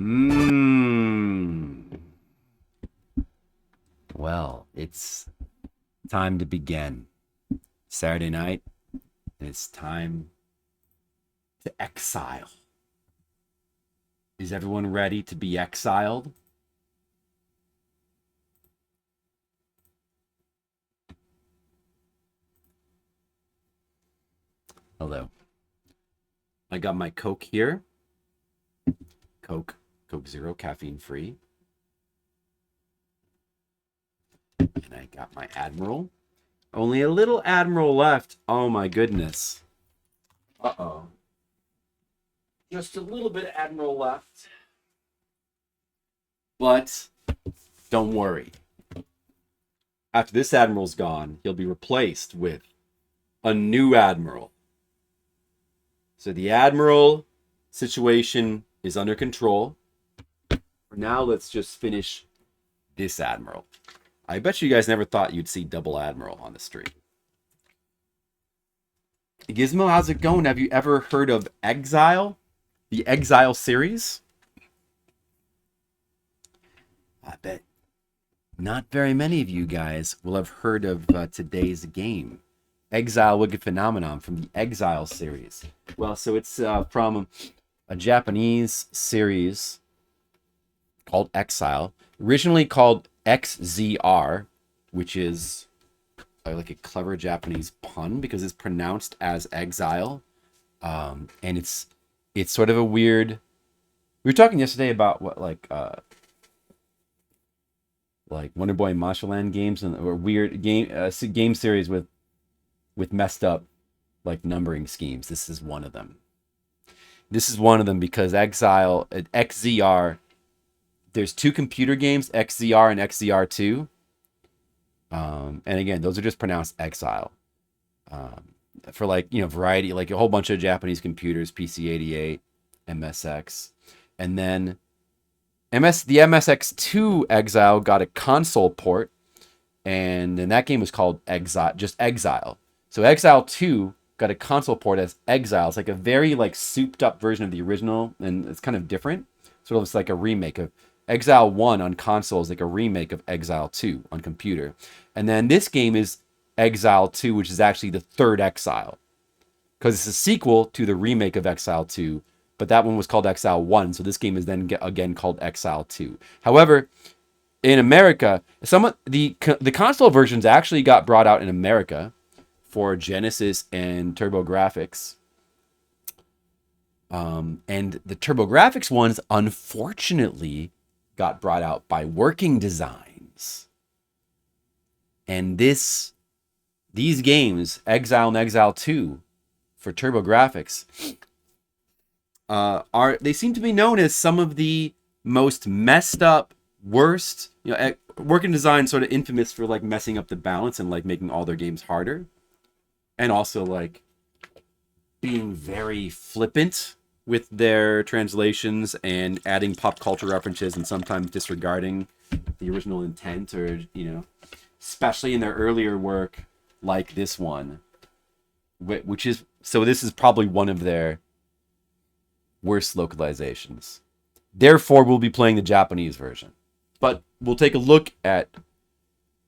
Mmm. Well, it's time to begin. Saturday night, and it's time to exile. Is everyone ready to be exiled? Hello. I got my Coke here. Coke Zero, caffeine free. And I got my Admiral. Only a little Admiral left. Oh my goodness. Uh-oh. Just a little bit of Admiral left. But don't worry. After this Admiral's gone, he'll be replaced with a new Admiral. So the Admiral situation is under control. For now, let's just finish this Admiral. I bet you guys never thought you'd see double Admiral on the street. Gizmo, how's it going? Have you ever heard of Exile? The Exile series? I bet not very many of you guys will have heard of today's game. Exile Wicked Phenomenon from the Exile series. Well, so it's from a Japanese series called Exile, originally called XZR, which is like a clever Japanese pun because it's pronounced as exile, and it's sort of a weird. We were talking yesterday about what like Wonder Boy and Masha Land games or weird game series with messed up like numbering schemes. This is one of them. This is one of them because Exile XZR. There's two computer games, XZR and XZR2. And again, those are just pronounced Exile. For variety, like a whole bunch of Japanese computers, PC-88, MSX. And then the MSX2 Exile got a console port, and then that game was called Exile, just Exile. So Exile 2 got a console port as Exile. It's like a very like souped up version of the original, and it's kind of different. Sort of looks like a remake of Exile 1 on console is like a remake of Exile 2 on computer. And then this game is Exile 2, which is actually the third Exile. Because it's a sequel to the remake of Exile 2, but that one was called Exile 1, so this game is then again called Exile 2. However, in America, some of the console versions actually got brought out in America for Genesis and TurboGrafx. And the TurboGrafx ones, unfortunately, got brought out by Working Designs. And these games, Exile and Exile 2 for TurboGrafx, they seem to be known as some of the most messed up, worst, Working Design sort of infamous for like messing up the balance and like making all their games harder. And also like being very flippant with their translations and adding pop culture references and sometimes disregarding the original intent, or especially in their earlier work like this one, which is this is probably one of their worst localizations. Therefore, we'll be playing the Japanese version, but we'll take a look at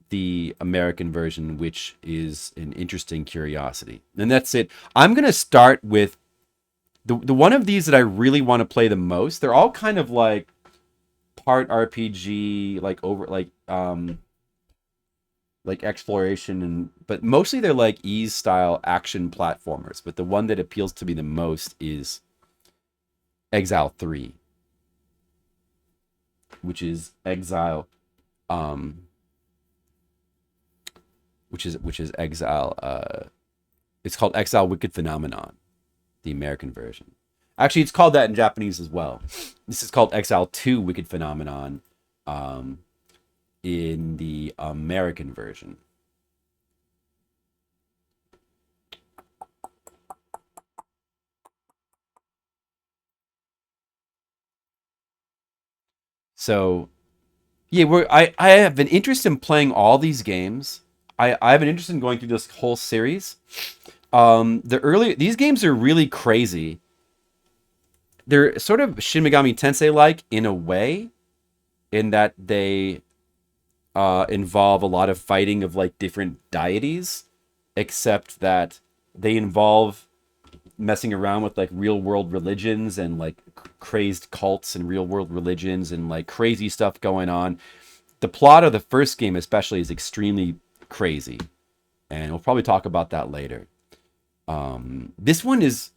the American version, which is an interesting curiosity. And that's it. I'm going to start with the one of these that I really want to play the most. They're all kind of like part RPG, like exploration, but mostly they're like Ys style action platformers. But the one that appeals to me the most is Exile 3, which is Exile which is Exile. It's called Exile Wicked Phenomenon, the American version. Actually, it's called that in Japanese as well. This is called Exile 2 Wicked Phenomenon in the American version. So, yeah, I have an interest in playing all these games. I have an interest in going through this whole series. These games are really crazy. they're sort of Shin Megami Tensei like in a way, in that they involve a lot of fighting of like different deities, except that they involve messing around with like real world religions and like crazed cults and real world religions and like crazy stuff going on. The plot of the first game especially is extremely crazy, and we'll probably talk about that later. This one is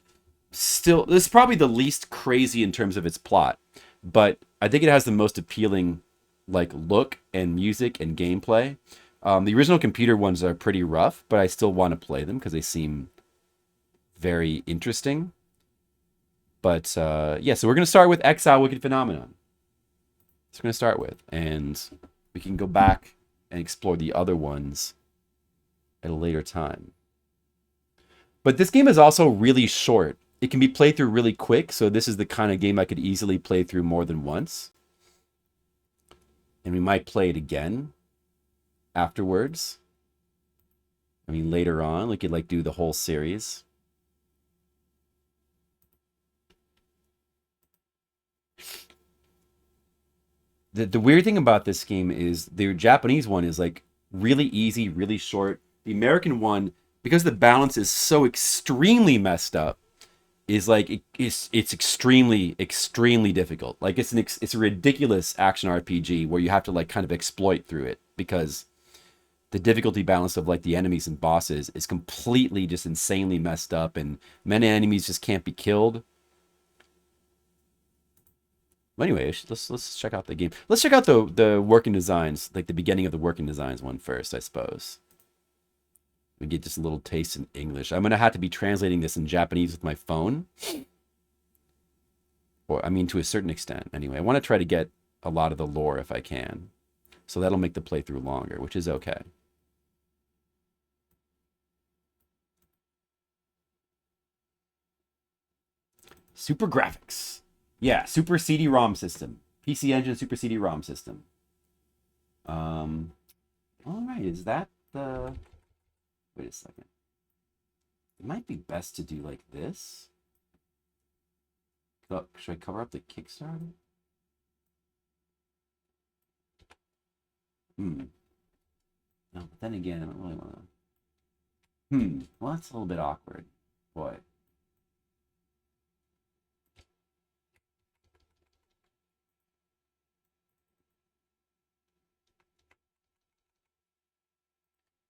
this is probably the least crazy in terms of its plot, but I think it has the most appealing like look and music and gameplay. The original computer ones are pretty rough, but I still want to play them because they seem very interesting. But yeah, so we're going to start with Exile Wicked Phenomenon. That's what we're going to start with. And we can go back and explore the other ones at a later time. But this game is also really short. It can be played through really quick, so this is the kind of game I could easily play through more than once. And we might play it again afterwards. I mean, later on, we could like do the whole series. The weird thing about this game is the Japanese one is like really easy, really short. The American one, because the balance is so extremely messed up, is like it's extremely difficult. Like it's a ridiculous action RPG where you have to like kind of exploit through it because the difficulty balance of like the enemies and bosses is completely just insanely messed up, and many enemies just can't be killed. Anyway, let's check out the game. Let's check out the working designs, like the beginning of the working designs one first, I suppose. We get just a little taste in English. I'm gonna have to be translating this in Japanese with my phone, or I mean to a certain extent. Anyway, I want to try to get a lot of the lore if I can, so that'll make the playthrough longer, which is okay. Super graphics. Yeah, Super CD-ROM system. PC Engine Super CD-ROM system. All right, is that the... Wait a second. It might be best to do like this. Oh, should I cover up the Kickstarter? No, but then again, I don't really want to... Well, that's a little bit awkward. Boy.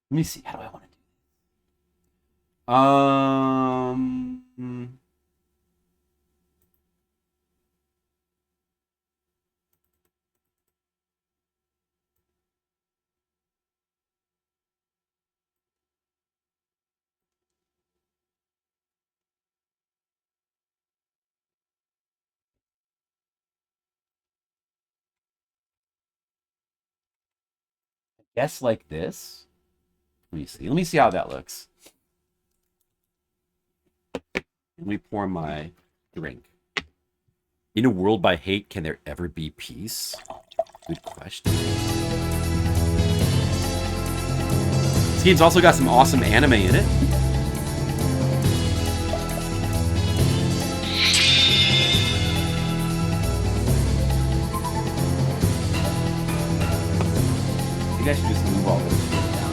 Let me see. How do I want to do this? I guess like this. Let me see. Let me see how that looks. Let me pour my drink. In a world by hate, can there ever be peace? Good question. This game's also got some awesome anime in it. You guys should just move all this shit down.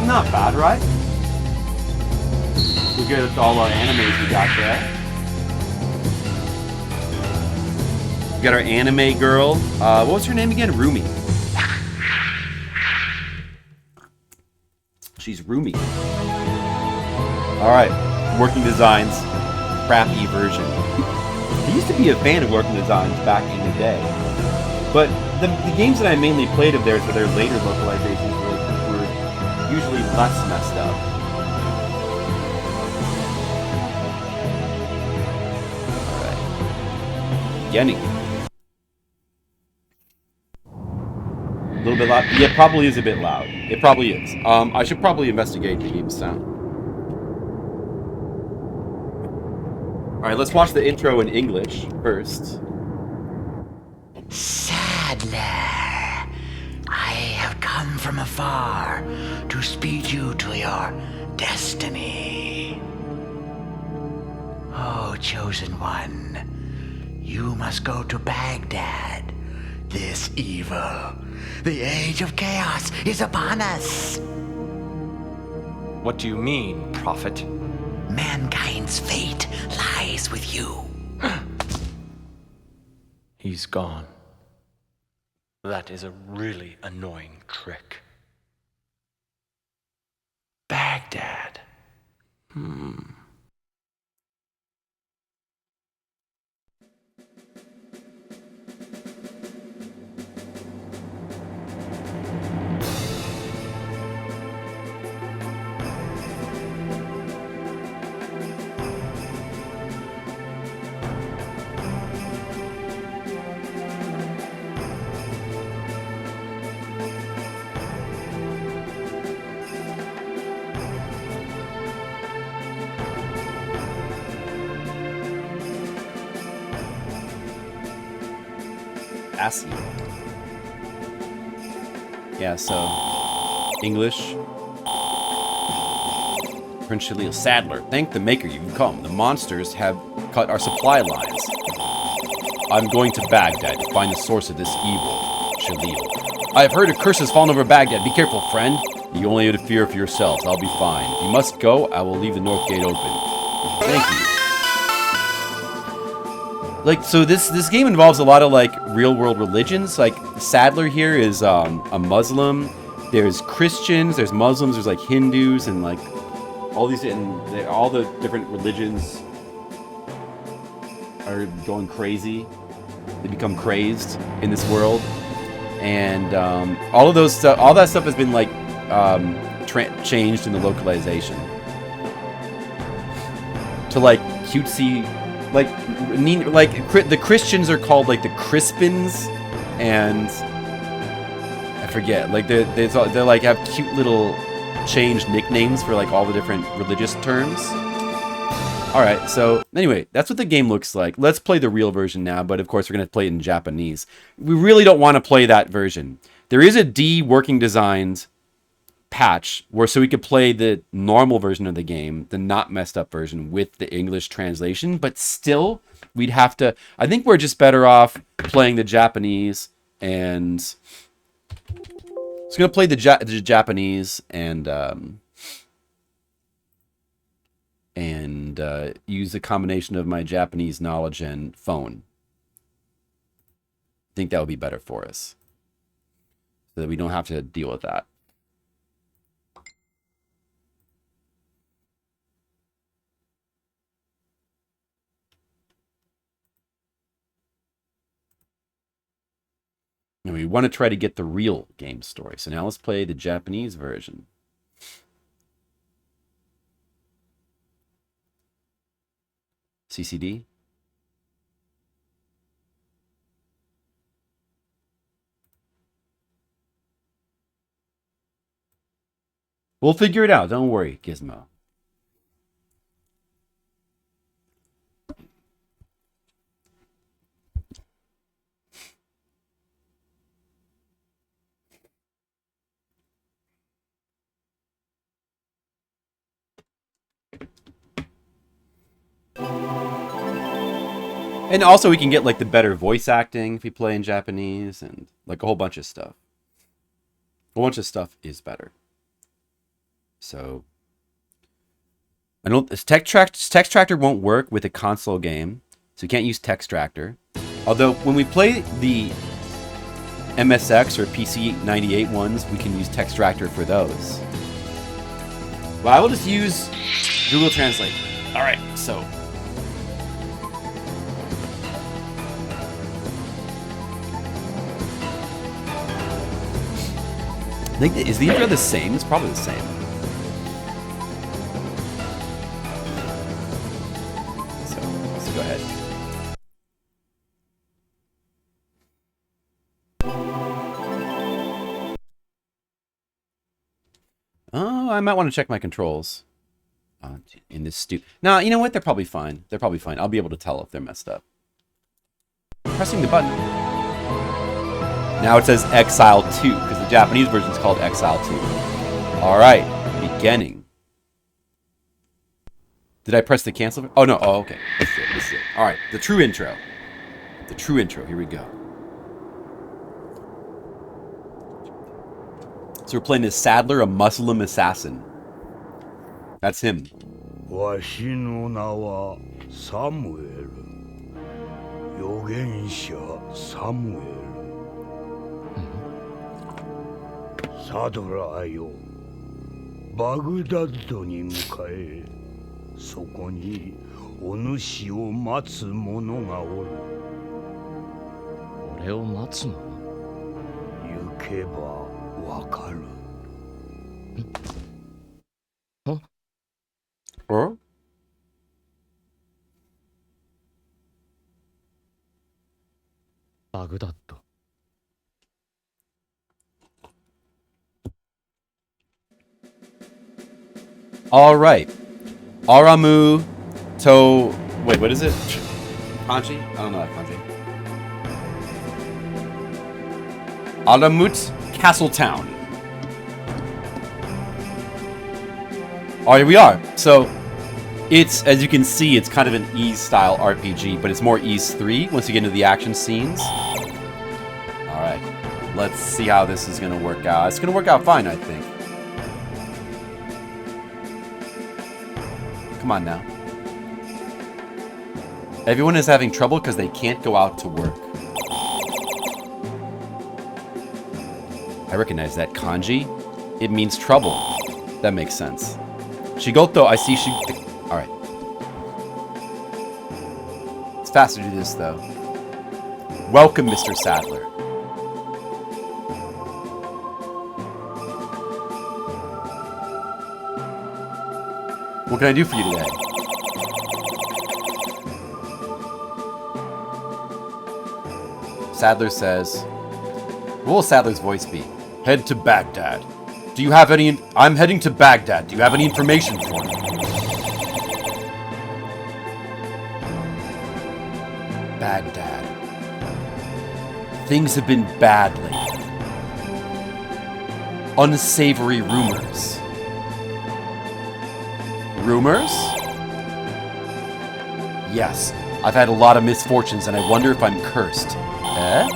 Not bad, right? Look at all our animes we got there. We got our anime girl. What was her name again? Rumi. She's roomy. Alright, working designs, crappy version. I used to be a fan of working designs back in the day. But the games that I mainly played of theirs, for their later localizations, were usually less messed up. Alright. Beginning. A little bit loud. Yeah, it probably is a bit loud. It probably is. I should probably investigate the game's sound. Alright, let's watch the intro in English first. Sadler, I have come from afar to speed you to your destiny. Oh, chosen one, you must go to Baghdad. This evil, the age of chaos is upon us. What do you mean, prophet? Mankind's fate lies with you. He's gone. That is a really annoying trick. Baghdad. Assy. Yeah, so English. Prince Shalil Sadler, thank the maker you've come. The monsters have cut our supply lines. I'm going to Baghdad to find the source of this evil. Shalil. I have heard a curse has fallen over Baghdad. Be careful, friend. You only have to fear for yourselves. I'll be fine. If you must go, I will leave the north gate open. Thank you. Like, so this game involves a lot of, like, real-world religions. Like, Sadler here is a Muslim. There's Christians, there's Muslims, there's, like, Hindus, and, like, all these, and all the different religions are going crazy. They become crazed in this world. And all that stuff has been, like, changed in the localization. To, like, cutesy... Like the Christians are called like the Crispins, and I forget. Like they like have cute little changed nicknames for like all the different religious terms. All right, so anyway, that's what the game looks like. Let's play the real version now, but of course we're gonna play it in Japanese. We really don't want to play that version. There is a working designed patch where so we could play the normal version of the game, the not messed up version with the English translation, but still we'd have to, I think we're just better off playing the Japanese, and it's gonna play the Japanese and use a combination of my Japanese knowledge and phone. I think that would be better for us so that we don't have to deal with that. And we want to try to get the real game story. So now let's play the Japanese version. CCD. We'll figure it out. Don't worry, Gizmo. And also we can get like the better voice acting if we play in Japanese, and like a whole bunch of stuff. A whole bunch of stuff is better. So I don't, Text Tractor won't work with a console game, so you can't use Text Tractor. Although when we play the MSX or PC 98 ones, we can use Text Tractor for those. Well, I will just use Google Translate. All right, so. I think, is the intro the same? It's probably the same. So, let's go ahead. Oh, I might want to check my controls. In this No, you know what? They're probably fine. They're probably fine. I'll be able to tell if they're messed up. Pressing the button. Now it says Exile 2, because the Japanese version is called Exile 2. Alright, beginning. Did I press the cancel? Oh, no. Oh, okay. This is it. Alright, the true intro. The true intro. Here we go. So we're playing as Sadler, a Muslim assassin. That's him. わしの名はサムエル。預言者サムエル。サドラーよ。バグダッドに向かえ。そこにお主を待つ者がおる。俺を待つの？行けばわかる。Or? Baghdad. All right. Aramu to... Wait, what is it? Kanji? I don't know that kanji. Alamut Castletown. All right, here we are. So, it's, as you can see, it's kind of an Ys-style RPG, but it's more Ys 3 once you get into the action scenes. All right. Let's see how this is going to work out. It's going to work out fine, I think. Come on now. Everyone is having trouble because they can't go out to work. I recognize that kanji. It means trouble. That makes sense. Shigoto, I see she... Alright. It's faster to do this, though. Welcome, Mr. Sadler. What can I do for you today? Sadler says... What will Sadler's voice be? Head to Baghdad. Do you have any... I'm heading to Baghdad. Do you have any information for me? Baghdad. Things have been bad lately. Unsavory rumors. Rumors? Yes. I've had a lot of misfortunes and I wonder if I'm cursed. Eh?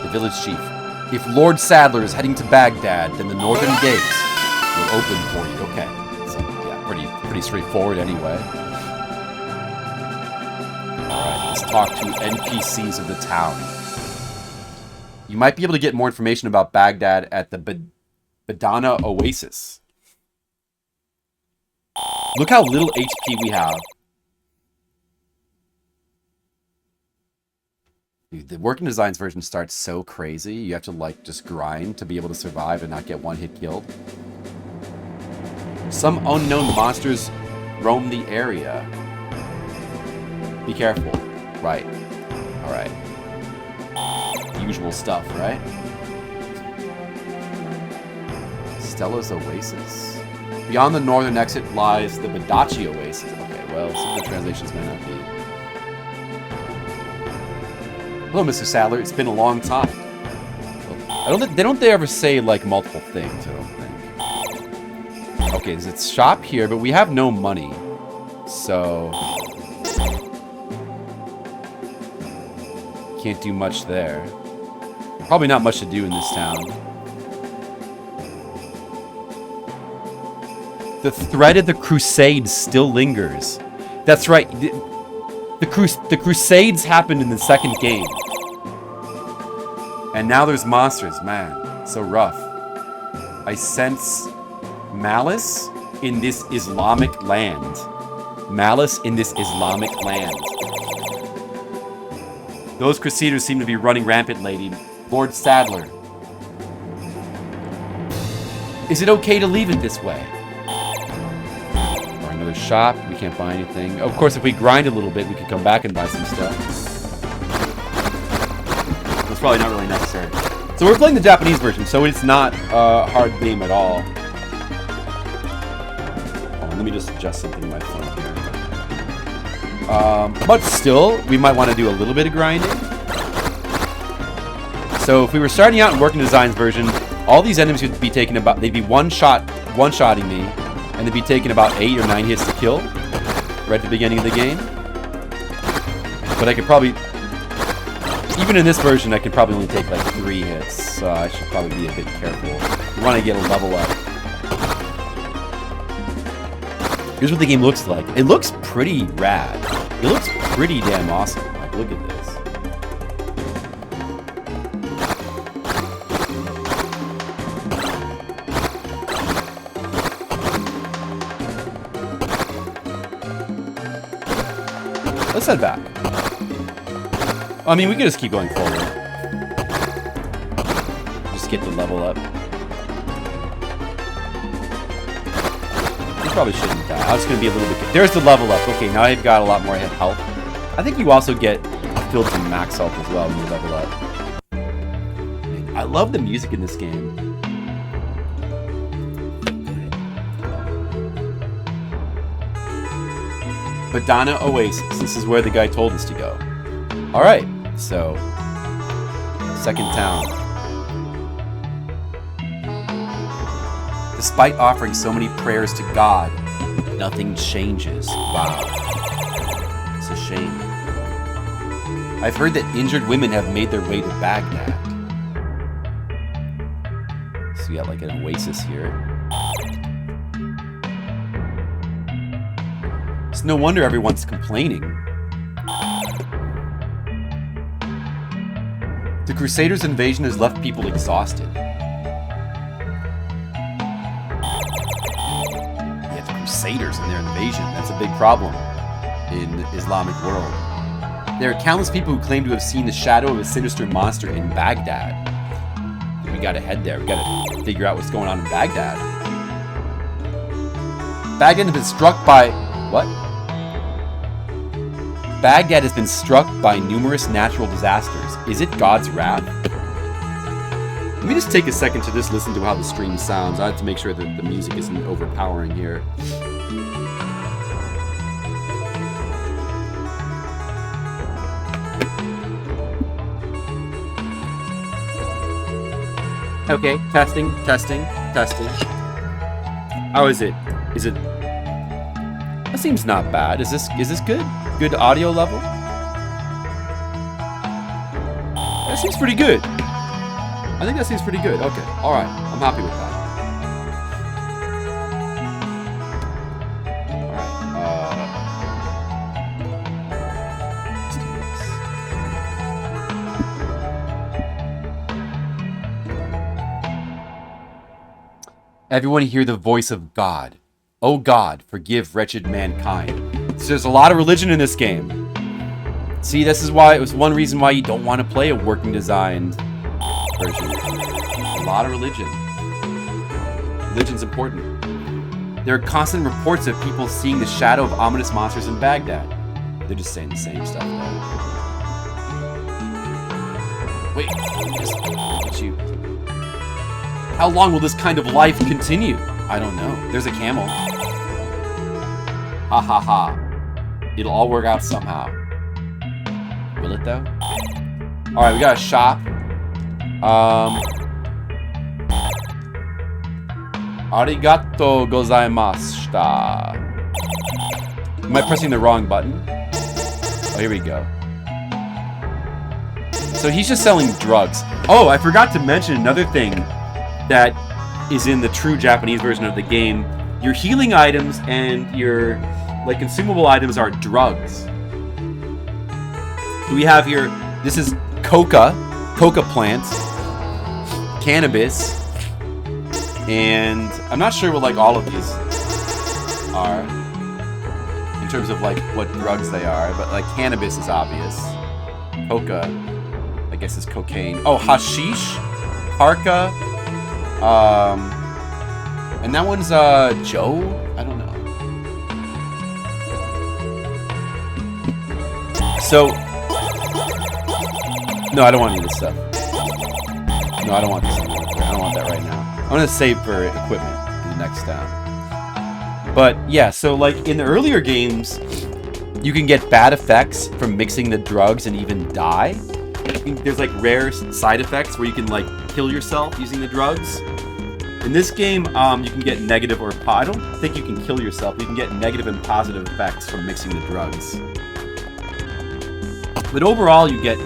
The village chief. If Lord Sadler is heading to Baghdad, then the northern gates will open for you. Okay. So, yeah, pretty straightforward anyway. Alright, let's talk to NPCs of the town. You might be able to get more information about Baghdad at the Badana Oasis. Look how little HP we have. Dude, the Working Designs version starts so crazy. You have to, like, just grind to be able to survive and not get one hit killed. Some unknown monsters roam the area. Be careful. Right. Alright. Usual stuff, right? Stella's Oasis. Beyond the northern exit lies the Badachi Oasis. Okay, well, some of the translations may not be. Hello, Mr. Sadler. It's been a long time. They don't ever say, like, multiple things, I don't think. Okay, there's a shop here, but we have no money. So... can't do much there. Probably not much to do in this town. The threat of the Crusades still lingers. That's right. The Crusades happened in the second game. And now there's monsters. Man, so rough. I sense malice in this Islamic land. Malice in this Islamic land. Those Crusaders seem to be running rampant, lady. Lord Sadler. Is it okay to leave it this way? Or another shop. We can't buy anything. Of course, if we grind a little bit, we could come back and buy some stuff. That's probably not really necessary. So we're playing the Japanese version, so it's not a hard game at all. Oh, let me just adjust something in my phone here. But still, we might want to do a little bit of grinding. So if we were starting out in Working Designs version, all these enemies would be taking about, they'd be one-shotting me, and they'd be taking about 8 or 9 hits to kill, right at the beginning of the game. But I could probably, even in this version, I can probably only take like 3 hits, so I should probably be a bit careful. We want to get a level up. Here's what the game looks like. It looks pretty rad. It looks pretty damn awesome. Like, look at this. Let's head back. I mean, we can just keep going forward. Just get the level up. You probably shouldn't die. I was going to be a little bit... There's the level up. Okay, now I've got a lot more health. I think you also get filled some max health as well when you level up. I love the music in this game. Badana Oasis. This is where the guy told us to go. Alright, so... second town. Despite offering so many prayers to God, nothing changes. Wow. It's a shame. I've heard that injured women have made their way to Baghdad. So we got like an oasis here. It's no wonder everyone's complaining. The Crusaders' invasion has left people exhausted. Yeah, the Crusaders and their invasion, that's a big problem in the Islamic world. There are countless people who claim to have seen the shadow of a sinister monster in Baghdad. We gotta head there. We gotta figure out what's going on in Baghdad. Baghdad has been struck by... what? Baghdad has been struck by numerous natural disasters. Is it God's wrath? Let me just take a second to just listen to how the stream sounds. I have to make sure that the music isn't overpowering here. Okay, testing. How is it? Is it... that seems not bad. Is this good? Good audio level? That seems pretty good. I think that seems pretty good. Okay, alright. I'm happy with that. Everyone hear the voice of God. Oh God, forgive wretched mankind. So there's a lot of religion in this game. See, this is why it was one reason why you don't want to play a working designed version. A lot of religion. Religion's important. There are constant reports of people seeing the shadow of ominous monsters in Baghdad. They're just saying the same stuff though. Wait, just look at you. How long will this kind of life continue? I don't know. There's a camel. Ha ha ha. It'll all work out somehow. Will it though? Alright, we got a shop. Arigato gozaimashita. Am I pressing the wrong button? Oh, here we go. So he's just selling drugs. Oh, I forgot to mention another thing that is in the true Japanese version of the game. Your healing items and your like consumable items are drugs. We have here, this is coca plants, cannabis, And I'm not sure what like all of these are in terms of like what drugs they are, but like cannabis is obvious. Coca, I guess, is cocaine. Oh, hashish, parka, and that one's Joe. I don't know. So, no, I don't want any of this stuff. No, I don't want this. I don't want that right now. I'm gonna save for equipment in the next down. But yeah, so like in the earlier games, you can get bad effects from mixing the drugs and even die. There's like rare side effects where you can like kill yourself using the drugs. In this game, you can get negative or I don't think you can kill yourself. You can get negative and positive effects from mixing the drugs. But overall, you get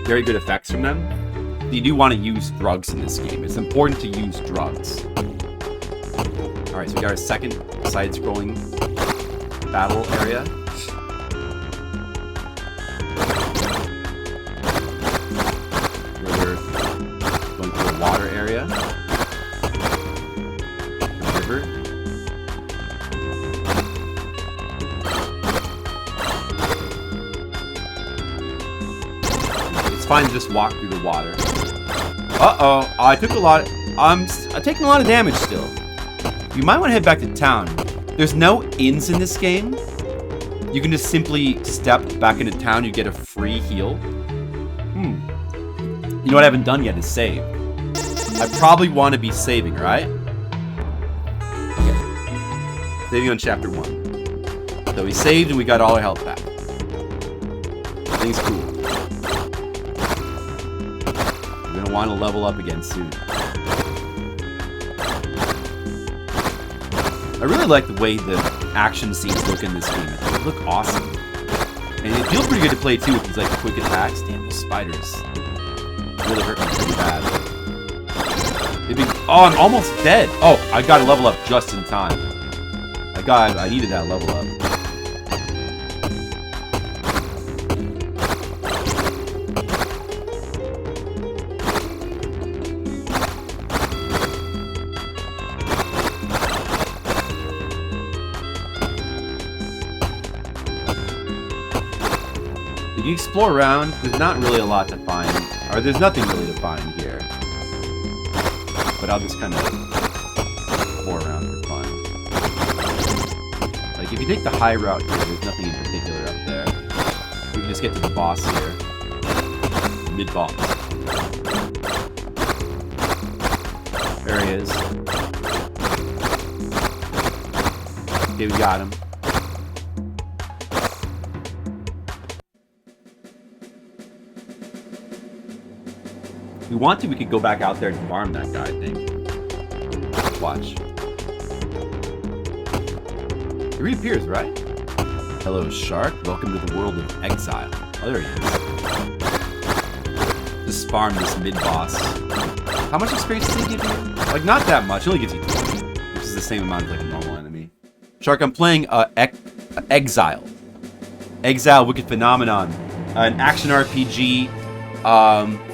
very good effects from them. You do want to use drugs in this game. It's important to use drugs. Alright, so we got our second side-scrolling battle area. Where we're going through a water area. A river. It's fine to just walk through the water. Uh-oh, I took a lot. I'm taking a lot of damage still. You might want to head back to town. There's no inns in this game. You can just simply step back into town. You get a free heal. You know what I haven't done yet is save. I probably want to be saving, right? Okay. Saving on chapter 1. So we saved and we got all our health back. Everything's cool. We're gonna want to level up again soon. I really like the way the action scenes look in this game. They look awesome. And it feels pretty good to play too with these like quick attacks. Damn, those spiders really hurt me pretty bad. Oh, I'm almost dead. Oh, I gotta level up just in time. I needed that level up. If you explore around, there's not really a lot to find. Or there's nothing really to find here. But I'll just kind of explore around for fun. Like, if you take the high route here, there's nothing in particular up there. You can just get to the boss here. Mid-boss. There he is. Okay, we got him. If we want to, we could go back out there and farm that guy, I think. Watch. He reappears, right? Hello, Shark. Welcome to the world of Exile. Oh, there he is. Just farm this mid-boss. How much experience does he give you? Like, not that much. It only gives you 20, which is the same amount as like a normal enemy. Shark, I'm playing Exile. Exile, Wicked Phenomenon. An action RPG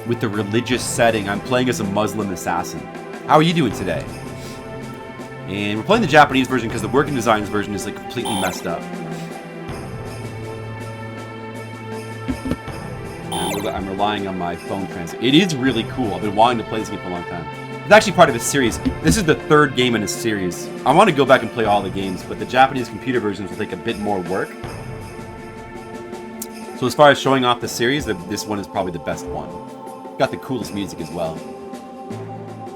with the religious setting. I'm playing as a Muslim assassin. How are you doing today? And we're playing the Japanese version because the Working Designs version is like completely messed up. I'm relying on my phone translate. It is really cool. I've been wanting to play this game for a long time. It's actually part of a series. This is the third game in a series. I want to go back and play all the games, but the Japanese computer versions will take a bit more work. So as far as showing off the series, this one is probably the best one. Got the coolest music as well.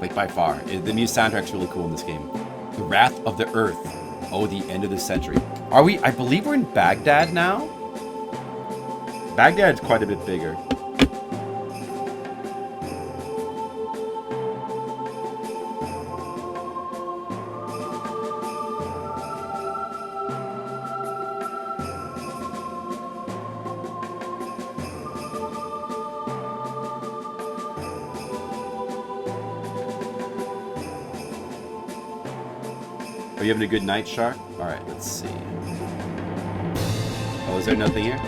Like, by far. The new soundtrack's really cool in this game. The Wrath of the Earth. Oh, the end of the century. Are we... I believe we're in Baghdad now? Baghdad's quite a bit bigger. Are you having a good night, Shark? Alright, let's see. Oh, is there nothing here?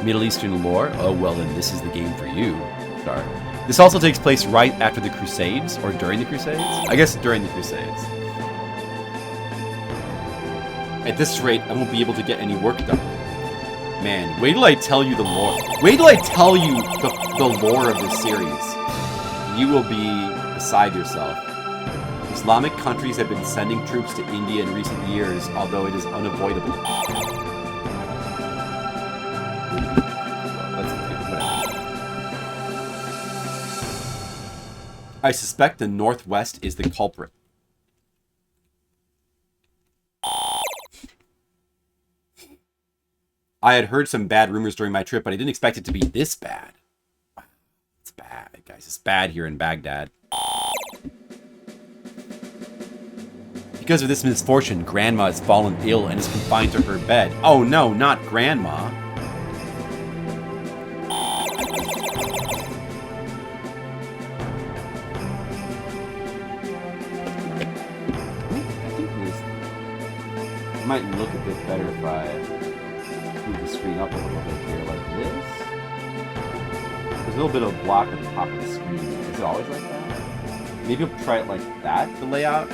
Middle Eastern lore? Oh, well then this is the game for you, Shark. This also takes place right after the Crusades, or during the Crusades? I guess during the Crusades. At this rate, I won't be able to get any work done. Man, wait till I tell you the lore. Wait till I tell you the lore of this series. You will be beside yourself. Islamic countries have been sending troops to India in recent years, although it is unavoidable. I suspect the Northwest is the culprit. I had heard some bad rumors during my trip, but I didn't expect it to be this bad. It's bad, guys. It's bad here in Baghdad. Because of this misfortune, Grandma has fallen ill and is confined to her bed. Oh no, not Grandma. It might look a bit better if I move the screen up a little bit here, like this. There's a little bit of block at the top of the screen. Is it always like that? Maybe I'll try it like that, the layout.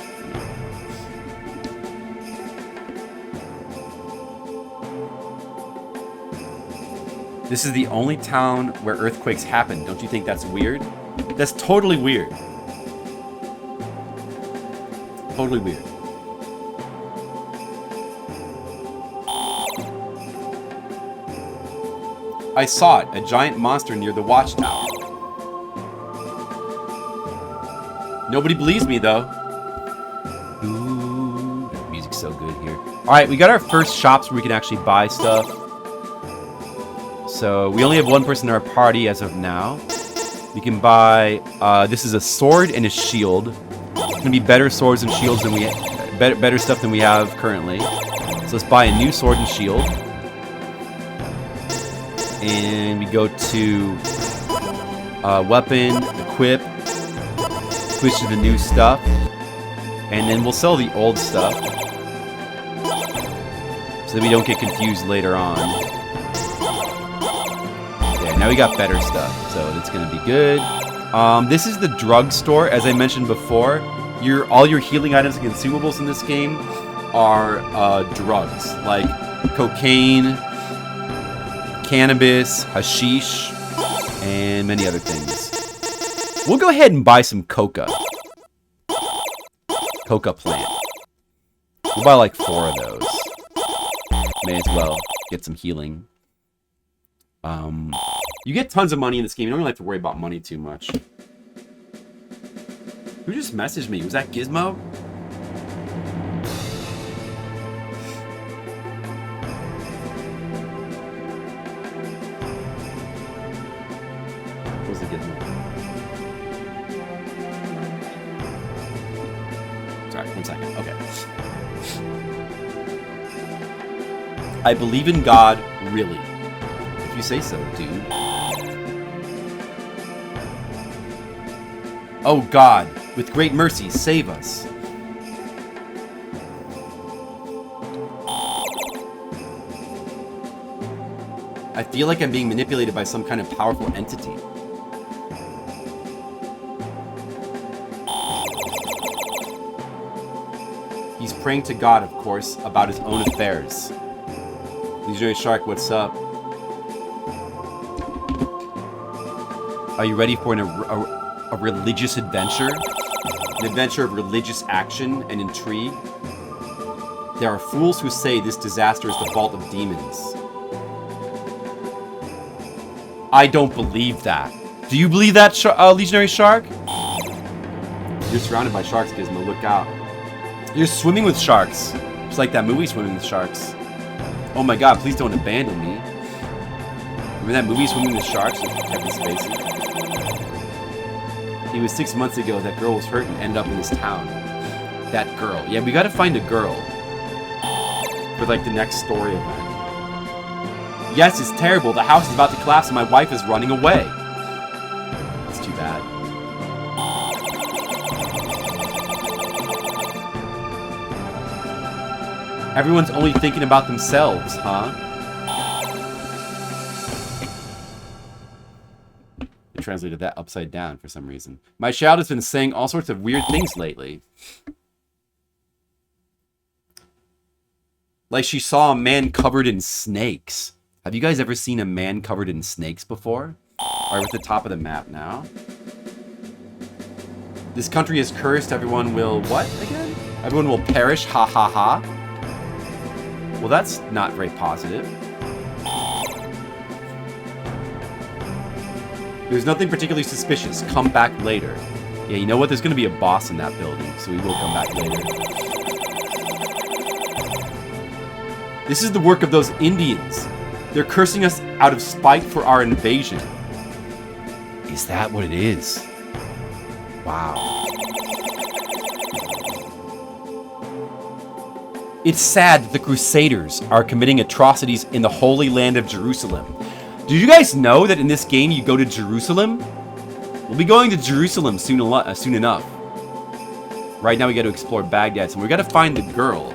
This is the only town where earthquakes happen. Don't you think that's weird? That's totally weird. Totally weird. I saw it, a giant monster near the watchtower. Nobody believes me, though. Ooh, the music's so good here. Alright, we got our first shops where we can actually buy stuff. So, we only have one person in our party as of now. We can buy, this is a sword and a shield. It's gonna be better swords and shields than we, better stuff than we have currently. So let's buy a new sword and shield. And we go to weapon, equip, switch to the new stuff, and then we'll sell the old stuff so that we don't get confused later on. Okay, now we got better stuff, so it's gonna be good. This is the drugstore, as I mentioned before. All your healing items and consumables in this game are drugs, like cocaine, cannabis, hashish, and many other things. We'll go ahead and buy some coca. Coca plant. We'll buy like 4 of those. May as well get some healing. You get tons of money in this game. You don't really have to worry about money too much. Who just messaged me? Was that Gizmo? What was the Gizmo? Sorry, 1 second. Okay. I believe in God, really. If you say so, dude. Oh God, with great mercy, save us. I feel like I'm being manipulated by some kind of powerful entity. He's praying to God, of course, about his own affairs. Legionary Shark, what's up? Are you ready for a religious adventure? An adventure of religious action and intrigue? There are fools who say this disaster is the fault of demons. I don't believe that. Do you believe that, Legionary Shark? You're surrounded by sharks, Gizmo. Look out. You're swimming with sharks. It's like that movie, Swimming with Sharks. Oh my God, please don't abandon me. Remember that movie, Swimming with Sharks, with Kevin Spacey? It was 6 months ago that girl was hurt and ended up in this town. That girl. Yeah, we gotta find a girl. For like the next story event. Yes, it's terrible. The house is about to collapse and my wife is running away. That's too bad. Everyone's only thinking about themselves, huh? They're translated that upside down for some reason. My child has been saying all sorts of weird things lately. Like she saw a man covered in snakes. Have you guys ever seen a man covered in snakes before? Alright, we're at the top of the map now. This country is cursed. Everyone will... what again? Everyone will perish. Ha ha ha. Well, that's not very positive. There's nothing particularly suspicious. Come back later. Yeah, you know what? There's going to be a boss in that building, so we will come back later. This is the work of those Indians. They're cursing us out of spite for our invasion. Is that what it is? Wow. It's sad that the Crusaders are committing atrocities in the Holy Land of Jerusalem. Did you guys know that in this game you go to Jerusalem? We'll be going to Jerusalem soon enough. Right now we got to explore Baghdad, so we got to find the girl.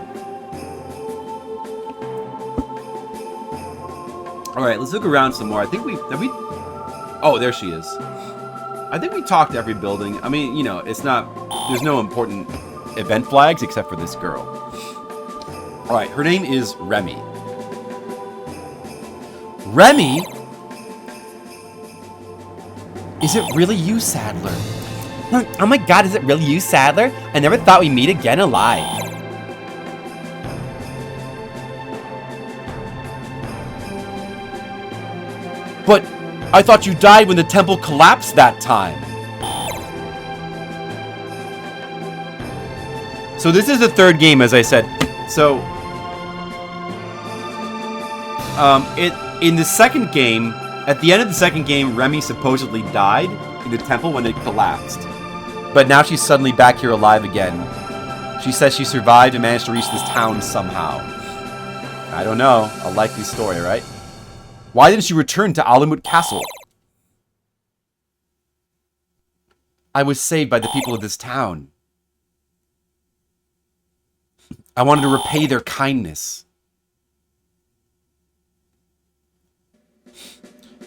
Alright, let's look around some more. I think oh, there she is. I think we talked to every building. I mean, you know, it's not... there's no important event flags except for this girl. Alright, her name is Remy. Remy? Is it really you, Sadler? Oh my god, is it really you, Sadler? I never thought we'd meet again alive. But I thought you died when the temple collapsed that time. So this is the third game, as I said. So, in the second game, at the end of the second game, Remy supposedly died in the temple when it collapsed. But now she's suddenly back here alive again. She says she survived and managed to reach this town somehow. I don't know. A likely story, right? Why didn't she return to Alamut Castle? I was saved by the people of this town. I wanted to repay their kindness.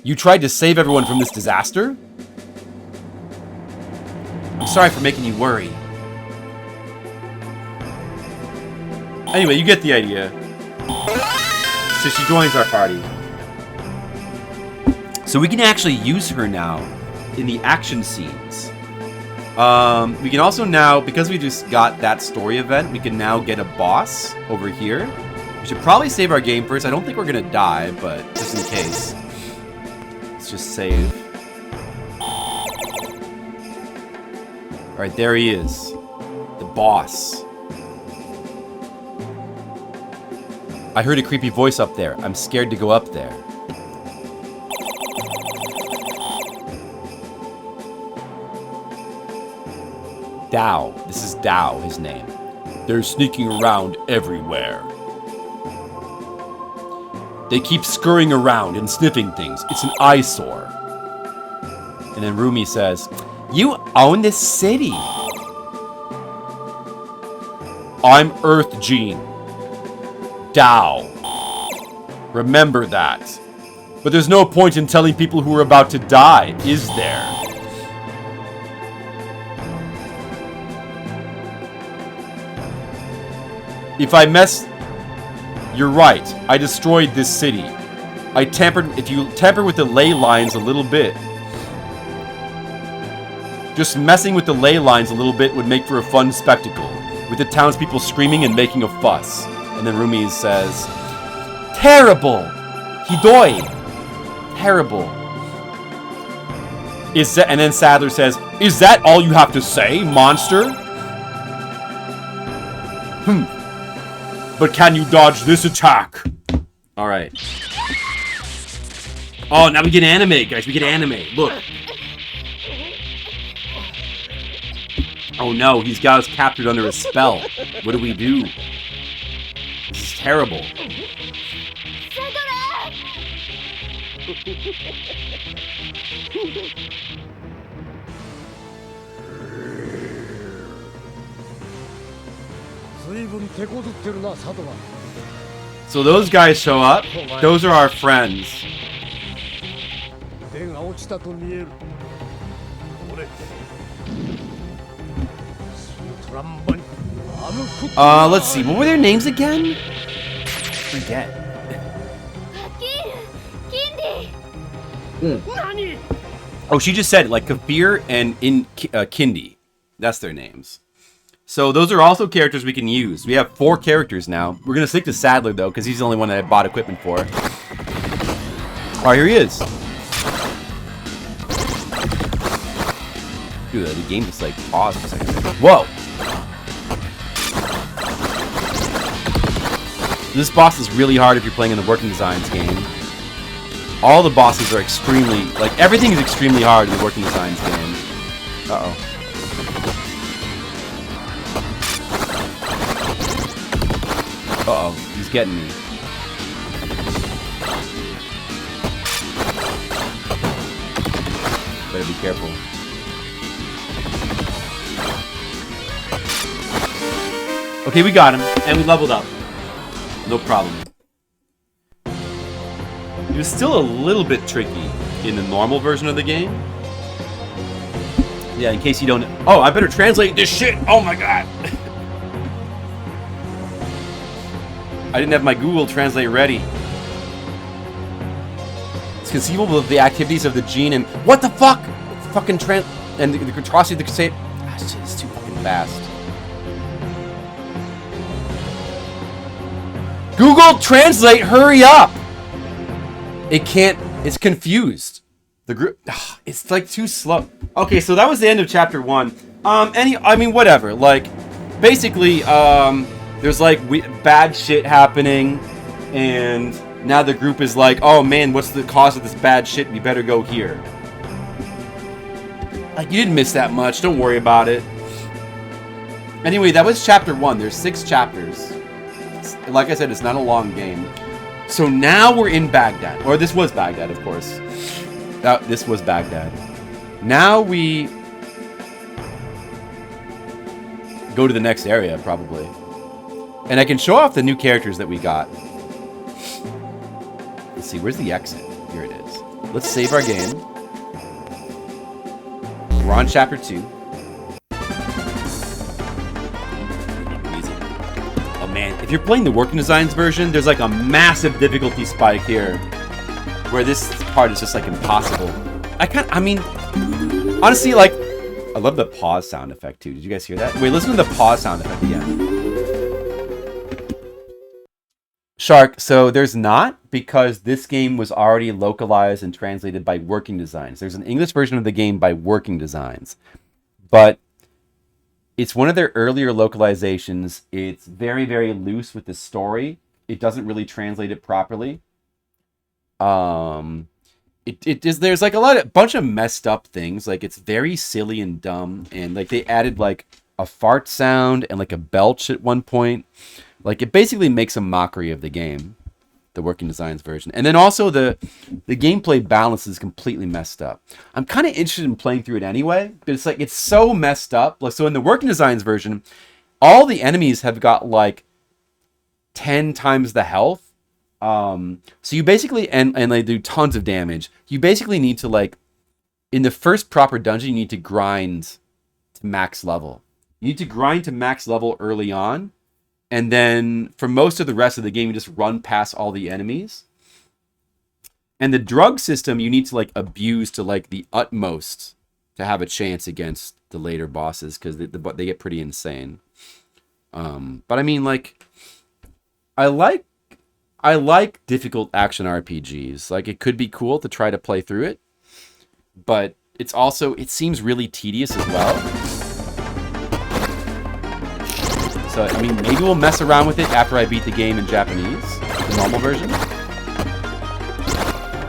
You tried to save everyone from this disaster? I'm sorry for making you worry. Anyway, you get the idea. So she joins our party. So we can actually use her now in the action scenes. We can also now, because we just got that story event, we can now get a boss over here. We should probably save our game first. I don't think we're gonna die, but just in case. Let's just save. Alright, there he is. The boss. I heard a creepy voice up there. I'm scared to go up there. Dow. This is Dow, his name. They're sneaking around everywhere. They keep scurrying around and sniffing things. It's an eyesore. And then Rumi says, you own this city. I'm Earth Gene. Dow. Remember that. But there's no point in telling people who are about to die, is there? If I mess... You're right. I destroyed this city. If you tamper with the ley lines a little bit... Just messing with the ley lines a little bit would make for a fun spectacle. With the townspeople screaming and making a fuss. And then Rumi says... Terrible! Hidoi! Terrible. And then Sadler says, is that all you have to say, monster? But can you dodge this attack? Alright. Oh, now we get anime, guys. We get anime. Look. Oh no, he's got us captured under a spell. What do we do? This is terrible. So those guys show up. Those are our friends. Let's see. What were their names again? Forget. Oh, she just said like Kafir and Kindi. That's their names. So those are also characters we can use. We have 4 characters now. We're gonna stick to Sadler though, because he's the only one that I bought equipment for. Oh, here he is. Dude, the game just like paused for a second. Whoa! This boss is really hard if you're playing in the Working Designs game. All the bosses are extremely, like, everything is extremely hard in the Working Designs game. Uh-oh. Uh-oh, he's getting me. Better be careful. Okay, we got him, and we leveled up. No problem. It was still a little bit tricky in the normal version of the game. Yeah, in case you don't... Oh, I better translate this shit! Oh my god! I didn't have my Google Translate ready. It's conceivable that the activities of the gene and... What the fuck?! Fucking and the atrocity of the crusade... Ah, shit, it's too fucking fast. Google Translate, hurry up! It can't... It's confused. The group... It's like too slow. Okay, so that was the end of chapter 1. I mean, whatever. Like, basically, there's like bad shit happening, and now the group is like, oh man, what's the cause of this bad shit? We better go here. Like, you didn't miss that much. Don't worry about it. Anyway, that was chapter 1. There's 6 chapters. Like I said, it's not a long game. So now we're in Baghdad. Or this was Baghdad, of course. This was Baghdad. Now we go to the next area, probably. And I can show off the new characters that we got. Let's see, where's the exit? Here it is. Let's save our game. We're on chapter 2. Oh man, if you're playing the Working Designs version, there's like a massive difficulty spike here. Where this part is just like impossible. I mean, honestly, like, I love the pause sound effect too. Did you guys hear that? Wait, listen to the pause sound effect again. Shark, so there's not, because this game was already localized and translated by Working Designs. There's an English version of the game by Working Designs, but it's one of their earlier localizations. It's very, very loose with the story. It doesn't really translate it properly. There's like a bunch of messed up things. Like, it's very silly and dumb, and like they added like a fart sound and like a belch at one point. Like, it basically makes a mockery of the game, the Working Designs version. And then also the gameplay balance is completely messed up. I'm kind of interested in playing through it anyway, but it's like, it's so messed up. Like, so in the Working Designs version, all the enemies have got like 10 times the health. So you basically, and they do tons of damage. You basically need to, like, in the first proper dungeon, you need to grind to max level. You need to grind to max level early on. And then for most of the rest of the game, you just run past all the enemies. And the drug system, you need to, like, abuse to, like, the utmost to have a chance against the later bosses, because they get pretty insane. But I mean, like, I like difficult action RPGs. Like, it could be cool to try to play through it, but it seems really tedious as well. So, I mean, maybe we'll mess around with it after I beat the game in Japanese, the normal version.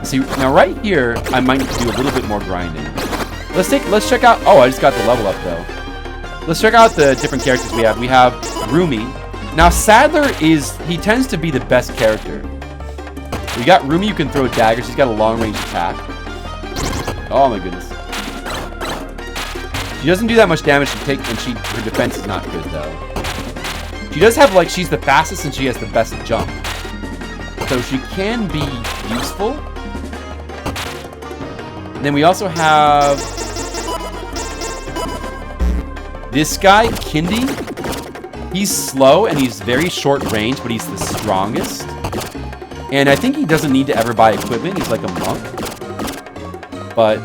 See, now right here, I might need to do a little bit more grinding. Let's check out, oh, I just got the level up though. Let's check out the different characters we have. We have Rumi. Now, Sadler he tends to be the best character. We got Rumi, you can throw daggers. He's got a long-range attack. Oh my goodness. She doesn't do that much damage to take, and her defense is not good though. She does have, like, she's the fastest and she has the best jump. So she can be useful. And then we also have This guy, Kindy, he's slow and he's very short range, but he's the strongest. And I think he doesn't need to ever buy equipment. He's like a monk. But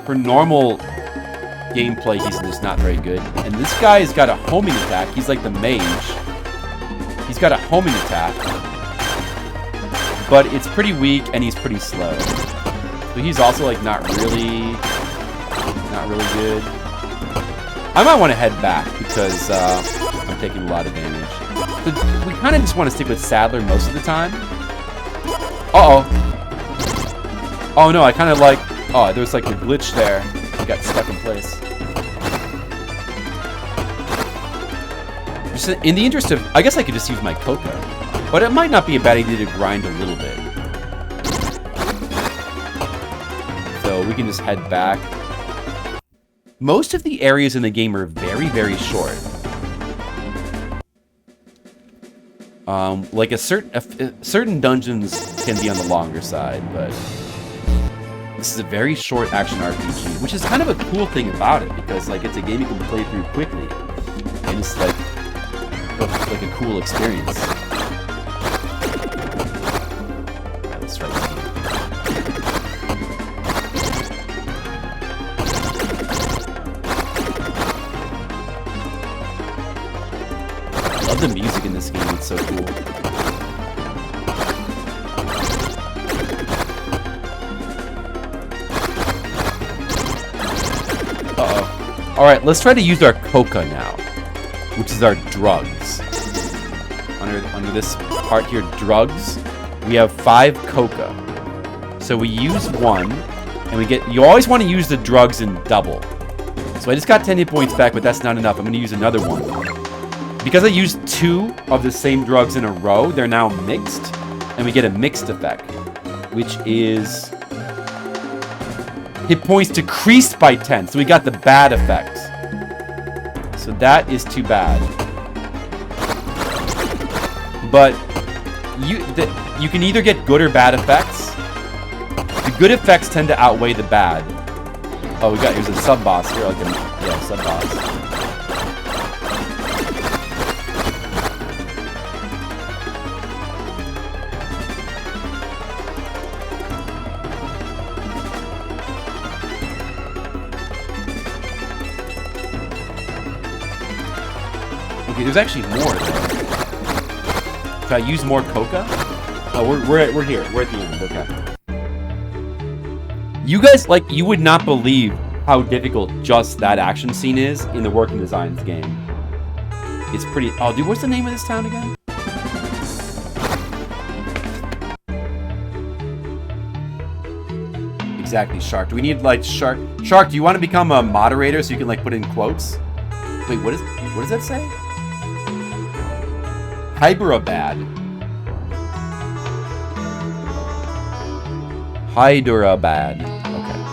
for normal gameplay, he's just not very good. And this guy has got a homing attack. He's like the mage. He's got a homing attack. But it's pretty weak and he's pretty slow. So he's also like not really good. I might want to head back because I'm taking a lot of damage. But we kind of just want to stick with Sadler most of the time. Uh-oh. Oh no, I kind of like... Oh, there was like a glitch there. I got stuck in place. Just in the interest of... I guess I could just use my coca. But it might not be a bad idea to grind a little bit. So we can just head back. Most of the areas in the game are very, very short. Like certain dungeons can be on the longer side, but this is a very short action RPG, which is kind of a cool thing about it because like it's a game you can play through quickly, and it's like a cool experience. Right, let's try this. I love the music in this game, it's so cool. Uh-oh. Alright, let's try to use our coca now, which is our drugs. Under this part here, drugs, we have 5 coca. So we use 1, and we get... You always want to use the drugs in double. So I just got 10 hit points back, but that's not enough. I'm going to use another one. Because I used 2 of the same drugs in a row, they're now mixed, and we get a mixed effect, which is hit points decreased by 10. So we got the bad effect. So that is too bad. But you can either get good or bad effects. The good effects tend to outweigh the bad. Oh, here's a sub boss here, like a sub boss. Okay, there's actually more there. Can I use more coca? Oh, we're here. We're at the end. Okay. You guys, like, you would not believe how difficult just that action scene is in the Working Designs game. It's pretty... Oh, dude, what's the name of this town again? Exactly, Shark. Do we need, like, Shark? Shark, do you want to become a moderator so you can, like, put in quotes? Wait, what does that say? Hyderabad. Hyderabad. Okay.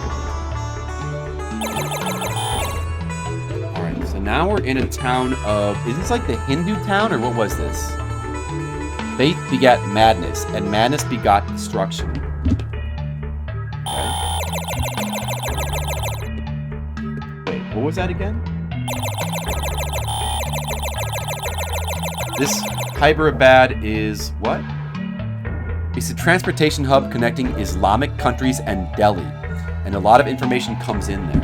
Alright, so now we're in a town of... Is this like the Hindu town, or what was this? Faith begat madness, and madness begot destruction. Okay. Wait, what was that again? This Hyderabad is what? It's a transportation hub connecting Islamic countries and Delhi, and a lot of information comes in there.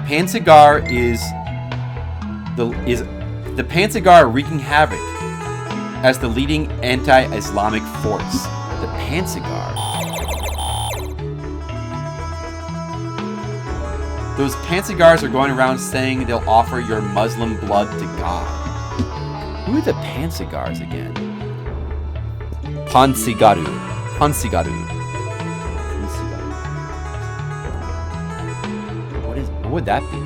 Pansagar is the Pansagar wreaking havoc as the leading anti-Islamic force. The Pansagar. Those Pansagars are going around saying they'll offer your Muslim blood to God. Who are the Pansagars again? Pansigaru. What would that be?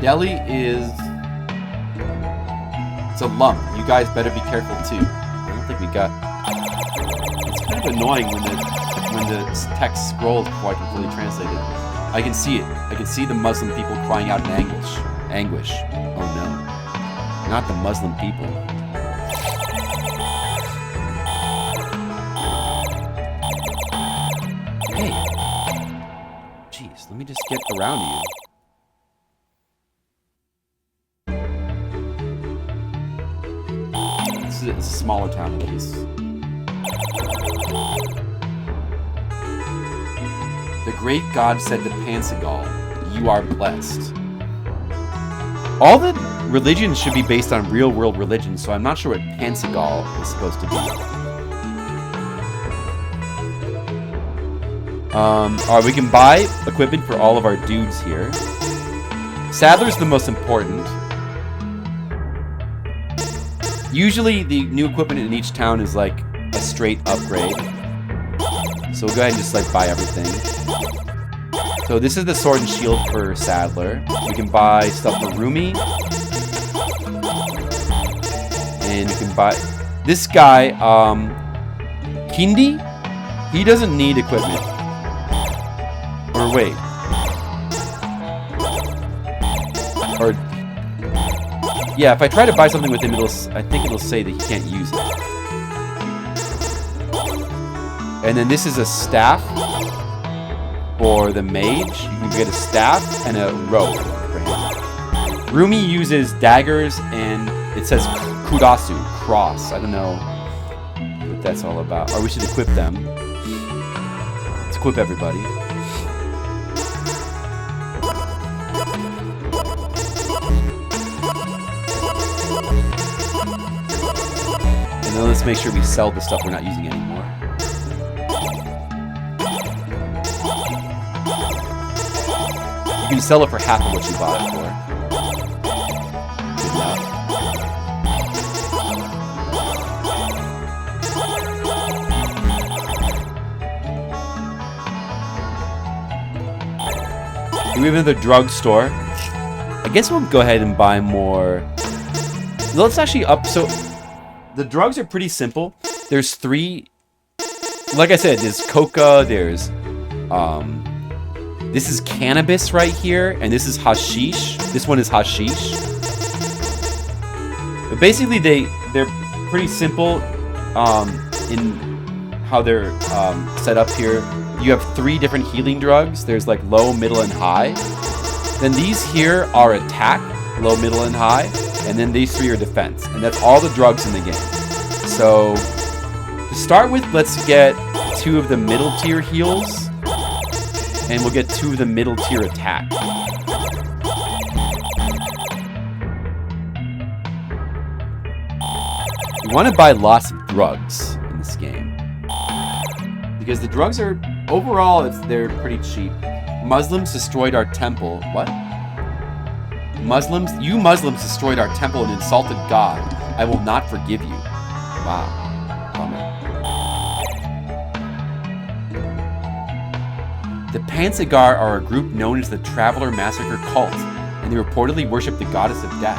Delhi is... It's a lump. You guys better be careful too. I don't think we got... It's kind of annoying when the text scrolls before I can fully translate it. I can see it. I can see the Muslim people crying out in anguish. Oh no. Not the Muslim people. Hey. Jeez, let me just get around you. This is a smaller town, at least. The great god said to Pansegal, "You are blessed." All the religions should be based on real-world religion, so I'm not sure what Pansegal is supposed to be. Alright, we can buy equipment for all of our dudes here. Saddler's the most important. Usually, the new equipment in each town is like a straight upgrade. So we'll go ahead and just like buy everything. So this is the sword and shield for Saddler. We can buy stuff for Rumi. And we can buy... This guy, Kindi? He doesn't need equipment. Or wait. Or... Yeah, if I try to buy something with him, I think it'll say that he can't use it. And then this is a staff for the mage. You can get a staff and a robe for him. Rumi uses daggers and it says Kudasu, cross. I don't know what that's all about. Or we should equip them. Let's equip everybody. And then let's make sure we sell the stuff we're not using anymore. You can sell it for half of what you bought it for. Good enough. Do we have another drugstore? I guess we'll go ahead and buy more. Let's actually up. So the drugs are pretty simple. There's 3. Like I said, there's coca. There's this is cannabis right here, and this is hashish. This one is hashish. But basically, they're pretty simple in how they're set up here. You have 3 different healing drugs. There's like low, middle, and high. Then these here are attack, low, middle, and high. And then these 3 are defense. And that's all the drugs in the game. So to start with, let's get 2 of the middle tier heals. And we'll get 2 of the middle tier attack. You want to buy lots of drugs in this game. Because the drugs are, overall, they're pretty cheap. Muslims destroyed our temple. What? You Muslims destroyed our temple and insulted God. I will not forgive you. Wow. Bummer. The Pansegar are a group known as the Traveler Massacre Cult, and they reportedly worship the goddess of death.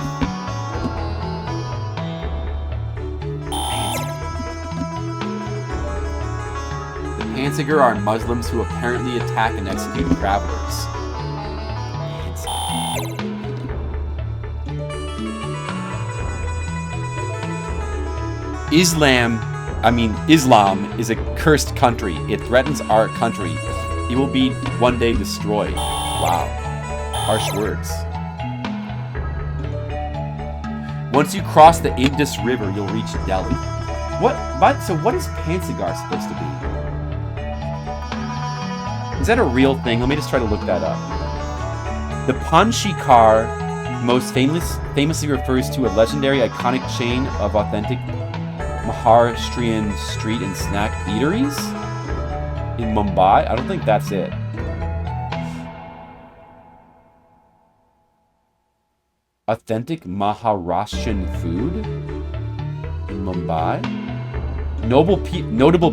The Pansegar are Muslims who apparently attack and execute travelers. Islam is a cursed country. It threatens our country. It will be one day destroyed. Wow. Harsh words. Once you cross the Indus River, you'll reach Delhi. So what is Pansegar supposed to be? Is that a real thing? Let me just try to look that up. The Panshikar most famously refers to a legendary iconic chain of authentic Maharashtrian street and snack eateries in Mumbai. I don't think that's it. Authentic Maharashtrian food in Mumbai. Notable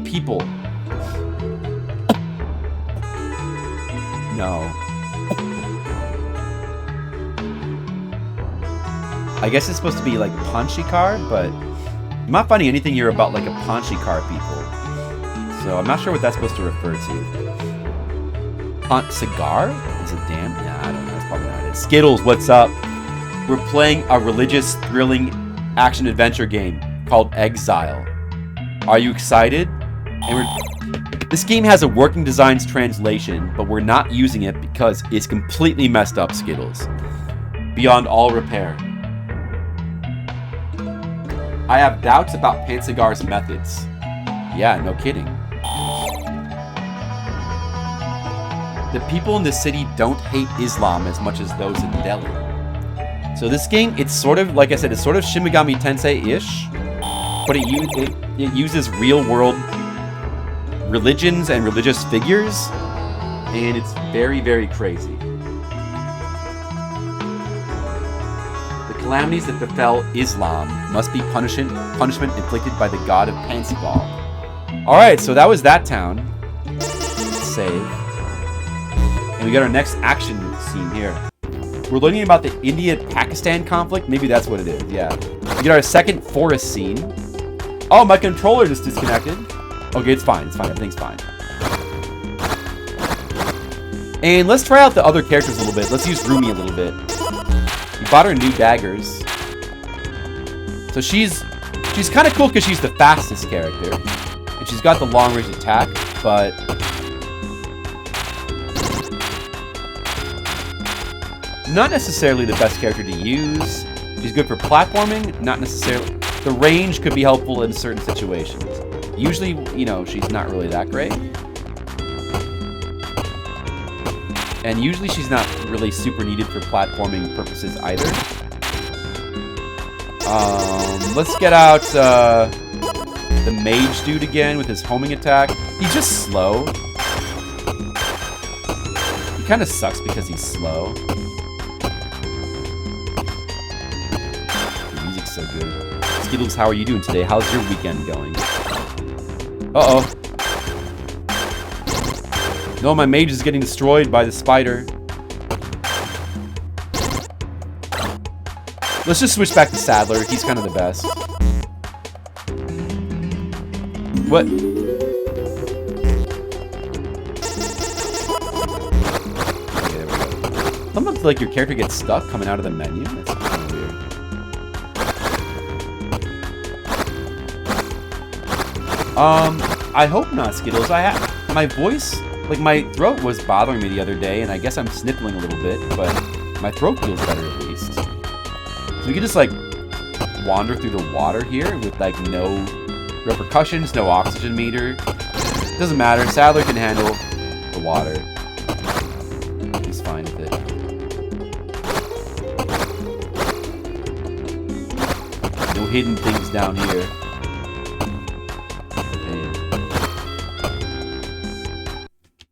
people. No. I guess it's supposed to be like Panchikar, but I'm not finding anything here about like a Panchikar people. So I'm not sure what that's supposed to refer to. DuPont cigar? Is it damn? Yeah, I don't know. That's probably not it. Skittles, what's up? We're playing a religious, thrilling action-adventure game called Exile. Are you excited? This game has a working designs translation, but we're not using it because it's completely messed up, Skittles. Beyond all repair. I have doubts about Pansegar's methods. Yeah, no kidding. The people in the city don't hate Islam as much as those in Delhi. So this game, it's sort of, like I said, it's sort of Shin Megami Tensei-ish, but it uses real-world religions and religious figures, and it's very, very crazy. The calamities that befell Islam must be punishment inflicted by the god of Pansegar. Alright, so that was that town. Let's save. And we got our next action scene here. We're learning about the India-Pakistan conflict. Maybe that's what it is, yeah. We get our second forest scene. Oh, my controller just disconnected. Okay, it's fine, everything's fine. And let's try out the other characters a little bit. Let's use Rumi a little bit. We bought her new daggers. So she's kind of cool because she's the fastest character. And she's got the long-range attack, but... not necessarily the best character to use. She's good for platforming, not necessarily... the range could be helpful in certain situations. Usually, you know, she's not really that great. And usually she's not really super needed for platforming purposes either. Let's get out the mage dude again with his homing attack. He's just slow. He kind of sucks because he's slow. The music's so good. Skittles, how are you doing today? How's your weekend going? Uh-oh. No, my mage is getting destroyed by the spider. Let's just switch back to Sadler. He's kind of the best. What? Okay, there we go. Sometimes, like, your character gets stuck coming out of the menu. That's kind of weird. I hope not, Skittles. My voice, like, my throat was bothering me the other day, and I guess I'm sniffling a little bit, but my throat feels better at least. So we can just, like, wander through the water here with, like, no repercussions, no oxygen meter. Doesn't matter. Sadler can handle the water. He's fine with it. No hidden things down here.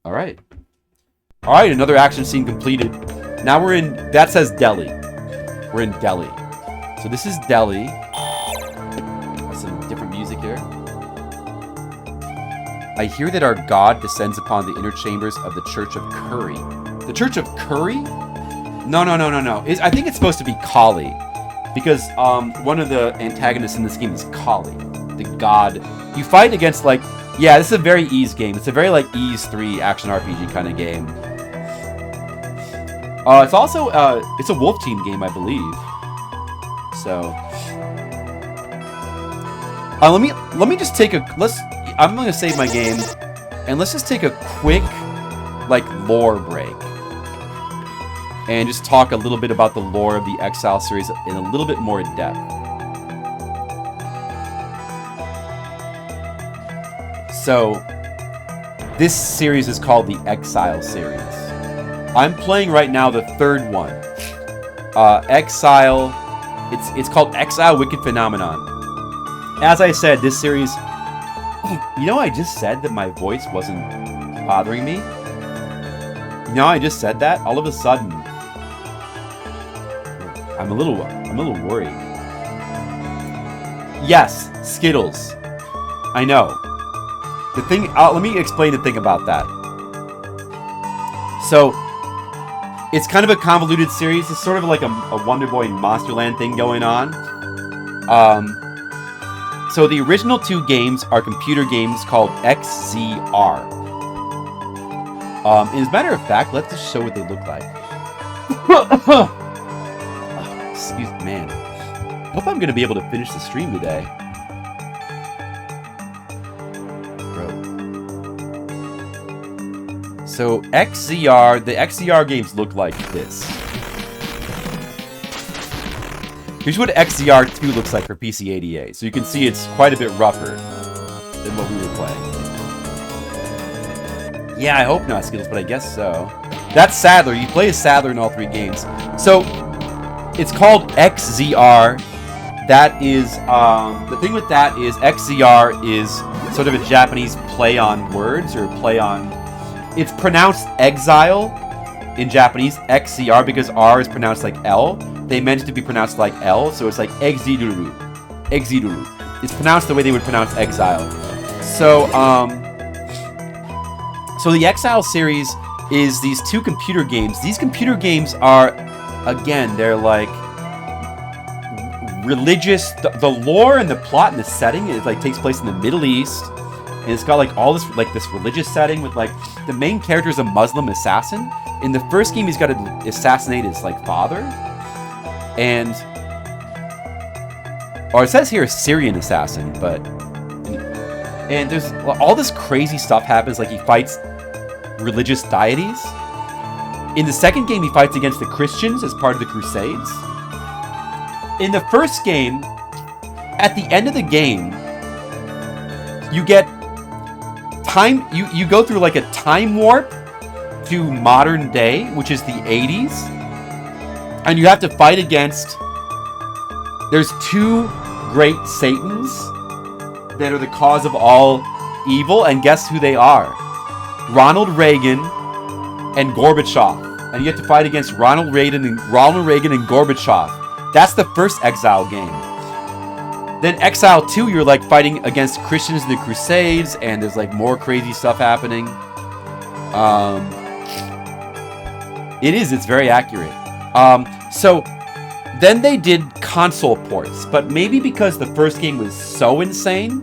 Alright. Alright, another action scene completed. Now we're in... that says Delhi. We're in Delhi. So this is Delhi. Got some different music here. I hear that our god descends upon the inner chambers of the Church of Curry. The Church of Curry? No. I think it's supposed to be Kali. Because one of the antagonists in this game is Kali. The god. You fight against, like... yeah, this is a very Ys game. It's a very, like, Ys 3 action RPG kind of game. It's also, it's a Wolf Team game, I believe. So... let me just take a... I'm gonna save my game, and let's just take a quick, like, lore break. And just talk a little bit about the lore of the Exile series in a little bit more depth. So, this series is called the Exile series. I'm playing right now the third one. Exile, it's called Exile Wicked Phenomenon. As I said, this series, you know, I just said that my voice wasn't bothering me. You know, I just said that. All of a sudden, I'm a little worried. Yes, Skittles. I know. The thing, let me explain the thing about that. So, it's kind of a convoluted series. It's sort of like a Wonder Boy and Monsterland thing going on. So the original two games are computer games called XZR. As a matter of fact, let's just show what they look like. Excuse me, man. Hope I'm gonna be able to finish the stream today. Bro. So XZR, the XZR games look like this. Here's what XZR 2 looks like for PC 88. So you can see it's quite a bit rougher than what we were playing. Yeah, I hope not, Skittles, but I guess so. That's Sadler. You play as Sadler in all 3 games. So it's called XZR. That is, the thing with that is XZR is sort of a Japanese play on words, or play on... It's pronounced exile in Japanese, XZR, because R is pronounced like L. They meant it to be pronounced like L, so it's like Exiduru. Exiduru. It's pronounced the way they would pronounce exile. So, so the Exile series is these 2 computer games. These computer games are, again, they're like religious. The lore and the plot and the setting, it like takes place in the Middle East, and it's got like all this like this religious setting with like the main character is a Muslim assassin. In the first game, he's got to assassinate his like father. And, or it says here Syrian assassin, but, and there's all this crazy stuff happens, like he fights religious deities. In the second game, he fights against the Christians as part of the Crusades. In the first game, at the end of the game, you get time, you go through like a time warp to modern day, which is the 80s. And you have to fight against... There's 2 great Satans that are the cause of all evil, and guess who they are? Ronald Reagan and Gorbachev. And you have to fight against Ronald Reagan and Gorbachev. That's the first Exile game. Then Exile 2, you're like fighting against Christians in the Crusades, and there's like more crazy stuff happening. It's very accurate. So then they did console ports, but maybe because the first game was so insane,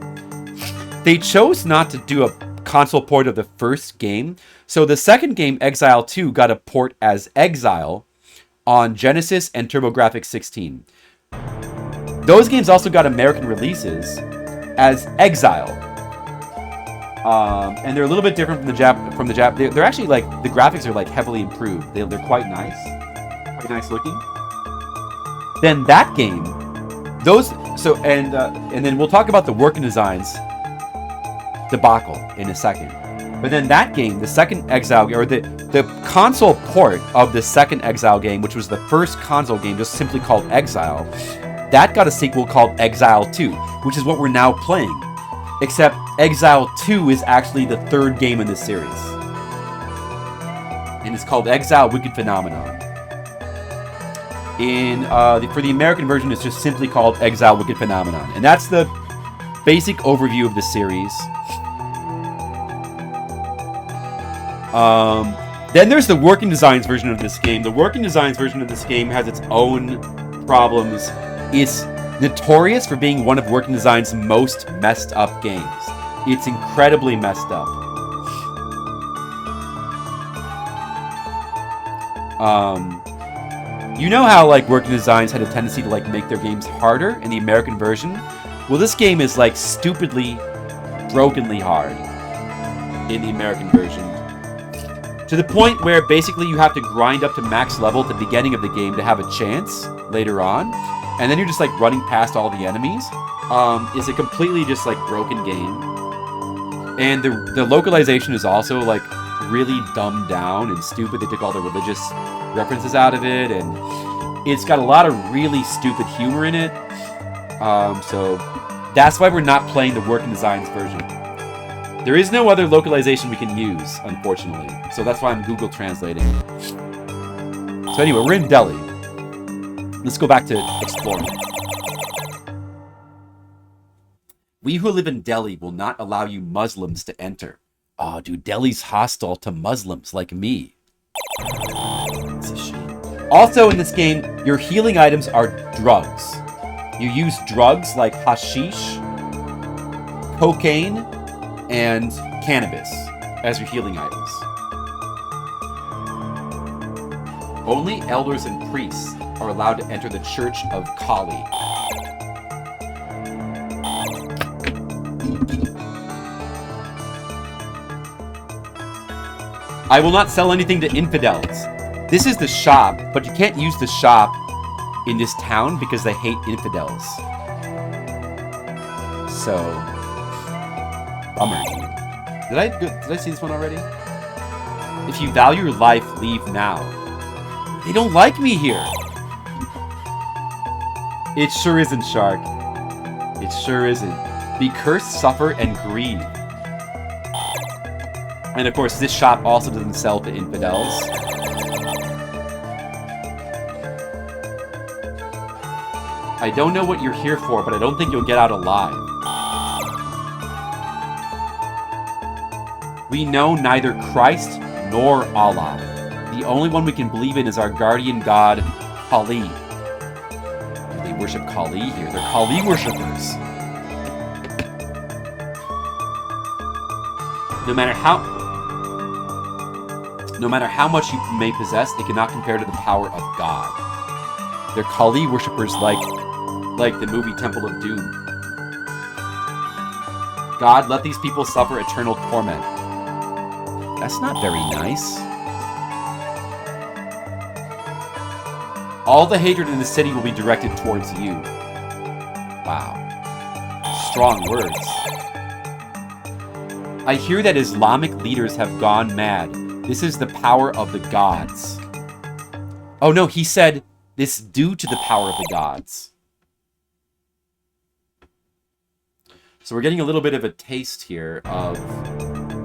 they chose not to do a console port of the first game. So the second game, Exile 2, got a port as Exile on Genesis and TurboGrafx-16. Those games also got American releases as Exile. And they're a little bit different from the Jap. They're actually like, the graphics are like heavily improved. They're quite nice. Quite nice looking. Then that game, and then we'll talk about the working designs debacle in a second. But then that game, the second Exile, or the console port of the second Exile game, which was the first console game, just simply called Exile, that got a sequel called Exile 2, which is what we're now playing. Except Exile 2 is actually the 3rd game in this series. And it's called Exile Wicked Phenomenon. For the American version, it's just simply called Exile Wicked Phenomenon. And that's the basic overview of the series. Then there's the Working Designs version of this game. The Working Designs version of this game has its own problems. It's notorious for being one of Working Design's most messed up games. It's incredibly messed up. You know how like Working Designs had a tendency to like make their games harder in the American version? Well, this game is like stupidly, brokenly hard in the American version. To the point where basically you have to grind up to max level at the beginning of the game to have a chance later on. And then you're just like running past all the enemies. It's a completely just like broken game. And the localization is also like really dumbed down and stupid. They took all the religious references out of it, and it's got a lot of really stupid humor in it. So that's why we're not playing the Working Designs version. There is no other localization we can use, unfortunately. So that's why I'm Google translating. So anyway, we're in Delhi. Let's go back to exploring. We who live in Delhi will not allow you Muslims to enter. Oh, dude, Delhi's hostile to Muslims like me. It's a shame. Also in this game, your healing items are drugs. You use drugs like hashish, cocaine, and cannabis as your healing items. Only elders and priests are allowed to enter the Church of Kali. I will not sell anything to infidels. This is the shop, but you can't use the shop in this town because they hate infidels. So, bummer. Did I see this one already? If you value your life, leave now. They don't like me here. It sure isn't, Shark. It sure isn't. Be cursed, suffer, and grieve. And of course, this shop also doesn't sell to infidels. I don't know what you're here for, but I don't think you'll get out alive. We know neither Christ nor Allah. The only one we can believe in is our guardian god, Kali. They worship Kali here. They're Kali worshippers. No matter how much you may possess, it cannot compare to the power of God. They're Kali worshippers like the movie Temple of Doom. God, let these people suffer eternal torment. That's not very nice. All the hatred in the city will be directed towards you. Wow. Strong words. I hear that Islamic leaders have gone mad. This is the power of the gods. Oh no, he said this due to the power of the gods. So we're getting a little bit of a taste here of...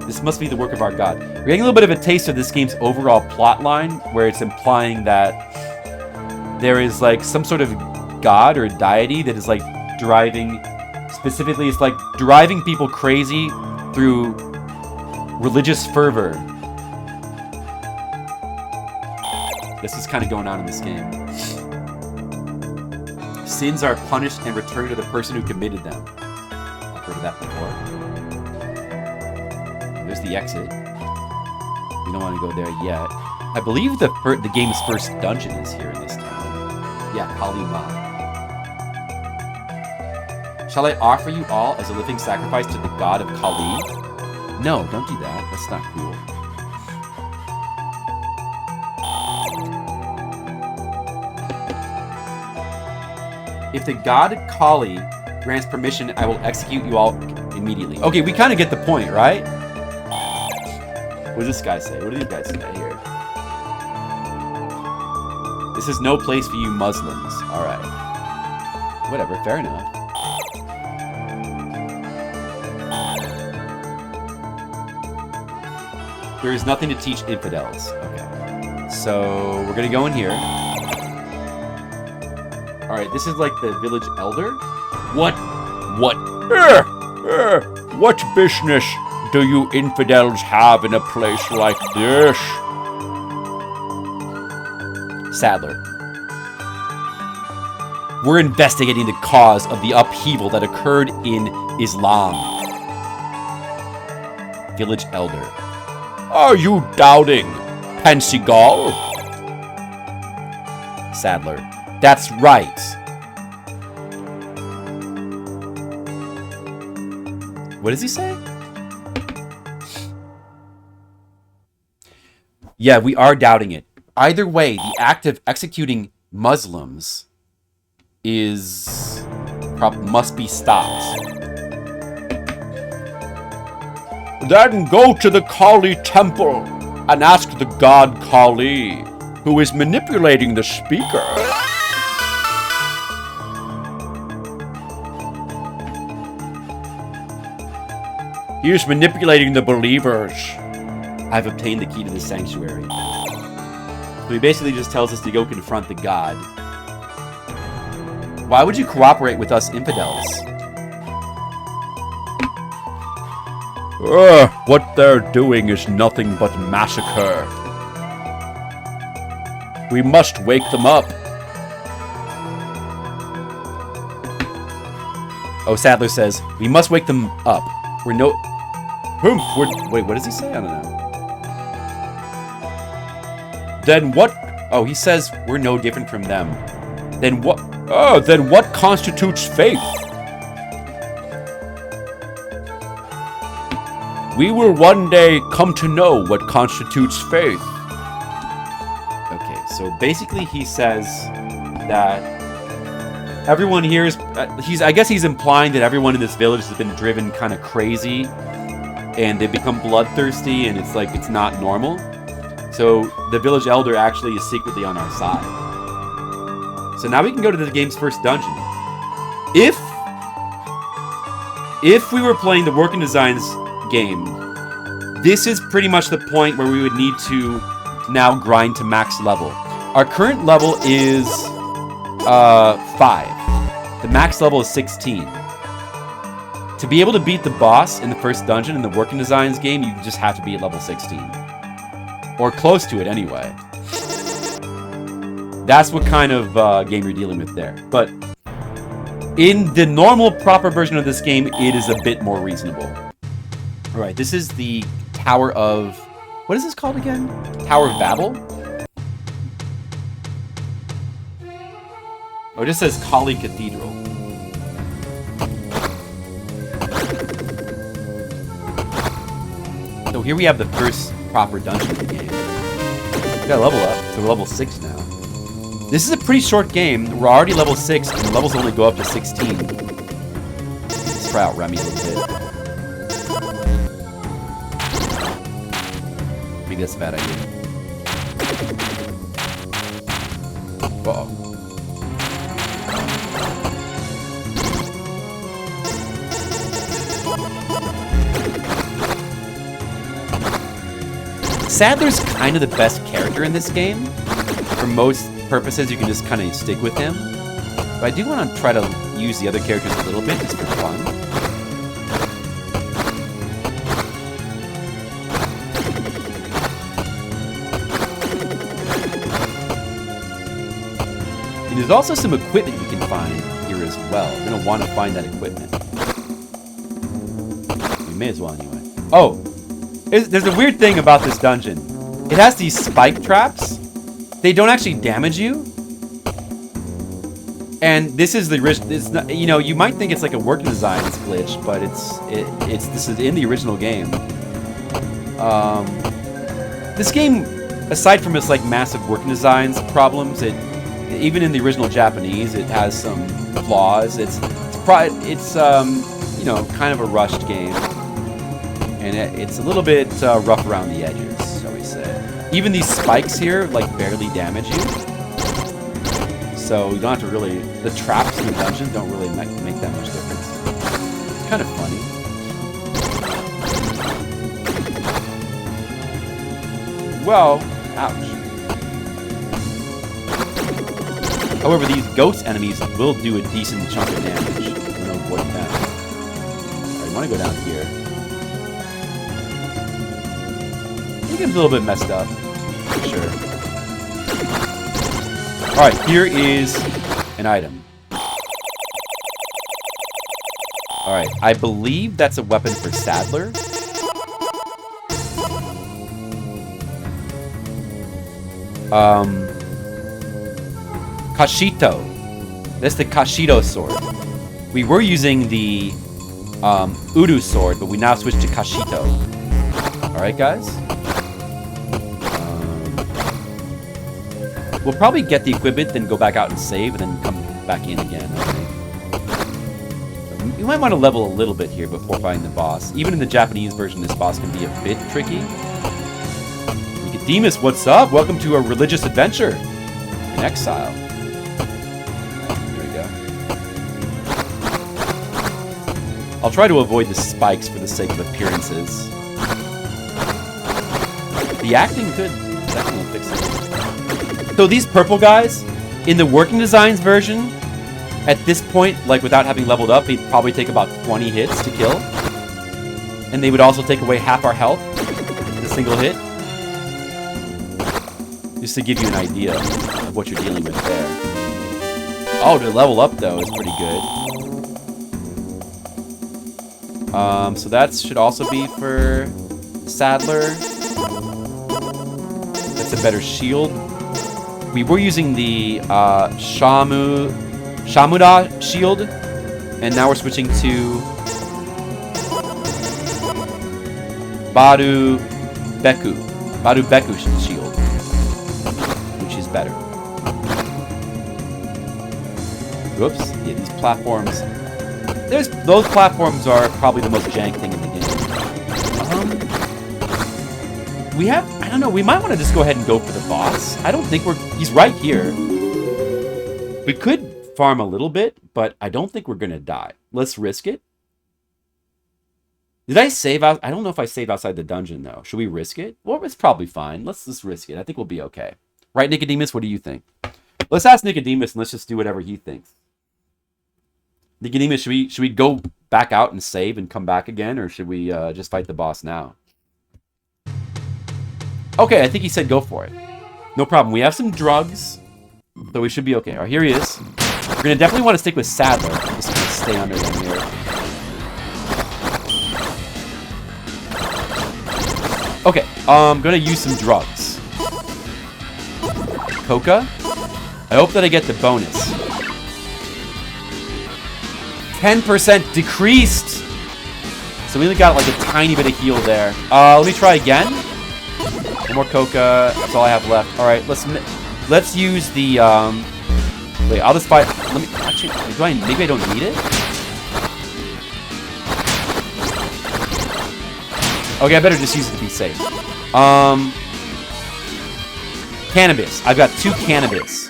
This must be the work of our god. We're getting a little bit of a taste of this game's overall plotline, where it's implying that there is like some sort of god or deity that is like driving... Specifically, it's like driving people crazy through religious fervor. This is kind of going on in this game. Sins are punished and returned to the person who committed them. I've heard of that before. There's the exit. We don't want to go there yet. I believe the game's first dungeon is here in this town. Yeah, Kalima. Shall I offer you all as a living sacrifice to the god of Kali? No, don't do that. That's not cool. If the god Kali grants permission, I will execute you all immediately. Okay, we kind of get the point, right? What does this guy say? What do these guys say here? This is no place for you Muslims. Alright. Whatever, fair enough. There is nothing to teach infidels. Okay. So, we're gonna go in here. Alright, this is like the village elder. What business do you infidels have in a place like this? Sadler. We're investigating the cause of the upheaval that occurred in Islam. Village elder. Are you doubting Pensigal? Sadler. That's right. What does he say? Yeah, we are doubting it. Either way, the act of executing Muslims must be stopped. Then go to the Kali temple and ask the god Kali, who is manipulating the speaker. He is manipulating the believers. I've obtained the key to the sanctuary. So he basically just tells us to go confront the god. Why would you cooperate with us infidels? What they're doing is nothing but massacre. We must wake them up. Oh, Sadler says, we must wake them up. Wait, what does he say? I don't know. Then what Oh, he says we're no different from them. Then what? Oh, then what constitutes faith? We will one day come to know what constitutes faith. Okay, so basically he says that everyone here is... I guess he's implying that everyone in this village has been driven kind of crazy, and they become bloodthirsty, and it's like it's not normal. So the village elder actually is secretly on our side. So now we can go to the game's first dungeon. If we were playing the Working Designs game, this is pretty much the point where we would need to now grind to max level. Our current level is 5. The max level is 16. To be able to beat the boss in the first dungeon in the Working Designs game, you just have to be at level 16. Or close to it anyway. That's what kind of game you're dealing with there. But in the normal, proper version of this game, it is a bit more reasonable. Alright, this is the Tower of... What is this called again? Tower of Babel? Oh, it just says Kali Cathedral. So here we have the first proper dungeon of the game. We got a level up, so we're level 6 now. This is a pretty short game. We're already level 6, and the levels only go up to 16. Let's try out Remy a little bit. Maybe that's a bad idea. Uh-oh. Sadler's kind of the best character in this game. For most purposes, you can just kind of stick with him. But I do want to try to use the other characters a little bit, just for fun. And there's also some equipment we can find here as well. We're going to want to find that equipment. We may as well anyway. Oh! There's a weird thing about this dungeon. It has these spike traps. They don't actually damage you. And this is the original. You know, you might think it's like a Working Designs glitch, but this is in the original game. This game, aside from its like massive Working Designs problems, even in the original Japanese, it has some flaws. It's you know, kind of a rushed game. And it's a little bit rough around the edges, shall we say. Even these spikes here, like, barely damage you. So you don't have to really... The traps in the dungeon don't really make that much difference. It's kind of funny. Well, ouch. However, these ghost enemies will do a decent chunk of damage. I'm going to avoid that. Alright, I want to go down here. I think it's a little bit messed up, for sure. Alright, here is an item. Alright, I believe that's a weapon for Sadler. Kashito. That's the Kashito sword. We were using the Udu sword, but we now switched to Kashito. Alright, guys? We'll probably get the equipment, then go back out and save, and then come back in again, I think. You might want to level a little bit here before fighting the boss. Even in the Japanese version, this boss can be a bit tricky. Nicodemus, what's up? Welcome to a religious adventure in Exile. There we go. I'll try to avoid the spikes for the sake of appearances. The acting could definitely fix it. So these purple guys, in the Working Designs version, at this point, like without having leveled up, they'd probably take about 20 hits to kill. And they would also take away half our health with a single hit. Just to give you an idea of what you're dealing with there. Oh, to level up though is pretty good. So that should also be for Sadler. That's a better shield. we were using the Shamuda shield, and now we're switching to Baru Beku shield, which is better. Whoops. Yeah, these platforms. Those platforms are probably the most jank thing in the game. I don't know, we might want to just go ahead and go for the boss. I don't think he's right here. We could farm a little bit, but I don't think we're going to die. Let's risk it. Did I save out? I don't know if I saved outside the dungeon, though. Should we risk it? Well, it's probably fine. Let's just risk it. I think we'll be okay. Right, Nicodemus? What do you think? Let's ask Nicodemus, and let's just do whatever he thinks. Nicodemus, should we go back out and save and come back again, or should we just fight the boss now? Okay, I think he said go for it. No problem. We have some drugs, so we should be okay. All right, here he is. We're going to definitely want to stick with Sadler. Just to stay under them here. Okay, I'm going to use some drugs. Coca. I hope that I get the bonus. 10% decreased. So we only got like a tiny bit of heal there. Let me try again. One more coca. That's all I have left. All right, let's use the wait, I'll just buy. Let me actually. Maybe I don't need it. Okay, I better just use it to be safe. Cannabis. I've got 2 cannabis.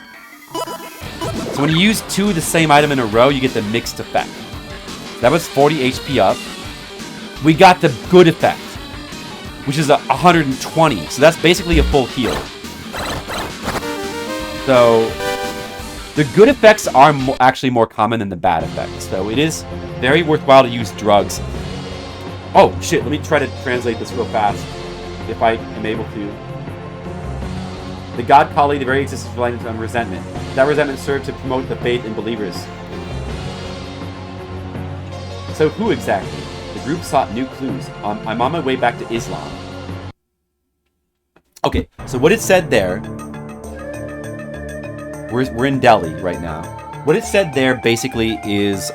So when you use 2 of the same item in a row, you get the mixed effect. That was 40 HP up. We got the good effect, which is 120. So that's basically a full heal. So the good effects are actually more common than the bad effects. So it is very worthwhile to use drugs. Oh, shit. Let me try to translate this real fast, if I am able to. The God Kali, the very existence of language of resentment. That resentment served to promote the faith in believers. So who exactly? The group sought new clues. I'm on my way back to Islam. Okay, so what it said there... We're in Delhi right now. What it said there basically is...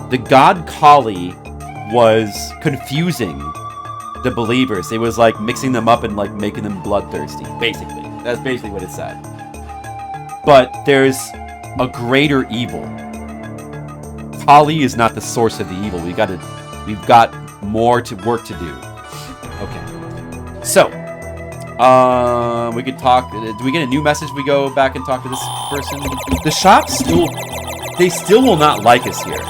the God Kali was confusing the believers. It was like mixing them up and like making them bloodthirsty, basically. That's basically what it said. But there's a greater evil. Kali is not the source of the evil. We've got more work to do. Okay. So, we could talk. Do we get a new message? We go back and talk to this person. The shop they still will not like us here.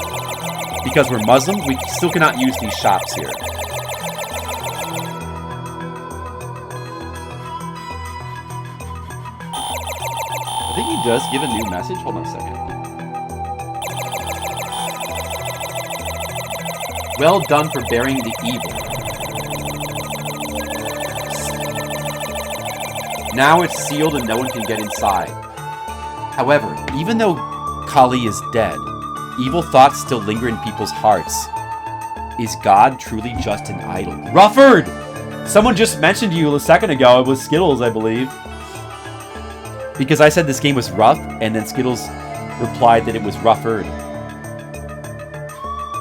Because we're Muslim, we still cannot use these shops here. I think he does give a new message. Hold on a second. Well done for bearing the evil. Now it's sealed and no one can get inside. However, even though Kali is dead, evil thoughts still linger in people's hearts. Is God truly just an idol? Rufford! Someone just mentioned you a second ago. It was Skittles, I believe. Because I said this game was rough, and then Skittles replied that it was Rufford.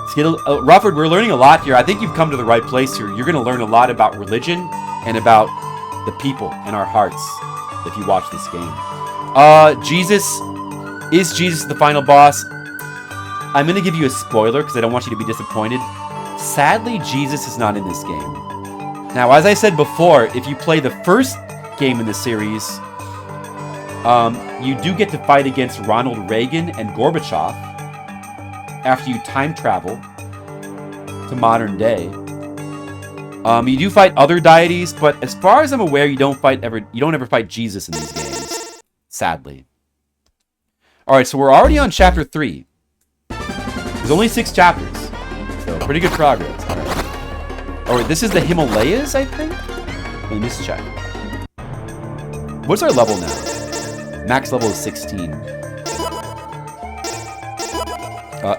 Skittles, Rufford, we're learning a lot here. I think you've come to the right place here. You're going to learn a lot about religion and about the people in our hearts if you watch this game. Is Jesus the final boss? I'm going to give you a spoiler because I don't want you to be disappointed. Sadly, Jesus is not in this game. Now, as I said before, if you play the first game in the series, you do get to fight against Ronald Reagan and Gorbachev after you time travel to modern day. You do fight other deities, but as far as I'm aware, you don't ever fight Jesus in these games. Sadly. Alright, so we're already on chapter 3. There's only 6 chapters. So pretty good progress. Alright. Alright, this is the Himalayas, I think? Let me just check. What's our level now? Max level is 16.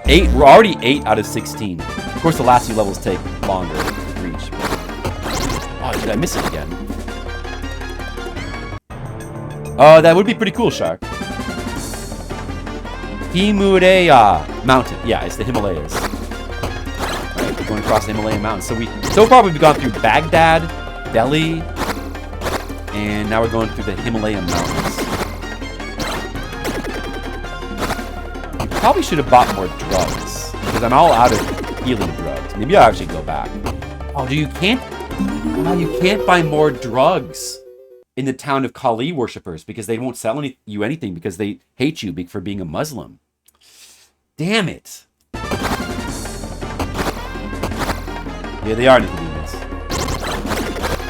8. We're already 8 out of 16. Of course, the last few levels take longer to reach. Oh, did I miss it again? Oh, that would be pretty cool, Shark. Himalaya Mountain. Yeah, it's the Himalayas. Right, we're going across the Himalayan mountains. So far we've gone through Baghdad, Delhi, and now we're going through the Himalayan mountains. We probably should have bought more drugs because I'm all out of healing drugs. Maybe I'll actually go back. Oh, you can't buy more drugs in the town of Kali worshippers because they won't sell you anything because they hate you for being a Muslim. Damn it. Yeah, they are Nicodemus.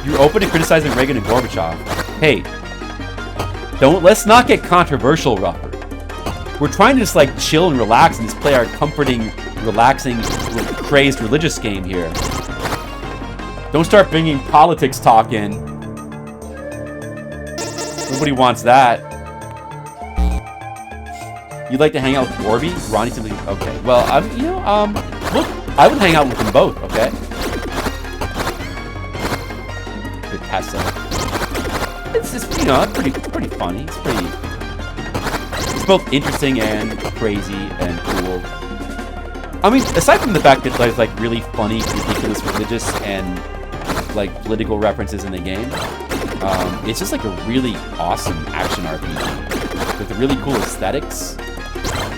You're open to criticizing Reagan and Gorbachev. Hey, let's not get controversial, Rupper. We're trying to just like chill and relax and just play our comforting, relaxing, crazed religious game here. Don't start bringing politics talk in. Nobody wants that. You'd like to hang out with Warby? Ronnie simply... Okay. Well, look, I would hang out with them both, okay? Good Tessa. It's just, it's pretty funny. It's both interesting and crazy and cool. I mean, aside from the fact that there's, like, really funny, ridiculous, religious, and, like, political references in the game, it's just, like, a really awesome action RPG with really cool aesthetics,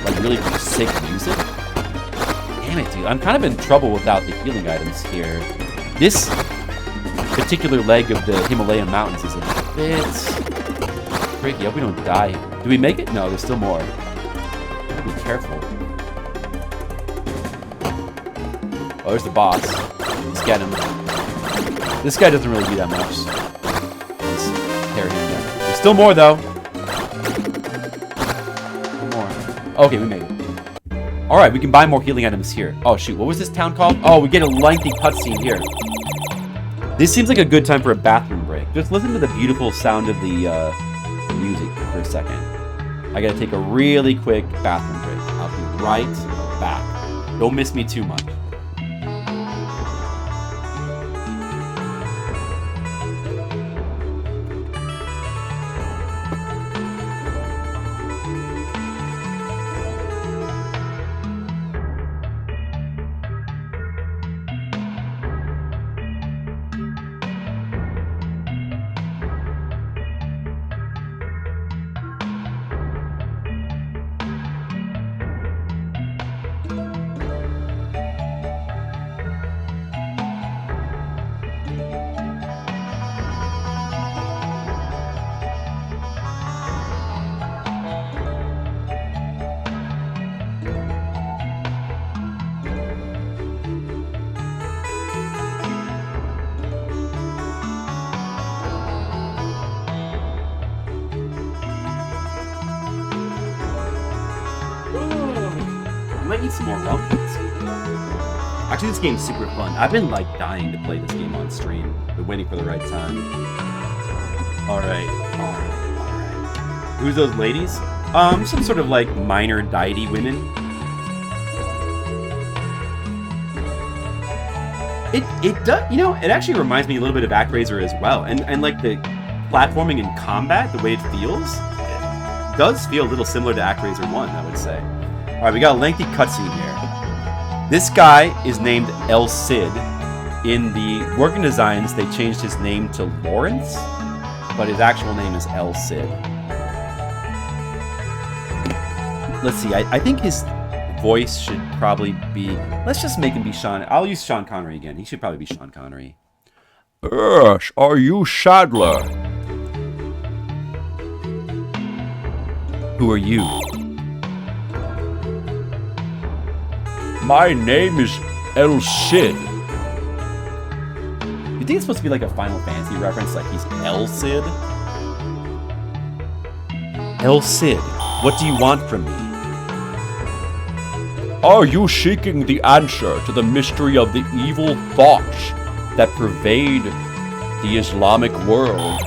like, really sick music. Damn it, dude. I'm kind of in trouble without the healing items here. This particular leg of the Himalayan mountains is a bit tricky. I hope we don't die. Do we make it? No, there's still more. Gotta be careful. Oh, there's the boss. Let's get him. This guy doesn't really do that much. Let's carry him down. There's still more, though. More. Okay, we made it. Alright, we can buy more healing items here. Oh, shoot. What was this town called? Oh, we get a lengthy cutscene here. This seems like a good time for a bathroom break. Just listen to the beautiful sound of the music for a second. I gotta take a really quick bathroom break. I'll be right back. Don't miss me too much. Might need some more weapons. Actually, this game's super fun. I've been like dying to play this game on stream, but waiting for the right time. Alright. Who's those ladies? Some sort of like minor deity women. It does, it actually reminds me a little bit of ActRaiser as well. And like the platforming and combat, the way it feels, it does feel a little similar to ActRaiser 1, I would say. Alright, we got a lengthy cutscene here. This guy is named El Cid. In the working designs, they changed his name to Lawrence, but his actual name is El Cid. Let's see, I think his voice should probably be... Let's just make him be Sean... I'll use Sean Connery again. He should probably be Sean Connery. Yes, are you Sadler? Who are you? My name is El Cid. You think it's supposed to be like a Final Fantasy reference, like he's El Cid? El Cid, what do you want from me? Are you seeking the answer to the mystery of the evil thoughts that pervade the Islamic world?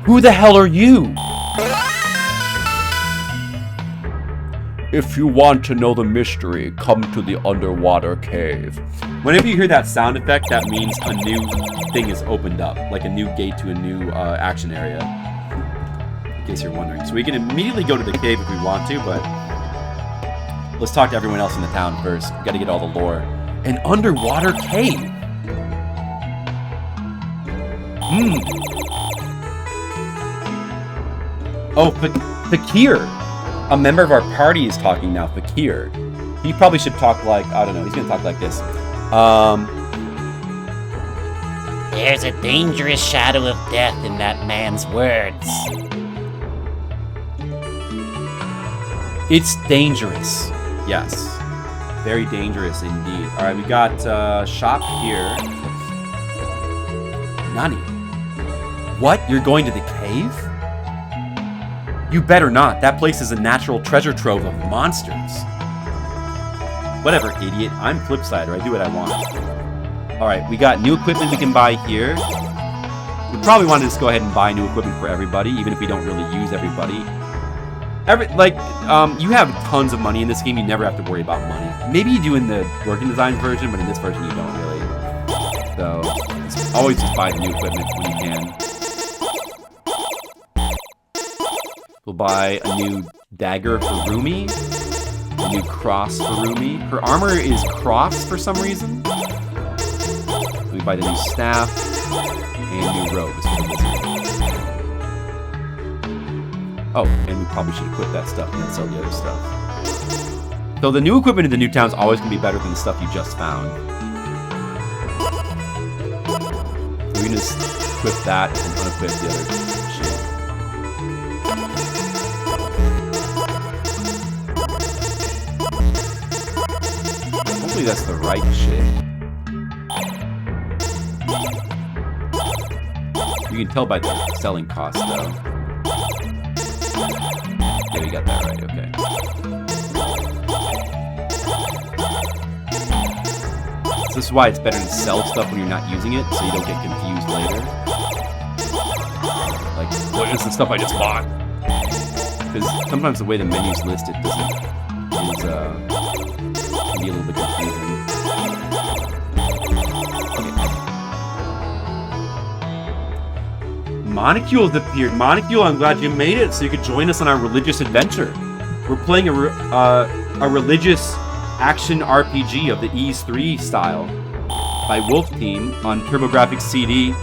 Who the hell are you? If you want to know the mystery, come to the underwater cave. Whenever you hear that sound effect, that means a new thing is opened up, like a new gate to a new action area. In case you're wondering. So we can immediately go to the cave if we want to, but let's talk to everyone else in the town first. We gotta get all the lore. An underwater cave. Oh, Fakir. A member of our party is talking now, Fakir. He probably should talk like, I don't know, he's gonna talk like this. There's a dangerous shadow of death in that man's words. It's dangerous. Yes. Very dangerous indeed. Alright, we got shop here. Nani? What? You're going to the cave? You better not. That place is a natural treasure trove of monsters. Whatever, idiot. I'm Flipsider. I do what I want. Alright, we got new equipment we can buy here. We probably want to just go ahead and buy new equipment for everybody, even if we don't really use everybody. You have tons of money in this game. You never have to worry about money. Maybe you do in the working design version, but in this version you don't really. So, always just buy new equipment when you can. We'll buy a new dagger for Rumi, a new cross for Rumi. Her armor is crossed for some reason. We buy the new staff and new robes for the wizard. Oh, and we probably should equip that stuff and then sell the other stuff. So the new equipment in the new town is always going to be better than the stuff you just found. So we can just equip that and unequip the other shit. Hopefully that's the right shit. You can tell by the selling cost, though. Yeah, we got that right, okay. So this is why it's better to sell stuff when you're not using it, so you don't get confused later. Like, what is the stuff I just bought? Because sometimes the way the menu's listed can be a little bit confusing. Monocule's appeared. Monocule, I'm glad you made it so you could join us on our religious adventure. We're playing a religious action RPG of the Ys 3 style by Wolf Team on TurboGrafx CD.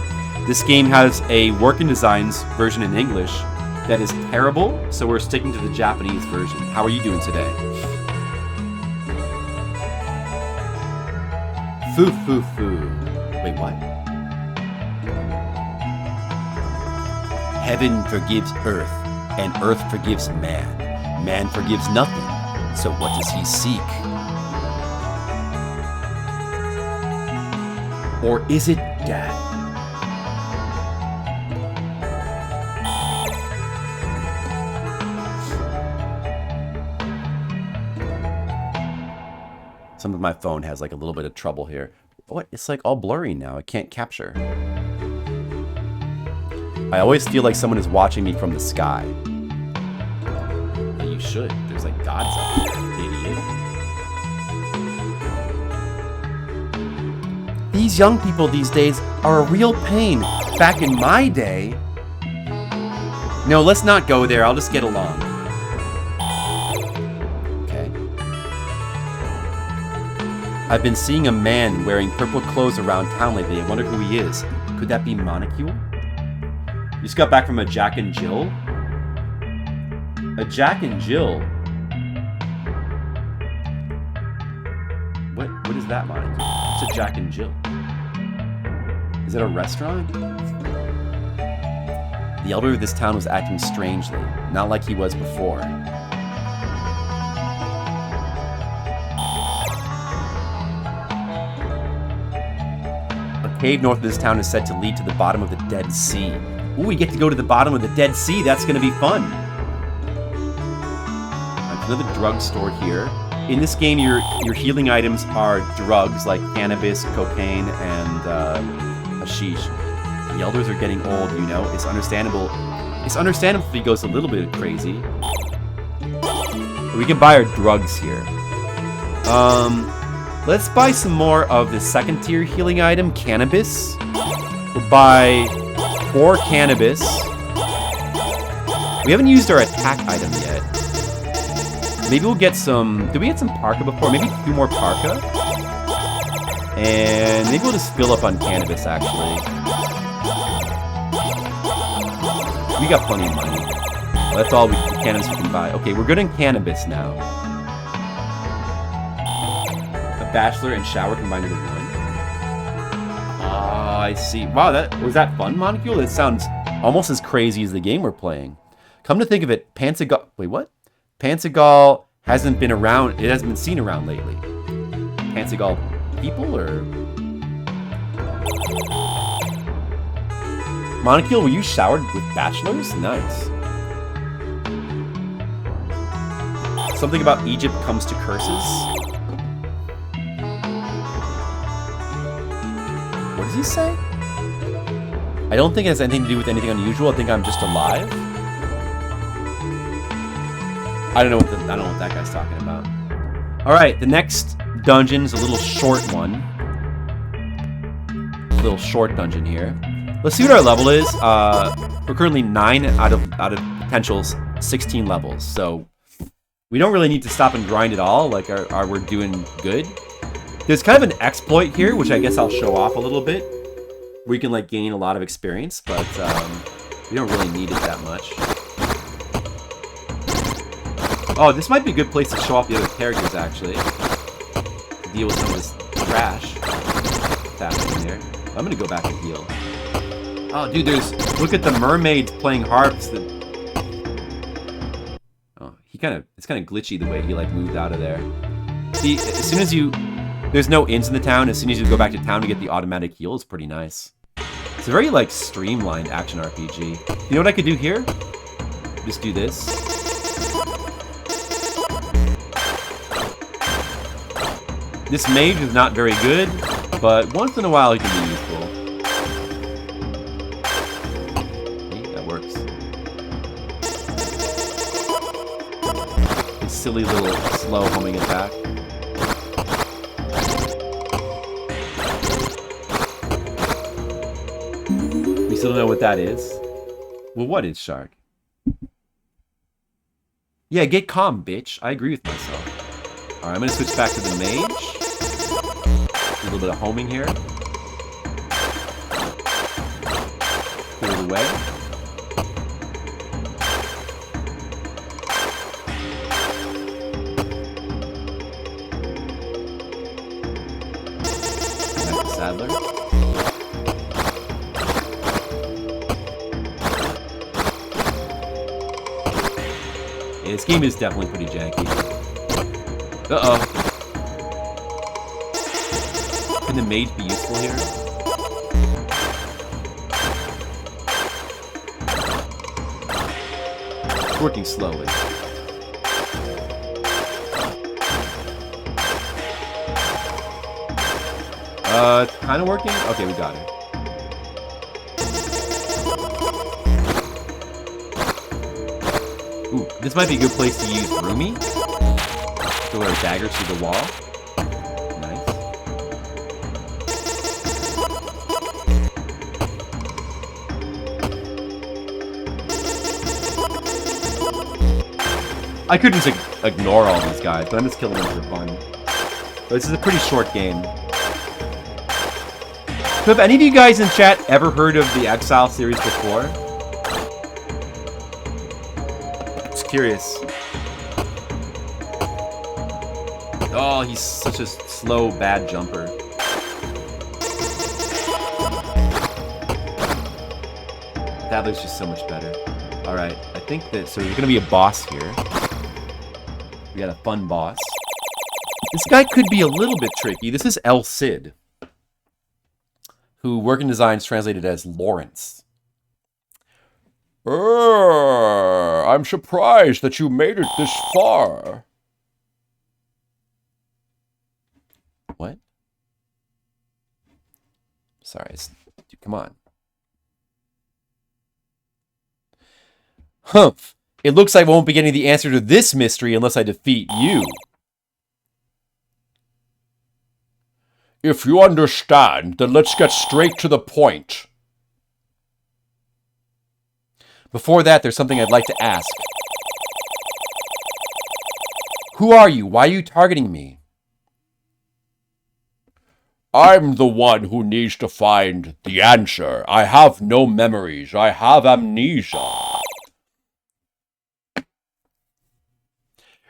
This game has a working designs version in English that is terrible, so we're sticking to the Japanese version. How are you doing today? Foo foo foo. Wait, what? Heaven forgives earth, and earth forgives man. Man forgives nothing, so what does he seek? Or is it death? Some of my phone has like a little bit of trouble here. What? It's like all blurry now. I can't capture. I always feel like someone is watching me from the sky. You should. There's like gods up there, idiot. These young people these days are a real pain. Back in my day... No, let's not go there. I'll just get along. Okay. I've been seeing a man wearing purple clothes around town lately. I wonder who he is. Could that be Monocule? You just got back from a Jack and Jill? A Jack and Jill? What is that, Monica? It's a Jack and Jill. Is it a restaurant? The elder of this town was acting strangely, not like he was before. A cave north of this town is said to lead to the bottom of the Dead Sea. Ooh, we get to go to the bottom of the Dead Sea. That's going to be fun. Another drugstore here. In this game, your healing items are drugs like cannabis, cocaine, and hashish. The elders are getting old, you know. It's understandable. It's understandable if he goes a little bit crazy. We can buy our drugs here. Let's buy some more of the second tier healing item, cannabis. We'll buy 4 cannabis. We haven't used our attack item yet. Maybe we'll get some... Did we get some parka before? Maybe 2 more parka? And maybe we'll just fill up on cannabis, actually. We got plenty of money. That's all the cannabis we can buy. Okay, we're good in cannabis now. A bachelor and shower combined into 1. Ah, I see. Wow, was that fun, Molecule? That sounds almost as crazy as the game we're playing. Come to think of it, Pansegal... Wait, what? Pansegal hasn't been around... It hasn't been seen around lately. Pansegal people, or... Molecule, were you showered with bachelors? Nice. Something about Egypt comes to curses. What does he say? I don't think it has anything to do with anything unusual. I think I'm just alive. I don't know what that guy's talking about. All right, the next dungeon is a little short one. A little short dungeon here. Let's see what our level is. We're currently 9 out of potential 16 levels, so we don't really need to stop and grind at all. Like, we're doing good. There's kind of an exploit here, which I guess I'll show off a little bit. We can like gain a lot of experience, but we don't really need it that much. Oh, this might be a good place to show off the other characters, actually. To deal with some of this trash that's happening there. I'm gonna go back and heal. Oh, dude, look at the mermaids playing harps. Oh, it's kind of glitchy the way he like moved out of there. See, as soon as there's no inns in the town. As soon as you go back to town to get the automatic heal, it's pretty nice. It's a very like streamlined action RPG. You know what I could do here? Just do this. This mage is not very good, but once in a while he can be useful. See, that works. This silly little slow homing attack. We still don't know what that is. Well, what is Shark? Yeah, get calm, bitch. I agree with myself. Alright, I'm gonna switch back to the mage. Do a little bit of homing here. Clear the way. Back to Sadler. Yeah, this game is definitely pretty janky. Uh-oh. Can the mage be useful here? It's working slowly. It's kind of working? Okay, we got it. Ooh, this might be a good place to use Rumi. Throw our daggers through the wall. Nice. I could just ignore all these guys, but I'm just killing them for fun. But this is a pretty short game. So have any of you guys in chat ever heard of the Exile series before? Just curious. Oh, he's such a slow, bad jumper. That looks just so much better. Alright, I think that... So there's gonna be a boss here. We got a fun boss. This guy could be a little bit tricky. This is El Cid, who Working Designs translated as Lawrence. I'm surprised that you made it this far. What? Sorry, dude, come on. Humph. It looks like I won't be getting the answer to this mystery unless I defeat you. If you understand, then let's get straight to the point. Before that, there's something I'd like to ask. Who are you? Why are you targeting me? I'm the one who needs to find the answer. I have no memories. I have amnesia.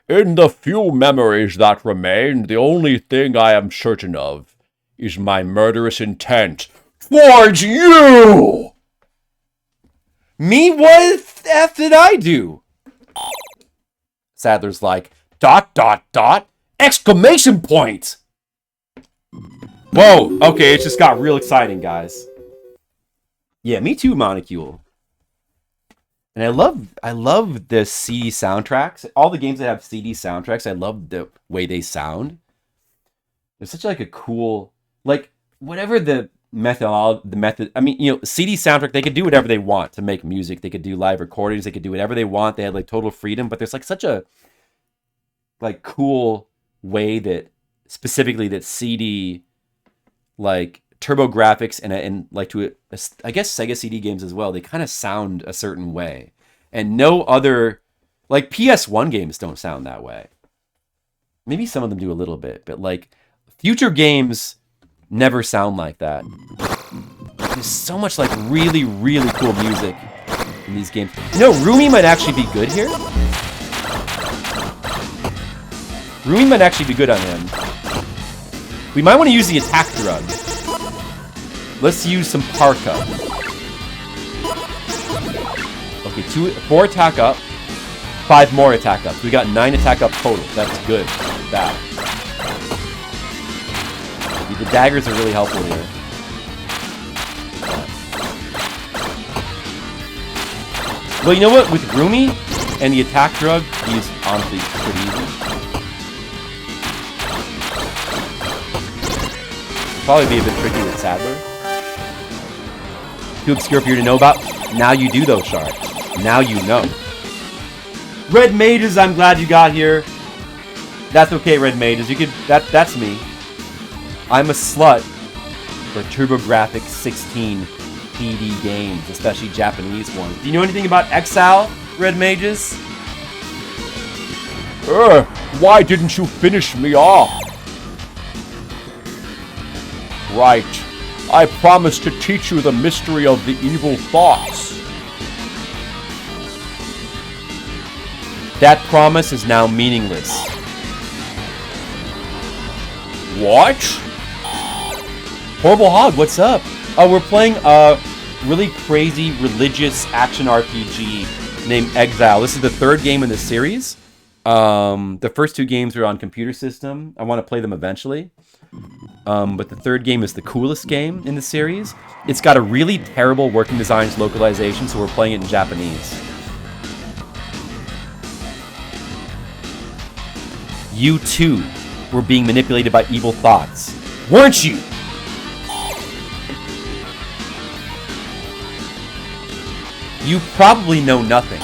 In the few memories that remain, the only thing I am certain of is my murderous intent towards you! Me? What the F did I do? Sadler's like, ... exclamation point! Whoa, okay, it just got real exciting, guys. Yeah, me too, Monocule. And I love the CD soundtracks. All the games that have CD soundtracks, I love the way they sound. It's such like a cool, like, whatever the method. I mean, you know, CD soundtrack, they could do whatever they want to make music. They could do live recordings. They could do whatever they want. They had like total freedom. But there's like such a like cool way that specifically that CD like TurboGrafx and like to I guess Sega CD games as well. They kind of sound a certain way, and no other like PS1 games don't sound that way. Maybe some of them do a little bit, but like future games never sound like that. There's so much like really, really cool music in these games. You know, Rumi might actually be good here. Rumi might actually be good on him. We might want to use the attack drug. Let's use some Parka. Okay, 4 attack up, 5 more attack up. So we got 9 attack up total. That's good. Bad. The daggers are really helpful here. Well, you know what? With Rumi and the attack drug, he's honestly pretty easy. Probably be a bit tricky with Sadler. Too obscure for you to know about? Now you do though, Shark. Now you know. Red Mages, I'm glad you got here. That's okay, Red Mages. You could that's me. I'm a slut for TurboGrafx 16 PD games, especially Japanese ones. Do you know anything about Exile, Red Mages? Why didn't you finish me off? Right. I promised to teach you the mystery of the evil thoughts. That promise is now meaningless. What? Horrible Hog, what's up? Oh, we're playing a really crazy religious action RPG named Exile. This is the 3rd game in the series. The first 2 games are on computer system. I want to play them eventually. But the 3rd game is the coolest game in the series. It's got a really terrible working designs localization, so we're playing it in Japanese. You too were being manipulated by evil thoughts, weren't you? You probably know nothing.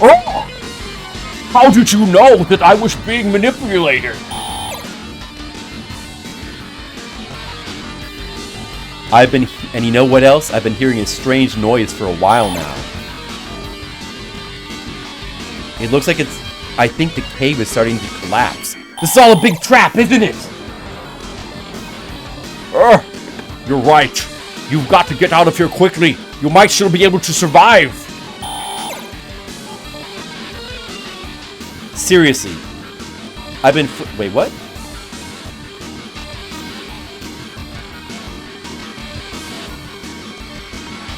Oh! How did you know that I was being manipulated? And you know what else? I've been hearing a strange noise for a while now. It looks like I think the cave is starting to collapse. This is all a big trap, isn't it? You're right. You've got to get out of here quickly. You might still be able to survive. Seriously. Wait, what?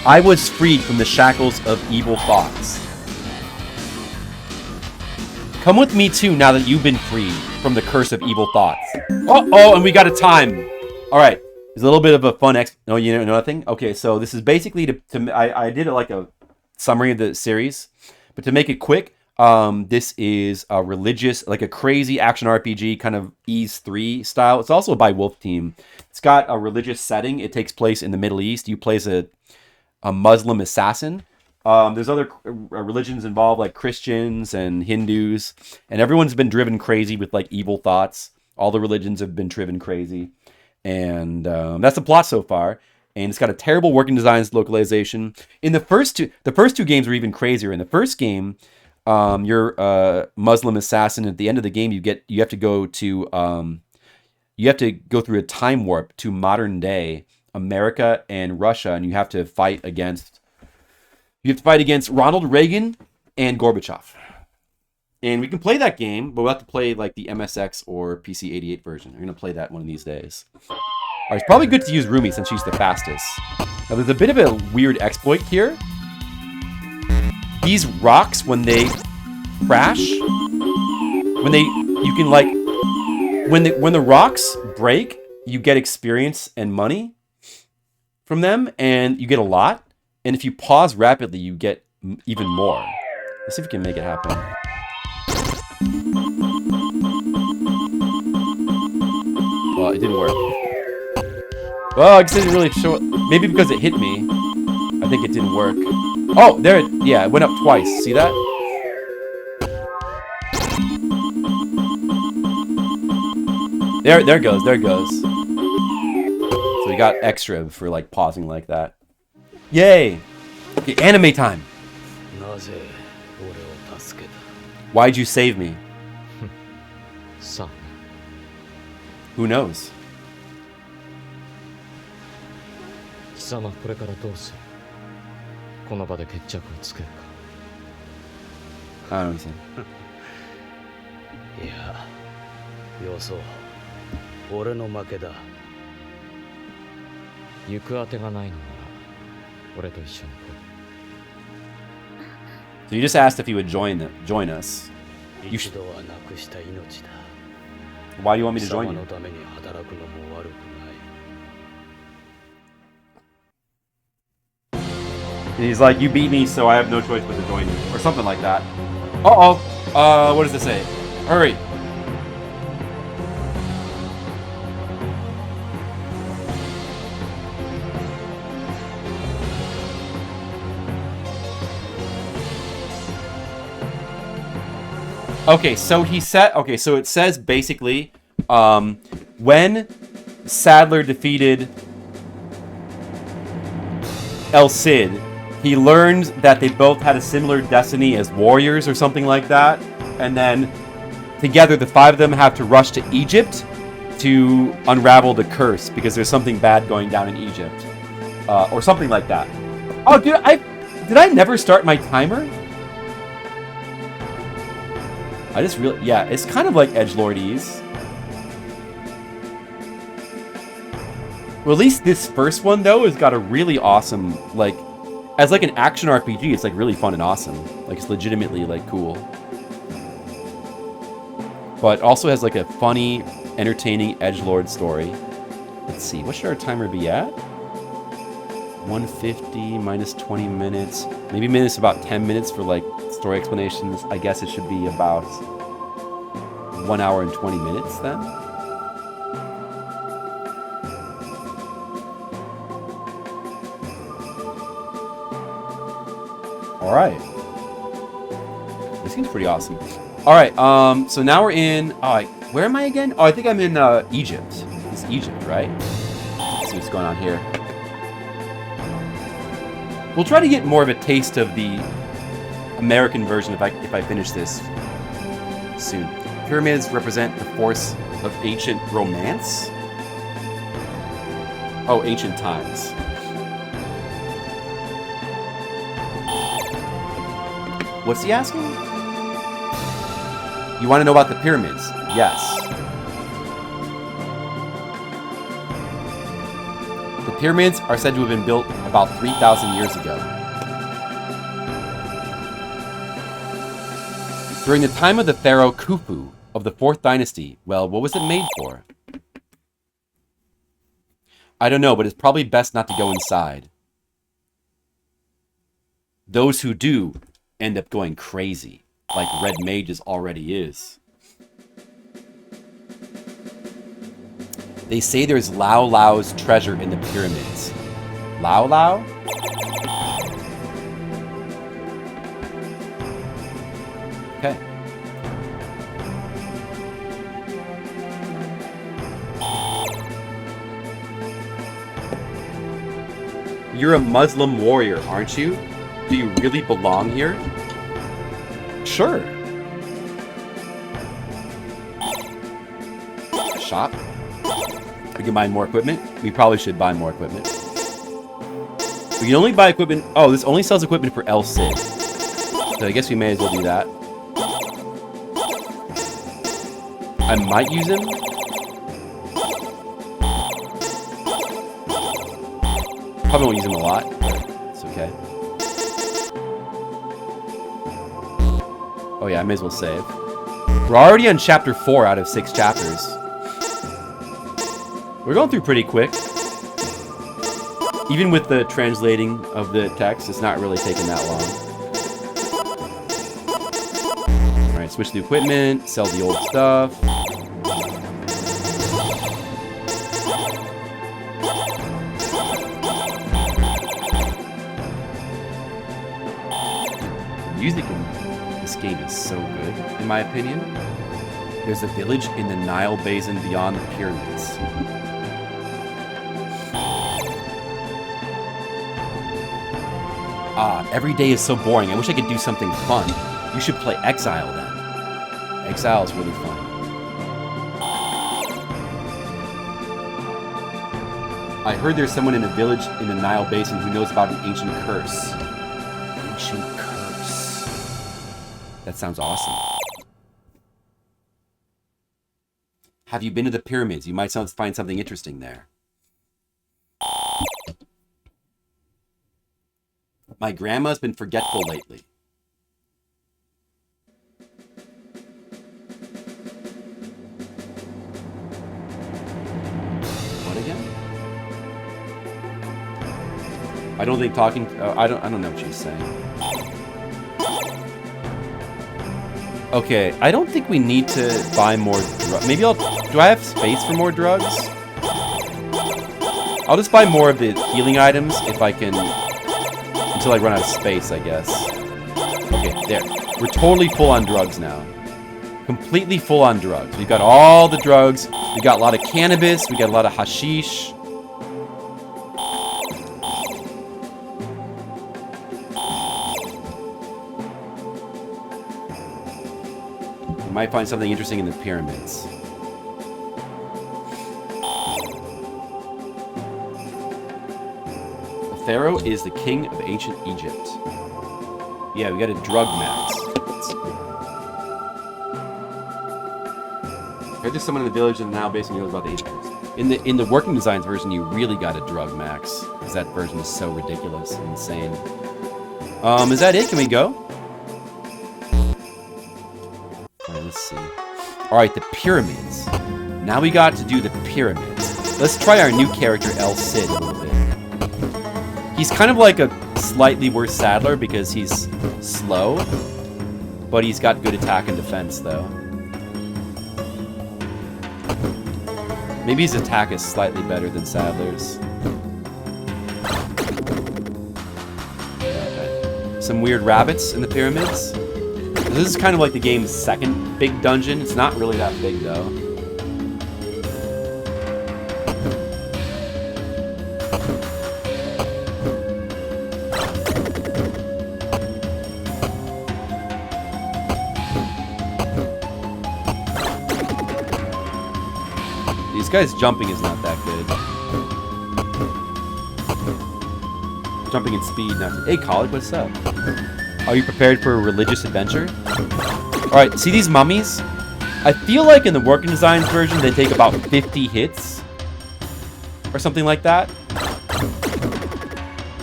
I was freed from the shackles of evil thoughts. Come with me too now that you've been freed from the curse of evil thoughts. Uh-oh, and we got a time. All right. There's a little bit of a fun No, you know nothing? Okay, so this is basically I did like a summary of the series, but to make it quick, this is a religious, like a crazy action RPG, kind of Ys 3 style. It's also by Wolf Team. It's got a religious setting. It takes place in the Middle East. You play as a Muslim assassin, There's other religions involved, like Christians and Hindus, and everyone's been driven crazy with like evil thoughts. All the religions have been driven crazy, and that's the plot so far. And it's got a terrible working designs localization. In the first two games were even crazier. In the first game, you're a Muslim assassin. At the end of the game, you have to go through a time warp to modern day America and Russia, and you have to fight against Ronald Reagan and Gorbachev. And we can play that game, but we'll have to play like the MSX or PC-88 version. We're gonna play that one of these days. It's probably good to use Rumi since she's the fastest. Now there's a bit of a weird exploit here. These rocks, when they crash, when the rocks break, you get experience and money from them, and you get a lot. And if you pause rapidly, you get even more. Let's see if we can make it happen. Well, it didn't work. Well, I guess it didn't really show it. Maybe because it hit me. I think it didn't work. Oh, there it, yeah, it went up twice. See that? There it goes. So we got extra for like pausing like that. Yay! Okay, anime time. Why'd you save me? Son. Who knows? 貴様これからどうするこの場で決着をつけるか I don't know what he's saying. いや、よそう。俺の負けだ。行く当てがないのなら俺と一緒に来い So you just asked if he would join us. 一度はなくした命だ。 Why do you want me to join 貴様 you? のために働くのも悪くない。 And he's like, you beat me, so I have no choice but to join you. Or something like that. What does it say? Hurry. Okay, so it says basically, when Sadler defeated El Cid, he learned that they both had a similar destiny as warriors or something like that. And then together, the five of them have to rush to Egypt to unravel the curse because there's something bad going down in Egypt. Or something like that. Oh, dude, did I never start my timer? Yeah, it's kind of like edgelordese. Well, at least this first one, though, has got a really awesome, like, as like an action RPG, it's like really fun and awesome. Like, it's legitimately, like, cool. But also has like a funny, entertaining edgelord story. Let's see, what should our timer be at? 150 minus 20 minutes. Maybe minus about 10 minutes for like story explanations. I guess it should be about 1 hour and 20 minutes then. All right. This seems pretty awesome. All right. So now we're in. Where am I again? Oh, I think I'm in Egypt. It's Egypt, right? Let's see what's going on here. We'll try to get more of a taste of the American version if I finish this soon. Pyramids represent the force of ancient romance. Oh, ancient times. What's he asking? You want to know about the pyramids? Yes. The pyramids are said to have been built about 3,000 years ago. During the time of the pharaoh Khufu of the 4th dynasty, well, what was it made for? I don't know, but it's probably best not to go inside. Those who do end up going crazy, like Red Mage's already is. They say there's Lao Lao's treasure in the pyramids. Lao Lao? you're a Muslim warrior, aren't you? Do you really belong here? Sure. Shop. We can buy more equipment. We probably should buy more equipment. We can only buy equipment. Oh, this only sells equipment for El Cid. So I guess we may as well do that. I might use him. Probably won't use him a lot, but it's okay. Oh yeah, I may as well save. We're already on chapter 4 out of 6 chapters. We're going through pretty quick. Even with the translating of the text, it's not really taking that long. Alright, switch the equipment, sell the old stuff. The music in this game is so good, in my opinion. There's a village in the Nile Basin beyond the pyramids. Every day is so boring. I wish I could do something fun. You should play Exile then. Exile is really fun. I heard there's someone in a village in the Nile Basin who knows about an ancient curse. Ancient curse. That sounds awesome. Have you been to the pyramids? You might find something interesting there. My grandma's been forgetful lately. What again? I don't think talking. I don't know what she's saying. Okay, I don't think we need to buy more drugs. Maybe I'll. Do I have space for more drugs? I'll just buy more of the healing items if I can. Until I run out of space, I guess. Okay, there. We're totally full on drugs now. Completely full on drugs. We've got all the drugs. We got a lot of cannabis. We got a lot of hashish. We might find something interesting in the pyramids. Pharaoh is the king of ancient Egypt. Yeah, we got a drug max. I heard there's someone in the village in the Nile Basin who knows about the ancient curse. In the working designs version, you really got a drug max because that version is so ridiculous and insane. Is that it? Can we go? Alright, let's see. Alright, the pyramids. Now we got to do the pyramids. Let's try our new character, El Cid, a little bit. He's kind of like a slightly worse Saddler because he's slow, but he's got good attack and defense, though. Maybe his attack is slightly better than Saddler's. Okay. Some weird rabbits in the pyramids. This is kind of like the game's second big dungeon. It's not really that big, though. This guy's jumping is not that good. Jumping in speed, not. Hey, Colleague, what's up? Are you prepared for a religious adventure? Alright, see these mummies? I feel like in the working designs version, they take about 50 hits. Or something like that.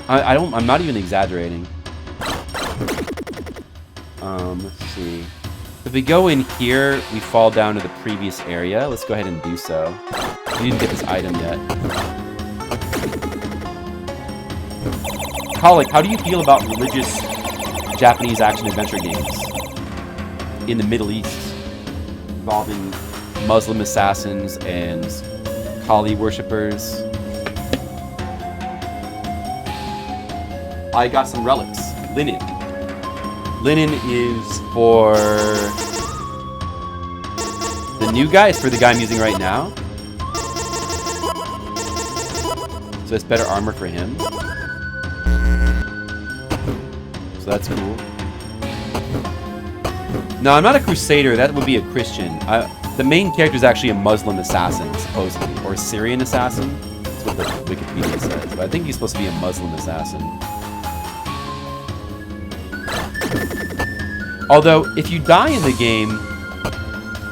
I'm not even exaggerating. Let's see. If we go in here, we fall down to the previous area. Let's go ahead and do so. We didn't get this item yet. Colleague, how do you feel about religious Japanese action-adventure games in the Middle East involving Muslim assassins and Kali worshippers? I got some relics. Linen. Linen is for the new guy. It's for the guy I'm using right now. So it's better armor for him. So that's cool. No, I'm not a crusader. That would be a Christian. The main character is actually a Muslim assassin, supposedly, or a Syrian assassin. That's what the Wikipedia says. But I think he's supposed to be a Muslim assassin. Although, if you die in the game,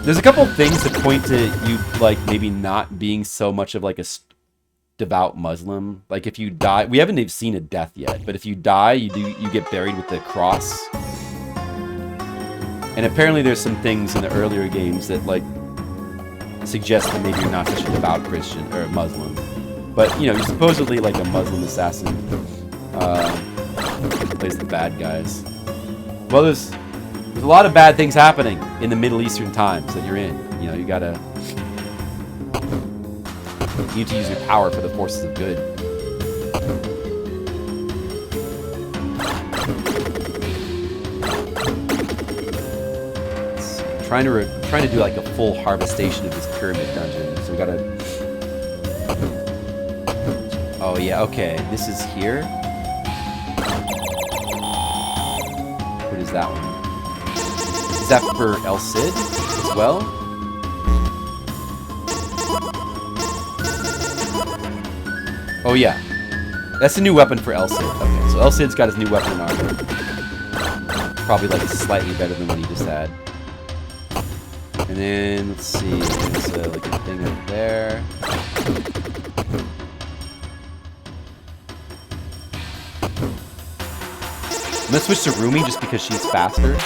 there's a couple things that point to you, like, maybe not being so much of, like, a devout Muslim. Like, if you die... We haven't even seen a death yet, but if you die, you get buried with the cross. And apparently there's some things in the earlier games that, like, suggest that maybe you're not such a devout Christian or Muslim. But, you know, you're supposedly, like, a Muslim assassin. Plays the bad guys. Well, there's a lot of bad things happening in the Middle Eastern times that you're in. You know, you need to use your power for the forces of good. Trying to do like a full harvestation of this pyramid dungeon. So we gotta. Oh yeah, okay. This is here. What is that one? Is that for El Cid as well? Oh yeah, that's a new weapon for El Cid. Okay, so El Cid's got his new weapon and armor. Probably like slightly better than what he just had. And then, let's see, there's like a thing up there. I'm gonna switch to Rumi just because she's faster.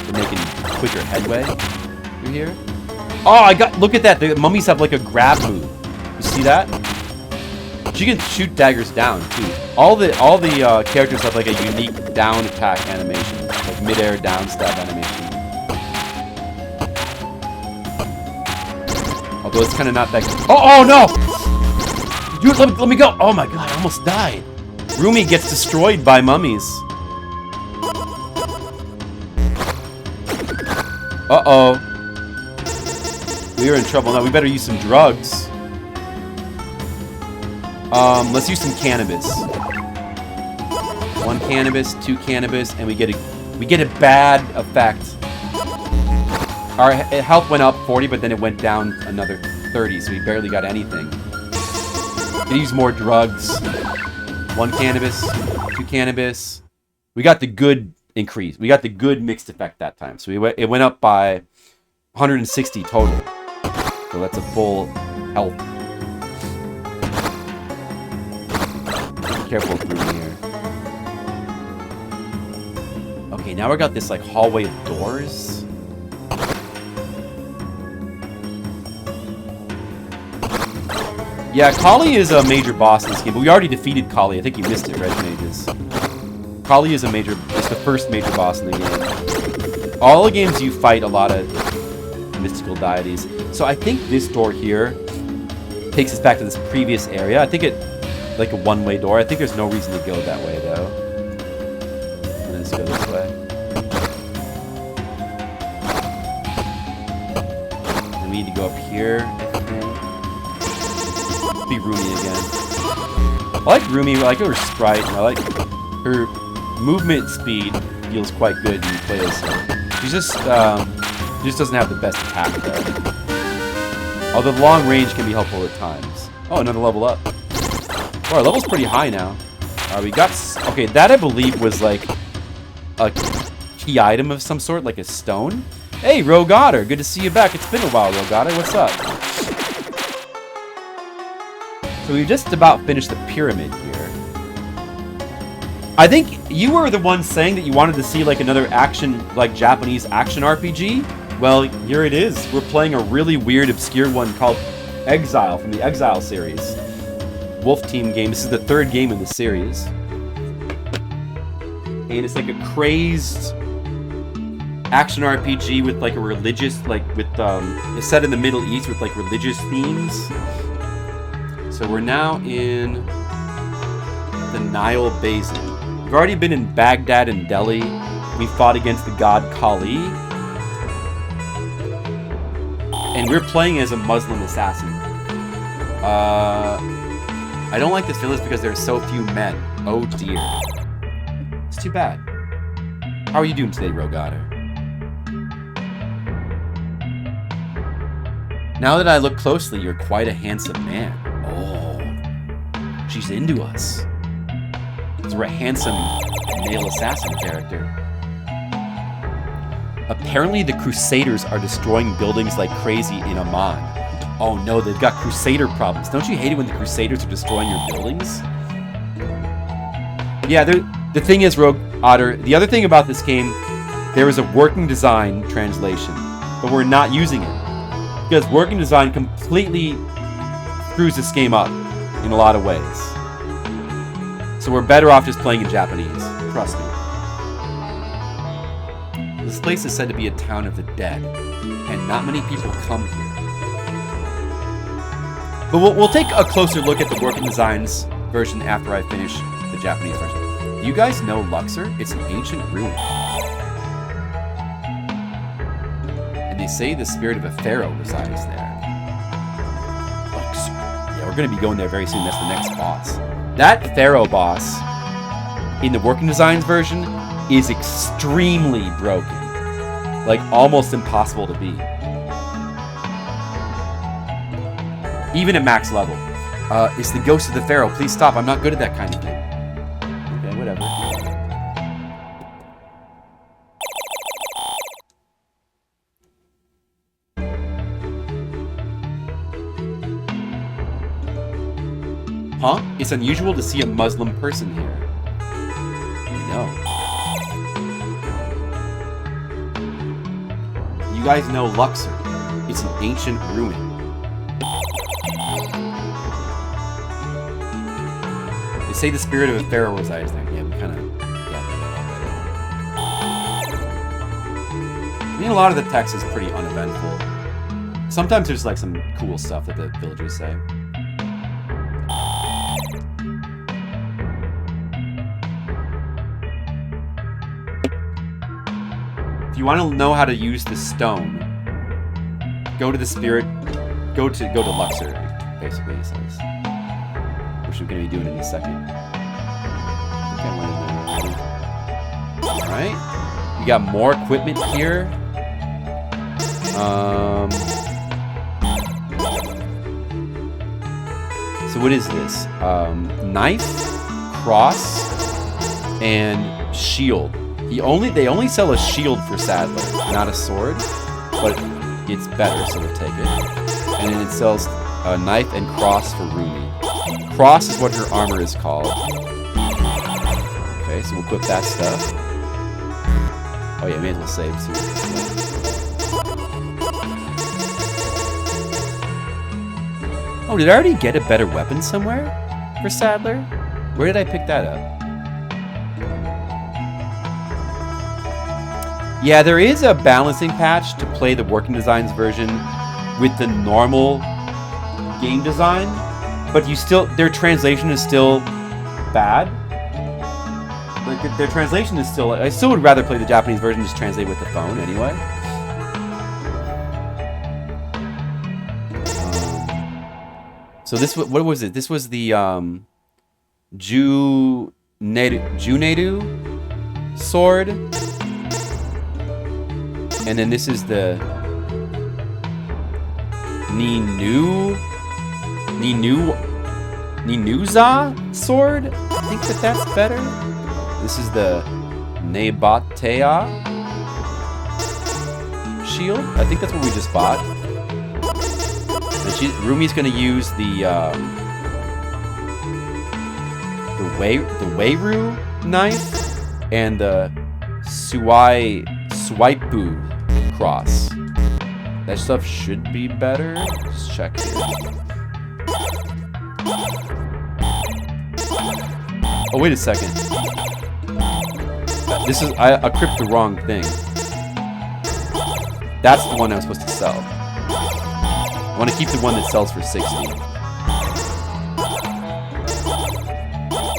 We're making quicker headway through here. Oh, look at that, the mummies have like a grab move. You see that? She can shoot daggers down too. All the characters have like a unique down attack animation, like mid-air down stab animation. Although it's kind of not that. Oh no! Dude, let me go! Oh my god, I almost died. Rumi gets destroyed by mummies. Uh-oh. We are in trouble now. We better use some drugs. Let's use some cannabis. 1 cannabis, 2 cannabis, and we get a bad effect. Our health went up 40, but then it went down another 30, so we barely got anything. We use more drugs. 1 cannabis, 2 cannabis. We got the good increase. We got the good mixed effect that time. So it went up by 160 total. So that's a full health. Be careful through here. Okay, now we got this like hallway of doors. Yeah, Kali is a major boss in this game, but we already defeated Kali. I think you missed it, Red Mages. Kali is the first major boss in the game. All the games you fight a lot of mystical deities. So I think this door here takes us back to this previous area. I think like a one-way door. I think there's no reason to go that way though. Let's go this way. And we need to go up here. Be Rumi again. I like Rumi. I like her sprite. I like her movement speed. Feels quite good when you play as her. She just doesn't have the best attack though. Although the long range can be helpful at times. Oh, another level up. Oh, our level's pretty high now. We got... Okay, that I believe was like a key item of some sort, like a stone. Hey, Rogotter, good to see you back. It's been a while, Rogotter. What's up? So we just about finished the pyramid here. I think you were the one saying that you wanted to see like another action, like Japanese action RPG. Well, here it is. We're playing a really weird, obscure one called Exile from the Exile series. Wolf Team game. This is the 3rd game in the series. And it's like a crazed action RPG with like a religious, like with, it's set in the Middle East with like religious themes. So we're now in the Nile Basin. We've already been in Baghdad and Delhi. We fought against the god Kali. And we're playing as a Muslim assassin. I don't like this village because there are so few men. Oh dear. It's too bad. How are you doing today, Rogue Otter? Now that I look closely, you're quite a handsome man. Oh, she's into us. We're a handsome male assassin character. Apparently the Crusaders are destroying buildings like crazy in Oman. Oh no, they've got Crusader problems. Don't you hate it when the Crusaders are destroying your buildings? Yeah, the thing is, Rogue Otter, the other thing about this game, there is a working design translation, but we're not using it. Because working design completely screws this game up in a lot of ways. So we're better off just playing in Japanese. Trust me. This place is said to be a town of the dead, and not many people come here. But we'll take a closer look at the working designs version after I finish the Japanese version. You guys know Luxor? It's an ancient ruin. And they say the spirit of a pharaoh resides there. Luxor. Yeah, we're going to be going there very soon. That's the next boss. That pharaoh boss in the working designs version is extremely broken. Like, almost impossible to beat. Even at max level. It's the ghost of the pharaoh. Please stop. I'm not good at that kind of thing. Okay, whatever. Huh? It's unusual to see a Muslim person here. No. You guys know Luxor. It's an ancient ruin. They say the spirit of a pharaoh resides there. Yeah, we kind of got that already. I mean, a lot of the text is pretty uneventful. Sometimes there's like some cool stuff that the villagers say. If you want to know how to use the stone, go to the spirit, go to Luxor, basically, he says. Which we're going to be doing in a second. Okay, I went in there already. Alright. We got more equipment here. So what is this? Knife, cross, and shield. They only sell a shield for Sadler, not a sword, but it's better, so we'll take it. And then it sells a knife and cross for Rumi. Cross is what her armor is called. Okay, so we'll equip that stuff. Oh yeah, may as well save too. Oh, did I already get a better weapon somewhere for Sadler? Where did I pick that up? Yeah, there is a balancing patch to play the working designs version with the normal game design, but their translation is still bad. Like, their translation is still, I still would rather play the Japanese version, just translate with the phone anyway. So this, what was it? This was the Junedu sword. And then this is the Ninuza sword. I think that's better. This is the Nebatea shield. I think that's what we just bought. And Rumi's gonna use the Weiru knife and the Swaipu cross. That stuff should be better. Just check here. Oh, wait a second. I equipped the wrong thing. That's the one I'm supposed to sell. I want to keep the one that sells for 60.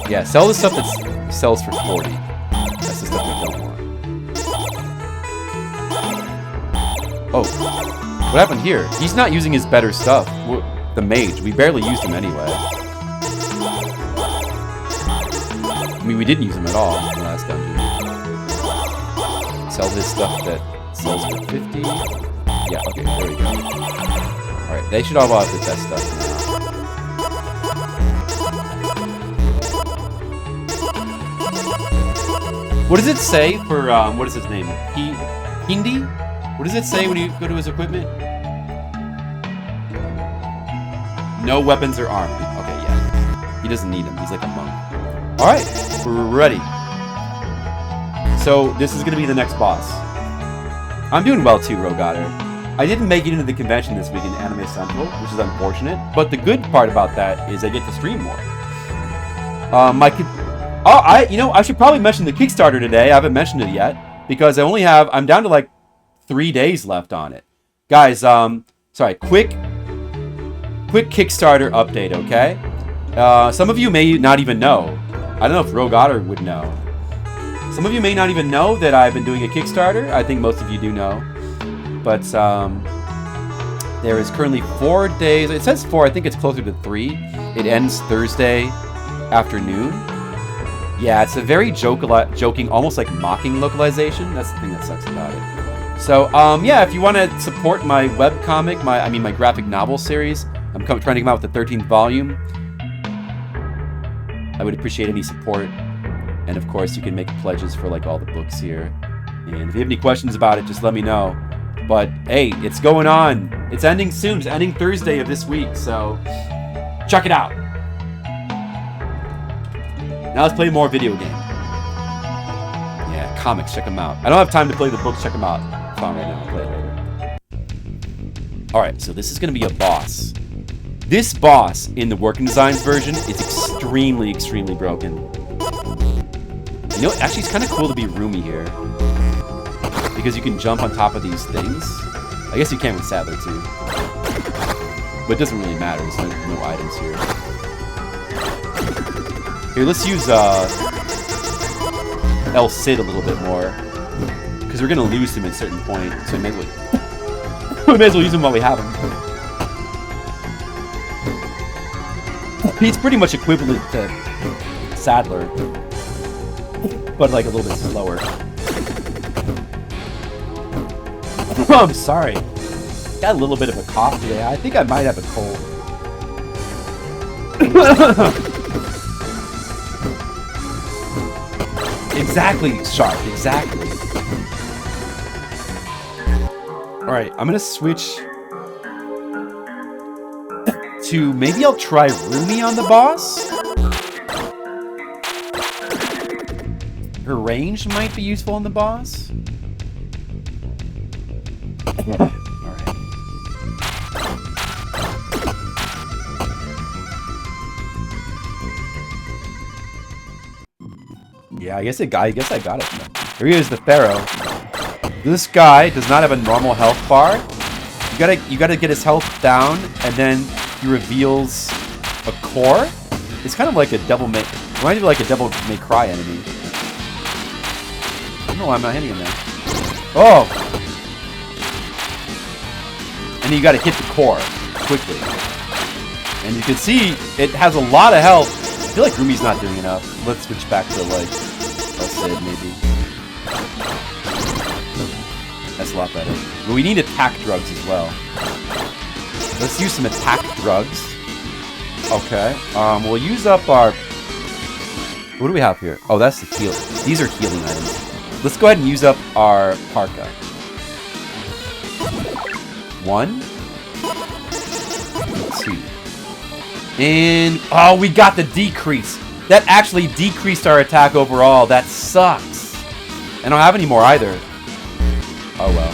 Yeah, sell the stuff that sells for 40. That's the stuff we don't want. Oh, what happened here? He's not using his better stuff. the mage. We barely used him anyway. I mean, we didn't use him at all in the last dungeon. Sell his stuff that sells for 50. Yeah, okay, there we go. Alright, they should all have the best stuff now. What does it say for, what is his name? Hindi? What does it say when you go to his equipment? No weapons or armor. Okay, yeah. He doesn't need them. He's like a monk. Alright, we're ready. So, this is going to be the next boss. I'm doing well too, Rogatter. I didn't make it into the convention this week in Anime Central, which is unfortunate. But the good part about that is I get to stream more. I should probably mention the Kickstarter today. I haven't mentioned it yet. Because I'm down to like 3 days left on it. Guys, sorry, quick Kickstarter update, okay? Some of you may not even know. I don't know if Rogue Otter would know. Some of you may not even know that I've been doing a Kickstarter. I think most of you do know. But there is currently 4 days. It says 4. I think it's closer to 3. It ends Thursday afternoon. Yeah, it's a very joking, almost like mocking localization. That's the thing that sucks about it. So, yeah, if you want to support my webcomic, my graphic novel series, I'm trying to come out with the 13th volume. I would appreciate any support. And of course, you can make pledges for like all the books here. And if you have any questions about it, just let me know. But hey, it's going on. It's ending soon. It's ending Thursday of this week. So check it out. Now let's play more video game. Yeah, comics. Check them out. I don't have time to play the books. Check them out. It's fine right now. I'll play it later. All right. So this is going to be a boss. This boss in the Working Designs version is extremely, extremely broken. You know, actually, it's kind of cool to be roomy here. Because you can jump on top of these things. I guess you can with Sadler, too. But it doesn't really matter. There's no items here. Here, let's use El Cid a little bit more. Because we're going to lose him at a certain point. So we may as well use him while we have him. He's pretty much equivalent to Sadler. But like a little bit slower. Oh, I'm sorry. Got a little bit of a cough today. I think I might have a cold. Exactly, Shark. Exactly. Alright, I'm gonna switch to... Maybe I'll try Rumi on the boss? Her range might be useful on the boss. Alright. Yeah, I guess I got it. Here he is, the Pharaoh. This guy does not have a normal health bar. You gotta get his health down, and then he reveals a core. It's kind of like a reminds me of like a Devil May Cry enemy. I don't know why I'm not hitting him now. Oh! And you gotta hit the core quickly. And you can see it has a lot of health. I feel like Rumi's not doing enough. Let's switch back to like Sid maybe. That's a lot better. But we need attack drugs as well. Let's use some attack drugs. Okay. We'll use up our... What do we have here? Oh, that's the heal. These are healing items. Let's go ahead and use up our parka. 1, 2. And... Oh, we got the decrease. That actually decreased our attack overall. That sucks. I don't have any more either. Oh, well.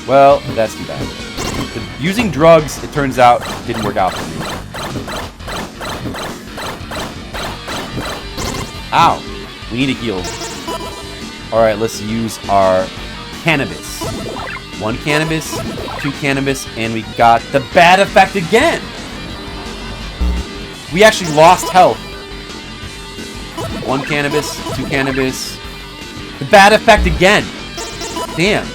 Well, that's too bad. Using drugs, it turns out, didn't work out for me. Ow. We need a heal. Alright, let's use our cannabis. 1 cannabis, 2 cannabis, and we got the bad effect again! We actually lost health. 1 cannabis, 2 cannabis. The bad effect again. Damn.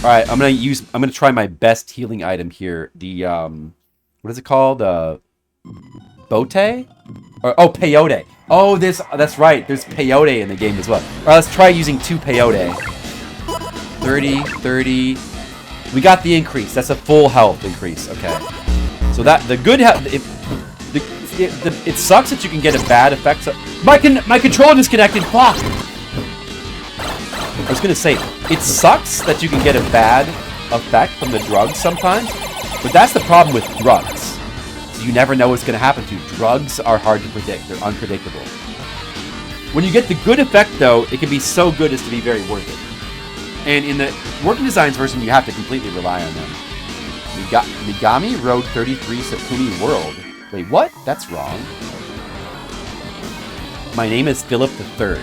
All right, I'm gonna try my best healing item here. The what is it called? Bote? Or peyote. Oh, that's right. There's peyote in the game as well. All right, let's try using 2 peyote. 30, 30. We got the increase. That's a full health increase. Okay. So that the good health. It sucks that you can get a bad effect. My controller disconnected. Fuck. I was gonna say, it sucks that you can get a bad effect from the drugs sometimes, but that's the problem with drugs. You never know what's gonna happen to you. Drugs are hard to predict. They're unpredictable. When you get the good effect, though, it can be so good as to be very worth it. And in the Working Designs version, you have to completely rely on them. Megami Road 33 Sapuni World. Wait, what? That's wrong. My name is Philip III.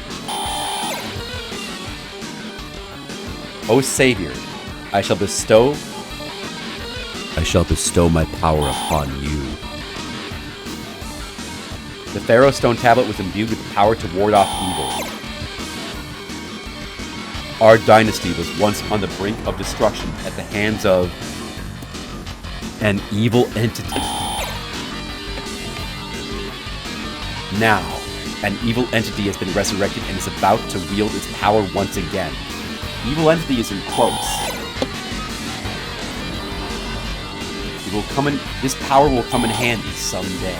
O Savior, I shall bestow my power upon you. The Pharaoh Stone Tablet was imbued with the power to ward off evil. Our dynasty was once on the brink of destruction at the hands of an evil entity. Now, an evil entity has been resurrected and is about to wield its power once again. Evil entity is in quotes. This power will come in handy someday.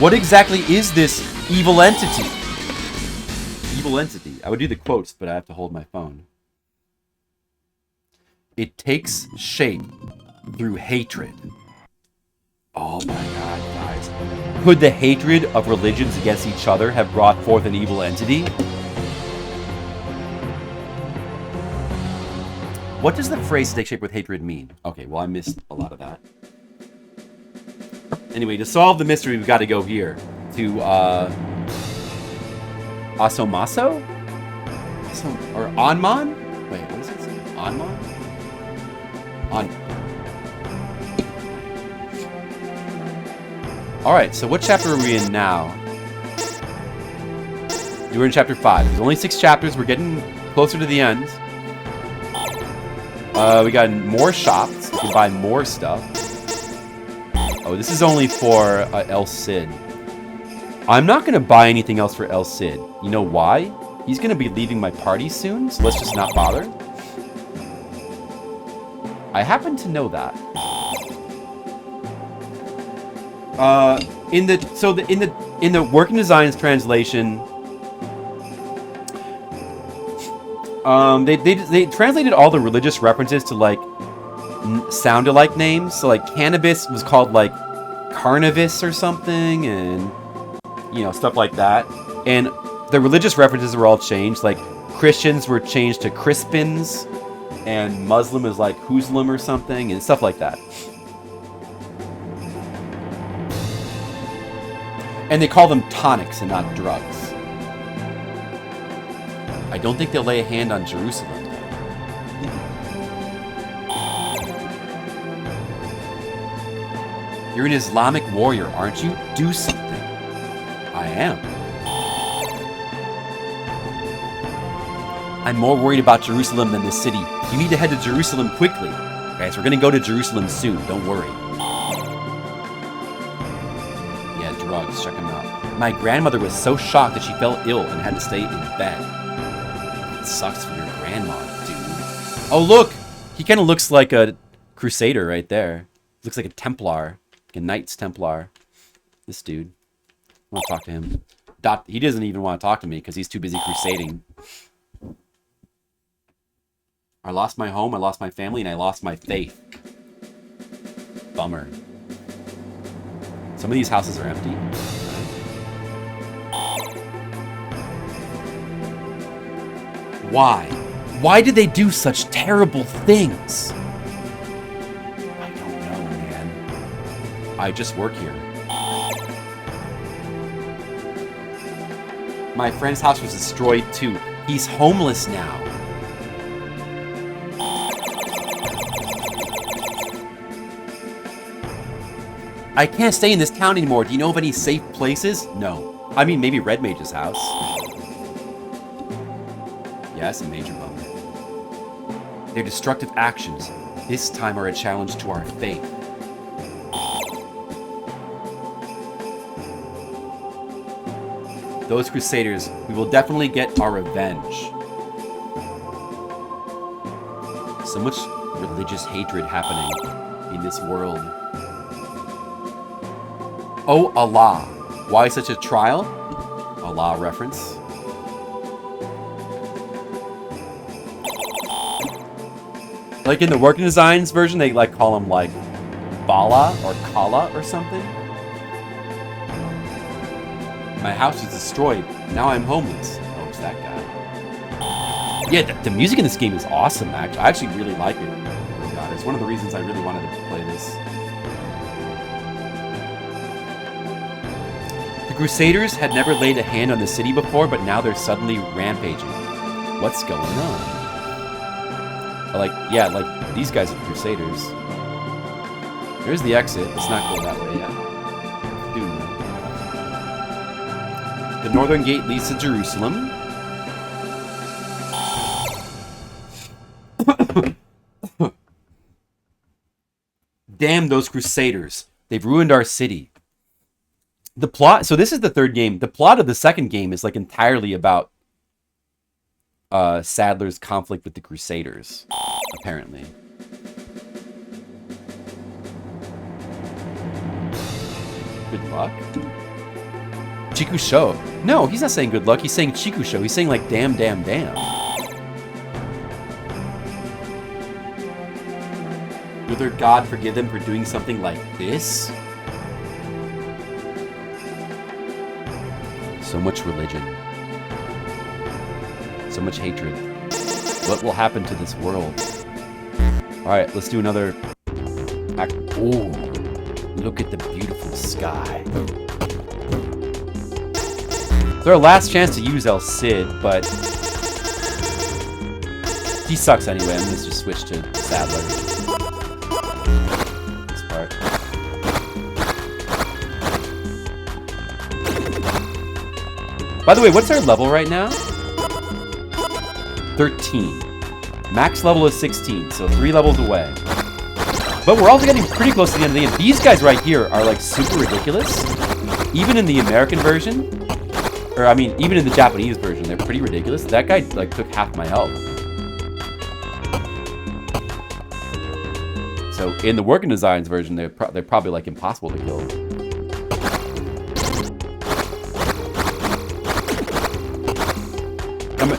What exactly is this evil entity? Evil entity. I would do the quotes, but I have to hold my phone. It takes shape through hatred. Oh my god, guys. Could the hatred of religions against each other have brought forth an evil entity? What does the phrase take shape with hatred mean? Okay, well, I missed a lot of that. Anyway, to solve the mystery, we've got to go here. To, Asomaso? Or Onmon? Wait, what is it? Onmon? Alright, so what chapter are we in now? We're in chapter 5. There's only 6 chapters. We're getting closer to the end. We got more shops. We can buy more stuff. Oh, this is only for El Cid. I'm not going to buy anything else for El Cid. You know why? He's going to be leaving my party soon, so let's just not bother. I happen to know that. In the Working Designs translation, they translated all the religious references to like sound-alike names. So like cannabis was called like carnivus or something, and stuff like that. And the religious references were all changed. Like Christians were changed to Crispins, and Muslim is like Huslim or something, and stuff like that. And they call them tonics and not drugs. I don't think they'll lay a hand on Jerusalem, though. You're an Islamic warrior, aren't you? Do something. I am. I'm more worried about Jerusalem than this city. You need to head to Jerusalem quickly. Guys, we're gonna go to Jerusalem soon, don't worry. Yeah, drugs, check them out. My grandmother was so shocked that she fell ill and had to stay in bed. It sucks for your grandma, dude. Oh, look! He kind of looks like a crusader right there. Looks like a Templar. Like a Knights Templar. This dude. I want to talk to him. He doesn't even want to talk to me because he's too busy crusading. I lost my home, I lost my family, and I lost my faith. Bummer. Some of these houses are empty. Why? Why did they do such terrible things? I don't know, man. I just work here. My friend's house was destroyed too. He's homeless now. I can't stay in this town anymore. Do you know of any safe places? No. I mean, maybe Red Mage's house. Yeah, Yeah, that's a major bummer. Their destructive actions this time are a challenge to our faith. Those Crusaders, we will definitely get our revenge. So much religious hatred happening in this world. Oh, Allah. Why such a trial? Allah reference. Like in the Working Designs version, they like call him like Bala or Kala or something. My house is destroyed. Now I'm homeless. Oh, it's that guy. Yeah, the music in this game is awesome, actually. I actually really like it. Oh god, it's one of the reasons I really wanted to play this. The Crusaders had never laid a hand on the city before, but now they're suddenly rampaging. What's going on? Like, yeah, like, these guys are Crusaders. There's the exit. Let's not go that way yet. Doom. The northern gate leads to Jerusalem. Damn those Crusaders. They've ruined our city. The plot... So this is the third game. The plot of the second game is, like, entirely about Sadler's conflict with the Crusaders, apparently. Good luck? Chikusho. No, he's not saying good luck. He's saying Chikusho. He's saying, like, damn, damn, damn. Will their God forgive them for doing something like this? So much religion. So much hatred. What will happen to this world? Alright, let's do another... Ooh, look at the beautiful sky. It's our last chance to use El Cid, but... he sucks anyway. I'm gonna just switch to Sadler. This part. By the way, what's our level right now? 13. Max level is 16, so 3 levels away. But we're also getting pretty close to the end of the game. These guys right here are like super ridiculous. Even in the American version, or I mean, even in the Japanese version, they're pretty ridiculous. That guy like took half my health. So in the Working Designs version, they're probably like impossible to kill.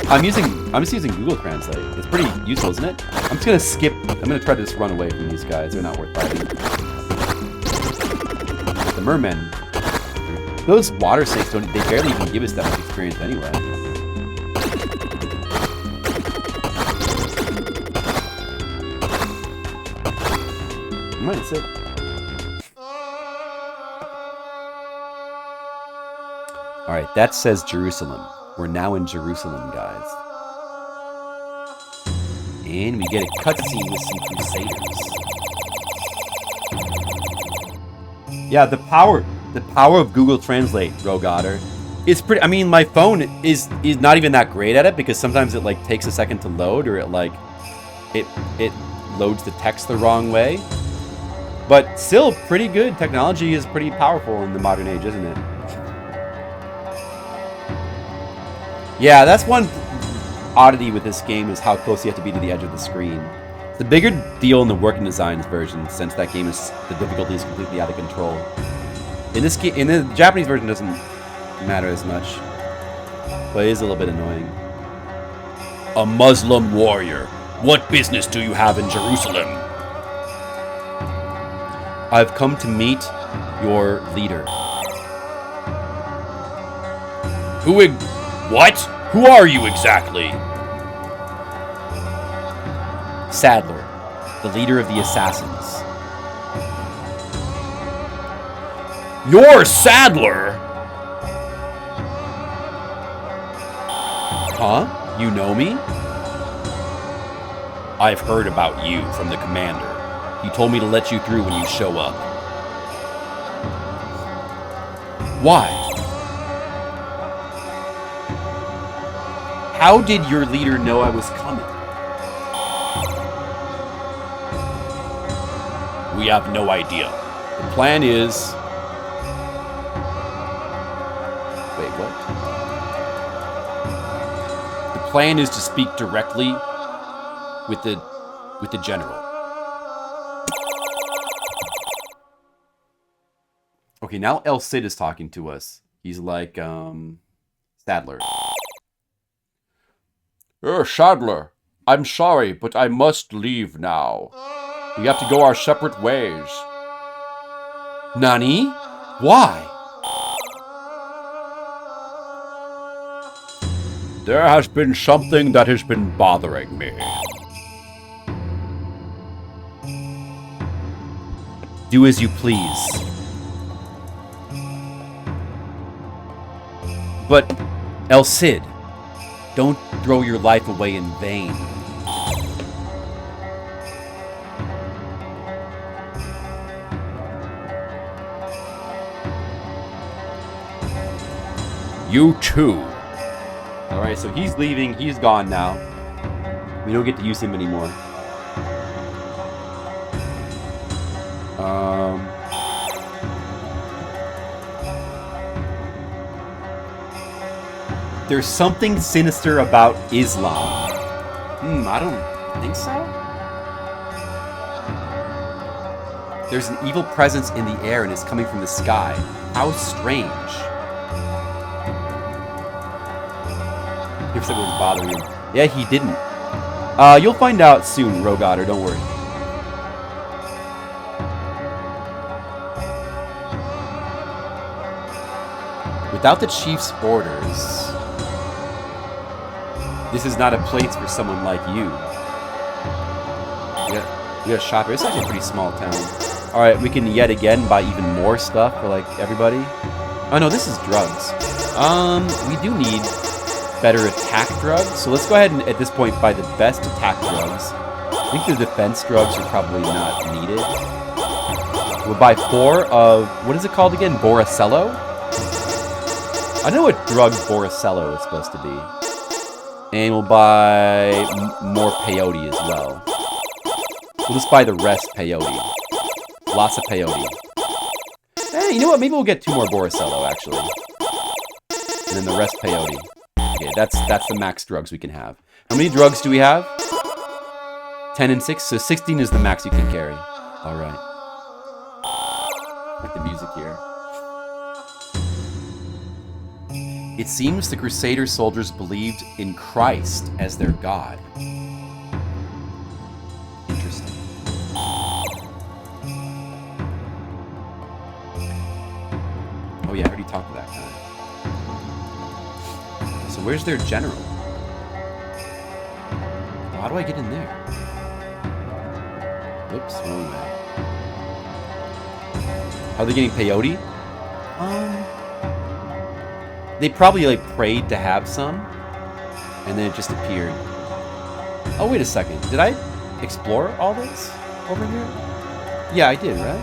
I'm just using Google Translate. It's pretty useful, isn't it? I'm just gonna skip. I'm gonna try to just run away from these guys. They're not worth fighting. The mermen. Those water snakes don't. They barely even give us that much experience anyway. That's it. All right, that says Jerusalem. We're now in Jerusalem, guys. And we get a cutscene with some Crusaders. Yeah, the power of Google Translate, Rogotter, is pretty. I mean, my phone is not even that great at it because sometimes it like takes a second to load, or it loads the text the wrong way. But still, pretty good. Technology is pretty powerful in the modern age, isn't it? Yeah, that's one oddity with this game is how close you have to be to the edge of the screen. It's a bigger deal in the Working Designs version since that game is the difficulty is completely out of control. In this game, in the Japanese version, doesn't matter as much, but it is a little bit annoying. A Muslim warrior. What business do you have in Jerusalem? I've come to meet your leader. What? Who are you exactly? Sadler, the leader of the assassins. You're Sadler? Huh? You know me? I've heard about you from the commander. He told me to let you through when you show up. Why? How did your leader know I was coming? We have no idea. The plan is... Wait, what? The plan is to speak directly with the general. Okay, now El Cid is talking to us. He's like, Sadler. Sadler, I'm sorry, but I must leave now. We have to go our separate ways. Nani? Why? There has been something that has been bothering me. Do as you please. But, El Cid, don't throw your life away in vain. You too. Alright, so he's leaving. He's gone now. We don't get to use him anymore. There's something sinister about Islam. I don't think so. There's an evil presence in the air and it's coming from the sky. How strange. If someone was bothering him. Yeah, he didn't. You'll find out soon, Rogotter, don't worry. Without the chief's orders, this is not a place for someone like you. You got a shopper. It's actually a pretty small town. Alright, we can yet again buy even more stuff for like everybody. Oh no, this is drugs. We do need better attack drugs. So let's go ahead and at this point buy the best attack drugs. I think the defense drugs are probably not needed. We'll buy 4 of, what is it called again? Boricello? I know what drug Boricello is supposed to be. And we'll buy more peyote as well. We'll just buy the rest peyote. Lots of peyote. Hey, you know what? Maybe we'll get 2 more Boricello, actually. And then the rest peyote. Okay, that's the max drugs we can have. How many drugs do we have? 10 and 6? So 16 is the max you can carry. Alright. Like the music here. It seems the Crusader soldiers believed in Christ as their god. Interesting. Oh yeah, I already talked to that guy. So where's their general? Oh, how do I get in there? Whoops, wrong way. How are they getting peyote? They probably like prayed to have some, and then it just appeared. Oh, wait a second. Did I explore all this over here? Yeah, I did, right?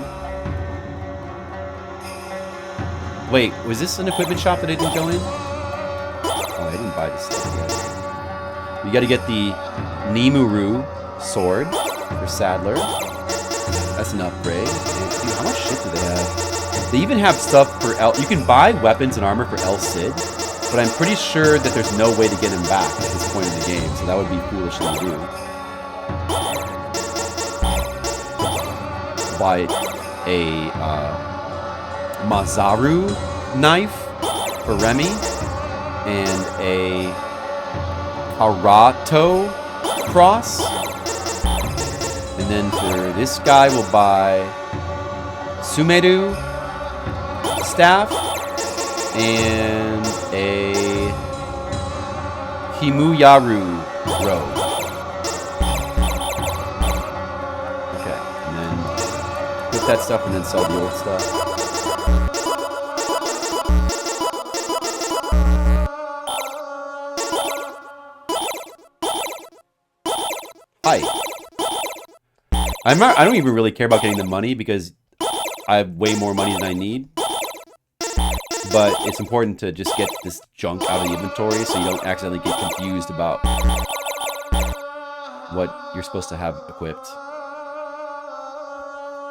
Wait, was this an equipment shop that I didn't go in? Oh, I didn't buy this stuff yet. We gotta get the Nimuru sword for Sadler. That's an upgrade. Dude, how much shit do they have? They even have stuff for you can buy weapons and armor for El Cid, but I'm pretty sure that there's no way to get him back at this point in the game, so that would be foolish to do. Buy a Mazaru knife for Remy, and a Karato cross. And then for this guy, we'll buy Sumeru staff and a Himuyaru robe. Okay, and then put that stuff and then sell the old stuff. Hi. I don't even really care about getting the money because I have way more money than I need. but it's important to just get this junk out of the inventory so you don't accidentally get confused about what you're supposed to have equipped.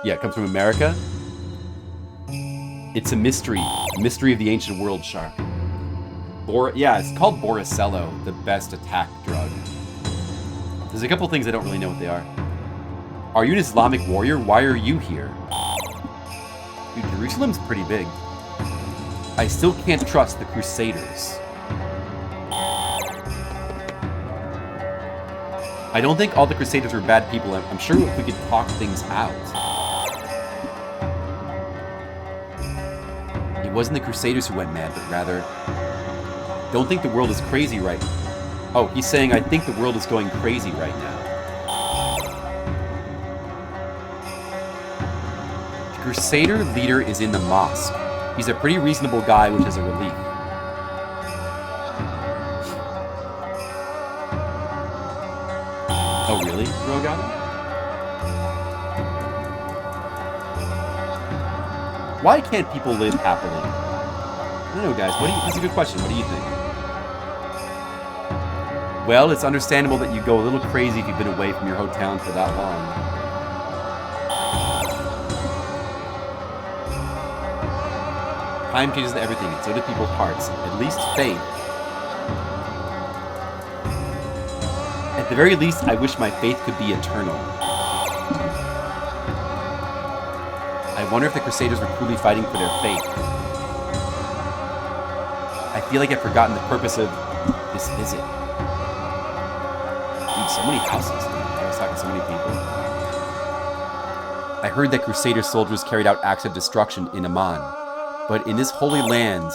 Yeah, it comes from America. It's a mystery of the ancient world, Shark. Yeah, it's called Boricello, the best attack drug. There's a couple things I don't really know what they are. Are you an Islamic warrior? Why are you here? Dude, Jerusalem's pretty big. I still can't trust the Crusaders. I don't think all the Crusaders were bad people. I'm sure if we could talk things out. It wasn't the Crusaders who went mad, but rather... Don't think the world is crazy right now. Oh, he's saying, I think the world is going crazy right now. The Crusader leader is in the mosque. He's a pretty reasonable guy, which is a relief. Oh, really, Rogato? Why can't people live happily? I don't know, guys. That's a good question. What do you think? Well, it's understandable that you go a little crazy if you've been away from your hometown for that long. Time changes everything, and so do people's hearts. At least faith. At the very least, I wish my faith could be eternal. I wonder if the Crusaders were truly fighting for their faith. I feel like I've forgotten the purpose of this visit. Dude, so many houses. I was talking to so many people. I heard that Crusader soldiers carried out acts of destruction in Amman. But in this holy land,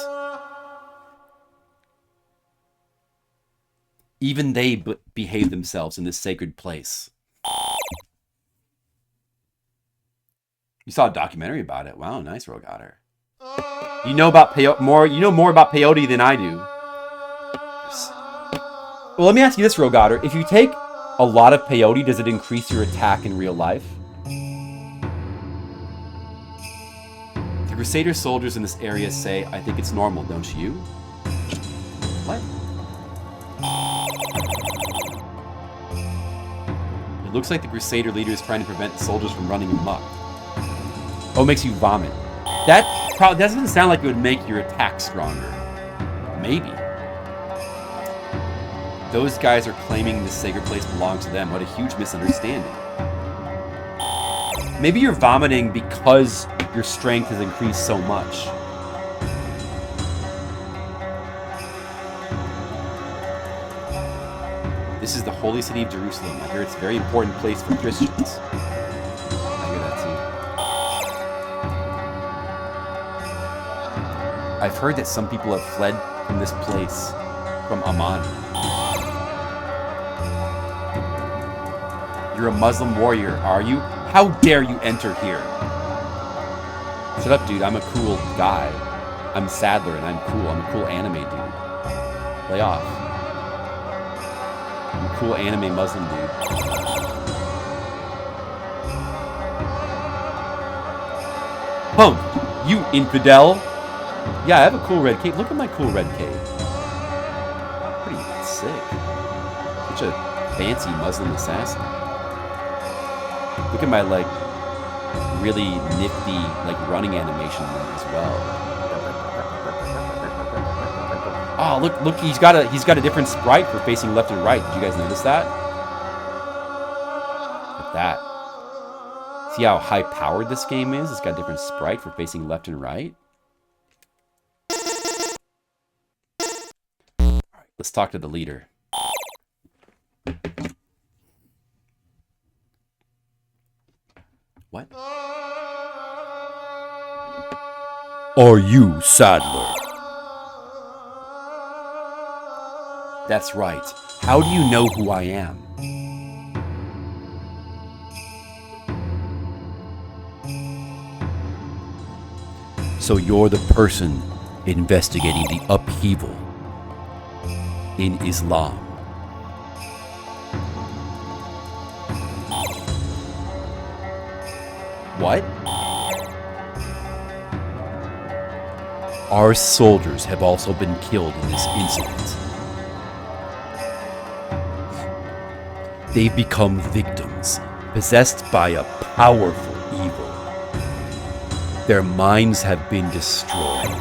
even they behave themselves in this sacred place. You saw a documentary about it. Wow, nice, Rogatter. You know about more. You know more about peyote than I do. Well, let me ask you this, Rogatter. If you take a lot of peyote, does it increase your attack in real life? The Crusader soldiers in this area say, I think it's normal, don't you? What? It looks like the Crusader leader is trying to prevent the soldiers from running amok. Oh, it makes you vomit. That doesn't sound like it would make your attack stronger. Maybe. Those guys are claiming this sacred place belongs to them. What a huge misunderstanding. Maybe you're vomiting because your strength has increased so much. This is the holy city of Jerusalem. I hear it's a very important place for Christians. I hear that too. I've heard that some people have fled from this place, from Amman. You're a Muslim warrior, are you? How dare you enter here? Shut up, dude. I'm a cool guy. I'm Sadler, and I'm cool. I'm a cool anime dude. Lay off. I'm a cool anime Muslim dude. Punk, you infidel. Yeah, I have a cool red cape. Look at my cool red cape. Pretty sick. Such a fancy Muslim assassin. Look at my, like, really nifty, like, running animation as well. Oh, look, he's got a different sprite for facing left and right. Did you guys notice that? Look at that. See how high-powered this game is? It's got a different sprite for facing left and right. All right, let's talk to the leader. What? Are you Sadler? That's right. How do you know who I am? So you're the person investigating the upheaval in Islam. What? Our soldiers have also been killed in this incident. They've become victims, possessed by a powerful evil. Their minds have been destroyed.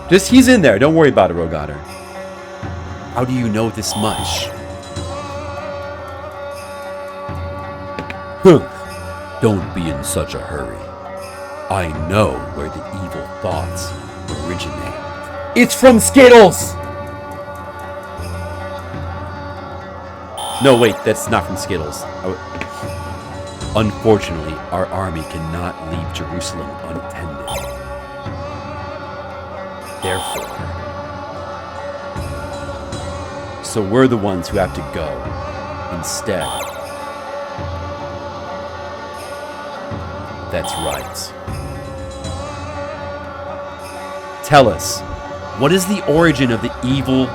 He's in there. Don't worry about it, Rogotter. How do you know this much? Don't be in such a hurry. I know where the evil thoughts originate. It's from Skittles! No, wait, that's not from Skittles. Unfortunately, our army cannot leave Jerusalem unattended. Therefore, so we're the ones who have to go instead. That's right. Tell us, what is the origin of the evil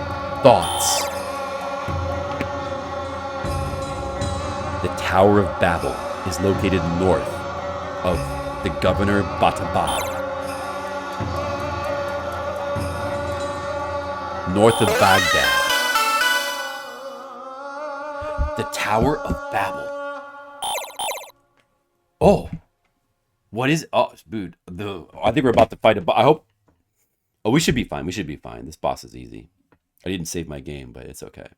thoughts? The Tower of Babel is located north of the Governor Bataba. North of Baghdad. The Tower of Babel. Oh. What is... Oh, dude. I think we're about to fight a boss. I hope... Oh, we should be fine. We should be fine. This boss is easy. I didn't save my game, but it's okay.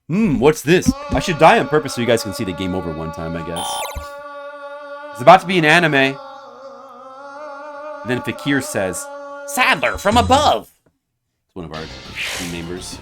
What's this? I should die on purpose so you guys can see the game over one time, I guess. It's about to be an anime. And then Fakir says, Sadler from above. it's one of our team members.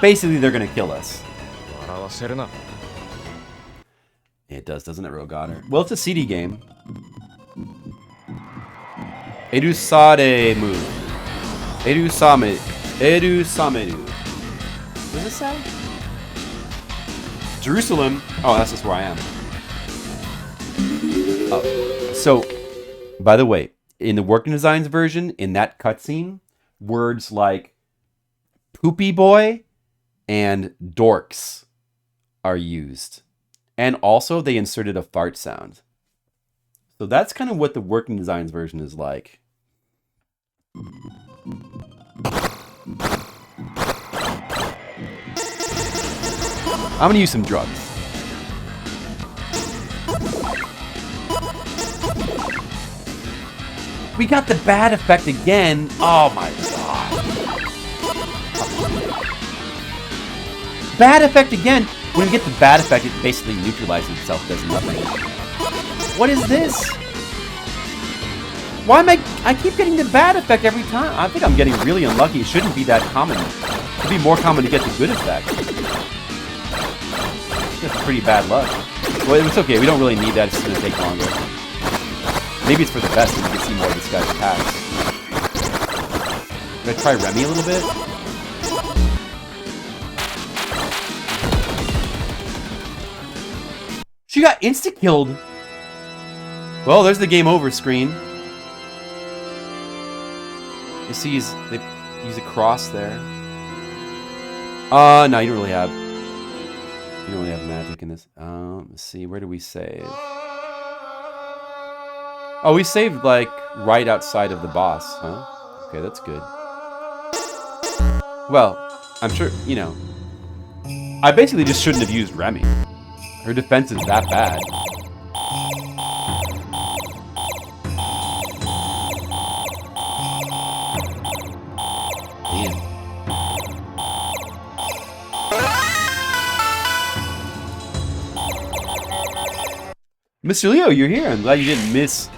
Basically, they're gonna kill us. It does, doesn't it, Rogotter? Well, it's a CD game. Edusade move. Edusame. Edusameru. What does it say? Jerusalem. Oh, that's just where I am. Oh. So, by the way, in the working designs version, in that cutscene, words like poopy boy and dorks are used. And also, they inserted a fart sound. So that's kind of what the working designs version is like. I'm gonna use some drugs. We got the bad effect again. Oh my god. Bad effect again. When we get the bad effect, it basically neutralizes itself, does nothing. What is this? Why am I keep getting the bad effect every time? I think I'm getting really unlucky. It shouldn't be that common. It should be more common to get the good effect. That's pretty bad luck. Well, it's okay. We don't really need that. It's just going to take longer. Maybe it's for the best and we can see more of this guy's attacks. Should I try Remy a little bit? She got insta-killed. Well, there's the game over screen. You see they use a cross there. No, you don't really have magic in this. Let's see, where do we save? Oh, we saved like right outside of the boss, huh? Okay, that's good. Well, I'm sure, you know, I basically just shouldn't have used Remy. Her defense is that bad. Damn. Mr. Leo, you're here. I'm glad you didn't miss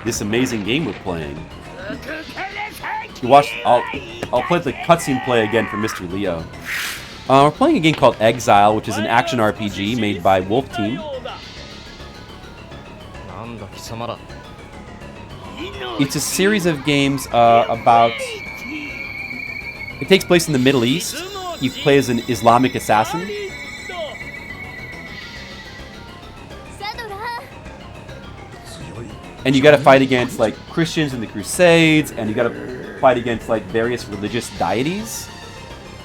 this amazing game we're playing. You watch. I'll play the cutscene play again for Mr. Leo. We're playing a game called Exile, which is an action RPG made by Wolf Team. It's a series of games about... It takes place in the Middle East. You play as an Islamic assassin. And you gotta fight against, like, Christians in the Crusades, and you gotta fight against, like, various religious deities.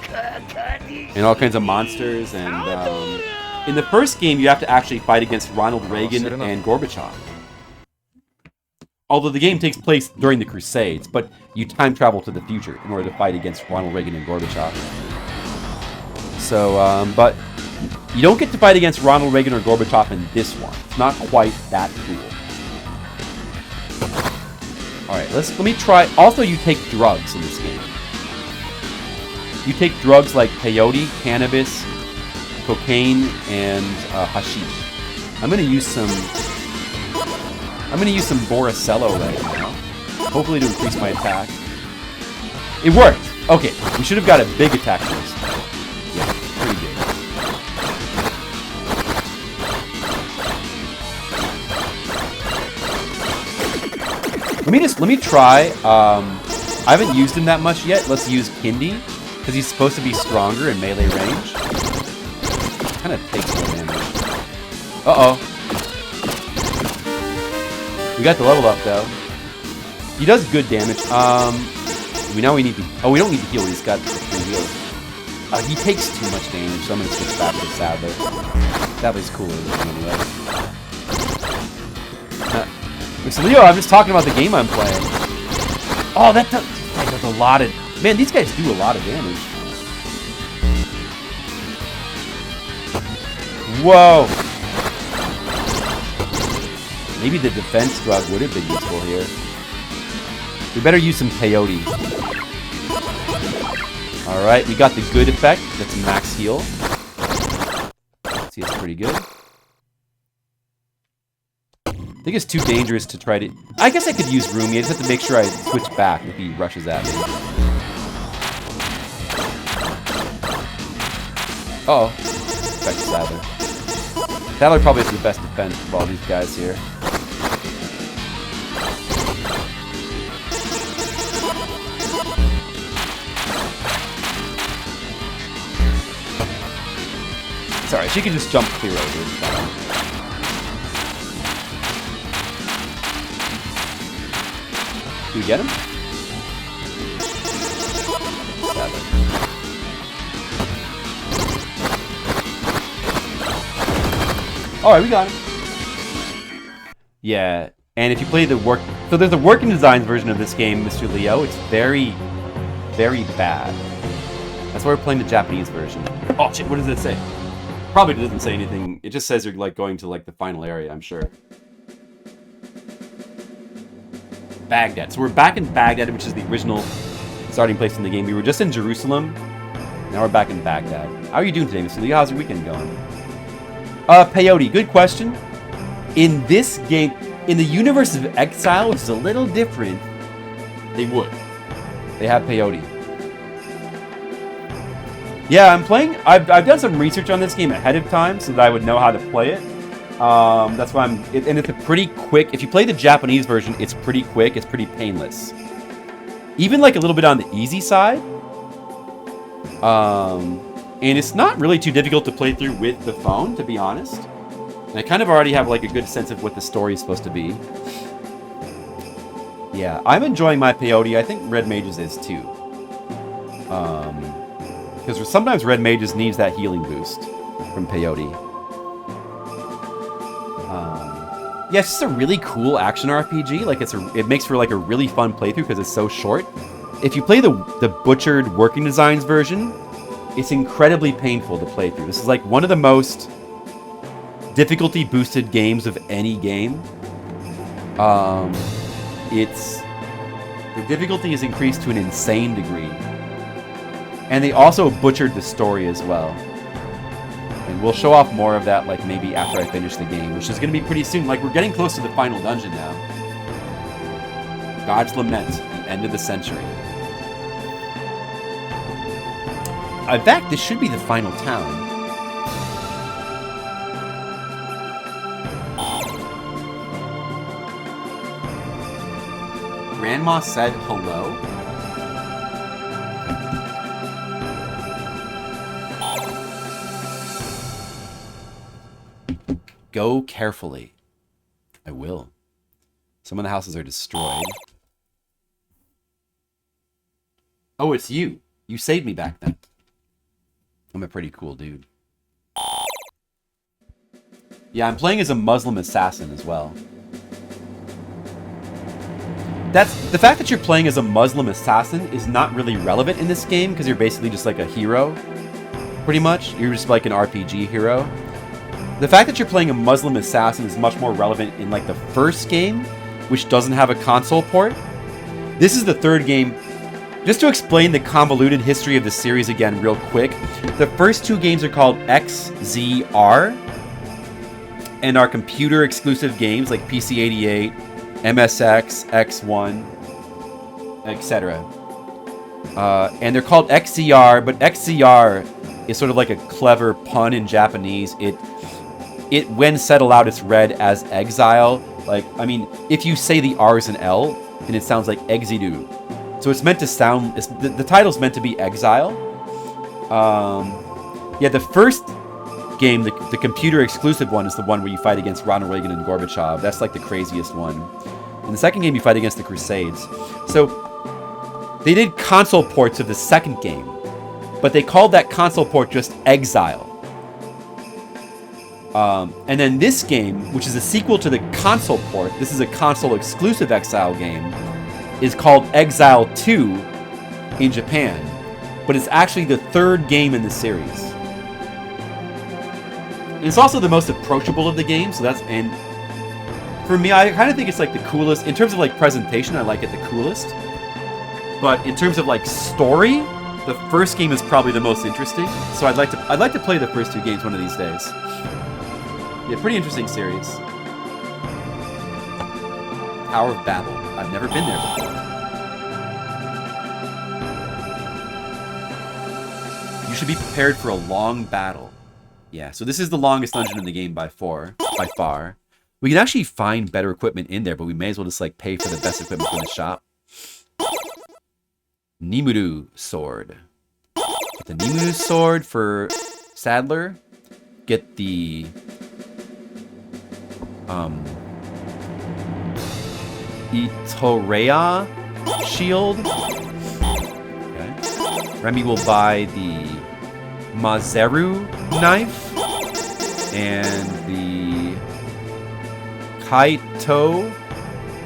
And all kinds of monsters, and, in the first game, you have to actually fight against Ronald Reagan and Gorbachev. Although the game takes place during the Crusades, but you time travel to the future in order to fight against Ronald Reagan and Gorbachev. So, but you don't get to fight against Ronald Reagan or Gorbachev in this one. It's not quite that cool. Alright, let me try. Also, you take drugs in this game. You take drugs like peyote, cannabis, cocaine, and hashish. I'm gonna use some Boricello right now. Hopefully to increase my attack. It worked! Okay, we should have got a big attack first. Yeah, pretty big. Let me try. I haven't used him that much yet. Let's use Kindy, because he's supposed to be stronger in melee range. Kind of takes more damage. Uh-oh. We got the level up, though. He does good damage. We need to... Oh, we don't need to heal. He's got 3 heals. He takes too much damage, so I'm going to switch back to Sadler. Sadler's cooler than him anyway. Mr. Leo, I'm just talking about the game I'm playing. Oh, that does a lot of... Man, these guys do a lot of damage. Whoa! Maybe the defense drug would have been useful here. We better use some peyote. Alright, we got the good effect. That's a max heal. See, it's pretty good. I think it's too dangerous to try to... I guess I could use Rumi. I just have to make sure I switch back if he rushes at me. Uh-oh. Back to Sadler. Sadler probably is the best defense of all these guys here. Sorry, she can just jump clear over. It's fine. Do we get him? Alright, we got him. Yeah, and if you play the work... So there's a working designs version of this game, Mr. Leo. It's very, very bad. That's why we're playing the Japanese version. Oh shit, what does it say? Probably doesn't say anything. It just says you're like going to like the final area, I'm sure. Baghdad. So we're back in Baghdad, which is the original starting place in the game. We were just in Jerusalem. Now we're back in Baghdad. How are you doing today, Mr. Leo? How's your weekend going? Peyote. Good question. In this game, in the universe of Exile, which is a little different, they would. They have peyote. Yeah, I'm playing... I've done some research on this game ahead of time so that I would know how to play it. That's why and it's a pretty quick... If you play the Japanese version, it's pretty quick. It's pretty painless. Even like a little bit on the easy side. And it's not really too difficult to play through with the phone, to be honest. And I kind of already have like a good sense of what the story is supposed to be. Yeah, I'm enjoying my peyote. I think Red Mages is too. Because sometimes Red Mages needs that healing boost from peyote. Yeah, it's just a really cool action RPG. Like it makes for like a really fun playthrough because it's so short. If you play the butchered working designs version, it's incredibly painful to play through. This is like one of the most difficulty boosted games of any game. The difficulty is increased to an insane degree. And they also butchered the story as well. And we'll show off more of that, like, maybe after I finish the game, which is going to be pretty soon. Like, we're getting close to the final dungeon now. God's Lament, the end of the century. In fact, this should be the final town. Grandma said hello? Go carefully. I will. Some of the houses are destroyed. Oh, it's you. You saved me back then. I'm a pretty cool dude. Yeah, I'm playing as a Muslim assassin as well. That's the fact that you're playing as a Muslim assassin is not really relevant in this game because you're basically just like a hero. Pretty much. You're just like an RPG hero. The fact that you're playing a Muslim assassin is much more relevant in like the first game, which doesn't have a console port. This is the third game. Just to explain the convoluted history of the series again real quick, the first two games are called XZR and are computer exclusive games like PC-88, MSX, X1, etc. And they're called XZR, but XZR is sort of like a clever pun in Japanese. It when said aloud, it's read as Exile. Like, I mean, if you say the R's and L, then it sounds like Exidu. So it's meant to sound, the title's meant to be Exile. Yeah, the first game, the computer exclusive one, is the one where you fight against Ronald Reagan and Gorbachev. That's like the craziest one. In the second game, you fight against the Crusades. So they did console ports of the second game, but they called that console port just Exile. And then this game, which is a sequel to the console port, this is a console exclusive Exile game, is called Exile II in Japan, but it's actually the third game in the series. And it's also the most approachable of the games, so and for me, I kind of think it's like the coolest in terms of like presentation. I like it the coolest, but in terms of like story, the first game is probably the most interesting. So I'd like to play the first two games one of these days. Yeah, pretty interesting series. Tower of Babel. I've never been there before. You should be prepared for a long battle. Yeah, so this is the longest dungeon in the game by far. We can actually find better equipment in there, but we may as well just like pay for the best equipment from the shop. Nimuru sword. Get the Nimuru sword for Sadler. Get the Itorea shield. Okay. Remy will buy the Mazeru knife and the Kaito.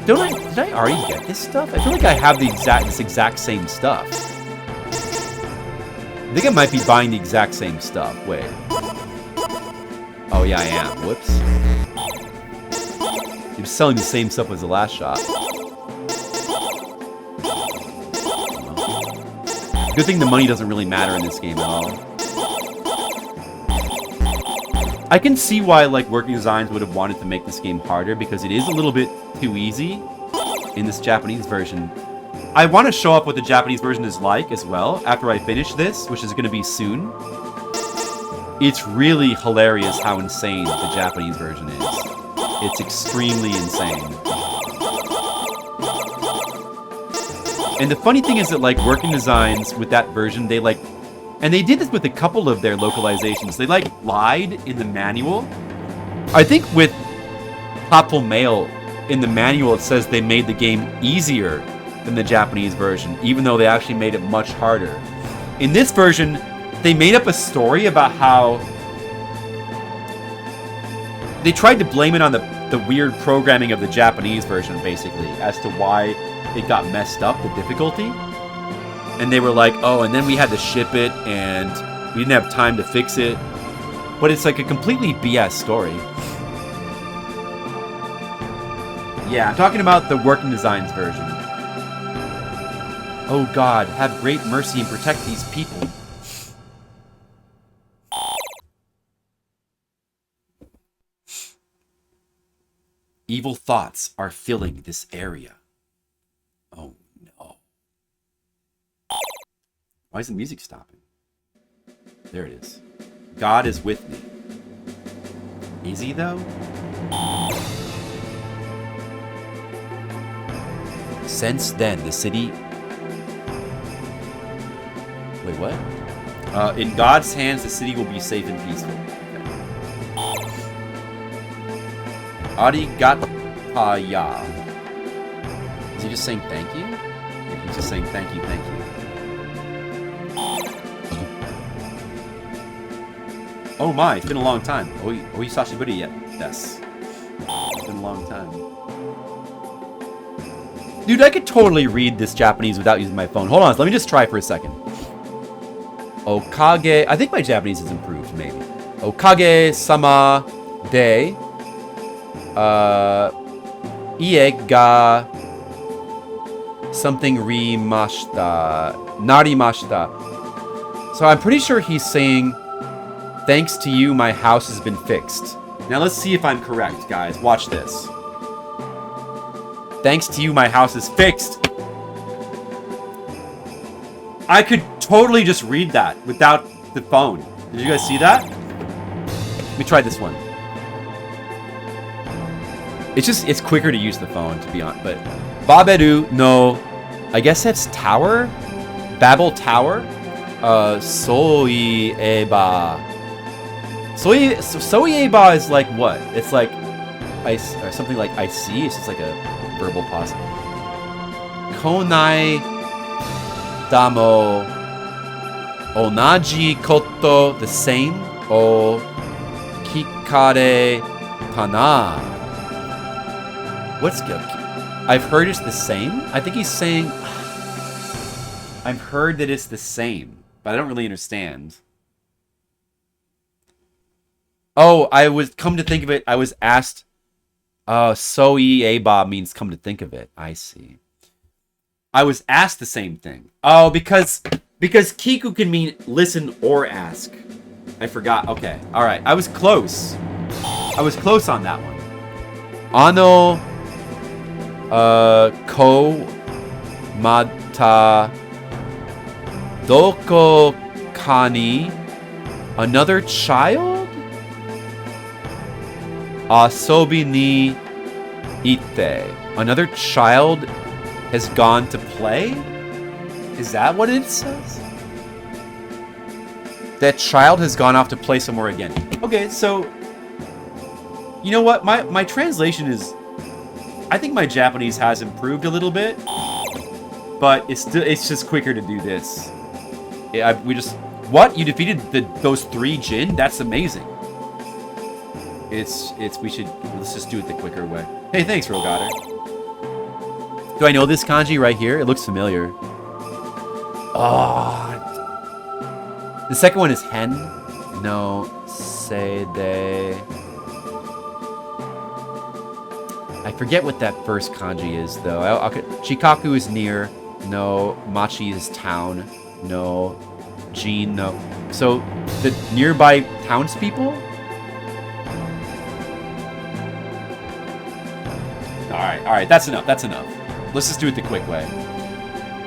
Did I already get this stuff? I feel like I have this exact same stuff. I think I might be buying the exact same stuff. Wait. Oh yeah, I am. Whoops. He was selling the same stuff as the last shop. Good thing the money doesn't really matter in this game at all. I can see why like Working Designs would have wanted to make this game harder because it is a little bit too easy in this Japanese version. I want to show up what the Japanese version is like as well after I finish this, which is going to be soon. It's really hilarious how insane the Japanese version is. It's extremely insane. And the funny thing is that like Working Designs with that version, they like, and they did this with a couple of their localizations. They like lied in the manual. I think with Hopful Mail in the manual, it says they made the game easier than the Japanese version, even though they actually made it much harder. In this version, they made up a story about how they tried to blame it on the weird programming of the Japanese version, basically, as to why it got messed up, the difficulty. And they were like, oh, and then we had to ship it, and we didn't have time to fix it. But it's like a completely BS story. Yeah, I'm talking about the Working Designs version. Oh God, have great mercy and protect these people. Evil thoughts are filling this area. Oh no. Why is the music stopping? There it is. God is with me. Is he, though? Since then, the city... Wait, what? In God's hands, the city will be safe and peaceful. Arigataya. Is he just saying thank you? Yeah, he's just saying thank you, thank you. Oh my, it's been a long time. Ohisashiburi yet? Yes. It's been a long time. Dude, I could totally read this Japanese without using my phone. Hold on, let me just try for a second. Okage... I think my Japanese has improved, maybe. Okage-sama de... ie ga... something rimashita. Narimashita. So I'm pretty sure he's saying... Thanks to you, my house has been fixed. Now let's see if I'm correct, guys. Watch this. Thanks to you, my house is fixed. I could totally just read that without the phone. Did you guys see that? Let me try this one. It's quicker to use the phone, to be honest. But Baberu no, I guess that's tower? Babel Tower? Soieba. Soieba is like what? It's like ice or something like I see. It's just like a verbal pause. Konai damo onaji koto, the same. O kikare kana. What's good? I've heard it's the same. I think he's saying I've heard that it's the same, but I don't really understand. Oh, come to think of it, I was asked, Soieba means come to think of it. I see. I was asked the same thing. Oh, because Kiku can mean listen or ask. I forgot. Okay. All right. I was close. I was close on that one. Ano, ko, mata, doko, kani, another child? Asobi ni ite. Another child has gone to play? Is that what it says? That child has gone off to play somewhere again. Okay, so... You know what? My translation is... I think my Japanese has improved a little bit. But it's just quicker to do this. We just... What? You defeated those 3 Jin? That's amazing. Let's just do it the quicker way. Hey, thanks, Rogatter. Do I know this kanji right here? It looks familiar. Oh. The second one is hen. No. Seide. I forget what that first kanji is, though. Chikaku is near. No. Machi is town. No. Jin, no. So, the nearby townspeople? Alright, that's enough, Let's just do it the quick way.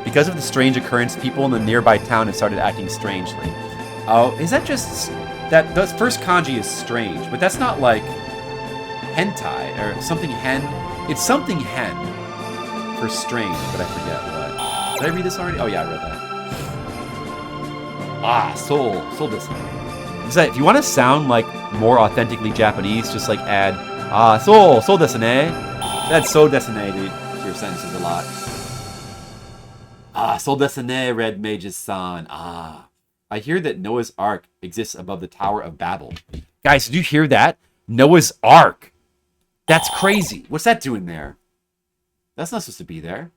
Because of the strange occurrence, people in the nearby town have started acting strangely. Oh, is that just... The first kanji is strange, but that's not like... hentai, or something hen... It's something hen for strange, but I forget what. Did I read this already? Oh yeah, I read that. Soul desu. If you want to sound like more authentically Japanese, just like add... soul desu ne. That's so desine, dude. Your sentences a lot. So desine, Red Mage's son. I hear that Noah's Ark exists above the Tower of Babel. Guys, did you hear that? Noah's Ark. That's crazy. What's that doing there? That's not supposed to be there.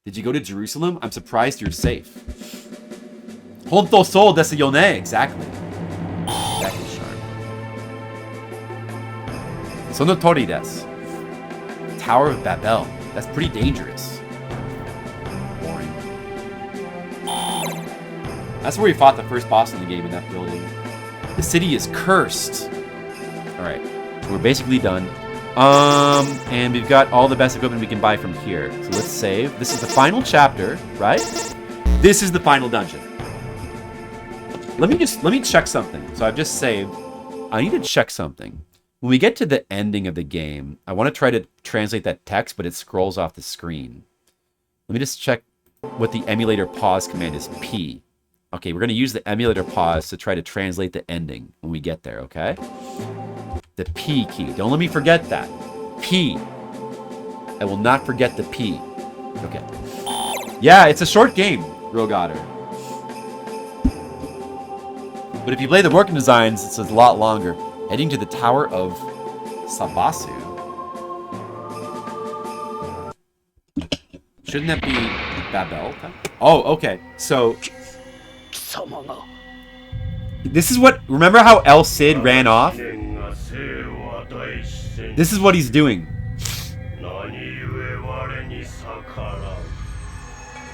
Did you go to Jerusalem? I'm surprised you're safe. Honto so desu yone. Exactly. Exactly, sharp. Sono tori desu. Tower of Babel. That's pretty dangerous. Boring. That's where we fought the first boss in the game, in that building. The city is cursed. Alright. So we're basically done. And we've got all the best equipment we can buy from here. So let's save. This is the final chapter, right? This is the final dungeon. let me check something. So I've just saved. I need to check something. When we get to the ending of the game, I want to try to translate that text, but it scrolls off the screen. Let me just check what the emulator pause command is. P. Okay, we're going to use the emulator pause to try to translate the ending when we get there, okay? The P key. Don't let me forget that. P. I will not forget the P. Okay. Yeah, it's a short game, Rogotter. But if you play the working designs, it's a lot longer. Heading to the Tower of Sabasu. Shouldn't that be Babel? Oh, okay. So this is what. Remember how El Cid ran off? This is what he's doing.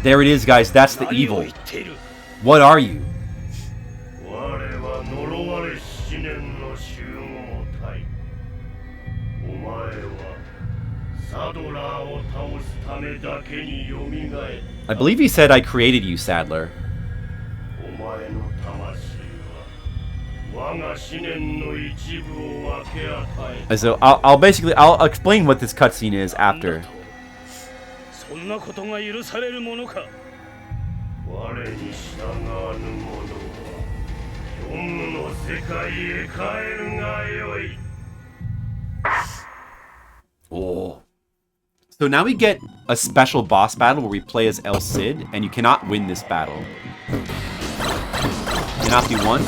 There it is, guys. That's the evil. What are you? I believe he said, I created you, Sadler. So I'll explain what this cutscene is after. Oh. So now we get a special boss battle where we play as El Cid, and you cannot win this battle. Cannot be won.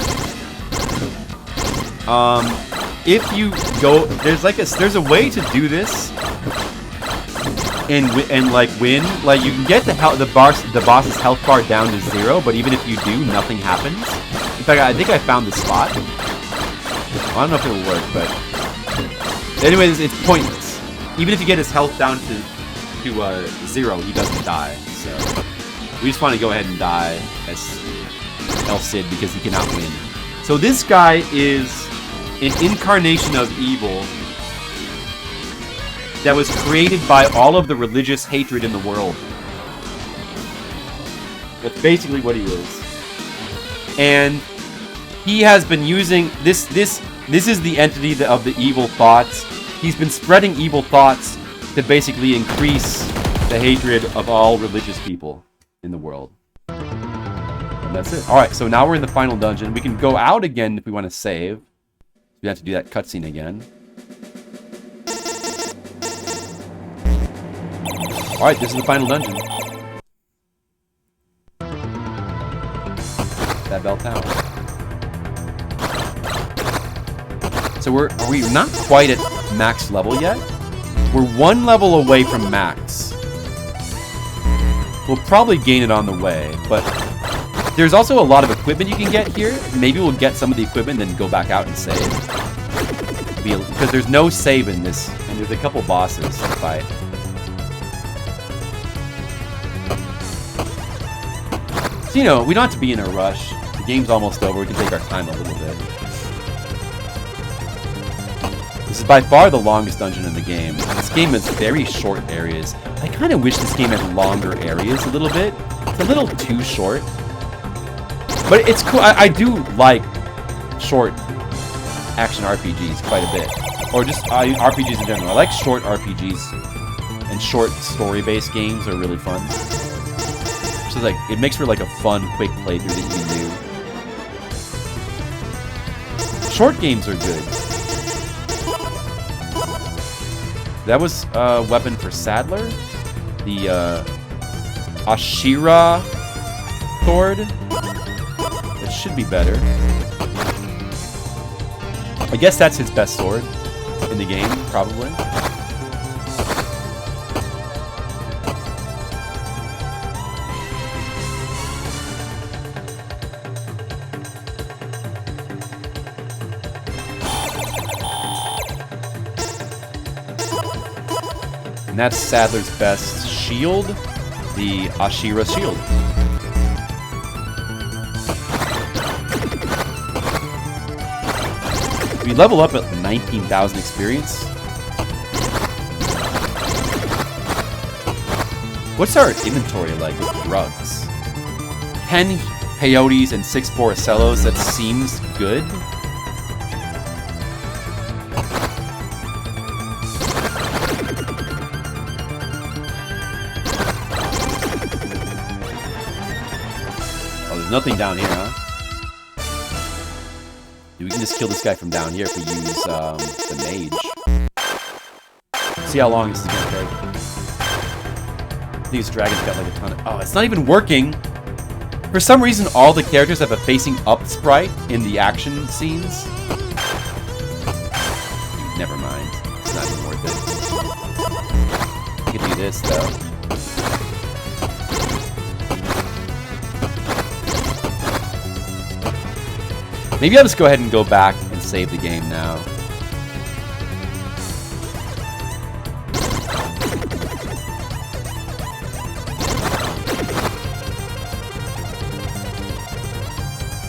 If you go, there's a way to do this and like win. Like you can get the boss's health bar down to 0, but even if you do, nothing happens. In fact, I think I found the spot. Well, I don't know if it'll work, but anyways, it's pointless. Even if you get his health down to 0, he doesn't die. So we just want to go ahead and die as El Cid because he cannot win. So this guy is an incarnation of evil that was created by all of the religious hatred in the world. That's basically what he is. And he has been using this is the entity of the evil thoughts. He's been spreading evil thoughts to basically increase the hatred of all religious people in the world. And that's it. Alright, so now we're in the final dungeon. We can go out again if we want to save. We have to do that cutscene again. Alright, this is the final dungeon. That bell tower. So we're not quite at max level yet. We're 1 level away from max. We'll probably gain it on the way, but there's also a lot of equipment you can get here. Maybe we'll get some of the equipment and then go back out and save. Because there's no save in this, and there's a couple bosses to fight. So, you know, we don't have to be in a rush. The game's almost over. We can take our time a little bit. This is by far the longest dungeon in the game. This game has very short areas. I kind of wish this game had longer areas a little bit. It's a little too short. But it's cool. I do like short action RPGs quite a bit. Or just RPGs in general. I like short RPGs. And short story-based games are really fun. So like, it makes for like a fun, quick playthrough that you can do. Short games are good. That was a weapon for Sadler. The Ashira sword. It should be better. I guess that's his best sword in the game, probably. And that's Sadler's best shield, the Ashira shield. We level up at 19,000 experience. What's our inventory like with drugs? 10 peyotes and 6 Boricellos, that seems good. Oh, there's nothing down here, huh? We can just kill this guy from down here if we use the mage. See how long this is gonna take. These dragons got like a ton of... Oh, it's not even working! For some reason, all the characters have a facing up sprite in the action scenes. Dude, never mind. It's not even worth it. I can do this, though. Maybe I'll just go ahead and go back and save the game now.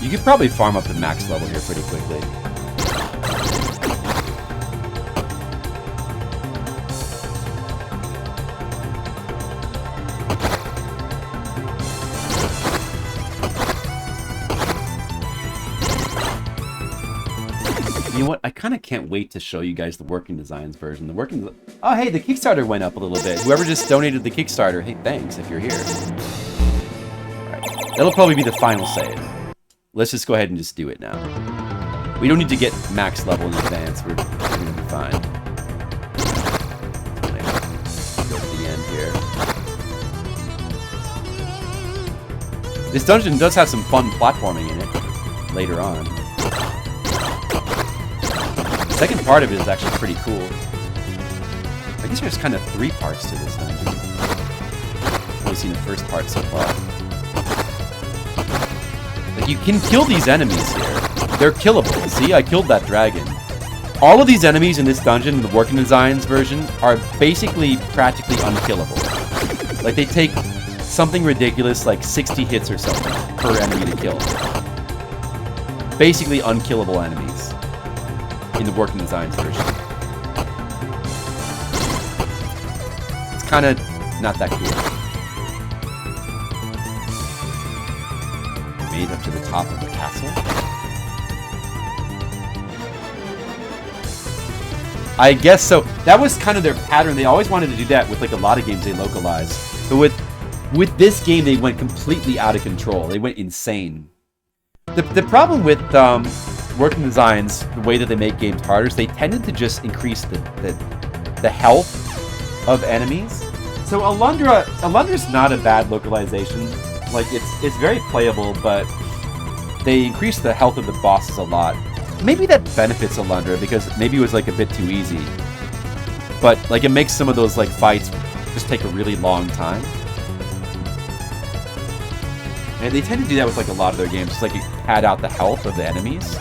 You could probably farm up to max level here pretty quickly. You know what? I kind of can't wait to show you guys the working designs version. Oh, hey, the Kickstarter went up a little bit. Whoever just donated the Kickstarter, hey, thanks if you're here. All right. That'll probably be the final save. Let's just go ahead and just do it now. We don't need to get max level in advance. We're going to be fine. Go to the end here. This dungeon does have some fun platforming in it later on. The second part of it is actually pretty cool. I guess there's kind of 3 parts to this dungeon. I've only seen the first part so far. Like, you can kill these enemies here. They're killable. See, I killed that dragon. All of these enemies in this dungeon, the working designs version, are basically practically unkillable. Like, they take something ridiculous like 60 hits or something per enemy to kill. Basically unkillable enemies in the working designs version. It's kind of not that cool. Made up to the top of the castle. I guess so. That was kind of their pattern. They always wanted to do that with like a lot of games they localize. But with this game, they went completely out of control. They went insane. The problem with working designs, the way that they make games harder, is they tended to just increase the health of enemies. So Alundra's not a bad localization. Like, it's very playable, but they increase the health of the bosses a lot. Maybe that benefits Alundra, because maybe it was, like, a bit too easy. But, like, it makes some of those, like, fights just take a really long time. And they tend to do that with, like, a lot of their games, just, like, you pad out the health of the enemies.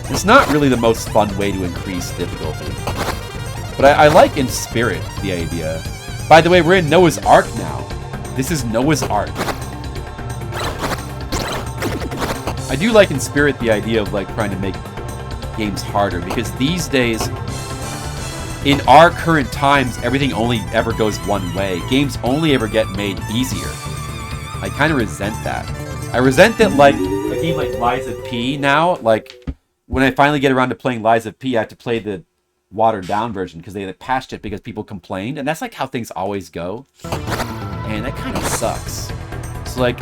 It's not really the most fun way to increase difficulty. But I like in spirit the idea. By the way, we're in Noah's Ark now. This is Noah's Ark. I do like in spirit the idea of like trying to make games harder, because these days, in our current times, everything only ever goes one way. Games only ever get made easier. I kind of resent that. I resent that, like, a game like Lies of P now, like, when I finally get around to playing Lies of P, I have to play the watered down version because they patched it because people complained, and that's like how things always go. And that kind of sucks. So like,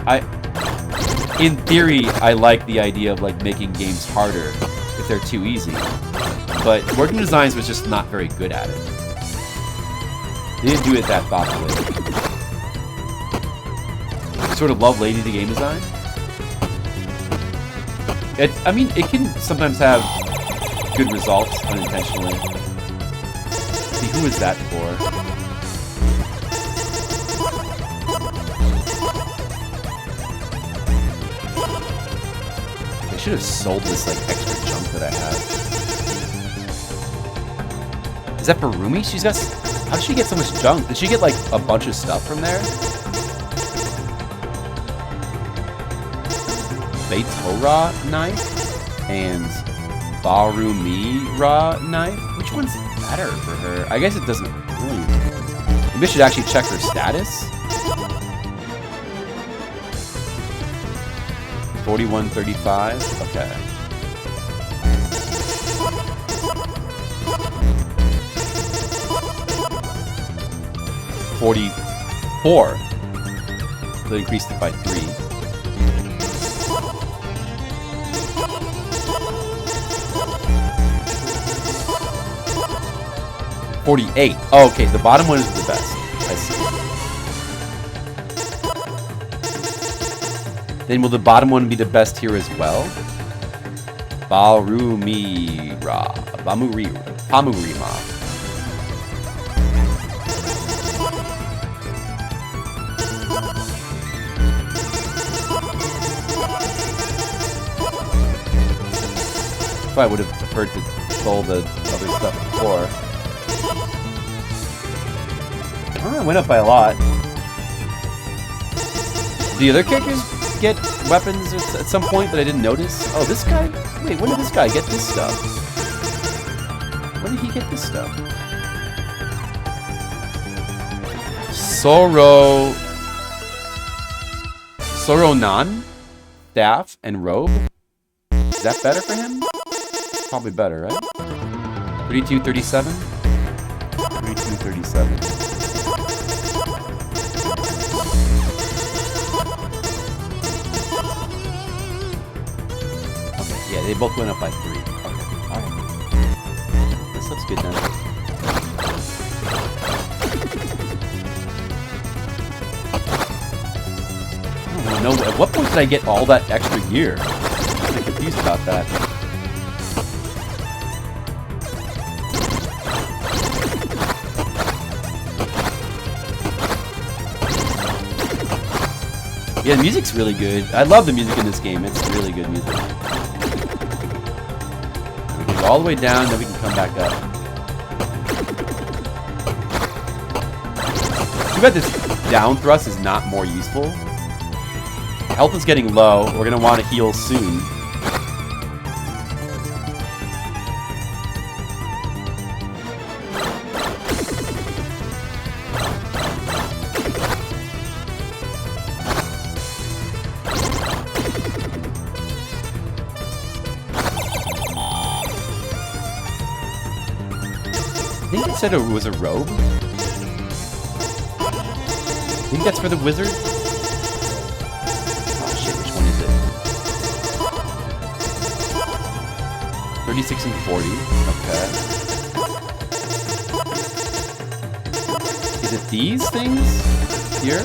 in theory, I like the idea of like making games harder if they're too easy. But Working Designs was just not very good at it. They didn't do it that thoughtfully. Sort of love Lady the game design. I mean, it can sometimes have good results unintentionally. Let's see, who is that for? I should have sold this like extra junk that I have. Is that for Rumi? She's got. How did she get so much junk? Did she get like a bunch of stuff from there? Beitora knife and Barumira knife. Which one's better for her? I guess it doesn't really. Maybe I should actually check her status. 4135. Okay. 44. So increased it by 3. $48. Oh, okay, the bottom one is the best. I see. Then will the bottom one be the best here as well? Pamurima. I would have preferred to sold the other stuff before. Oh, it went up by a lot. The other characters get weapons at some point that I didn't notice? Oh, this guy? Wait, when did this guy get this stuff? When did he get this stuff? Soronan? Staff and robe? Is that better for him? Probably better, right? 3237? 3237. Okay, yeah, they both went up by 3. Okay, alright. This looks good then. I don't know, at what point did I get all that extra gear? I'm confused about that. Yeah, the music's really good. I love the music in this game. It's really good music. We can go all the way down, then we can come back up. Too bad this down thrust is not more useful. Health is getting low. We're going to want to heal soon. I think it said it was a robe. I think that's for the wizard. Oh shit, which one is it? 36 and 40. Okay. Is it these things? Here?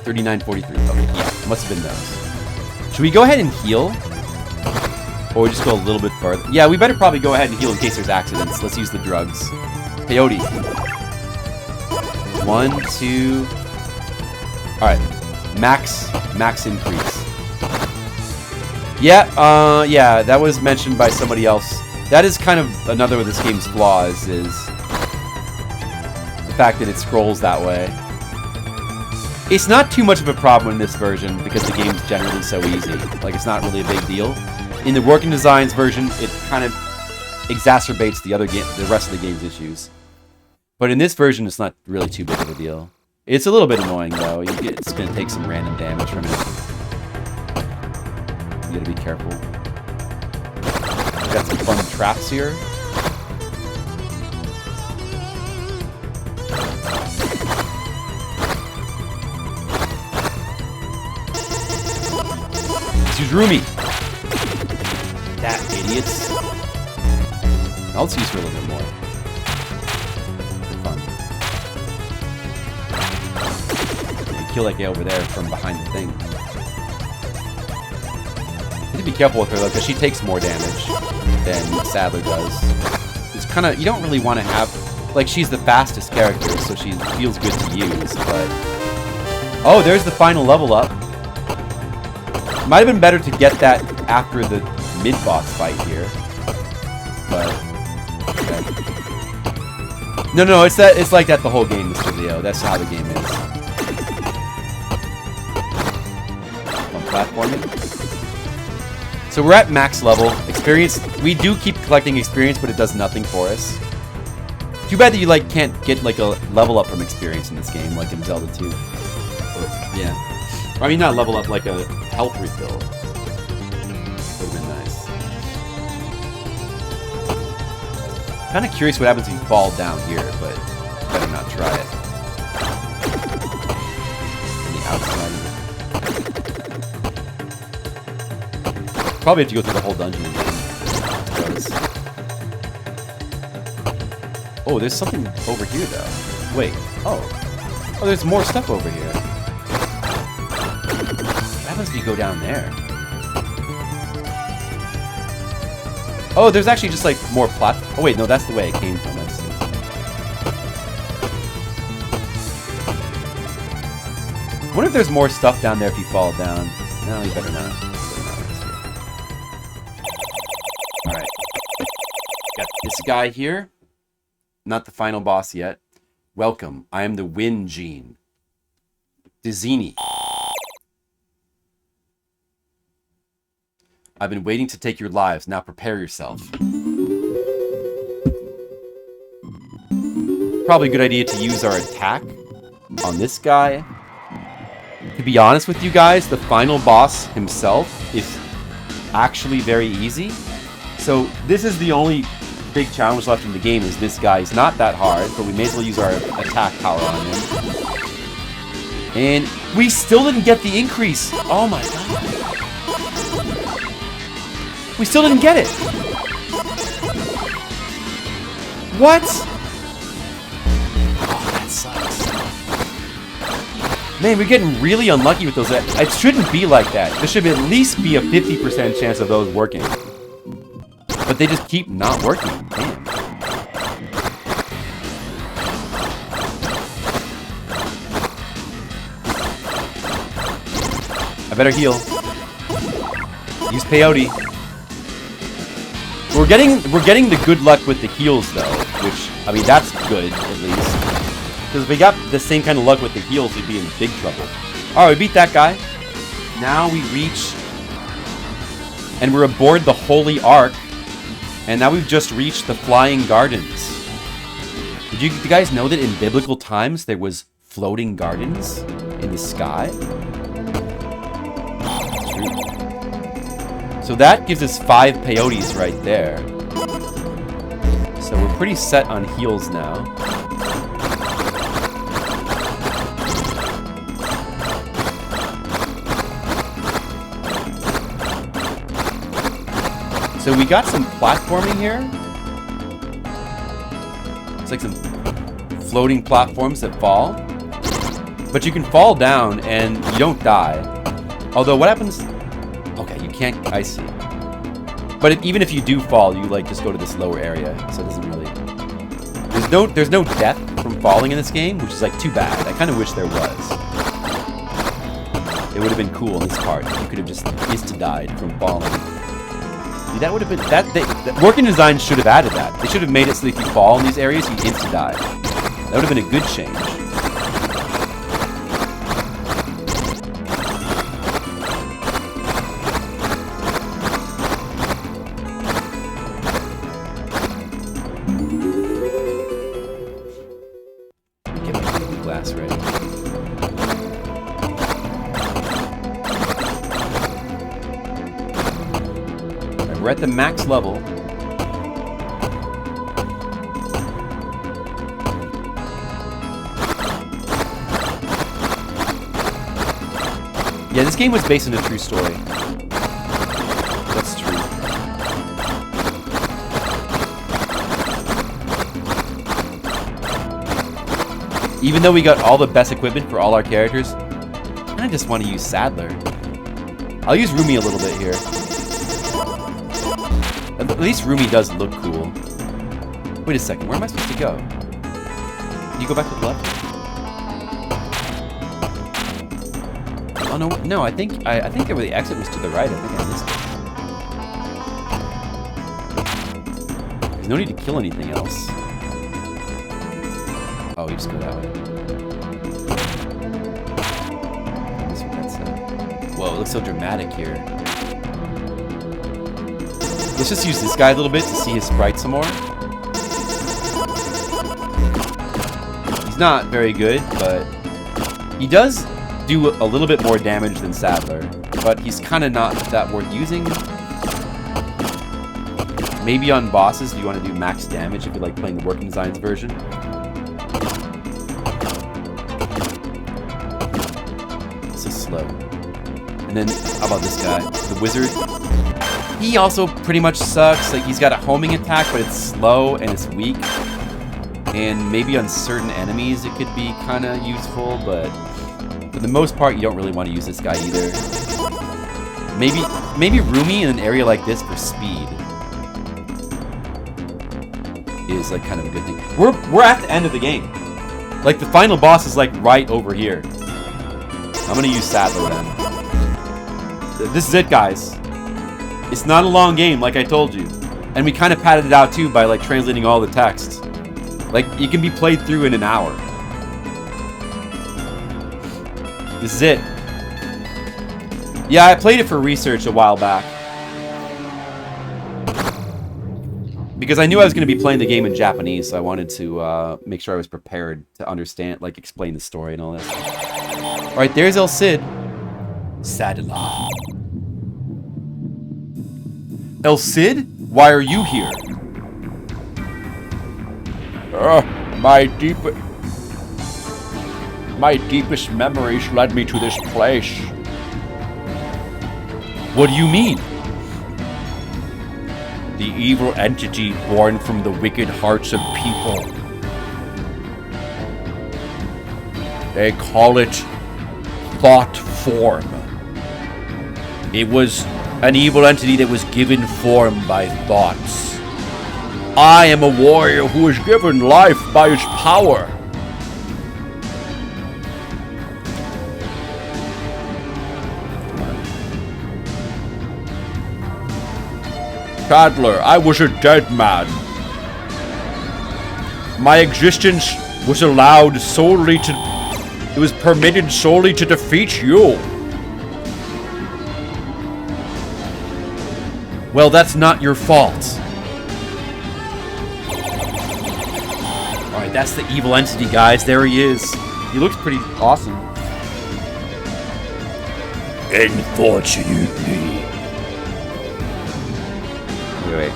3943. Okay, yeah, it must have been those. Should we go ahead and heal? Or just go a little bit further. Yeah, we better probably go ahead and heal in case there's accidents. Let's use the drugs. Peyote. 1, 2. Alright. Max increase. Yeah, yeah, that was mentioned by somebody else. That is kind of another of this game's flaws, is the fact that it scrolls that way. It's not too much of a problem in this version because the game's generally so easy. Like, it's not really a big deal. In the Working Designs version, it kind of exacerbates the rest of the game's issues. But in this version, it's not really too big of a deal. It's a little bit annoying, though. It's going to take some random damage from it. You gotta be careful. Got some fun traps here. Let's use Rumi. That idiots. I'll just use her a little bit more. For fun. You can kill that guy over there from behind the thing. You need to be careful with her though, because she takes more damage than Sadler does. It's kind of, you don't really want to have, like, she's the fastest character, so she feels good to use, but... Oh, there's the final level up. Might have been better to get that after the mid-boss fight here, but okay. No, it's like that the whole game, Mr. Leo. That's how the game is. On platforming. So we're at max level experience. We do keep collecting experience, but it does nothing for us. Too bad that you like can't get like a level up from experience in this game, like in Zelda 2. Yeah. I mean, not level up, like a health refill. Would have been nice. Kind of curious what happens if you fall down here, but better not try it. On the outside of it. Probably have to go through the whole dungeon again. Oh, there's something over here, though. Wait. Oh, there's more stuff over here. What happens if you go down there? Oh, there's actually just, like, more platform. Oh, wait, no, that's the way it came from. I see. I wonder if there's more stuff down there if you fall down. No, you better not. Alright. Got this guy here. Not the final boss yet. Welcome. I am the Wind Gene. Dizini. I've been waiting to take your lives. Now prepare yourself. Probably a good idea to use our attack on this guy. To be honest with you guys, the final boss himself is actually very easy. So this is the only big challenge left in the game, is this guy. He's not that hard, but we may as well use our attack power on him. And we still didn't get the increase. Oh my god. We still didn't get it. What? Oh, that sucks. Man, we're getting really unlucky with those. It shouldn't be like that. There should at least be a 50% chance of those working. But they just keep not working. Damn. I better heal. Use peyote. We're getting the good luck with the heals though, which, I mean, that's good at least. Because if we got the same kind of luck with the heals, we'd be in big trouble. Alright, we beat that guy. Now we reach, and we're aboard the Holy Ark. And now we've just reached the Flying Gardens. Did you guys know that in biblical times there was floating gardens in the sky? So that gives us 5 peyotes right there. So we're pretty set on heals now. So we got some platforming here. It's like some floating platforms that fall. But you can fall down and you don't die. Although what happens... Okay, you can't... I see. But even if you do fall, you like just go to this lower area. So it doesn't really... There's no death from falling in this game, which is like too bad. I kind of wish there was. It would have been cool in this part. You could have just insta-died from falling. That would have been... That Working Design should have added that. They should have made it so that if you fall in these areas, you insta-die. That would have been a good change. Get my glass ready. We're at the max level. Yeah, this game was based on a true story. That's true. Even though we got all the best equipment for all our characters, I just want to use Sadler. I'll use Rumi a little bit here. At least Rumi does look cool. Wait a second, where am I supposed to go? Can you go back to the left? Oh no, I think the exit was to the right. I think I missed it. There's no need to kill anything else. Oh, we just go that way. That's what that said. Whoa, it looks so dramatic here. Let's just use this guy a little bit to see his sprite some more. He's not very good, but he does do a little bit more damage than Sadler, but he's kind of not that worth using. Maybe on bosses, you want to do max damage if you like playing the Working Designs version. So slow. And then, how about this guy? The Wizard. He also pretty much sucks. Like, he's got a homing attack, but it's slow and it's weak. And maybe on certain enemies it could be kind of useful, but for the most part, you don't really want to use this guy either. Maybe Rumi in an area like this for speed is like kind of a good thing. We're at the end of the game. Like, the final boss is like right over here. I'm gonna use Sadler then. This is it, guys. It's not a long game, like I told you. And we kind of padded it out too by like translating all the text. Like, it can be played through in an hour. This is it. Yeah, I played it for research a while back. Because I knew I was going to be playing the game in Japanese, so I wanted to make sure I was prepared to understand, like, explain the story and all this. Alright, there's El Cid. Sadler. El Cid? Why are you here? My deepest memories led me to this place. What do you mean? The evil entity born from the wicked hearts of people. They call it thought form. It was an evil entity that was given form by thoughts. I am a warrior who is given life by its power. Sadler, I was a dead man. My existence was allowed solely to... It was permitted solely to defeat you. Well, that's not your fault. Alright, that's the evil entity, guys. There he is. He looks pretty awesome. Unfortunately. Wait.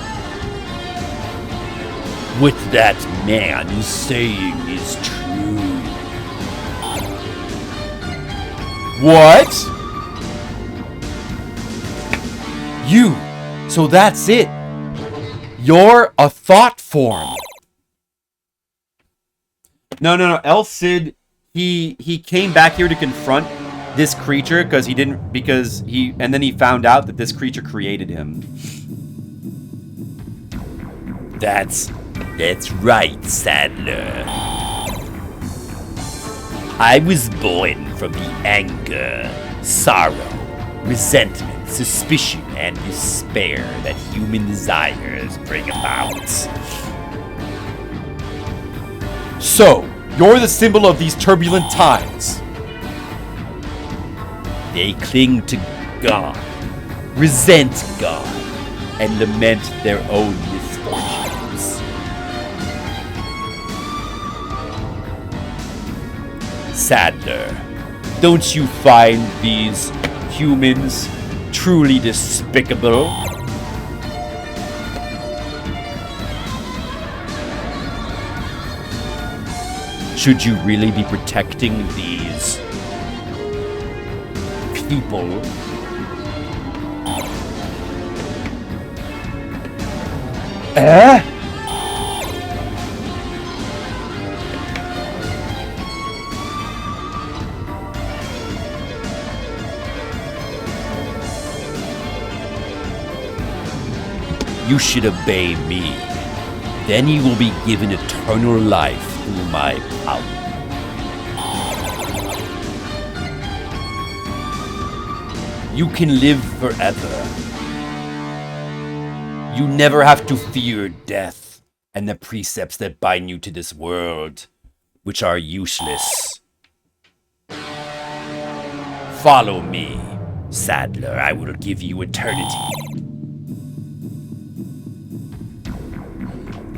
What that man is saying is true. What? You. So that's it. You're a thought form. No. El Cid, he came back here to confront this creature and then he found out that this creature created him. That's right, Sadler. I was born from the anger, sorrow, resentment, suspicion, and despair that human desires bring about. So, you're the symbol of these turbulent times. They cling to God, resent God, and lament their own misfortunes. Sadler, don't you find these humans truly despicable? Should you really be protecting these people? You should obey me. Then you will be given eternal life through my power. You can live forever. You never have to fear death and the precepts that bind you to this world, which are useless. Follow me, Sadler. I will give you eternity.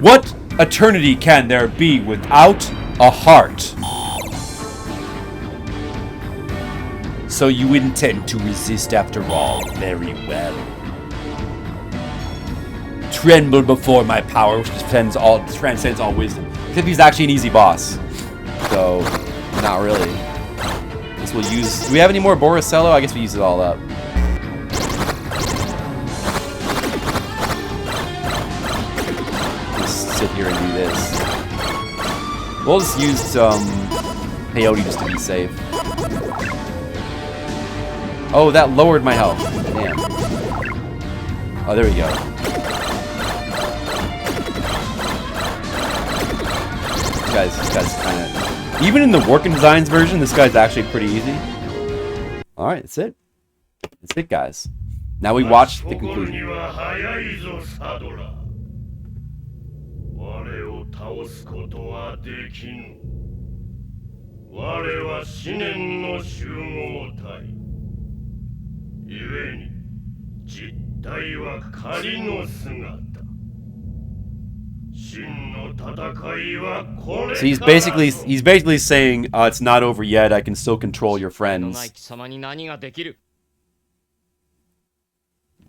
What eternity can there be without a heart? So you intend to resist after all. Very well. Tremble before my power, which transcends all wisdom. Except he's actually an easy boss. So, not really. Guess we'll use... Do we have any more Borisello? I guess we use it all up. Just sit here and do this. We'll just use peyote just to be safe. Oh, that lowered my health. Damn. Oh, there we go. This guy's kind of... Even in the Working Designs version, this guy's actually pretty easy. Alright, that's it. That's it, guys. Now we watch the conclusion. So he's basically saying it's not over yet. I can still control your friends.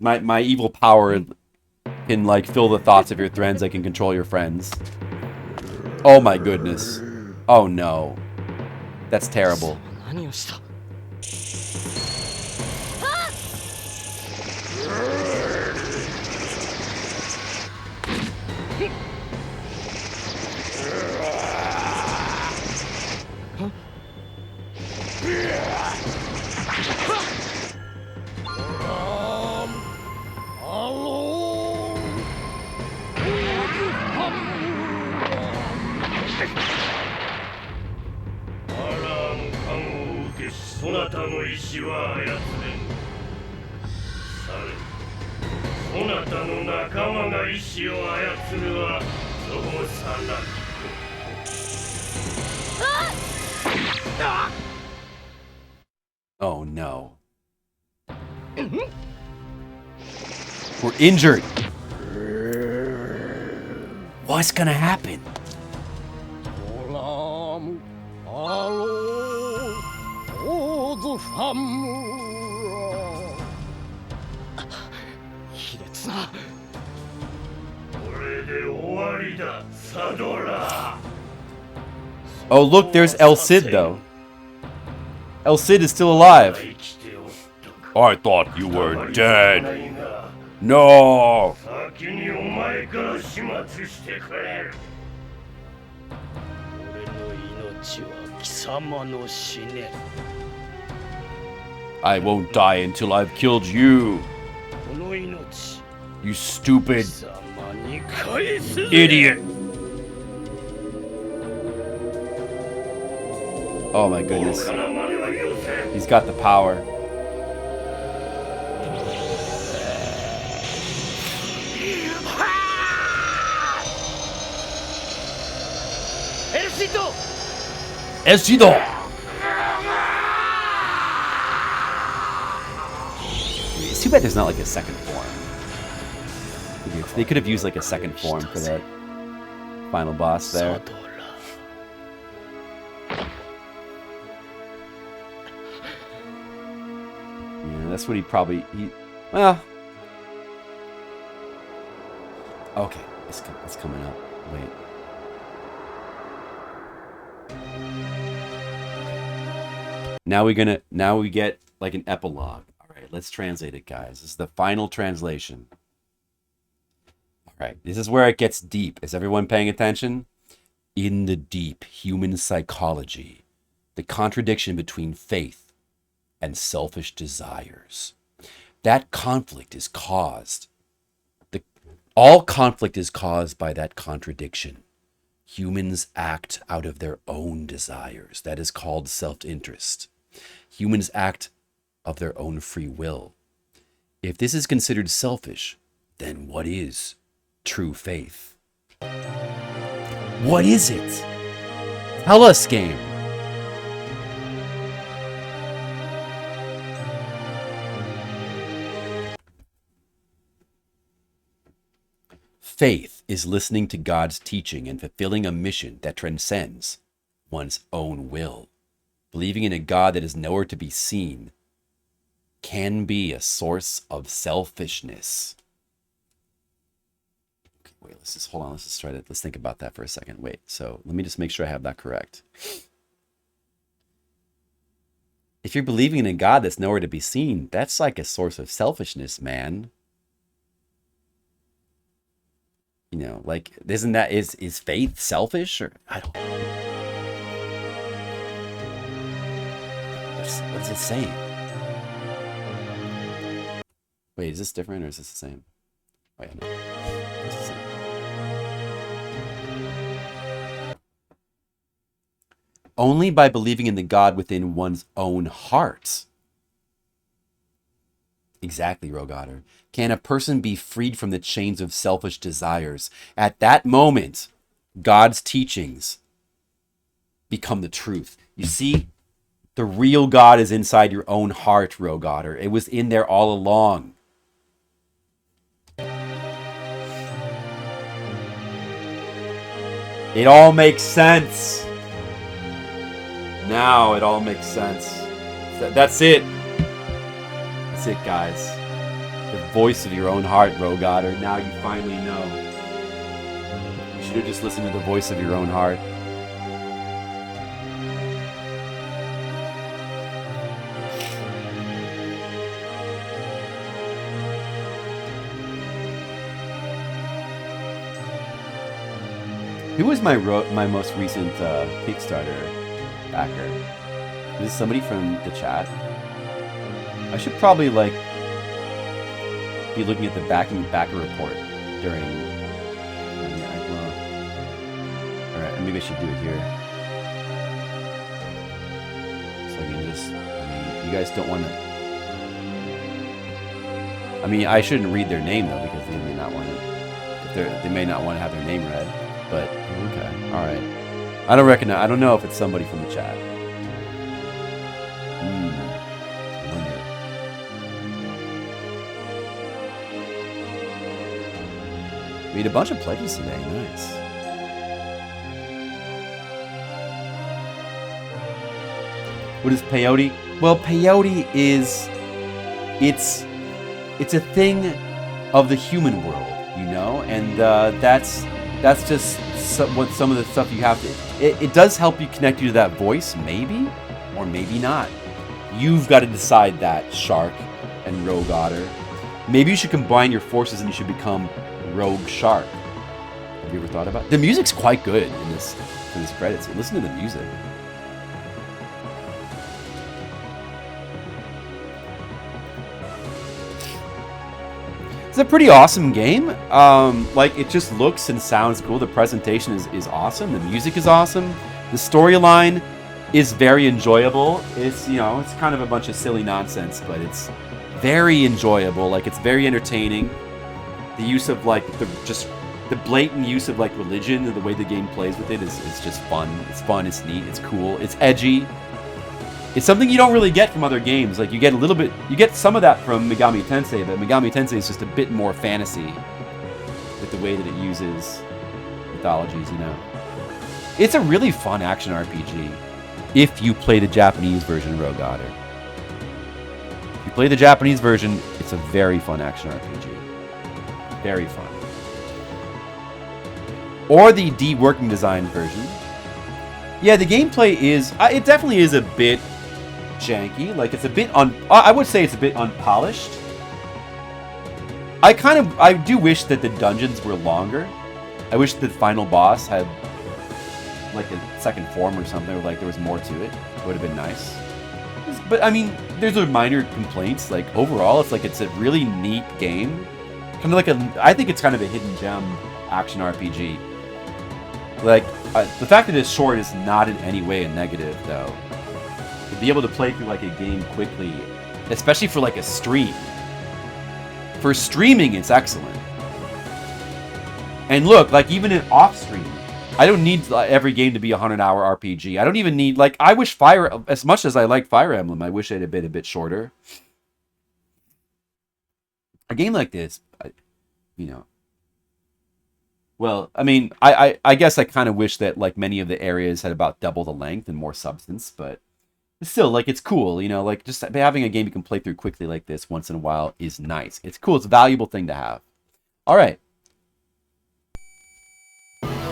My evil power can like fill the thoughts of your friends. I can control your friends. Oh my goodness. Oh no. That's terrible. Oh no. We're injured. What's gonna happen? Oh look, there's El Cid though. El Cid is still alive. I thought you were dead. No! I won't die until I've killed you. You stupid idiot. Oh my goodness. He's got the power. Éxito! It's too bad there's not like a second form. They could have used like a second form for that final boss there. Yeah, that's what he probably... well... Okay, it's coming up. Wait. Now we get like an epilogue. All right, let's translate it, guys. This is the final translation. All right, this is where it gets deep. Is everyone paying attention? In the deep human psychology, the contradiction between faith and selfish desires. That conflict is caused. All conflict is caused by that contradiction. Humans act out of their own desires. That is called self-interest. Humans act of their own free will. If this is considered selfish, then what is true faith? What is it? Tell us, game. Faith is listening to God's teaching and fulfilling a mission that transcends one's own will. believing in a God that is nowhere to be seen can be a source of selfishness. Okay, wait, hold on. Let's think about that for a second. Wait, so let me just make sure I have that correct. If you're believing in a God that's nowhere to be seen, that's like a source of selfishness, man. You know, like, isn't that, is faith selfish? Or I don't know. What's it saying? Wait, is this different or is this the same? Wait, no. It's the same. Only by believing in the God within one's own heart. Exactly, Rogotter. Can a person be freed from the chains of selfish desires? At that moment, God's teachings become the truth. You see, the real God is inside your own heart, Rogotter. It was in there all along. It all makes sense. Now it all makes sense. That's it. That's it, guys. The voice of your own heart, Rogotter. Now you finally know. You should have just listened to the voice of your own heart. Who was my most recent Kickstarter backer? Is this somebody from the chat? I should probably like be looking at the backer report during. All right, maybe I should do it here. So I can just. I mean, you guys don't want to. I mean, I shouldn't read their name though because they may not want to. They may not want to have their name read. But okay, all right. I don't know if it's somebody from the chat. I wonder. We had a bunch of pledges today. Nice. What is peyote? Well, peyote is it's a thing of the human world, you know, and that's just some of the stuff you have to. It does help you connect you to that voice, maybe, or maybe not. You've got to decide that, Shark and Rogue Otter. Maybe you should combine your forces and you should become Rogue Shark. Have you ever thought about it? The music's quite good in this credits. Listen to the music. It's a pretty awesome game. Like, it just looks and sounds cool. The presentation is awesome. The music is awesome. The storyline is very enjoyable. It's, you know, it's kind of a bunch of silly nonsense, but it's very enjoyable. Like, it's very entertaining. The use of, like, the blatant use of, like, religion and the way the game plays with it is just fun. It's fun, it's neat, it's cool, it's edgy. It's something you don't really get from other games. Like, you get some of that from Megami Tensei, but Megami Tensei is just a bit more fantasy with the way that it uses mythologies, you know. It's a really fun action RPG if you play the Japanese version, Rogue Otter. If you play the Japanese version, it's a very fun action RPG. Very fun. Or the deworking design version. Yeah, the gameplay is... it definitely is a bit janky. Like, it's a bit I would say it's a bit unpolished. I do wish that the dungeons were longer. I wish the final boss had like a second form or something, or like there was more to it. It would have been nice. But I mean, there's a minor complaints. Like, overall, it's a really neat game. Kind of like I think it's kind of a hidden gem action RPG. Like, the fact that it's short is not in any way a negative, though. To be able to play through, like, a game quickly, especially for, like, a stream. For streaming, it's excellent. And look, like, even in off-stream, I don't need every game to be a 100-hour RPG. I don't even need, like, I wish as much as I like Fire Emblem, I wish it had been a bit shorter. A game like this, you know... Well, I mean, I guess I kind of wish that, like, many of the areas had about double the length and more substance, but Still, like, it's cool, you know, like, just having a game you can play through quickly like this once in a while is nice. It's cool. It's a valuable thing to have. All right.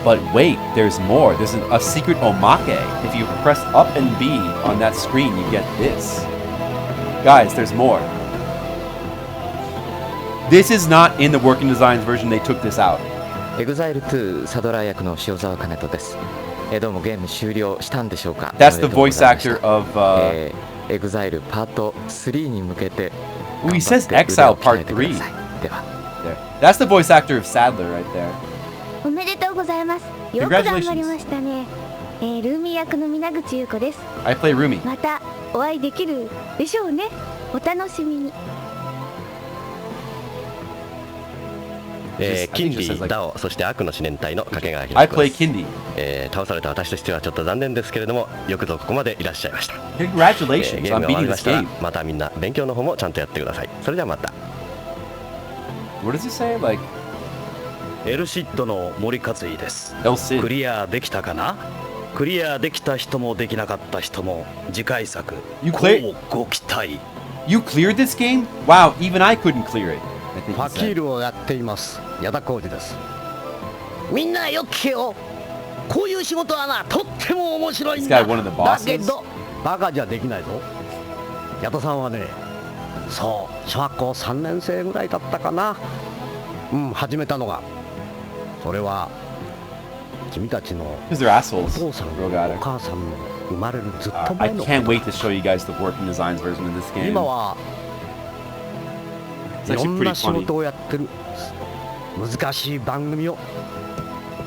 But wait, there's more. There's a secret omake. If you press up and B on that screen, you get this. Guys, there's more. This is not in the working designs version. They took this out. Exile II サドラー役の塩沢兼人です。どうもゲーム終了したんでしょうか。 That's the voice actor of Exile Part 3に向けて he says Exile Part 3. では There. That's the voice actor of Sadler right there. おめでとうございます。よく頑張りましたね。ルーミー役の皆口優子です。 I play Rumi. またお会いできるでしょうね。お楽しみに。キンディ、ダオ、そして悪の四年隊の掛川博 I 彦で play す。 Kindy. 倒された私としてはちょっと残念ですけれども、よくぞここまでいらっしゃいました。Congratulations ゲー on ムが終わ beating りま this したら game. またみんな勉強の方もちゃんとやってください。それではまた。 What does he say? Like, エルシッドの森克衣です。 El ク Cid. リアできたかな。クリアできた人もできなかった人も次回作 You こ clear- うご期待。 You cleared this game? Wow, even I couldn't clear it. I think フ he ァキー said. ルをやっています矢田浩二です。みんなよく聞けよ。こういう仕事はな、とっても面白いん This だ。 guy one of the だ bosses? けどバカじゃできないぞ。矢田さんはね、そう小学校3年生ぐらいだったかな、始めたのが。それは君たちの Because they're お assholes. 父さん Rogader. お母さんの生まれるずっと I 前の can't wait to show you guys the working designs version of this game. 今は It's いろ actually ん pretty な仕 funny. 事をやってる難しい番組を。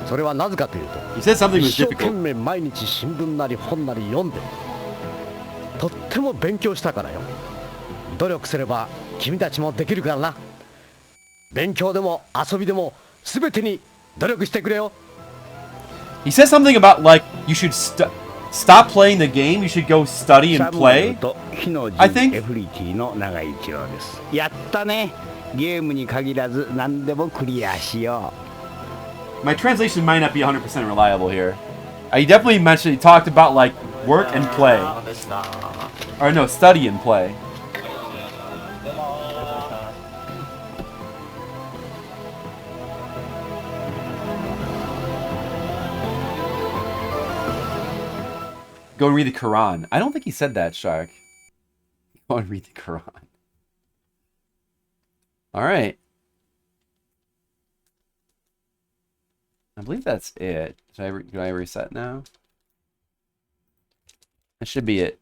それはなぜかというと He said something 一 was 生懸 difficult. 命毎日新聞なり本なり読んでとっても勉強したからよ。努力すれば君たちもできるからな。勉強でも遊びでも全てに努力してくれよ。 He says something about, like, you should stop playing the game, you should go study and play. と火の I 陣 think- エフリティの長井一郎です。やったね。ゲームに限らず何でもクリアしよ My translation might not be 100% reliable here. He definitely mentioned, he talked about, like, work and play. Or no, study and play. Go and read the Quran. I don't think he said that, Shark. Go and read the Quran. All right. I believe that's it. Can I reset now? That should be it.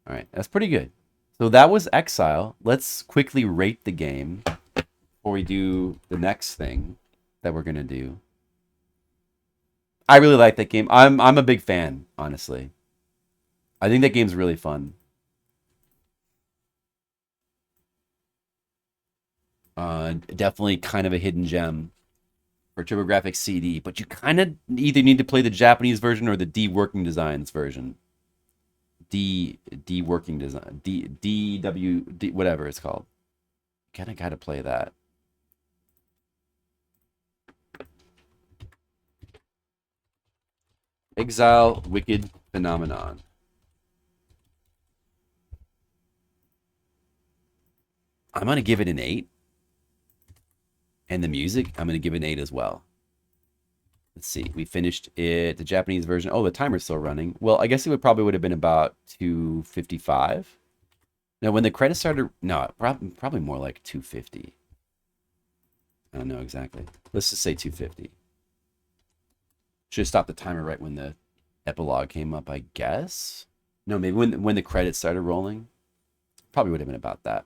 All right, that's pretty good. So that was Exile. Let's quickly rate the game before we do the next thing that we're gonna do. I really like that game. I'm a big fan, honestly. I think that game's really fun. Definitely kind of a hidden gem for TurboGrafx CD, but you kind of either need to play the Japanese version or the D Working Designs version. D Working Design, DW, whatever it's called. Kind of got to play that. Exile Wicked Phenomenon. I'm going to give it an 8. And the music, I'm going to give it an 8 as well. Let's see. We finished it, the Japanese version. Oh, the timer's still running. Well, I guess it would have been about 255. Now, when the credits started, no, probably more like 250. I don't know exactly. Let's just say 250. Should have stopped the timer right when the epilogue came up, I guess. No, maybe when the credits started rolling. Probably would have been about that.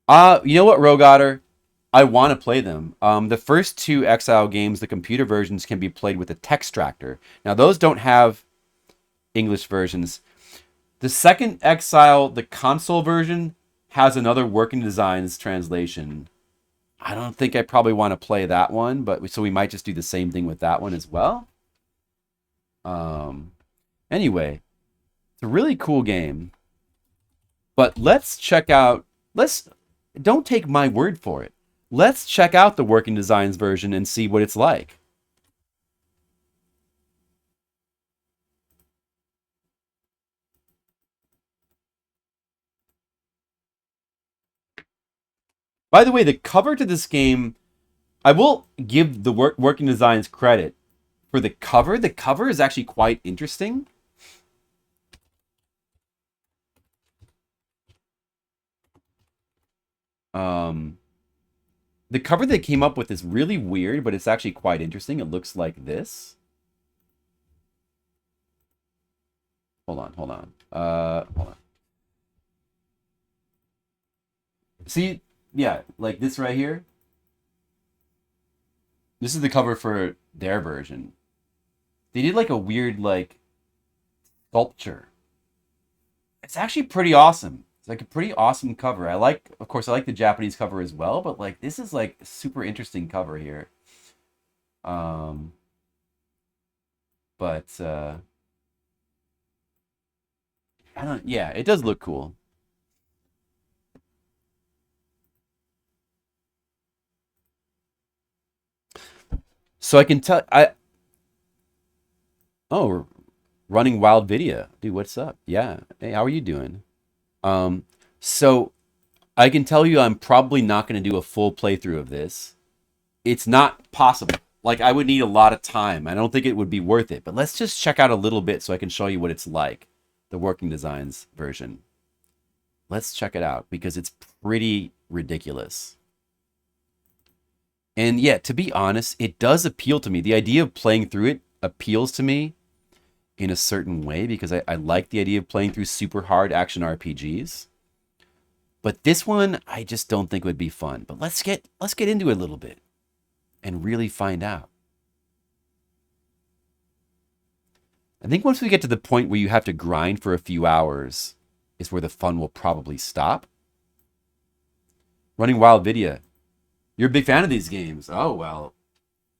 You know what, Rogotter? I want to play them. The first two Exile games, the computer versions, can be played with a Textractor. Now, those don't have English versions. The second Exile, the console version, has another Working Designs translation. I don't think I probably want to play that one, but so we might just do the same thing with that one as well. Anyway, it's a really cool game. But let's check out... Don't take my word for it. Let's check out the Working Designs version and see what it's like. By the way, the cover to this game, I will give the working designs credit for the cover. The cover is actually quite interesting. The cover they came up with is really weird, but it's actually quite interesting. It looks like this. Hold on. Hold on. See, yeah, like this right here. This is the cover for their version. They did like a weird like sculpture. It's actually pretty awesome. It's like a pretty awesome cover. Of course, I like the Japanese cover as well, but like this is like a super interesting cover here. Yeah, it does look cool. So I can tell Oh, running wild video. Dude, what's up? Yeah. Hey, how are you doing? So I can tell you I'm probably not going to do a full playthrough of this. It's not possible. Like, I would need a lot of time. I don't think it would be worth it. But let's just check out a little bit so I can show you what it's like. The working designs version. Let's check it out because it's pretty ridiculous. And yeah, to be honest, it does appeal to me. The idea of playing through it appeals to me in a certain way because I like the idea of playing through super hard action RPGs. But this one, I just don't think would be fun. But let's get into it a little bit and really find out. I think once we get to the point where you have to grind for a few hours is where the fun will probably stop. Running wild video. You're a big fan of these games. Oh, well.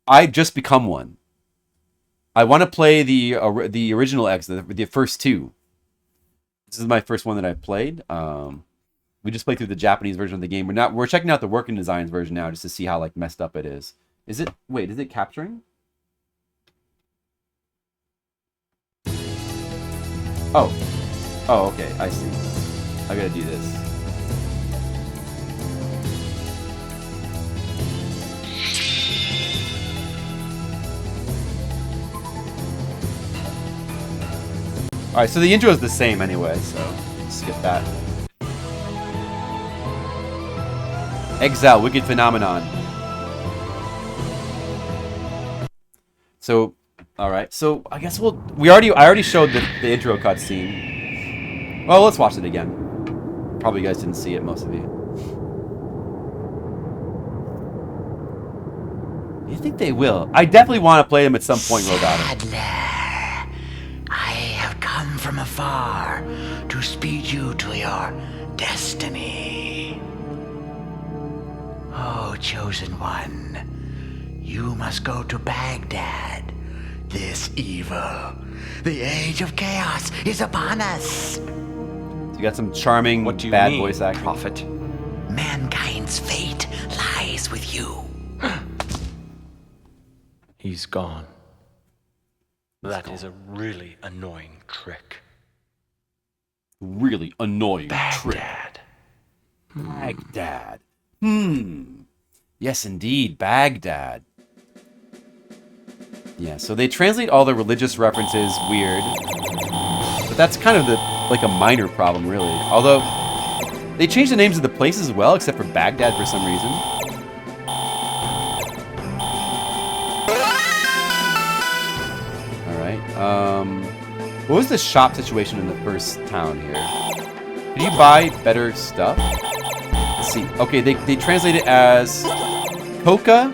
I've just become one. I want to play the original X, the first two. This is my first one that I've played. We just played through the Japanese version of the game. We're checking out the working designs version now just to see how like messed up it is. Is it capturing? Oh, okay. I see. I gotta do this. Alright, so the intro is the same anyway, so skip that. Exile, Wicked Phenomenon. So, alright, so I guess I already showed the intro cutscene. Well, let's watch it again. Probably you guys didn't see it, most of you. You think they will? I definitely want to play them at some point, Rodata. From afar to speed you to your destiny. Oh, chosen one, you must go to Baghdad. This evil, the age of chaos is upon us. So you got some charming bad voice acting. Prophet? Mankind's fate lies with you. He's gone. That is a really annoying trick. Really annoying Baghdad. Trick. Baghdad. Yes, indeed. Baghdad. Yeah, so they translate all the religious references weird. But that's kind of like a minor problem, really. Although, they changed the names of the places as well, except for Baghdad for some reason. What was the shop situation in the first town here? Did you buy better stuff? Let's see. Okay, they translate it as Coca,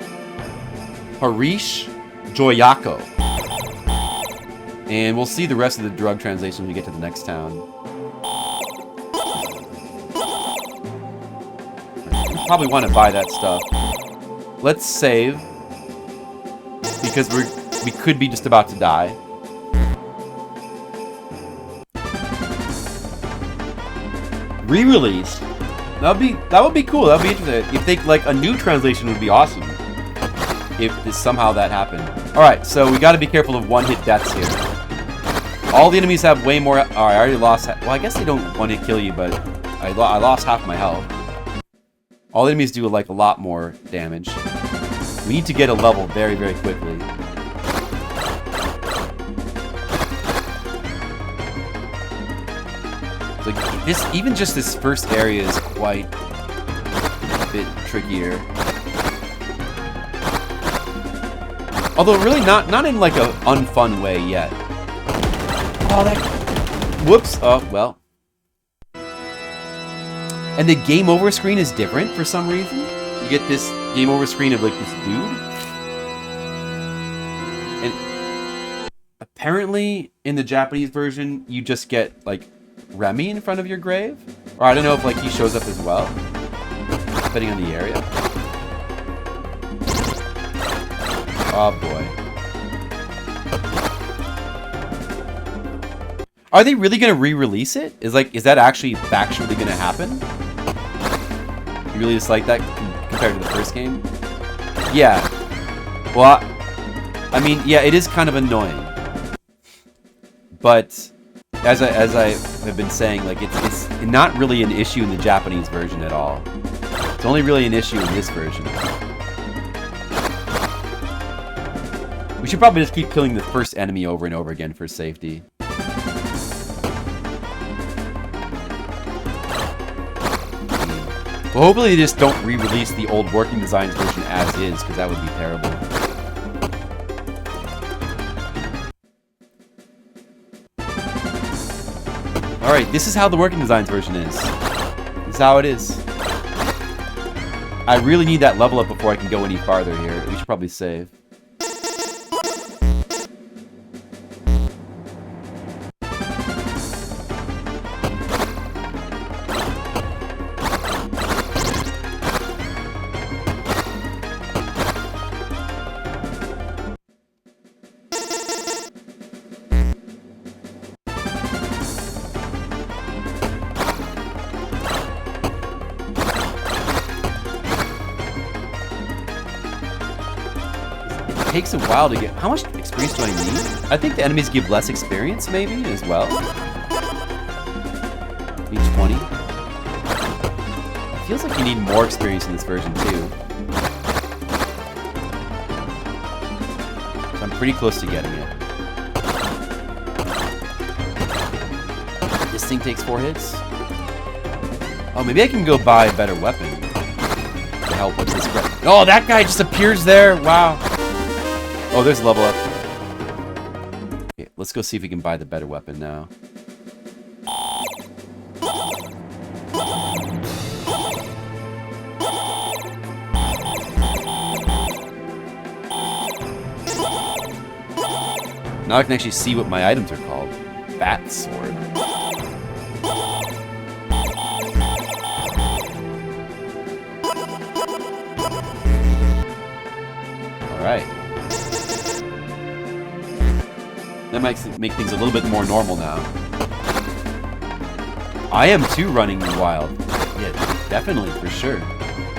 Harish, Joyako. And we'll see the rest of the drug translation when we get to the next town. You probably want to buy that stuff. Let's save. Because we could be just about to die. Re-release. That would be cool. That would be interesting. If they like a new translation would be awesome. If somehow that happened. All right, so we got to be careful of one-hit deaths here. All the enemies have way more. All right, I already lost. Well, I guess they don't one-hit kill you, but I lost half my health. All enemies do like a lot more damage. We need to get a level very, very quickly. Like this, even just this first area is quite a bit trickier. Although really not in like a unfun way yet. Oh, that... Whoops. Oh, well. And the game over screen is different for some reason. You get this game over screen of like this dude. And apparently in the Japanese version, you just get like Remy in front of your grave. Or I don't know if like he shows up as well. Depending on the area. Oh boy. Are they really gonna re-release it? Is that actually factually gonna happen? You really dislike that compared to the first game? Yeah. Well, I mean, yeah, it is kind of annoying. But as I have been saying, like it's not really an issue in the Japanese version at all. It's only really an issue in this version. We should probably just keep killing the first enemy over and over again for safety. Well, hopefully they just don't re-release the old Working Designs version as is, because that would be terrible. Alright, this is how the Working Designs version is. This is how it is. I really need that level up before I can go any farther here. We should probably save. It takes a while to get... How much experience do I need? I think the enemies give less experience, maybe, as well. Need 20. It feels like you need more experience in this version, too. So I'm pretty close to getting it. This thing takes 4 hits? Oh, maybe I can go buy a better weapon to help with this. Oh, that guy just appears there! Wow. Oh, there's a level up. Okay, let's go see if we can buy the better weapon now. Now I can actually see what my items are called. Bat sword. Alright. That might make things a little bit more normal now. I am too running wild. Yeah, definitely, for sure.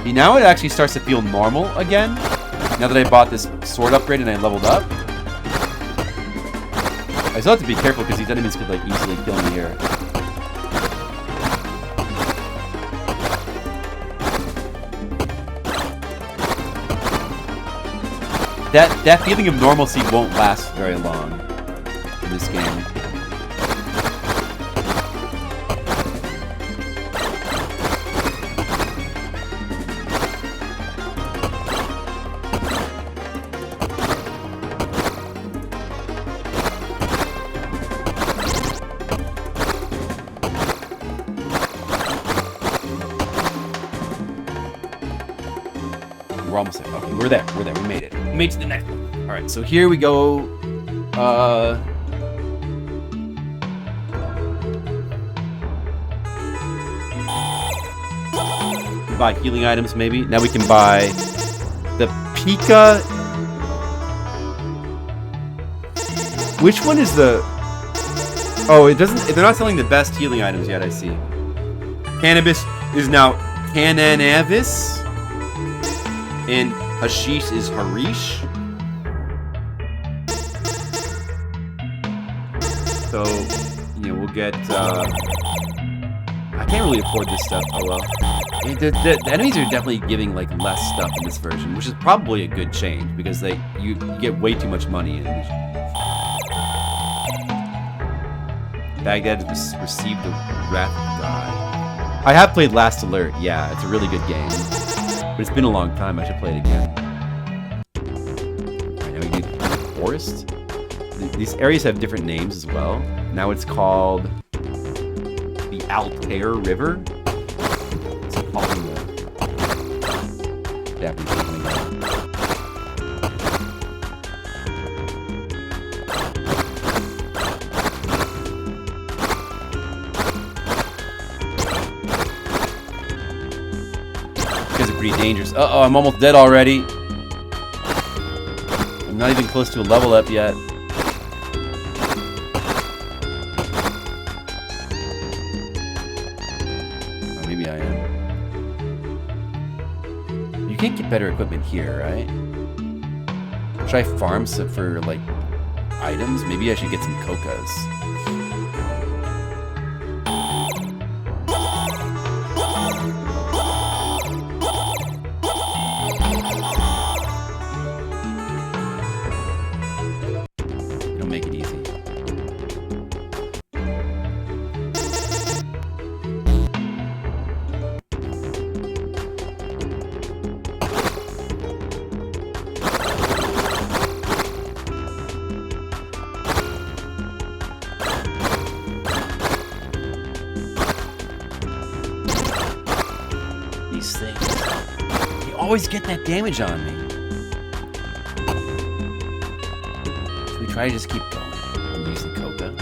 See, now it actually starts to feel normal again. Now that I bought this sword upgrade and I leveled up. I still have to be careful because these enemies could like easily kill me here. That feeling of normalcy won't last very long in this game. We're almost there. Okay, we're there. We're there. We made it. We made it to the next one. All right, so here we go. Buy healing items, maybe. Now we can buy the Pika. Which one is the? Oh, it doesn't. They're not selling the best healing items yet. I see. Cannabis is now Cannabis. And Hashish is Harish. So, you know, we'll get I can't really afford this stuff. Oh well. The enemies are definitely giving like less stuff in this version, which is probably a good change because you get way too much money in. Baghdad has received the Wrath of God. I have played Last Alert. Yeah, it's a really good game, but it's been a long time. I should play it again. Alright, now we do the forest. These areas have different names as well. Now it's called the Altair River. It's all in the Japanese name. Because it's pretty dangerous. Uh-oh, I'm almost dead already. I'm not even close to a level up yet. Maybe I am. You can't get better equipment here, right? Should I farm some for, like, items? Maybe I should get some cocoas. Don't make it easy. These things, they always get that damage on me. Should we try to just keep going and use the coca?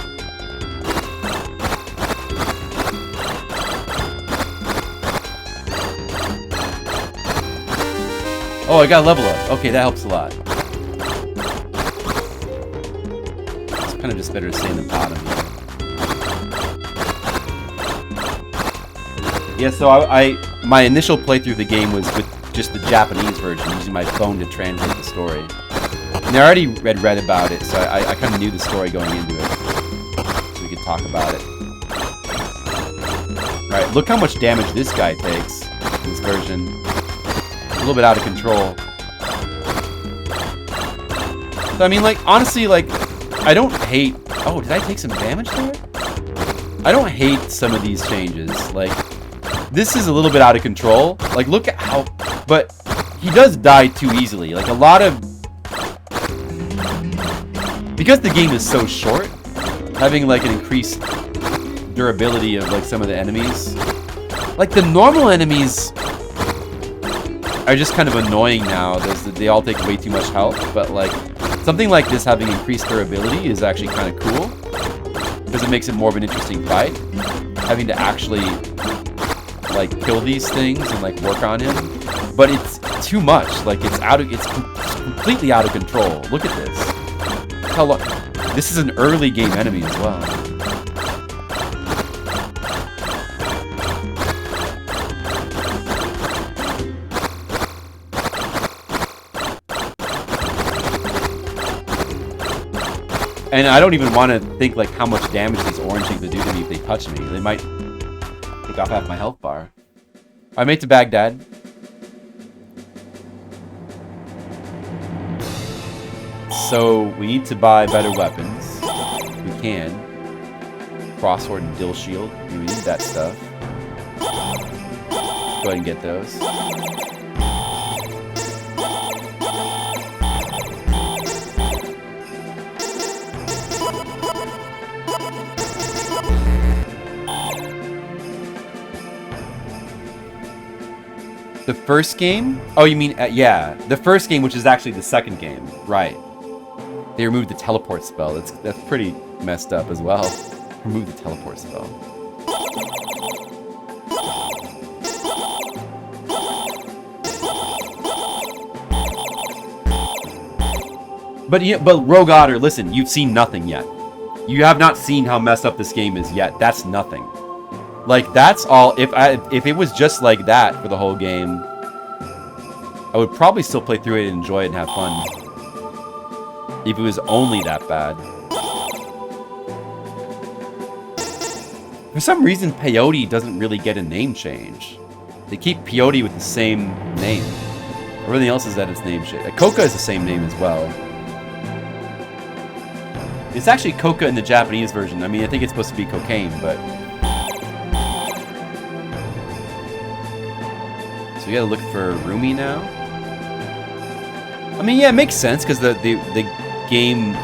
Oh, I got a level up. Okay, that helps a lot. It's kind of just better to stay in the bottom here. Yeah, so my initial playthrough of the game was with just the Japanese version, using my phone to translate the story. And I already read about it, so I kind of knew the story going into it. So we could talk about it. Alright, look how much damage this guy takes in this version. A little bit out of control. So I mean, like, honestly, like, I don't hate... Oh, did I take some damage there? I don't hate some of these changes. Like, this is a little bit out of control. Like, look at how... But he does die too easily. Like, a lot of... Because the game is so short, having, like, an increased durability of, like, some of the enemies. Like, the normal enemies are just kind of annoying now. They all take way too much health. But, like, something like this having increased durability is actually kind of cool. Because it makes it more of an interesting fight. Having to actually... like kill these things and like work on him, but it's too much. Like it's completely out of control. Look at this. How long? This is an early game enemy as well. And I don't even want to think like how much damage these orange things would do to me if they touch me. They might take off half my health bar. I made it to Baghdad. So we need to buy better weapons. We can. Crossword and dill shield. We need that stuff. Go ahead and get those. The first game? Oh, you mean, yeah. The first game, which is actually the second game. Right. They removed the teleport spell. That's pretty messed up as well. Remove the teleport spell. But Rogue Otter, listen, you've seen nothing yet. You have not seen how messed up this game is yet. That's nothing. Like, that's all. If it was just like that for the whole game, I would probably still play through it and enjoy it and have fun. If it was only that bad. For some reason, peyote doesn't really get a name change. They keep peyote with the same name. Everything else is at its name change. Coca is the same name as well. It's actually coca in the Japanese version. I mean, I think it's supposed to be cocaine, but... So we gotta look for Rumi now? I mean, yeah, it makes sense, because the game...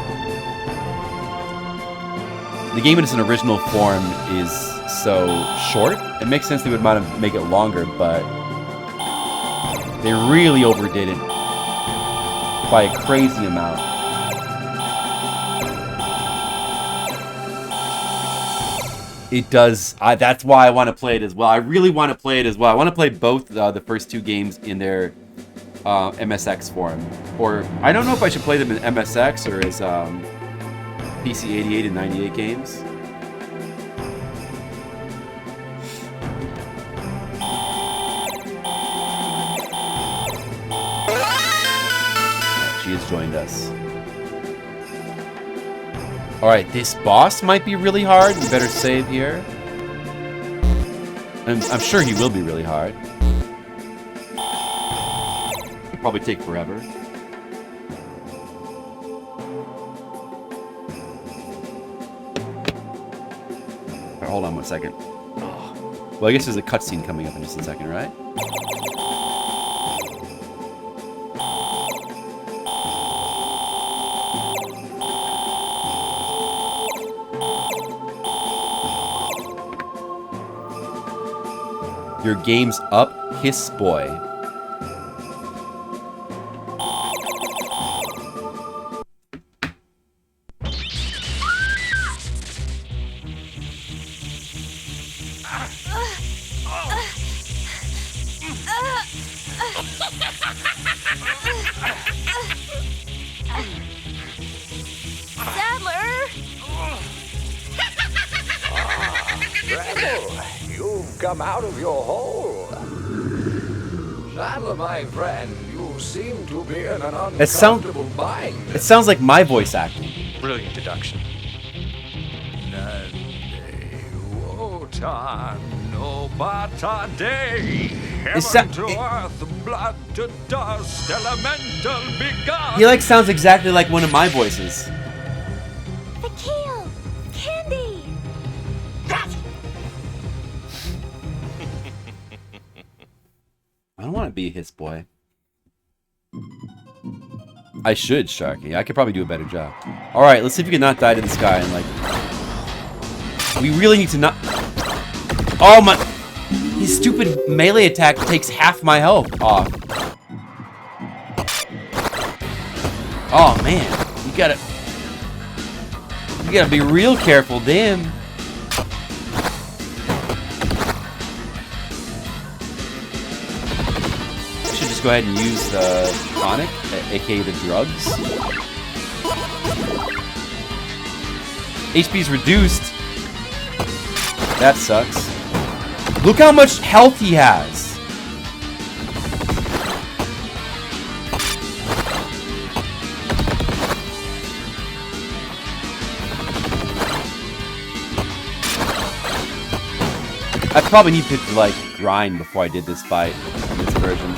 The game in its original form is so short. It makes sense they would want to make it longer, but... They really overdid it by a crazy amount. It does. That's why I want to play it as well. I really want to play it as well. I want to play both the first two games in their MSX form. Or, I don't know if I should play them in MSX or as PC 88 and 98 games. She has joined us. Alright, this boss might be really hard. We better save here. I'm sure he will be really hard. It'll probably take forever. Alright, hold on 1 second. Well, I guess there's a cutscene coming up in just a second, right? Your game's up, hiss boy. Come out of your hole. Sadler, my friend, you seem to be in an uncomfortable bind. It sounds like my voice acting. Brilliant deduction. He like sounds exactly like one of my voices. The kale! Candy! I don't want to be a hiss boy. I should, Sharky. I could probably do a better job. Alright, let's see if we can not die to this guy and like... We really need to not... Oh my... His stupid melee attack takes half my health off. Oh man, you gotta be real careful, damn. Should just go ahead and use the tonic, aka the drugs. HP's reduced. That sucks. Look how much health he has. I probably need to like grind before I did this fight in this version.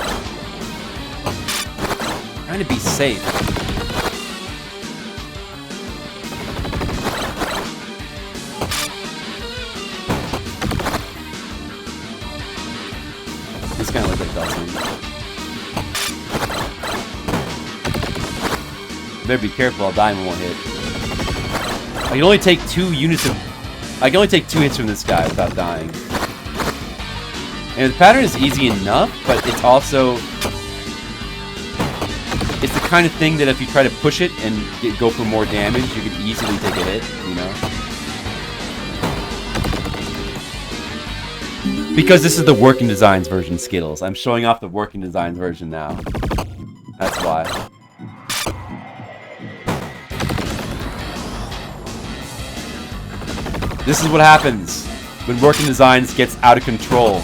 I'm trying to be safe. This kind of looks like Dawson. Better be careful, I'll die in one hit. I can only take 2 units of... I can only take 2 hits from this guy without dying. And the pattern is easy enough, but it's also... It's the kind of thing that if you try to push it and go for more damage, you can easily take a hit, you know? Because this is the Working Designs version, Skittles. I'm showing off the Working Designs version now. That's why. This is what happens when Working Designs gets out of control.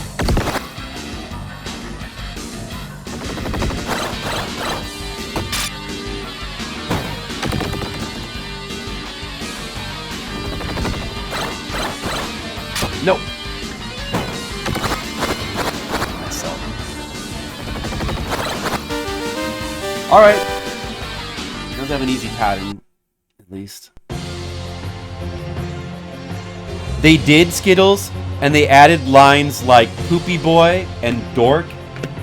Alright. Does have an easy pattern, at least. They did, Skittles, and they added lines like Poopy Boy and Dork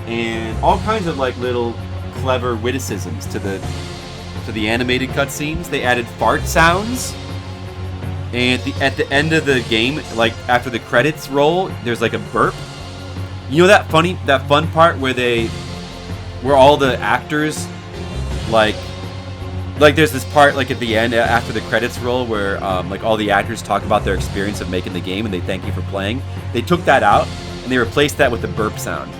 and all kinds of like little clever witticisms to the animated cutscenes. They added fart sounds. And at the end of the game, like after the credits roll, there's like a burp. You know that fun part where all the actors like there's this part like at the end after the credits roll where like all the actors talk about their experience of making the game and they thank you for playing. They took that out and they replaced that with the burp sound.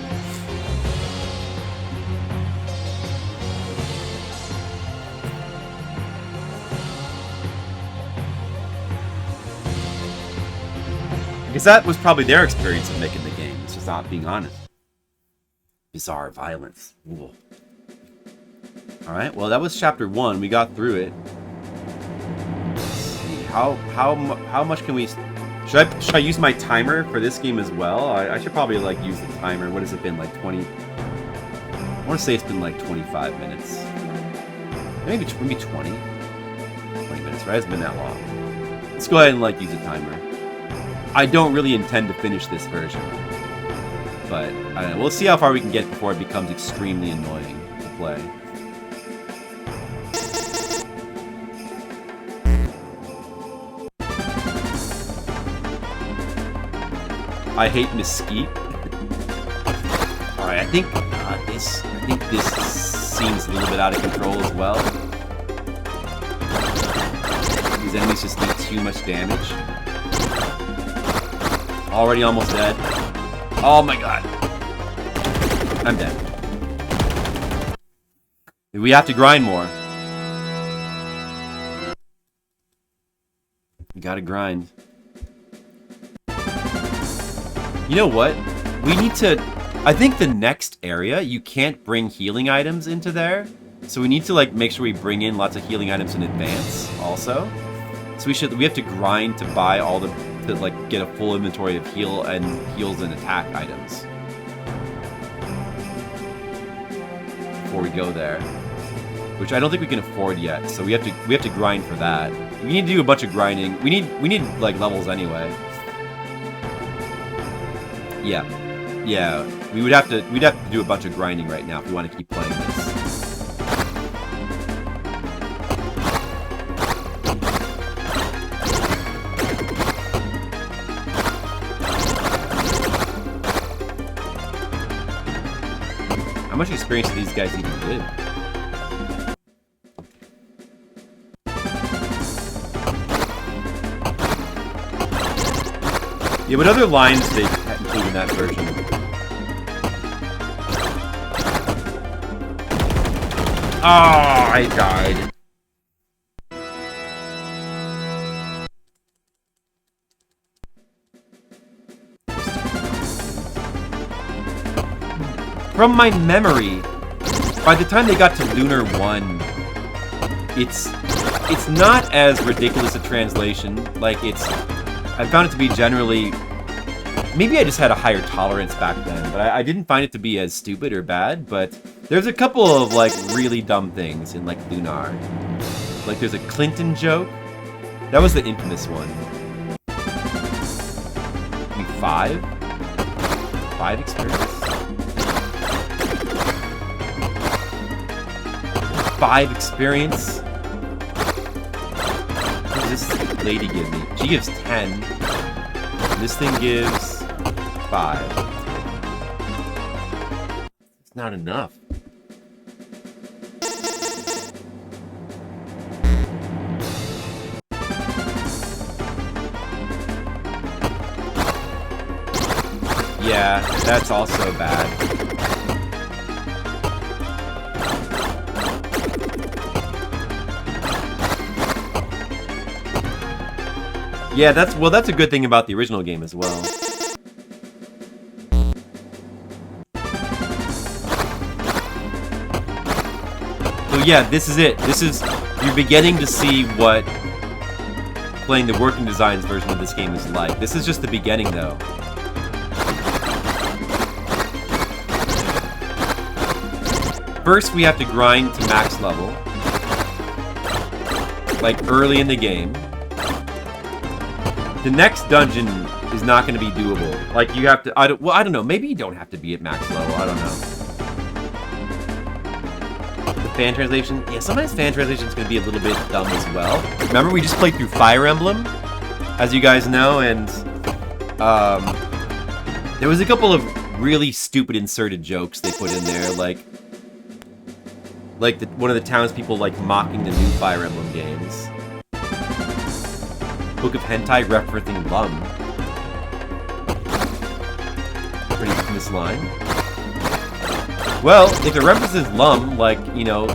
Because that was probably their experience of making the game. It's just not being honest. Bizarre violence. Ooh. Alright, well that was chapter 1. We got through it. Let's see. How much can we... Should I use my timer for this game as well? I should probably like use the timer. What has it been, like 20... I want to say it's been like 25 minutes. Maybe 20. 20 minutes, right? It hasn't been that long. Let's go ahead and like use a timer. I don't really intend to finish this version. But, I don't know. We'll see how far we can get before it becomes extremely annoying to play. I hate mesquite. Alright, I think this seems a little bit out of control as well. These enemies just do too much damage. Already almost dead. Oh my god. I'm dead. We have to grind more. We gotta grind. You know what? We need to... I think the next area, you can't bring healing items into there. So we need to like make sure we bring in lots of healing items in advance also. So we have to grind to buy all the... to like get a full inventory of heals and attack items before we go there, which I don't think we can afford yet. So we have to grind for that. We need to do a bunch of grinding. We need like levels anyway. Yeah. We'd have to do a bunch of grinding right now if we want to keep playing this. How much experience do these guys even live? Yeah, what other lines did they include in that version? Oh, I died. From my memory, by the time they got to Lunar 1, it's not as ridiculous a translation. Like, I found it to be generally... Maybe I just had a higher tolerance back then, but I didn't find it to be as stupid or bad, but there's a couple of, like, really dumb things in, like, Lunar. Like, there's a Clinton joke. That was the infamous one. Maybe 5? 5 experience? 5 experience? What does this lady give me? She gives 10. This thing gives 5. It's not enough. Yeah, that's also bad. Yeah, that's a good thing about the original game as well. So yeah, this is it. You're beginning to see what playing the Working Designs version of this game is like. This is just the beginning though. First, we have to grind to max level. Like, early in the game. The next dungeon is not going to be doable. Like, you have to... I don't know. Maybe you don't have to be at max level. I don't know. The fan translation... Yeah, sometimes fan translation is going to be a little bit dumb as well. Remember, we just played through Fire Emblem, as you guys know, and... there was a couple of really stupid inserted jokes they put in there, like one of the townspeople like mocking the new Fire Emblem games. Book of Hentai referencing Lum. Pretty famous line. Well, if it references Lum, like, you know,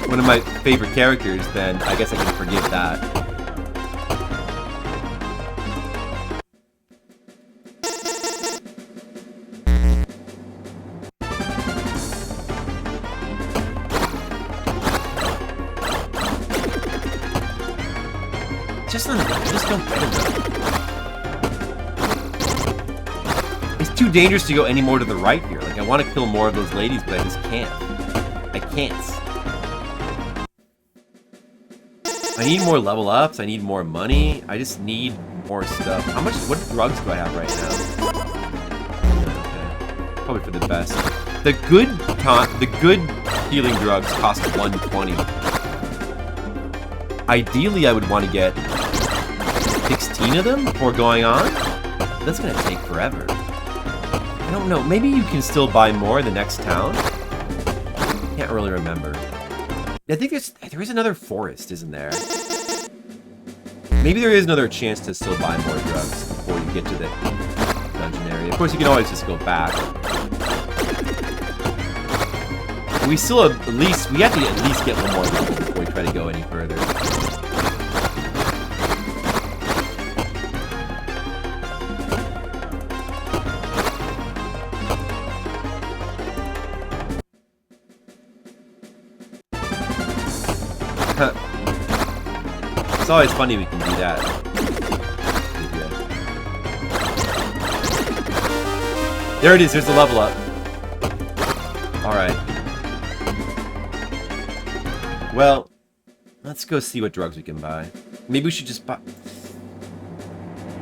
one of my favorite characters, then I guess I can forgive that. Just don't get it. It's too dangerous to go any more to the right here. Like, I want to kill more of those ladies, but I just can't. I can't. I need more level ups. I need more money. I just need more stuff. What drugs do I have right now? Okay. Probably for the best. The good healing drugs cost 120. Ideally, I would want to get 16 of them before going on. That's gonna take forever. I don't know. Maybe you can still buy more in the next town. Can't really remember. I think there is another forest, isn't there? Maybe there is another chance to still buy more drugs before you get to the dungeon area. Of course, you can always just go back. We have to at least get one more level before we try to go any further. It's always funny we can do that. There it is, there's the level up. Alright. Well, let's go see what drugs we can buy. Maybe we should just buy...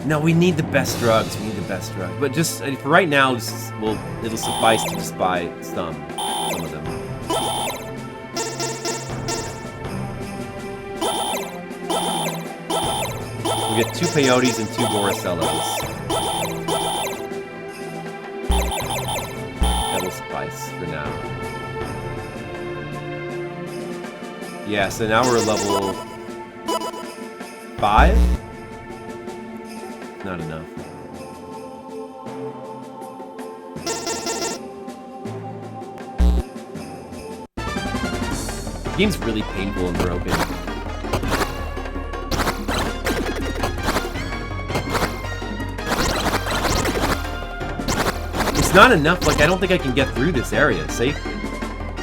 No, we need the best drugs. We need the best drugs. But just, for right now, it'll suffice to just buy some of them. We get 2 peyotes and 2 Boricellos. That will suffice for now. Yeah, so now we're level 5? Not enough. The game's really painful and broken. It's not enough, like, I don't think I can get through this area safely.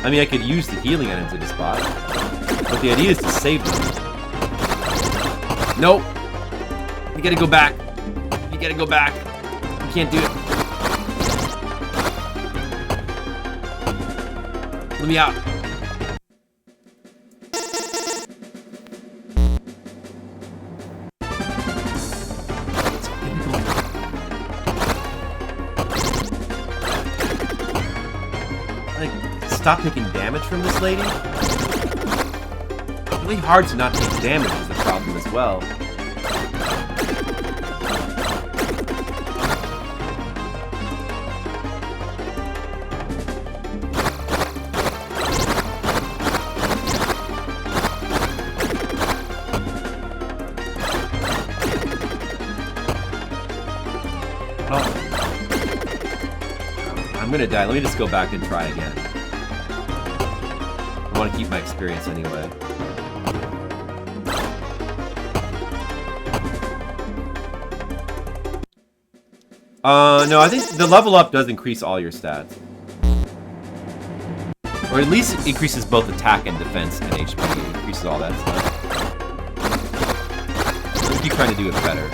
I mean, I could use the healing items at the spot, but the idea is to save them. Nope. You gotta go back. You gotta go back. You can't do it. Let me out. Stop taking damage from this lady? It's really hard to not take damage is the problem as well. Oh. I'm gonna die. Let me just go back and try again. I want to keep my experience anyway. No, I think the level up does increase all your stats. Or at least it increases both attack and defense and HP. It increases all that stuff. Let's keep trying to do it better.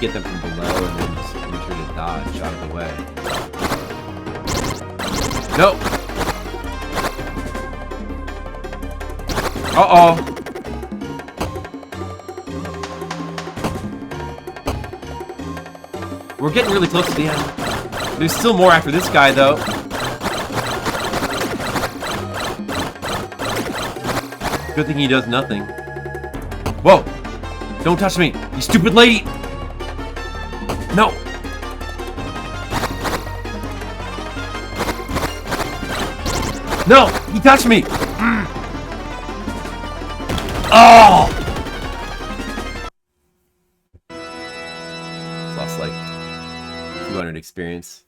get them from below and then just make sure to dodge out of the way. No! Uh-oh! We're getting really close to the end. There's still more after this guy, though. Good thing he does nothing. Whoa! Don't touch me, you stupid lady! No! No! He touched me! Oh! Lost like 200 experience.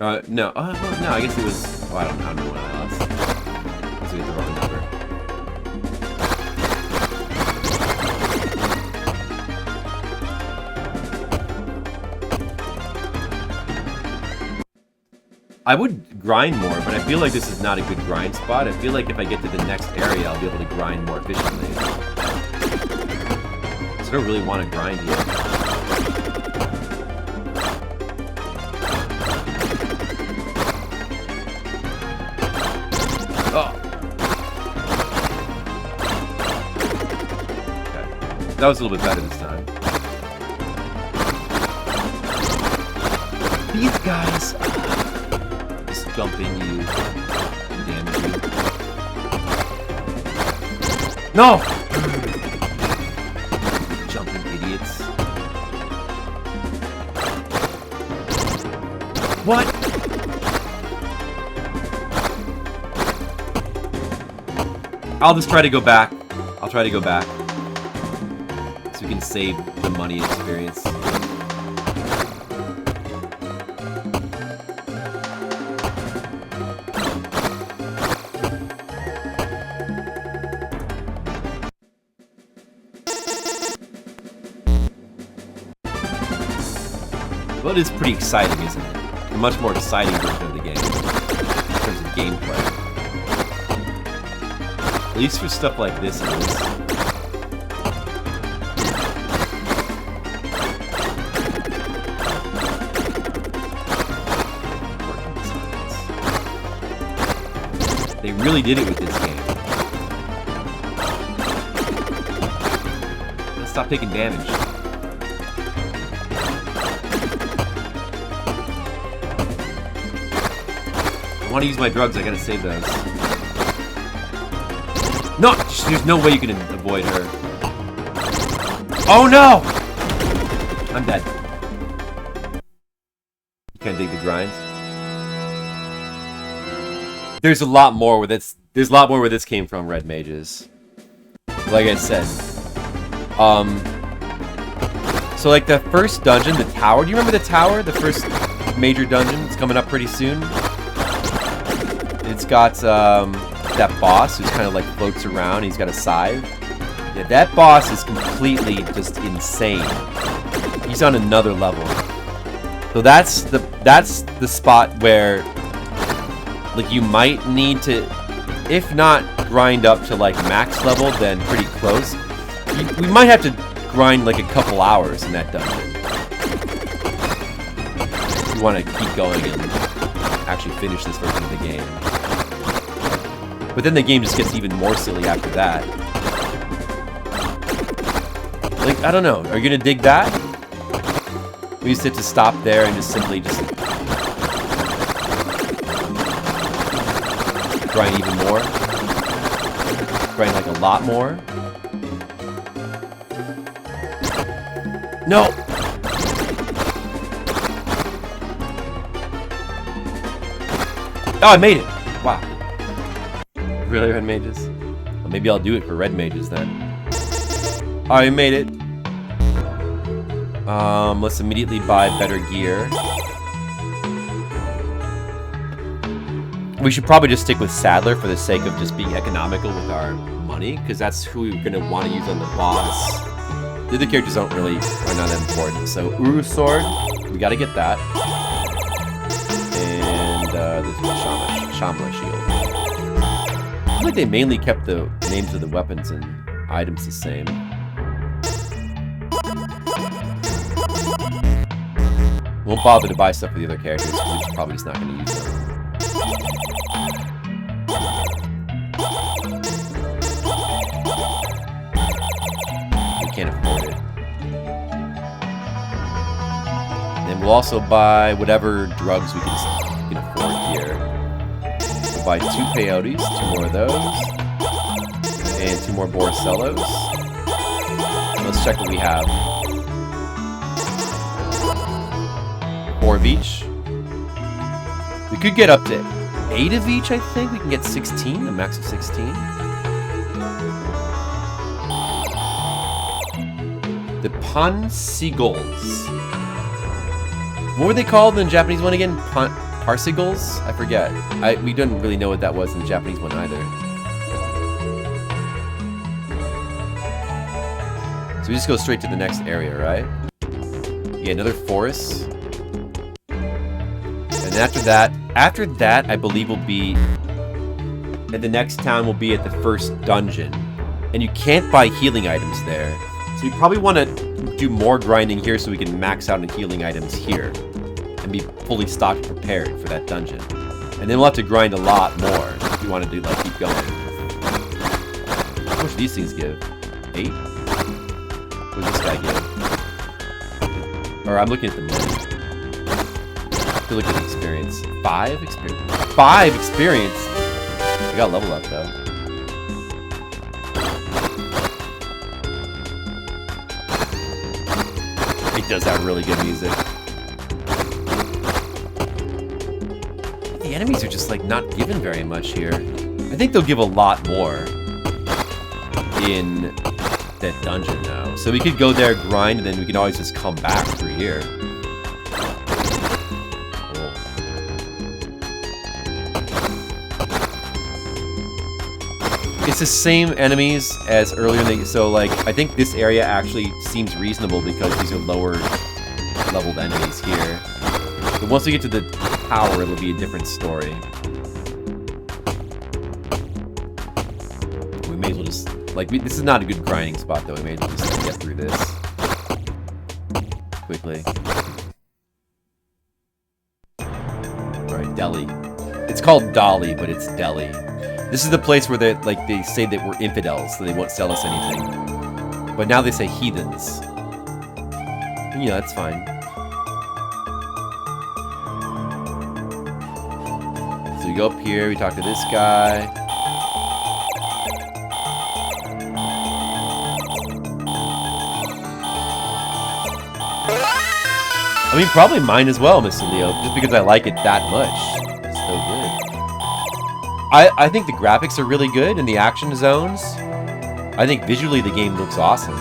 No. No, I guess it was. Oh, I don't know when I lost. Let's get the wrong number. I would grind more, but I feel like this is not a good grind spot. I feel like if I get to the next area, I'll be able to grind more efficiently. So I don't really want to grind here. Oh. Okay. That was a little bit better this time. These guys... jump in you. Damn you. No! Jumping idiots. What? I'll just try to go back. I'll try to go back. So we can save the money and experience. Well, it is pretty exciting, isn't it? A much more exciting version of the game in terms of gameplay. At least for stuff like this, it is. They really did it with this game. Let's stop taking damage. I want to use my drugs, I gotta save those. No! There's no way you can avoid her. Oh no! I'm dead. You can't dig the grinds. There's a lot more where this. There's a lot more where this came from, Red Mages. Like I said. So like the first dungeon, the tower. Do you remember the tower? The first major dungeon? It's coming up pretty soon. It's got that boss who's kind of like floats around. He's got a scythe. Yeah, that boss is completely just insane. He's on another level. So that's the spot where like you might need to, if not grind up to like max level, then pretty close. We might have to grind like a couple hours in that dungeon. If you want to keep going and actually finish this version of the game. But then the game just gets even more silly after that. Like, I don't know. Are you gonna dig that? We used it to stop there and just simply just grind even more. Grind like a lot more. No! Oh, I made it! Wow. Really, Red Mages? Well, maybe I'll do it for Red Mages then. I made it. Let's immediately buy better gear. We should probably just stick with Sadler for the sake of just being economical with our money, because that's who we're going to want to use on the boss. The other characters are not that important. So, Uru Sword, we got to get that. And the Shamla Shield. I feel like they mainly kept the names of the weapons and items the same. Won't bother to buy stuff for the other characters because we're probably just not going to use them. We can't afford it. And then we'll also buy whatever drugs we can afford here. We'll buy 2 peyotes, 2 more of those, and 2 more Boricellos. Let's check what we have. 4 of each. We could get up to 8 of each, I think. We can get 16, a max of 16. The Pansigals. What were they called in the Japanese one again? Parsigals? I forget. We didn't really know what that was in the Japanese one either. So we just go straight to the next area, right? Yeah, another forest. And after that, I believe will be... And the next town will be at the first dungeon. And you can't buy healing items there. So we probably want to do more grinding here so we can max out on healing items here. And be fully stocked and prepared for that dungeon. And then we'll have to grind a lot more if we want to do, like, keep going. How much do these things give? 8? What does this guy give? Or I'm looking at the money. If you look at the experience. 5 experience. 5 experience! I got level up though. It does have really good music. The enemies are just like not given very much here. I think they'll give a lot more in that dungeon now. So we could go there, grind, and then we can always just come back through here. Cool. It's the same enemies as earlier, so like I think this area actually seems reasonable because these are lower leveled enemies here. But once we get to the tower, it'll be a different story. We may as well just... Like, this is not a good grinding spot, though. We may as well just get through this quickly. Alright, Delhi. It's called Dolly, but it's Delhi. This is the place where they say that we're infidels, so they won't sell us anything. But now they say heathens. And, yeah, that's fine. So we go up here, we talk to this guy. I mean, probably mine as well, Mr. Leo, just because I like it that much. It's so good. I think the graphics are really good in the action zones. I think visually the game looks awesome.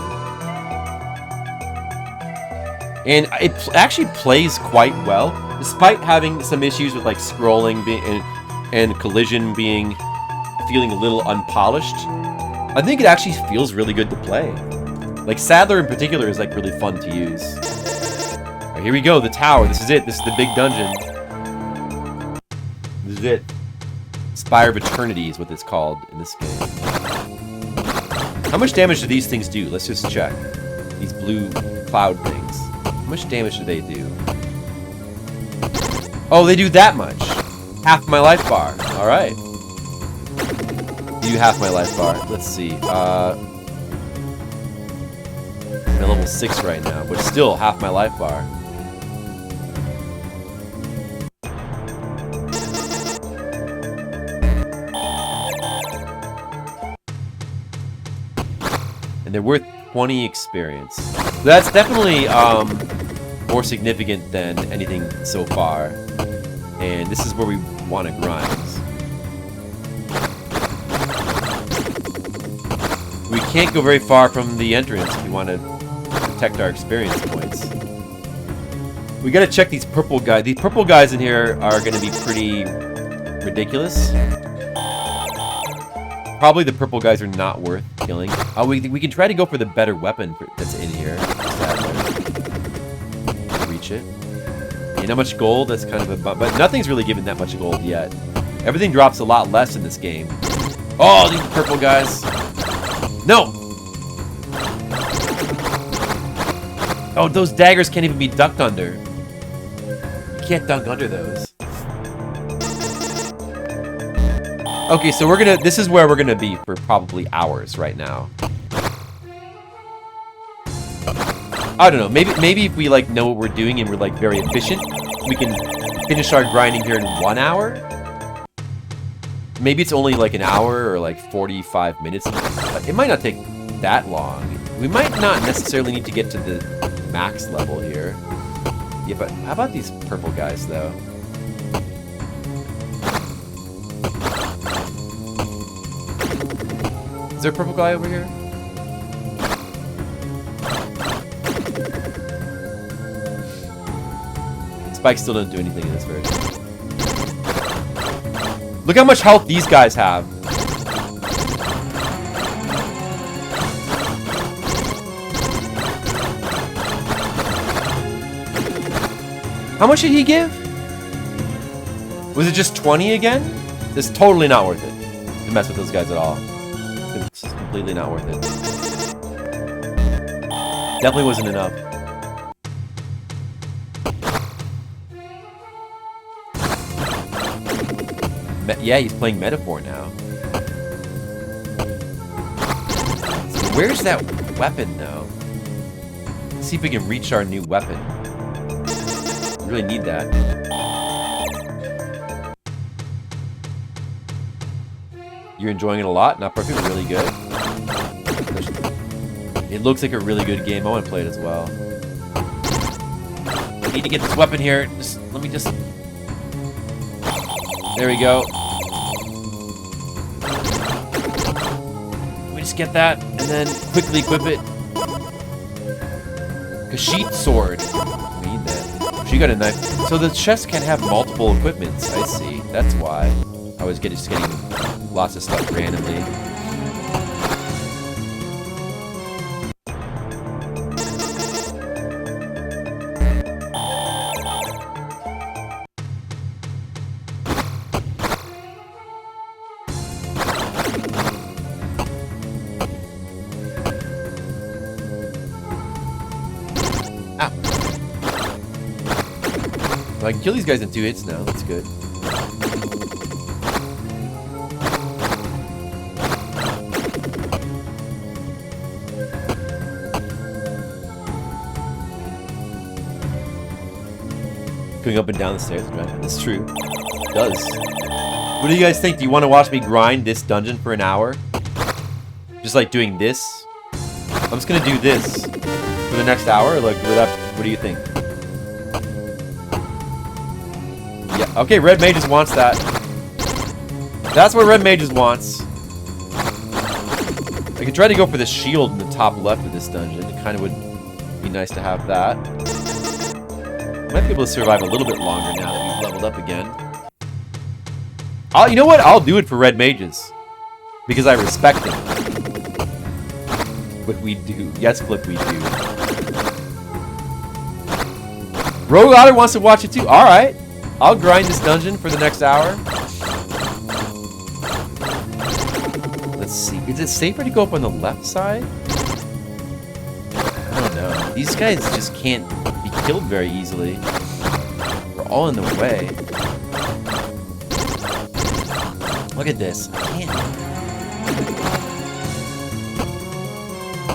And it actually plays quite well, despite having some issues with like scrolling and collision feeling a little unpolished. I think it actually feels really good to play. Like Sadler in particular is like really fun to use. Alright, here we go, the tower. This is it. This is the big dungeon. This is it. Spire of Eternity is what it's called in this game. How much damage do these things do? Let's just check. These blue cloud things. How much damage do they do? Oh, they do that much. Half my life bar. Alright. Do half my life bar. Let's see. I'm at level 6 right now, but still half my life bar. And they're worth 20 experience. So that's definitely more significant than anything so far. And this is where we want to grind. We can't go very far from the entrance if we want to protect our experience points. We gotta check these purple guys. These purple guys in here are gonna be pretty ridiculous. Probably the purple guys are not worth killing. We can try to go for the better weapon that's in here. Reach it. Ain't not much gold, that's kind of a but nothing's really given that much gold yet. Everything drops a lot less in this game. Oh, these purple guys. No! Oh, those daggers can't even be ducked under. can't dunk under those. Okay, so we're gonna... This is where we're gonna be for probably hours right now. I don't know. Maybe if we, like, know what we're doing and we're, like, very efficient, we can finish our grinding here in 1 hour. Maybe it's only, like, an hour or, like, 45 minutes. It might not take that long. We might not necessarily need to get to the max level here. Yeah, but how about these purple guys, though? Is there a purple guy over here? Spike still doesn't do anything in this version. Look how much health these guys have. How much did he give? Was it just 20 again? It's totally not worth it to mess with those guys at all. It's completely not worth it. Definitely wasn't enough. Yeah, he's playing Metaphor now. So where's that weapon, though? Let's see if we can reach our new weapon. We really need that. You're enjoying it a lot? Not perfect, really good. It looks like a really good game. I want to play it as well. I need to get this weapon here. Let me just... There we go. Let me just get that, and then quickly equip it. Kashyyyk sword. We need that. She got a knife. So the chest can have multiple equipments. I see. That's why. I was just getting lots of stuff randomly. I can kill these guys in 2 hits now. That's good. Going up and down the stairs. Right? That's true. It does. What do you guys think? Do you want to watch me grind this dungeon for an hour? Just like doing this? I'm just going to do this for the next hour. Like, what do you think? Yeah, okay, Red Mages wants that. That's what Red Mages wants. I could try to go for the shield in the top left of this dungeon. It kind of would be nice to have that. Might be able to survive a little bit longer now that we've leveled up again. You know what? I'll do it for Red Mages. Because I respect them. What we do. Yes, Flip, we do. Rogue Otter wants to watch it too. Alright. I'll grind this dungeon for the next hour. Let's see. Is it safer to go up on the left side? I don't know. These guys just can't be killed very easily. We're all in the way. Look at this. I can't.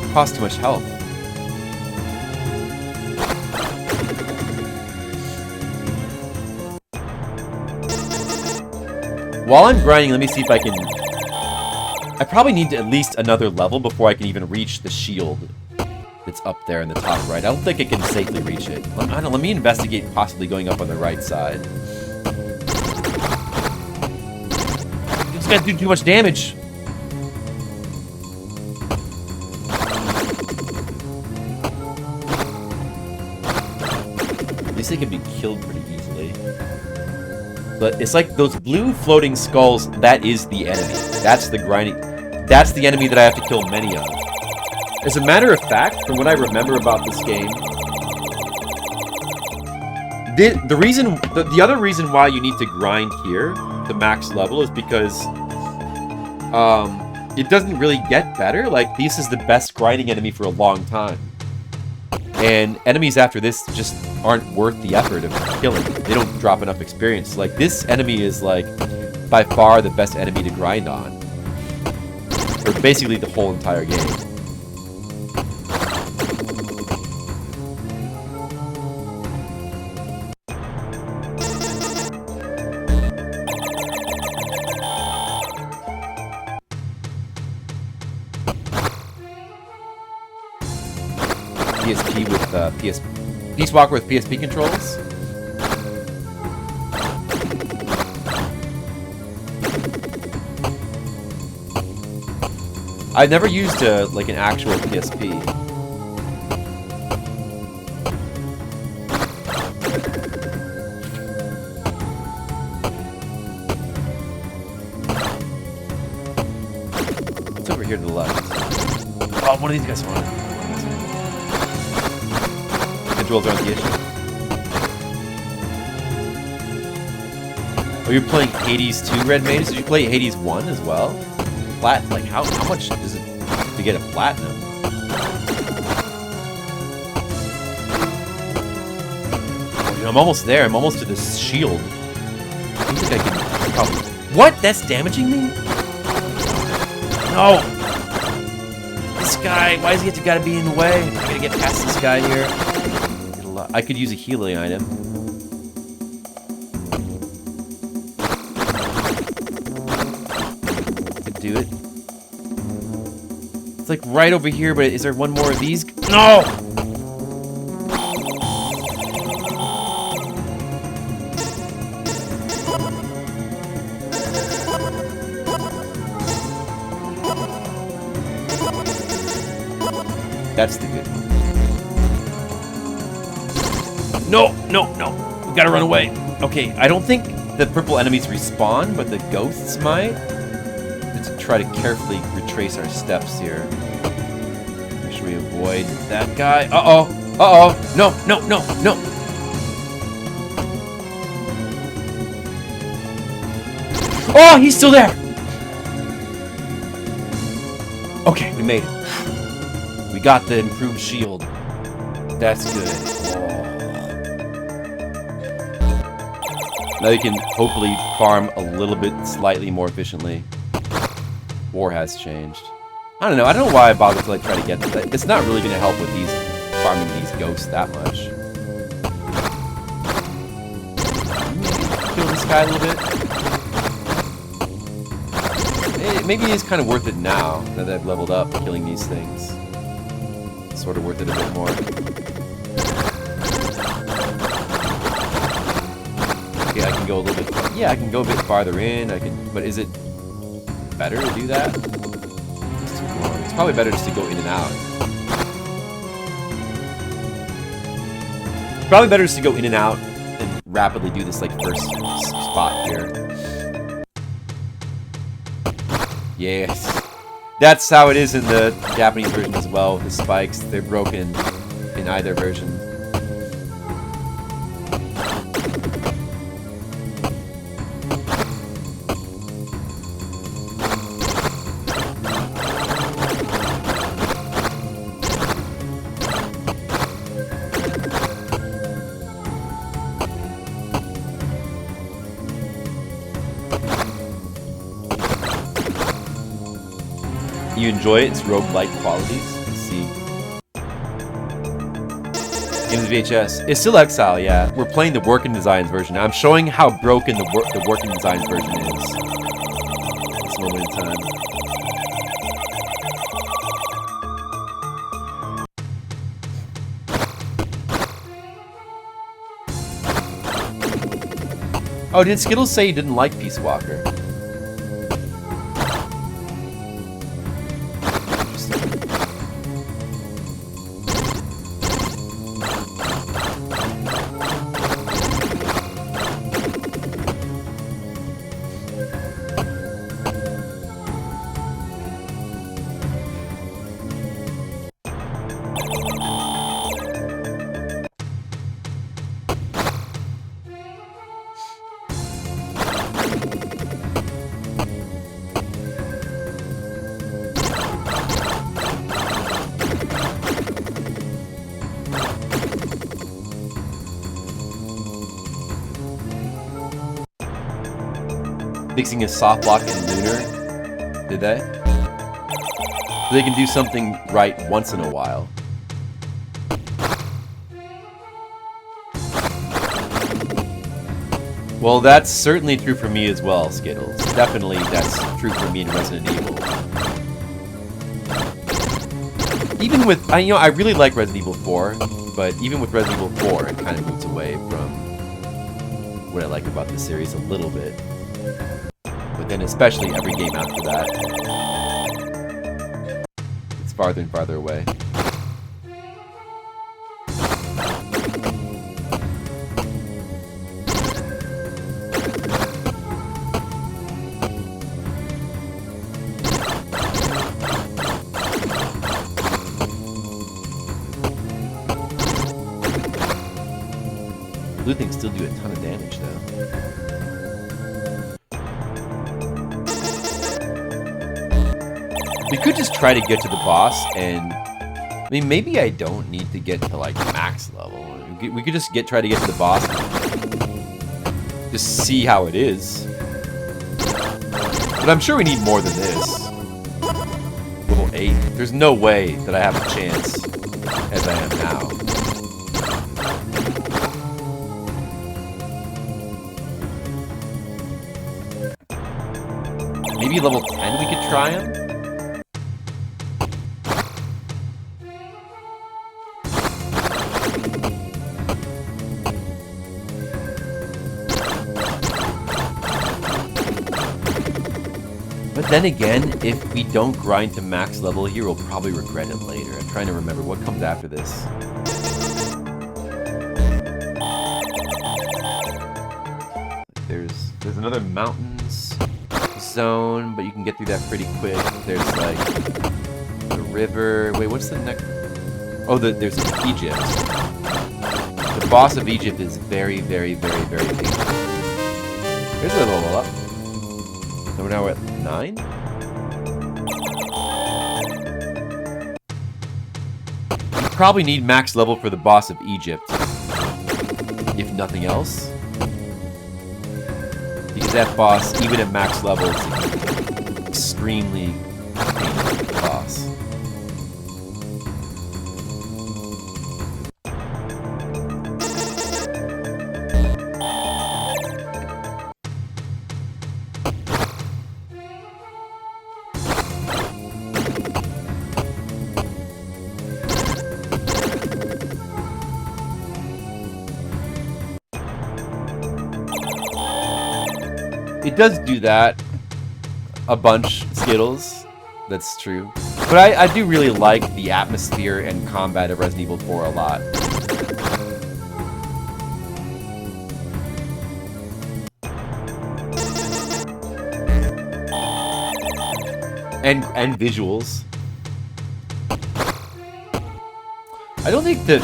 It costs too much health. While I'm grinding, let me see if I can... I probably need at least another level before I can even reach the shield that's up there in the top right. I don't think I can safely reach it. I don't know, let me investigate possibly going up on the right side. These guys do too much damage. At least they can be killed pretty easily. But it's like those blue floating skulls, that is the enemy. That's the grinding. That's the enemy that I have to kill many of. As a matter of fact, from what I remember about this game, the other reason why you need to grind here, the max level, is because it doesn't really get better. Like, this is the best grinding enemy for a long time. And enemies after this just aren't worth the effort of killing. They don't drop enough experience. Like, this enemy is, like, by far the best enemy to grind on. For basically the whole entire game. PSP with Peace Walker with PSP controls. I've never used like an actual PSP. It's over here to the left. Oh, one of these guys want it. Controls aren't the issue. Oh, you're playing Hades 2 Red Maidens? Did you play Hades 1 as well? Like, how much is it to get a platinum? Oh, I'm almost there. I'm almost to this shield. I think I can probably... What? That's damaging me? No! This guy, why does he have to gotta be in the way? I gotta get past this guy here. I could use a healing item. Could do it. It's like right over here, but is there one more of these? No! That's the good one. No, no, no. We gotta run away. Okay, I don't think the purple enemies respawn, but the ghosts might. Let's try to carefully retrace our steps here. Make sure we avoid that guy. Uh-oh. Uh-oh. No, no, no, no. Oh, he's still there. Okay, we made it. We got the improved shield. That's good. Now you can hopefully farm a little bit slightly more efficiently. War has changed. I don't know. I don't know why I bothered to like try to get that. It's not really going to help with these farming these ghosts that much. Kill this guy a little bit. Maybe it's kind of worth it now that I've leveled up. Killing these things. It's sort of worth it a bit more. Okay, I can go a little bit... Yeah, I can go a bit farther in. I can... But is it better to do that? It's too long. It's probably better just to go in and out. It's probably better just to go in and out and rapidly do this, like, first spot here. Yes. That's how it is in the Japanese version as well. The spikes, they're broken in either version. You enjoy it? It's roguelike qualities. Let's see. Games VHS. It's still Exile, yeah. We're playing the Working Designs version. I'm showing how broken the Working Designs version is. At this moment in time. Oh, did Skittles say he didn't like Peace Walker? mixing a soft lock and lunar. Did they? So they can do something right once in a while. Well, that's certainly true for me as well, Skittles. Definitely that's true for me in Resident Evil. Even with, I really like Resident Evil 4, but even with Resident Evil 4, it kind of moves away from what I like about the series a little bit. But then especially every game after that, it's farther and farther away. Blue things still do a ton of damage, though. We could just try to get to the boss, and I mean, maybe I don't need to get to like max level. We could just try to get to the boss, and just see how it is. But I'm sure we need more than this. Level 8. There's no way that I have a chance as I am now. Maybe level 10 we could try him? But then again, if we don't grind to max level here, we'll probably regret it later. I'm trying to remember what comes after this. There's another mountains zone, but you can get through that pretty quick. There's like the river. Wait, what's the next? Oh, there's Egypt. The boss of Egypt is very, very, very, very big. Here's a level up. So we're now at 9. You probably need max level for the boss of Egypt, if nothing else. Because that boss, even at max level, is an extremely painful boss. It does do that a bunch, Skittles. That's true. But I do really like the atmosphere and combat of Resident Evil 4 a lot. And visuals. I don't think that,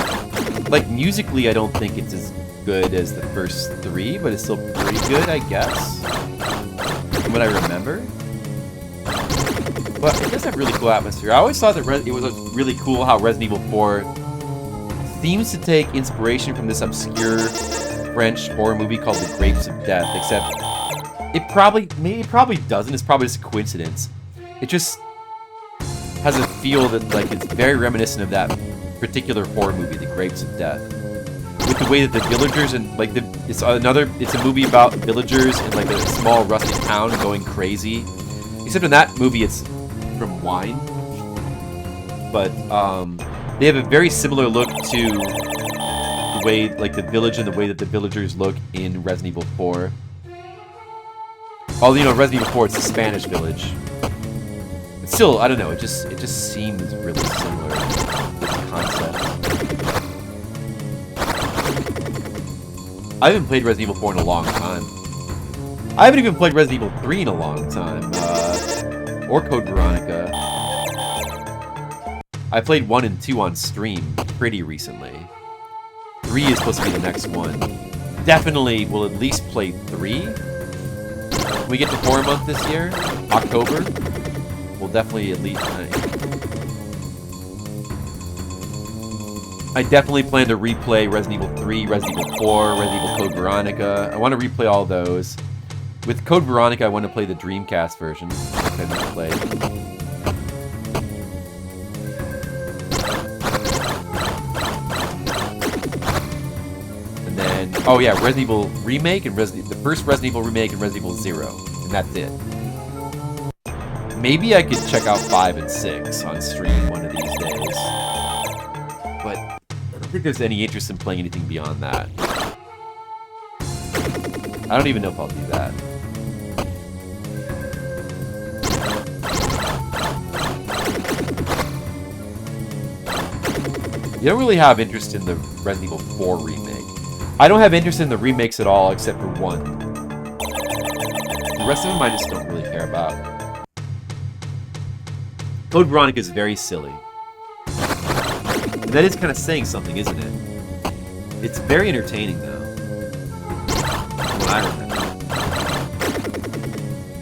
like, musically, I don't think it's as good as the first 3, but it's still pretty good, I guess. From what I remember. But it does have really cool atmosphere. I always thought that it was really cool how Resident Evil 4 seems to take inspiration from this obscure French horror movie called The Grapes of Death, except it probably doesn't. It's probably just a coincidence. It just has a feel that, like, it's very reminiscent of that particular horror movie, The Grapes of Death. With the way that the villagers and, like, it's a movie about villagers in, like, a small rustic town going crazy. Except in that movie it's from wine. But they have a very similar look to the way, like, the village and the way that the villagers look in Resident Evil 4. Although, you know, Resident Evil 4, it's a Spanish village. But still, I don't know, it just seems really similar to the concept. I haven't played Resident Evil 4 in a long time. I haven't even played Resident Evil 3 in a long time. Or Code Veronica. I played 1 and 2 on stream pretty recently. 3 is supposed to be the next one. Definitely will at least play 3. When we get to 4 a month this year, October, we'll definitely at least... I definitely plan to replay Resident Evil 3, Resident Evil 4, Resident Evil Code Veronica. I want to replay all those. With Code Veronica, I want to play the Dreamcast version. I didn't play. And then, oh yeah, Resident Evil Remake and the first Resident Evil Remake and Resident Evil 0. And that's it. Maybe I could check out 5 and 6 on stream one of these days. But I don't think there's any interest in playing anything beyond that. I don't even know if I'll do that. You don't really have interest in the Resident Evil 4 remake. I don't have interest in the remakes at all, except for one. The rest of them I just don't really care about. Code Veronica is very silly. And that is kind of saying something, isn't it? It's very entertaining, though. From what I remember.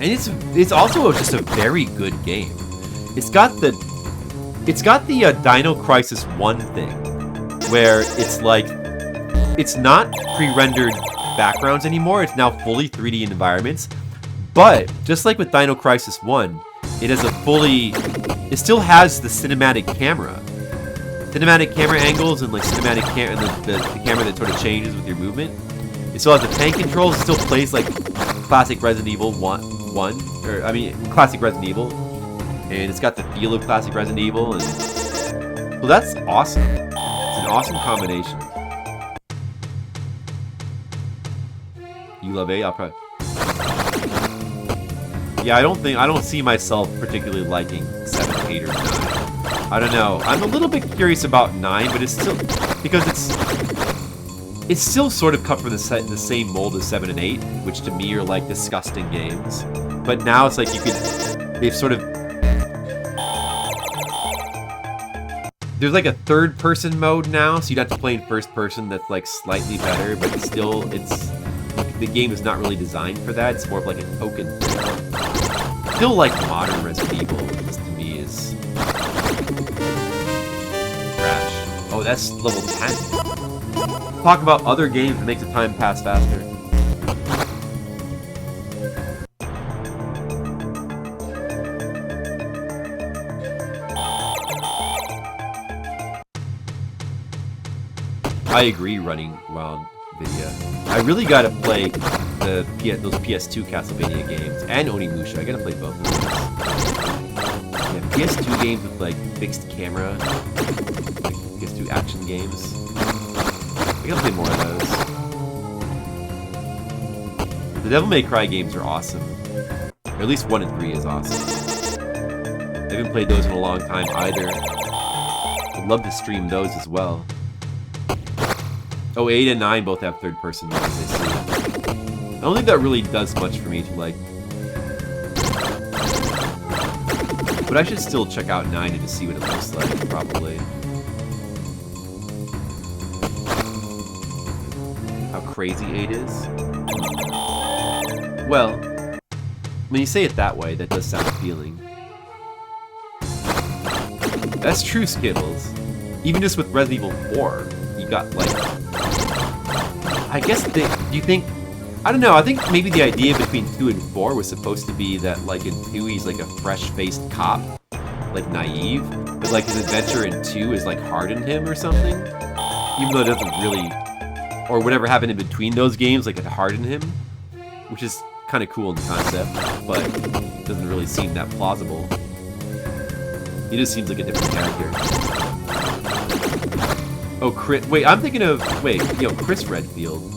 And it's also just a very good game. It's got the Dino Crisis 1 thing, where it's like, it's not pre-rendered backgrounds anymore, it's now fully 3D environments, but, just like with Dino Crisis 1, it has it still has the cinematic camera angles, and like the camera that sort of changes with your movement. It still has the tank controls, it still plays like classic Resident Evil 1, classic Resident Evil. And it's got the feel of classic Resident Evil, and well, that's awesome. It's an awesome combination. You love 8? I'll probably... Yeah, I don't see myself particularly liking 7, 8, or 9. I don't know. I'm a little bit curious about 9, but it's still because it's still sort of cut from the same mold as 7 and 8, which to me are like disgusting games. But now it's like they've sort of. There's like a third-person mode now, so you'd have to play in first person that's like slightly better, but the game is not really designed for that. It's more of like a token thing. Still like modern Resident Evil, this to me is trash. Oh, that's level 10. Talk about other games that make the time pass faster. I agree, running wild video. I really gotta play those PS2 Castlevania games and Onimusha. I gotta play both of those. Yeah, PS2 games with like fixed camera, like PS2 action games. I gotta play more of those. The Devil May Cry games are awesome. Or at least 1 and 3 is awesome. I haven't played those in a long time either. I'd love to stream those as well. Oh, 8 and 9 both have third-person modes, I see. I don't think that really does much for me to like... But I should still check out 9 and to see what it looks like, probably. How crazy 8 is? Well, when you say it that way, that does sound appealing. That's true, Skittles. Even just with Resident Evil 4, you got like... I guess do you think... I don't know, I think maybe the idea between 2 and 4 was supposed to be that, like, in 2 he's like a fresh-faced cop, like, naive, but like his adventure in 2 is like hardened him or something, even though it doesn't really... Or whatever happened in between those games, like, it hardened him, which is kind of cool in concept, but doesn't really seem that plausible. He just seems like a different character. Oh, Chris. Wait, I'm thinking of. Wait, Chris Redfield.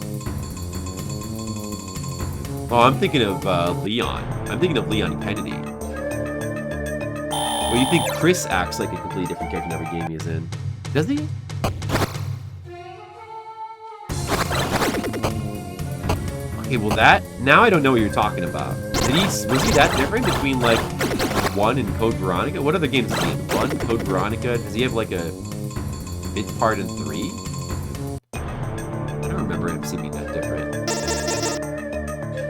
Oh, I'm thinking of Leon. I'm thinking of Leon Kennedy. Well, you think Chris acts like a completely different character in every game he is in? Does he? Okay, well now I don't know what you're talking about. Was he that different between like 1 and Code Veronica? What other games is he in? 1, Code Veronica? Does he have like a bit part in 3? I don't remember him seeming that different.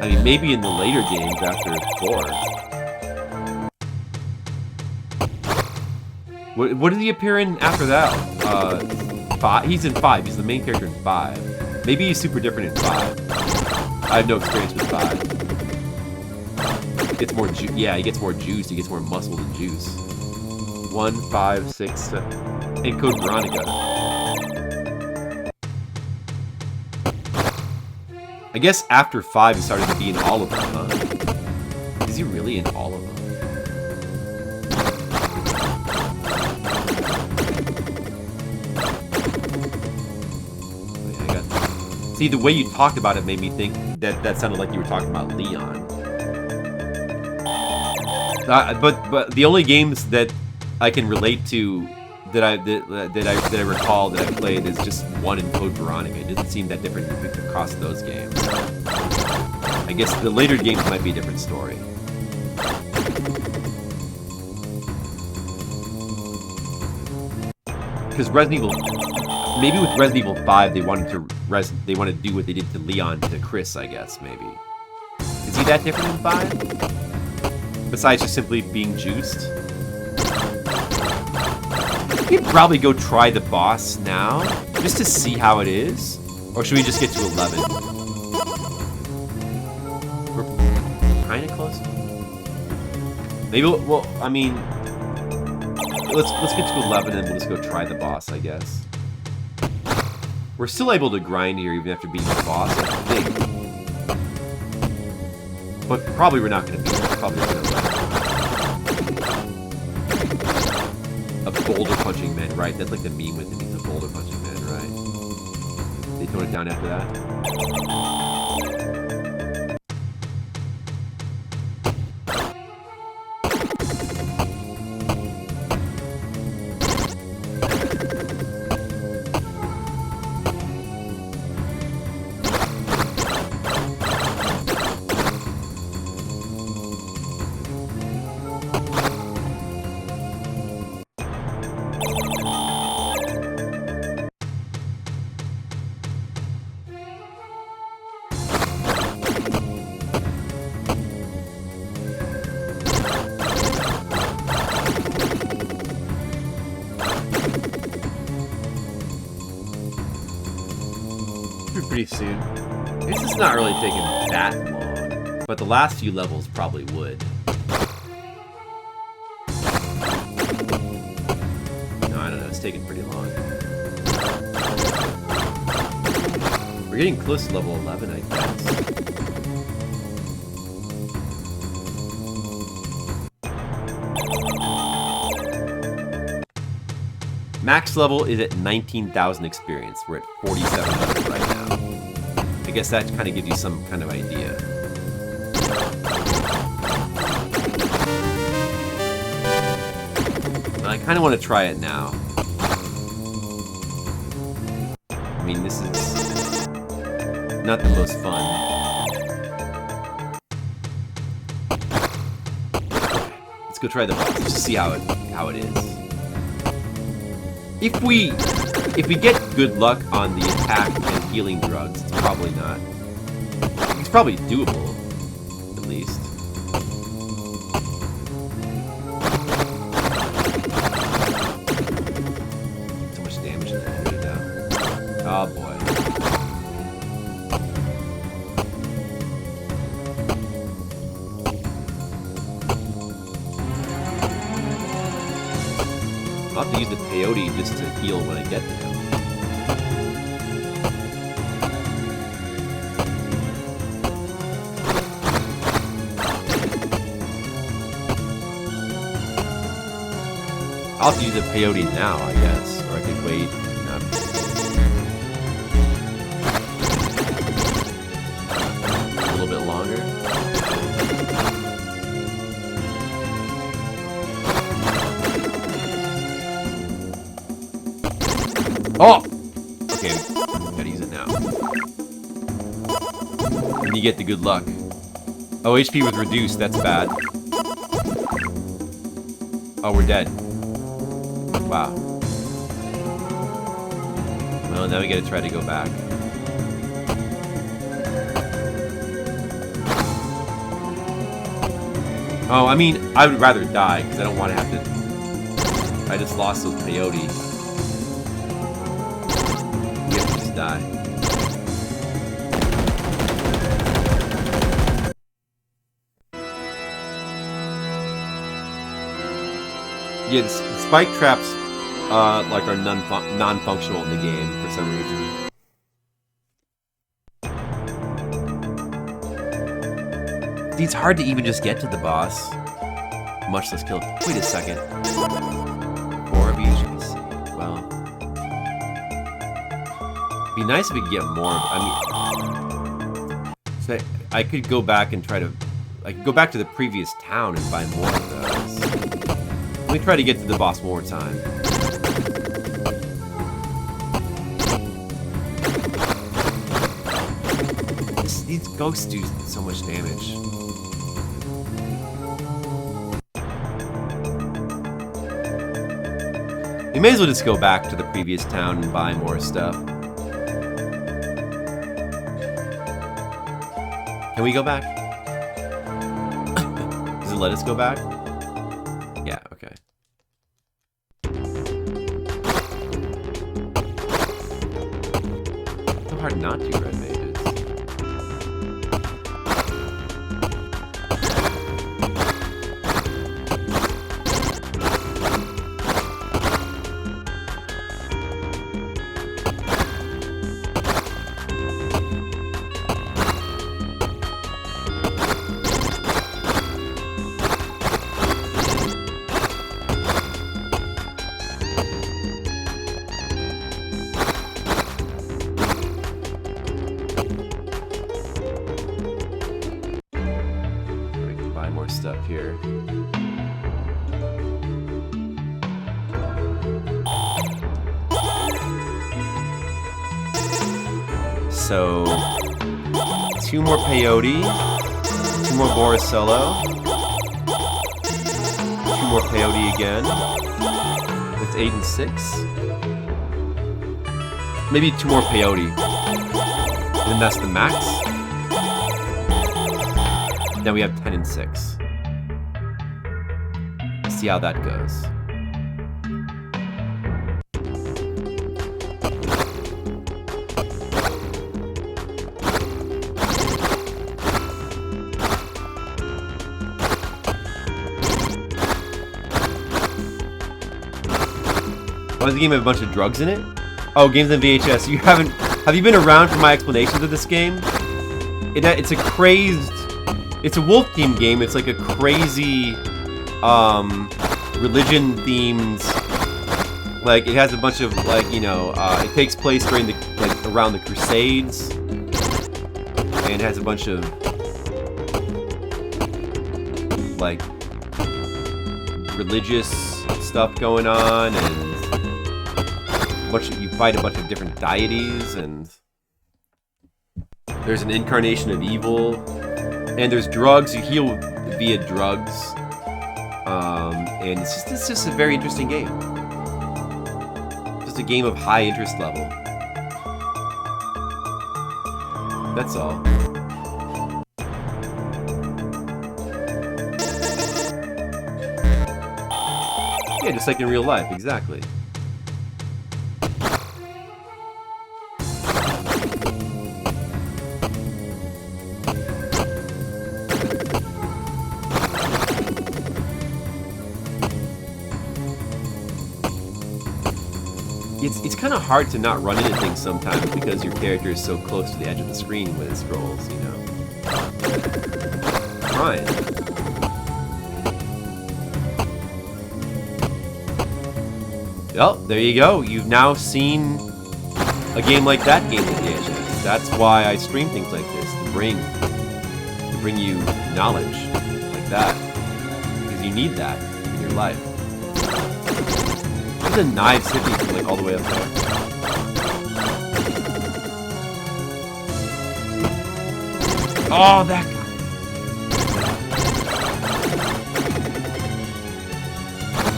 I mean, maybe in the later games after 4. What did he appear in after that? 5? He's in 5. He's the main character in 5. Maybe he's super different in 5. I have no experience with 5. Gets more yeah, he gets more juice. He gets more muscle than juice. 1, 5, 6, 7. And Code Veronica. I guess after 5, he started to be in all of them, huh? Is he really in all of them? See, the way you talked about it made me think that sounded like you were talking about Leon. But the only games that I can relate to that I recall that I played is just 1 in Code Veronica. It didn't seem that different across those games. I guess the later games might be a different story. Because Resident Evil, maybe with Resident Evil 5, they wanted to do what they did to Leon to Chris, I guess, maybe. Is he that different in 5? Besides just simply being juiced? We could probably go try the boss now, just to see how it is. Or should we just get to 11? We're kind of close. Maybe well, I mean, let's get to 11 and we'll just go try the boss, I guess. We're still able to grind here even after beating the boss, I think. But probably we're not going to beat it. Probably not gonna a boulder punching man, right? That's like the meme with him. He's a boulder punching man, right? They tone it down after that. Pretty soon. This is not really taking that long, but the last few levels probably would. No, I don't know. It's taking pretty long. We're getting close to level 11, I guess. Max level is at 19,000 experience. We're at 4700 right now. I guess that kind of gives you some kind of idea. I kind of want to try it now. I mean, this is not the most fun. Let's go try the boss just to see how it is. If we get good luck on the attack and healing drugs, it's probably not. It's probably doable, at least. So much damage in that enemy now. Oh boy. I'll have to use the peyote just to heal when I get to him. I'll have to use the peyote now, I guess. Or I could wait. A little bit longer. Oh! Okay, gotta use it now. And you get the good luck. Oh, HP was reduced, that's bad. Oh, we're dead. Wow. Well, now we gotta try to go back. Oh, I mean, I would rather die, because I don't want to have to... I just lost those peyote. Die. Yeah, the spike traps like are non-functional in the game for some reason. It's hard to even just get to the boss, much less kill him. Wait a second. 4 of each. Let's see. Well, it'd be nice if we could get more. I mean, so I could go back and try to. I could go back to the previous town and find more of those. Let me try to get to the boss one more time. These ghosts do so much damage. We may as well just go back to the previous town and buy more stuff. Can we go back? Does it let us go back? Yeah, okay. It's so hard not to, red mages. Here. So, 2 more peyote, 2 more Boricello, 2 more peyote again. That's 8 and 6. Maybe 2 more peyote. And then that's the max. Now we have 10 and 6. See how that goes. Oh, does the game have a bunch of drugs in it? Oh, games on VHS. You haven't... Have you been around for my explanations of this game? It's a crazed... It's a wolf team game. It's like a crazy... religion-themed, like, it has a bunch of, like, you know, it takes place during the, like, around the Crusades, and it has a bunch of, like, religious stuff going on, and you fight a bunch of different deities, and there's an incarnation of evil, and there's drugs, you heal via drugs. And it's just a very interesting game. Just a game of high interest level. That's all. Yeah, just like in real life, exactly. It's kind of hard to not run into things sometimes because your character is so close to the edge of the screen when it scrolls, you know. Ryan. Well, there you go. You've now seen a game like that game with VHS. That's why I stream things like this, to bring you knowledge like that. Because you need that in your life. The knives hit me from, like, all the way up there. Oh, that guy.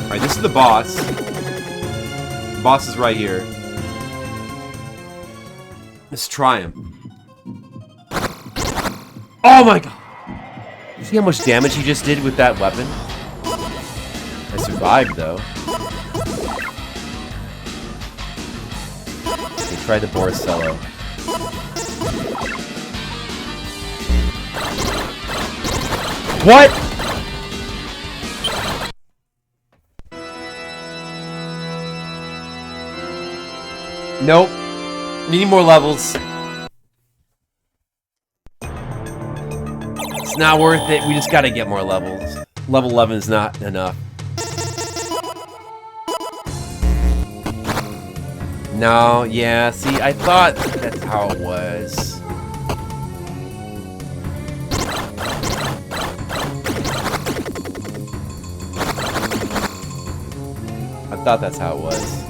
Alright, this is the boss. The boss is right here. Let's try him. Oh my god! See how much damage he just did with that weapon? I survived, though. Try the Boricello. What? Nope. Need more levels. It's not worth it. We just gotta get more levels. Level 11 is not enough. No, yeah, see, I thought that's how it was. I thought that's how it was.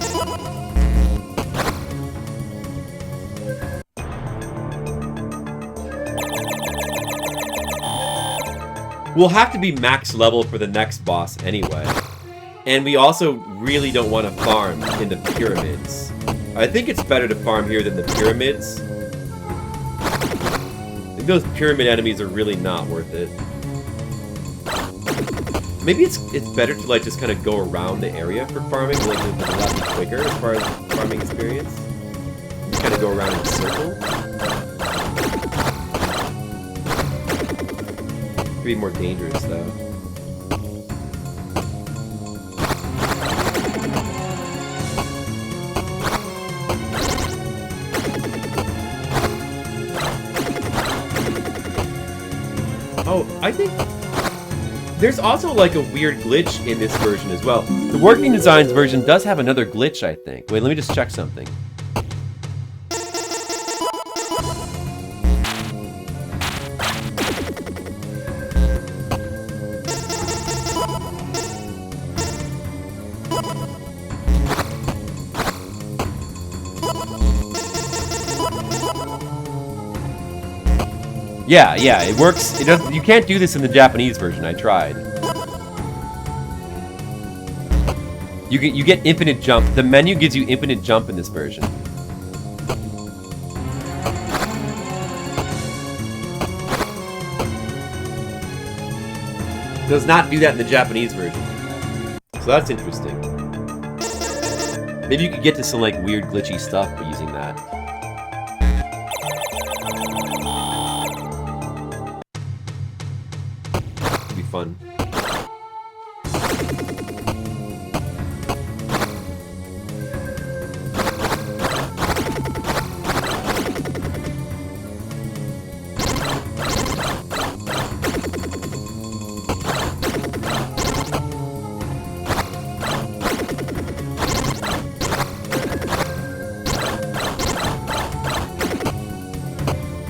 We'll have to be max level for the next boss anyway. And we also really don't want to farm in the pyramids. I think it's better to farm here than the pyramids. I think those pyramid enemies are really not worth it. Maybe it's better to like just kind of go around the area for farming, like it'll be a lot quicker as far as farming experience. Just kind of go around in a circle. Could be more dangerous though. Oh, I think there's also like a weird glitch in this version as well. The Working Designs version does have another glitch, I think. Wait, let me just check something. Yeah, it works. It does. You can't do this in the Japanese version. I tried. You get infinite jump. The menu gives you infinite jump in this version. It does not do that in the Japanese version. So that's interesting. Maybe you could get to some like weird glitchy stuff by using that. Fun.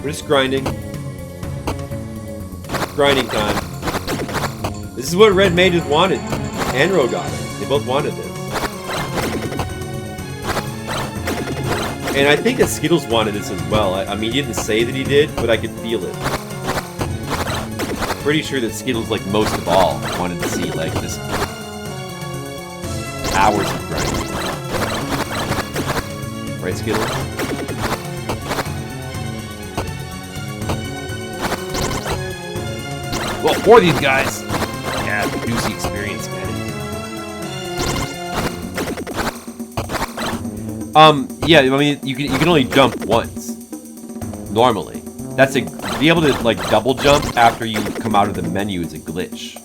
We're just grinding. Grinding time. This is what Red Mages wanted. And Rogar. They both wanted this. And I think that Skittles wanted this as well. I mean, he didn't say that he did, but I could feel it. Pretty sure that Skittles, like most of all, wanted to see like this hours of grinding. Right, Skittles? Well, for these guys. Yeah, juicy experience, man. Yeah, I mean, you can only jump once. Normally. That's to be able to, like, double jump after you come out of the menu is a glitch.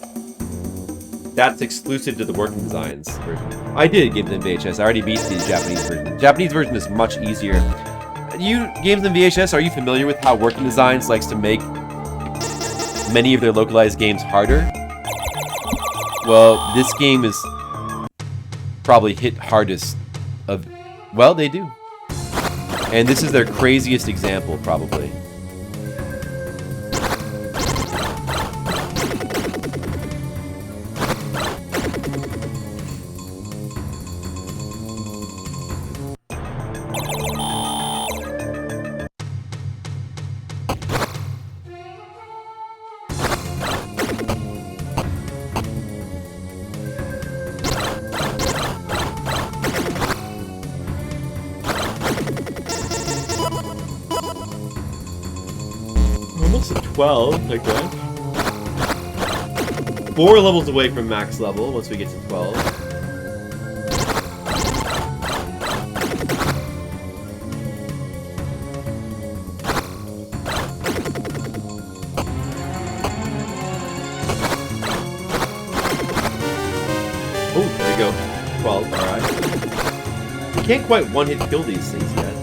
That's exclusive to the Working Designs version. I did Games in VHS. I already beat the Japanese version. The Japanese version is much easier. You, Games in VHS, are you familiar with how Working Designs likes to make many of their localized games harder? Well, this game is probably hit hardest of... Well, they do. And this is their craziest example, probably. Almost at 12, like that. 4 levels away from max level once we get to 12. Oh, there you go. 12, alright. can't quite one-hit kill these things yet.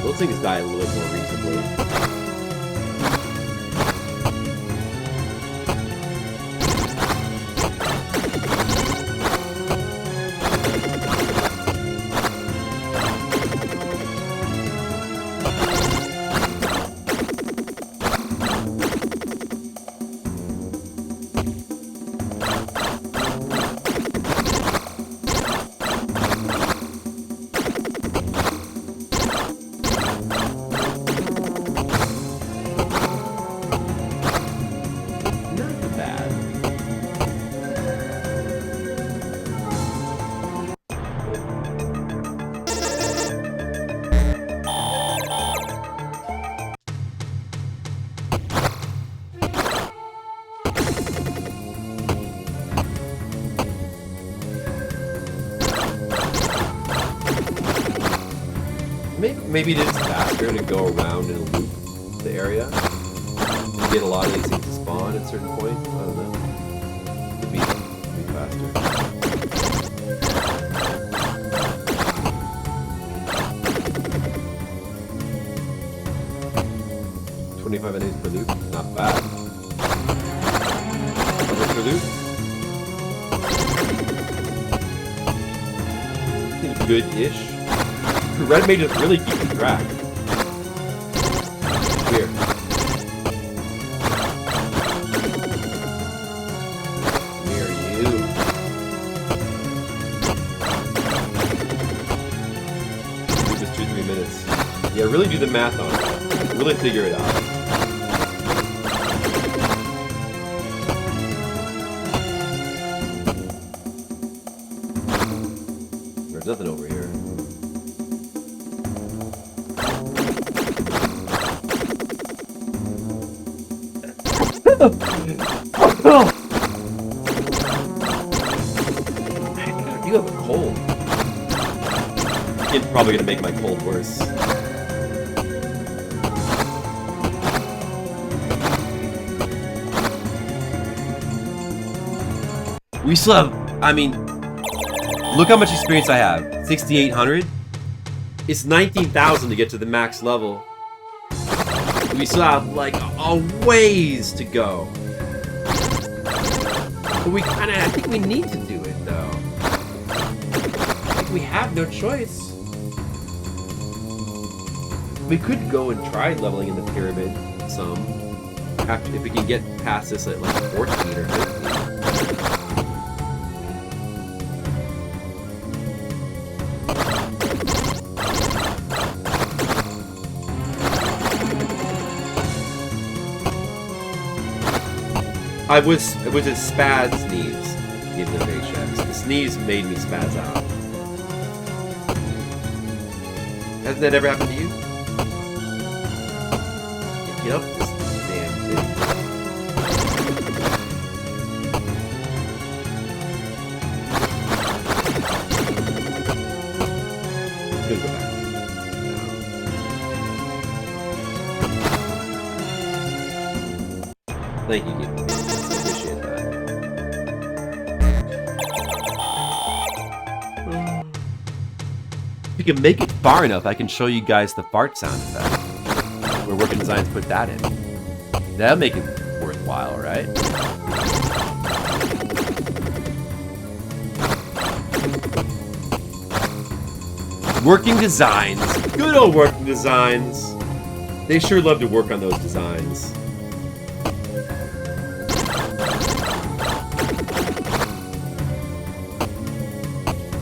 Those things die a little bit more reasonably. Maybe it is faster to go around and loop the area. You get a lot of these things to spawn at certain points. I don't know. Could be faster. $25 enemies per loop, not bad. Per loop. Seems good-ish. Red Mage is really keeping track. Weird. Where are you? Just 2-3 minutes. Yeah, really do the math on it. Really figure it out. There's nothing over here. I do have a cold. It's probably gonna make my cold worse. We still have, I mean, look how much experience I have. 6,800? It's 19,000 to get to the max level. We still have, like, a ways to go. But we kind of, I think we need to do it, though. I think we have no choice. We could go and try leveling in the pyramid some. After, if we can get past this at, like, 14 or 15. It was a spaz sneeze in the paychecks. The sneeze made me spaz out. Hasn't that ever happened to you? Get up this damn thing. Go back. No. Thank you, Keith. If you can make it far enough, I can show you guys the fart sound effect. Where Working Designs put that in. That'll make it worthwhile, right? Working Designs. Good old Working Designs. They sure love to work on those designs.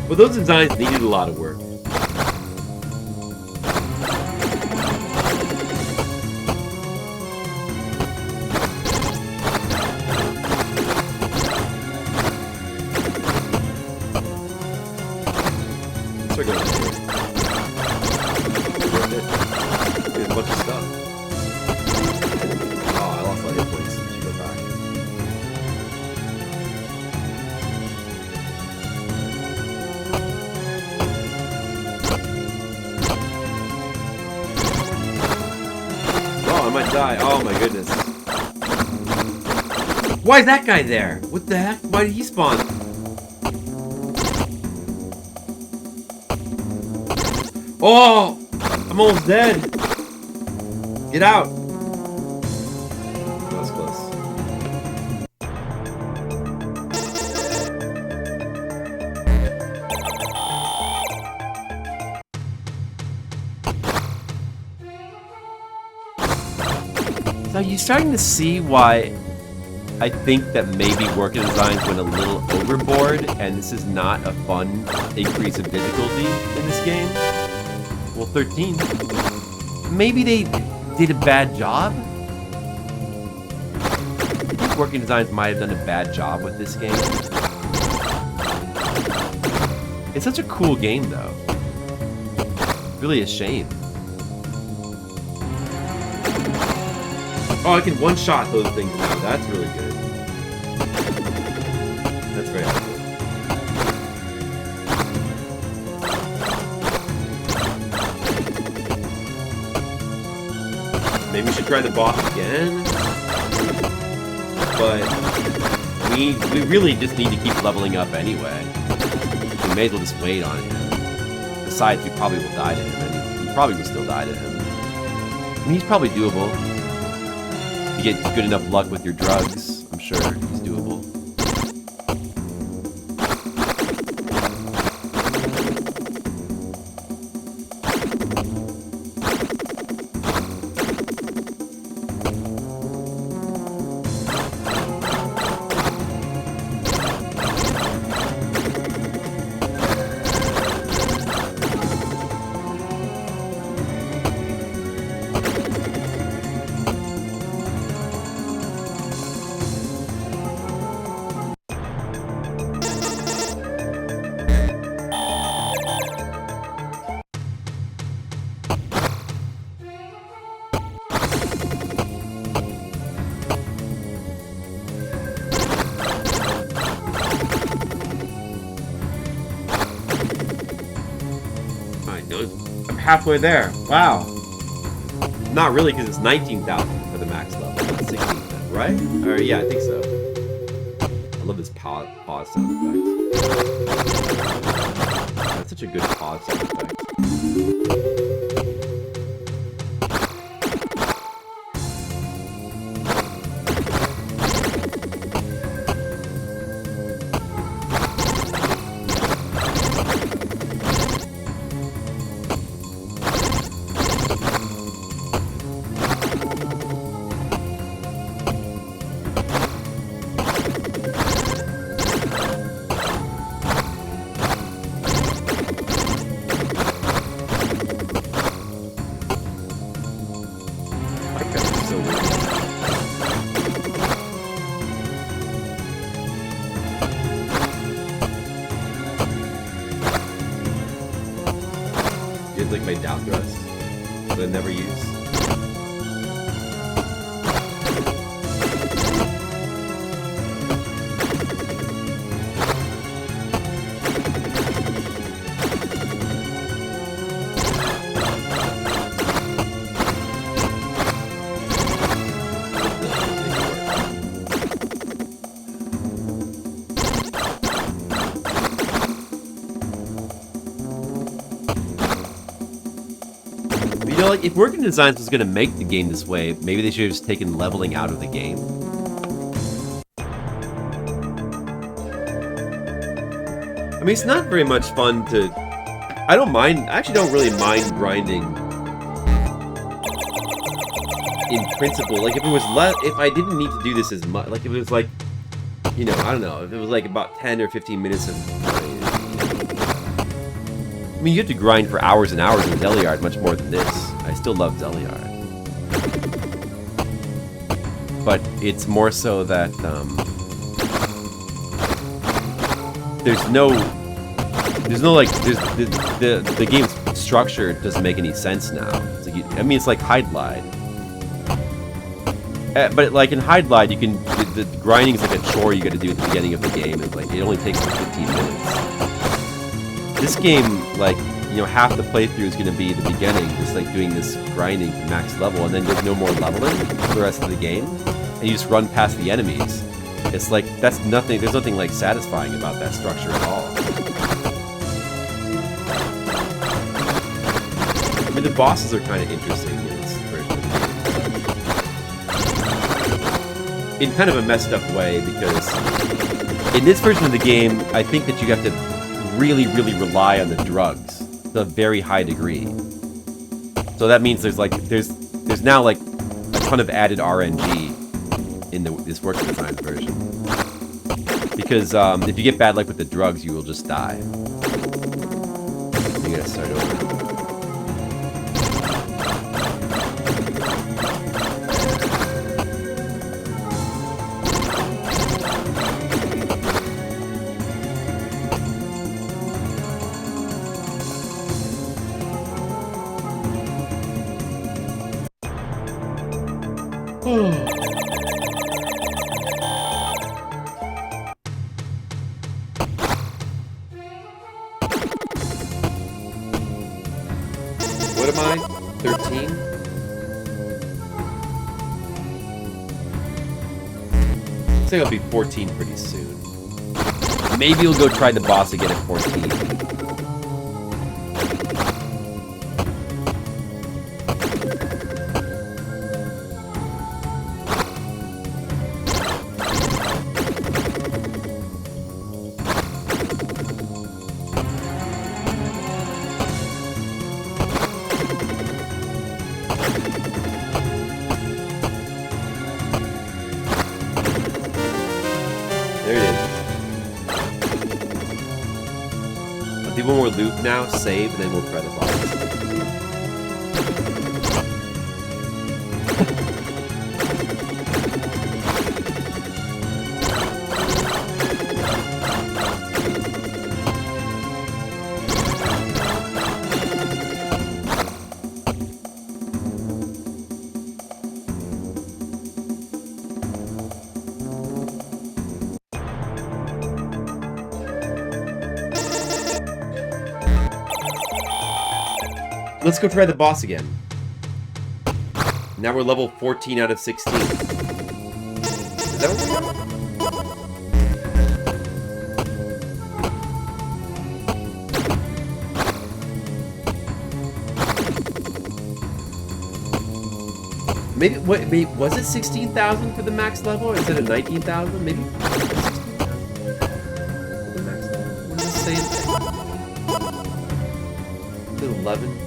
But those designs needed a lot of work. Let's go. There's a bunch of stuff. Oh, I lost a lot of hit points. Should go back. Oh, I might die. Oh my goodness. Why is that guy there? What the heck? Why did he spawn? Oh! I'm almost dead. Get out. That was close. So you're starting to see why I think that maybe working designs went a little overboard, and this is not a fun increase of difficulty in this game. Well, 13. Maybe they did a bad job? I think working designs might have done a bad job with this game. It's such a cool game, though. Really a shame. Oh, I can one-shot those things now. That's really good. That's very helpful. Maybe we should try the boss again. But we really just need to keep leveling up anyway. We may as well just wait on him. Besides, we probably will die to him anyway. We probably will still die to him. I mean, he's probably doable. If you get good enough luck with your drugs, I'm sure he's doable. I'm halfway there. Wow. Not really, because it's 19,000 for the max level, not 16,000, right? Or yeah, I think so. I love this pause sound effect. That's such a good pause sound effect. Like my down thrust that I never use. You know, like, if Working Designs was going to make the game this way, maybe they should have just taken leveling out of the game. I mean, it's not very much fun to... I actually don't really mind grinding in principle. Like, if it was if I didn't need to do this as much, like, if it was like, you know, I don't know, if it was like about 10 or 15 minutes of grinding. I mean, you have to grind for hours and hours in Zeliard much more than this. I still love Zeliard. But it's more so that, the game's structure doesn't make any sense now. It's like I mean, it's like Hide Glide. But like in Hide Glide, you can, the grinding is like a chore you gotta do at the beginning of the game. It's like, it only takes like 15 minutes. This game, like, you know, half the playthrough is going to be the beginning, just like doing this grinding to max level, and then there's no more leveling for the rest of the game, and you just run past the enemies. It's like, that's nothing, there's nothing like satisfying about that structure at all. I mean, the bosses are kind of interesting in this version. In kind of a messed up way, because in this version of the game, I think that you have to really, really rely on the drugs to a very high degree. So that means there's now like a ton of added RNG in this working design version. Because if you get bad luck with the drugs, you will just die. You gotta start over. What am I? 13? I think I'll be 14 pretty soon. Maybe we'll go try the boss again at 14. One more loop now, save, and then we'll try the boss. Let's go try the boss again. Now we're level 14 out of 16. Is that what we got? Maybe, wait, was it 16,000 for the max level instead of 19,000? Maybe? The max level? What does it say? Is it 11?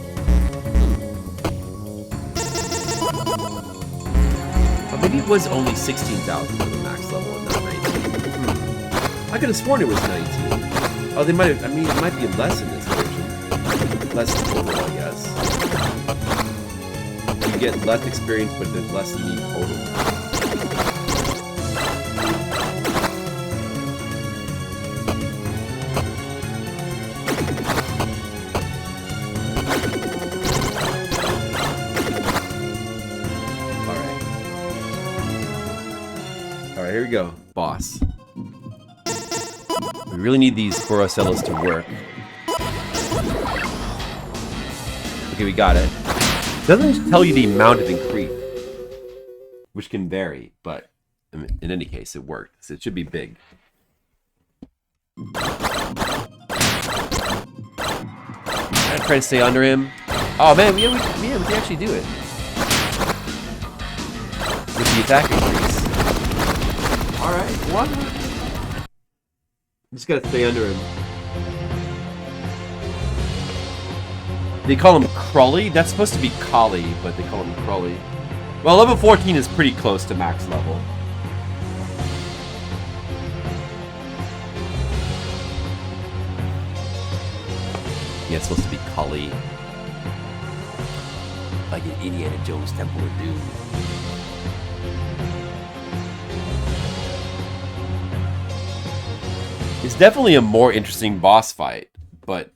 Maybe it was only 16,000 for the max level and not 19. I could have sworn it was 19. Oh, they might have, I mean, it might be less in this version. Less total, I guess. You get less experience, but there's less you need total. Here we go, boss. We really need these Borocellos to work. Okay, we got it. Doesn't tell you the amount of increase, which can vary, but in any case, it worked. So it should be big. I'm trying to stay under him. Oh man, we can actually do it with the attack increase. Alright, what? Just gotta stay under him. They call him Crowley? That's supposed to be Collie, but they call him Crowley. Well, level 14 is pretty close to max level. Yeah, it's supposed to be Collie. Like an Indiana Jones Temple of Doom. It's definitely a more interesting boss fight, but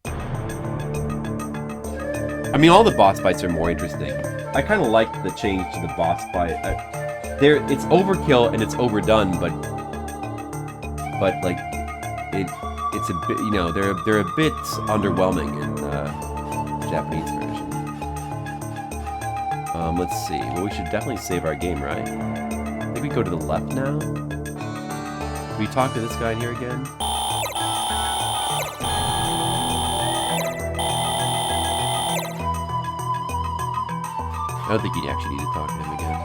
I mean, all the boss fights are more interesting. I kind of like the change to the boss fight. It's overkill and it's overdone, but like it's a bit, you know, they're a bit underwhelming in the Japanese version. Let's see. Well, we should definitely save our game, right? I think we go to the left now? Can we talk to this guy in here again? I don't think you actually need to talk to him again.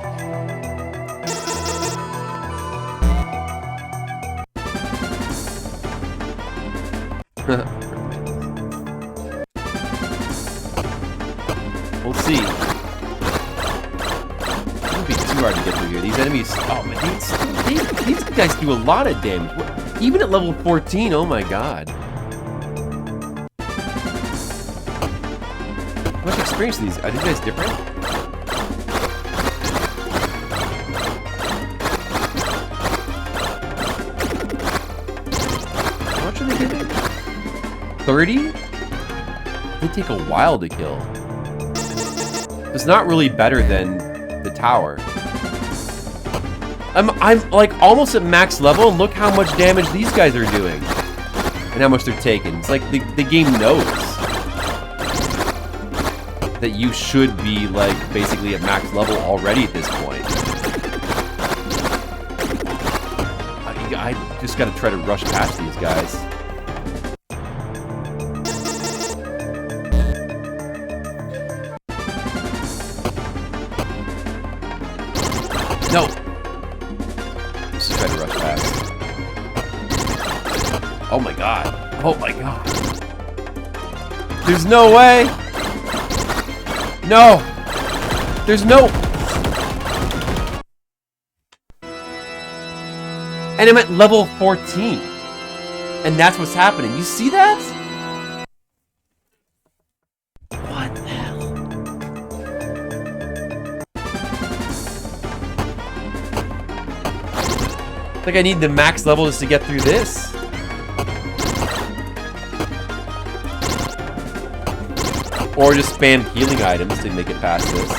We'll see. It won't be too hard to get through here. These enemies... Oh, man, these guys do a lot of damage. Even at level 14, oh my god. How much experience are these? Are these guys different? How much are they giving? 30? They take a while to kill. It's not really better than the tower. I'm like almost at max level, and look how much damage these guys are doing. And how much they're taking. It's like the game knows that you should be like basically at max level already at this point. I just gotta try to rush past these guys. No! Let's just try to rush past. Oh my god. Oh my god. There's no way! No! There's no... And I'm at level 14. And that's what's happening. You see that? What the hell? It's like I need the max level just to get through this. Or just spam healing items to make it past this.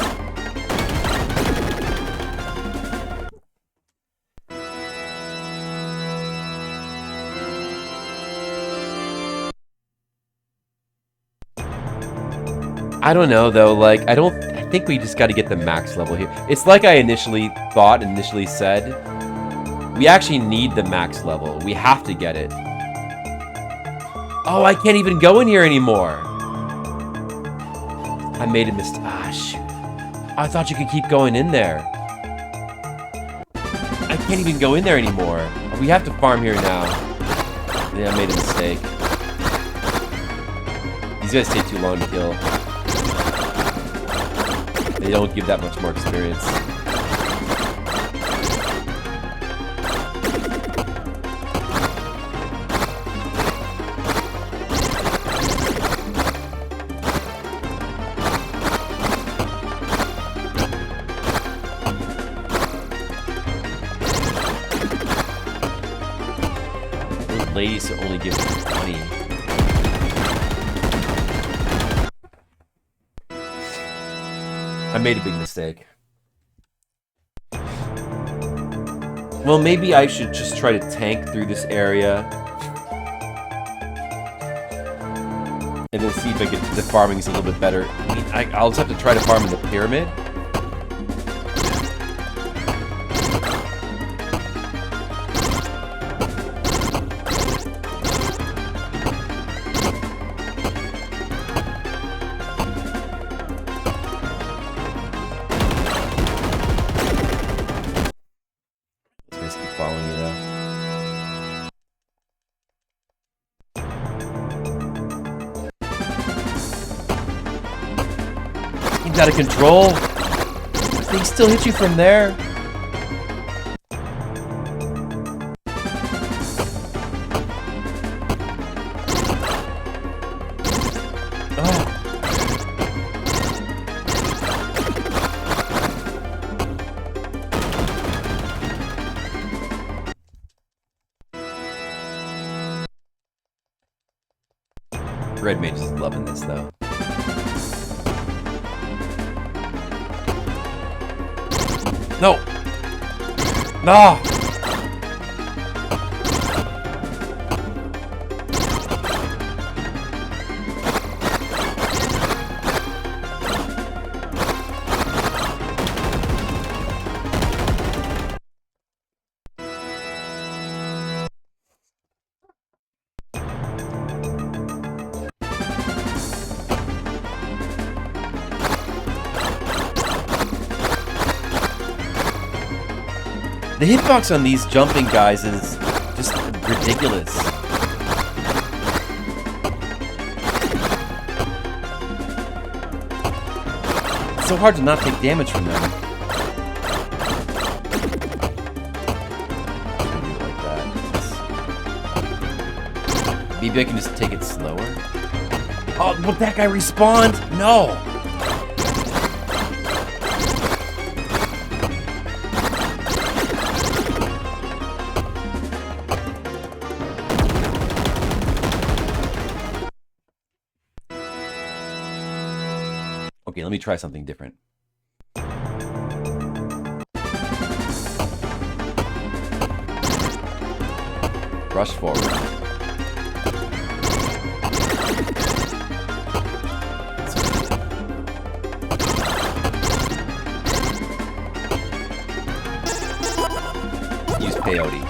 I don't know though, like, I think we just gotta get the max level here. It's like I initially said. We actually need the max level. We have to get it. Oh, I can't even go in here anymore. I made a mistake. Ah, shoot. I thought you could keep going in there. I can't even go in there anymore. We have to farm here now. Yeah, I made a mistake. These guys take too long to kill. They don't give that much more experience. Ladies to only give 20. I made a big mistake. Well, maybe I should just try to tank through this area. And then see if I get the farming is a little bit better. I mean, I'll just have to try to farm in the pyramid. Out of control. They can still hit you from there. Oh. Red Mage is loving this though. No! No! The hitbox on these jumping guys is just ridiculous. It's so hard to not take damage from them. Maybe I can just take it slower. Oh, but that guy respawned? No! Okay, let me try something different. Rush forward. Use peyote.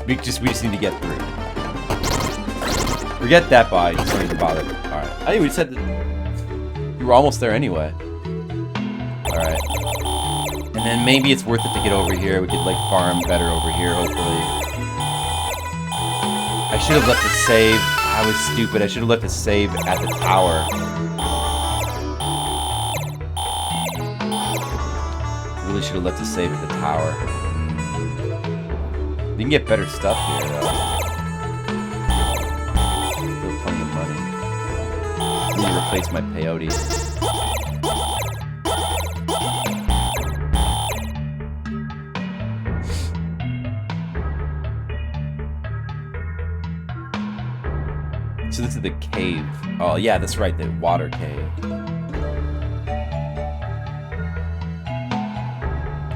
We just need to get through. Forget that body, just don't even bother. Alright. I think we said that you were almost there anyway. Alright. And then maybe it's worth it to get over here. We could like farm better over here, hopefully. I should have left a save. I was stupid. I should have left a save at the tower. Really should have left a save at the tower. You can get better stuff here, though. I need to replace my peyote. So this is the cave. Oh yeah, that's right, the water cave.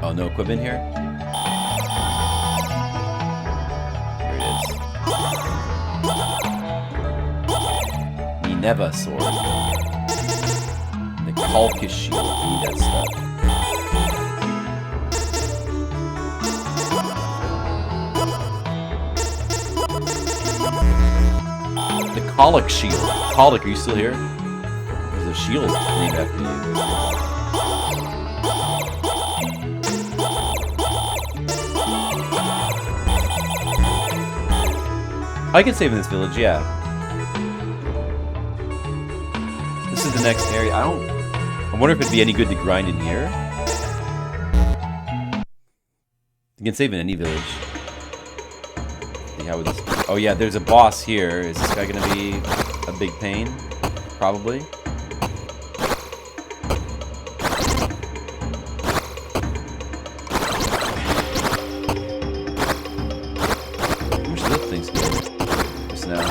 Oh, no equipment here? Here it is. Neva sword. The Kalkish shield. I need that stuff. The Colic shield. Colic, are you still here? There's a shield named after you. I can save in this village, yeah. This is the next area. I wonder if it'd be any good to grind in here. You can save in any village. See how this... Oh yeah, there's a boss here. Is this guy gonna be a big pain? Probably. How much do those things do? Just now.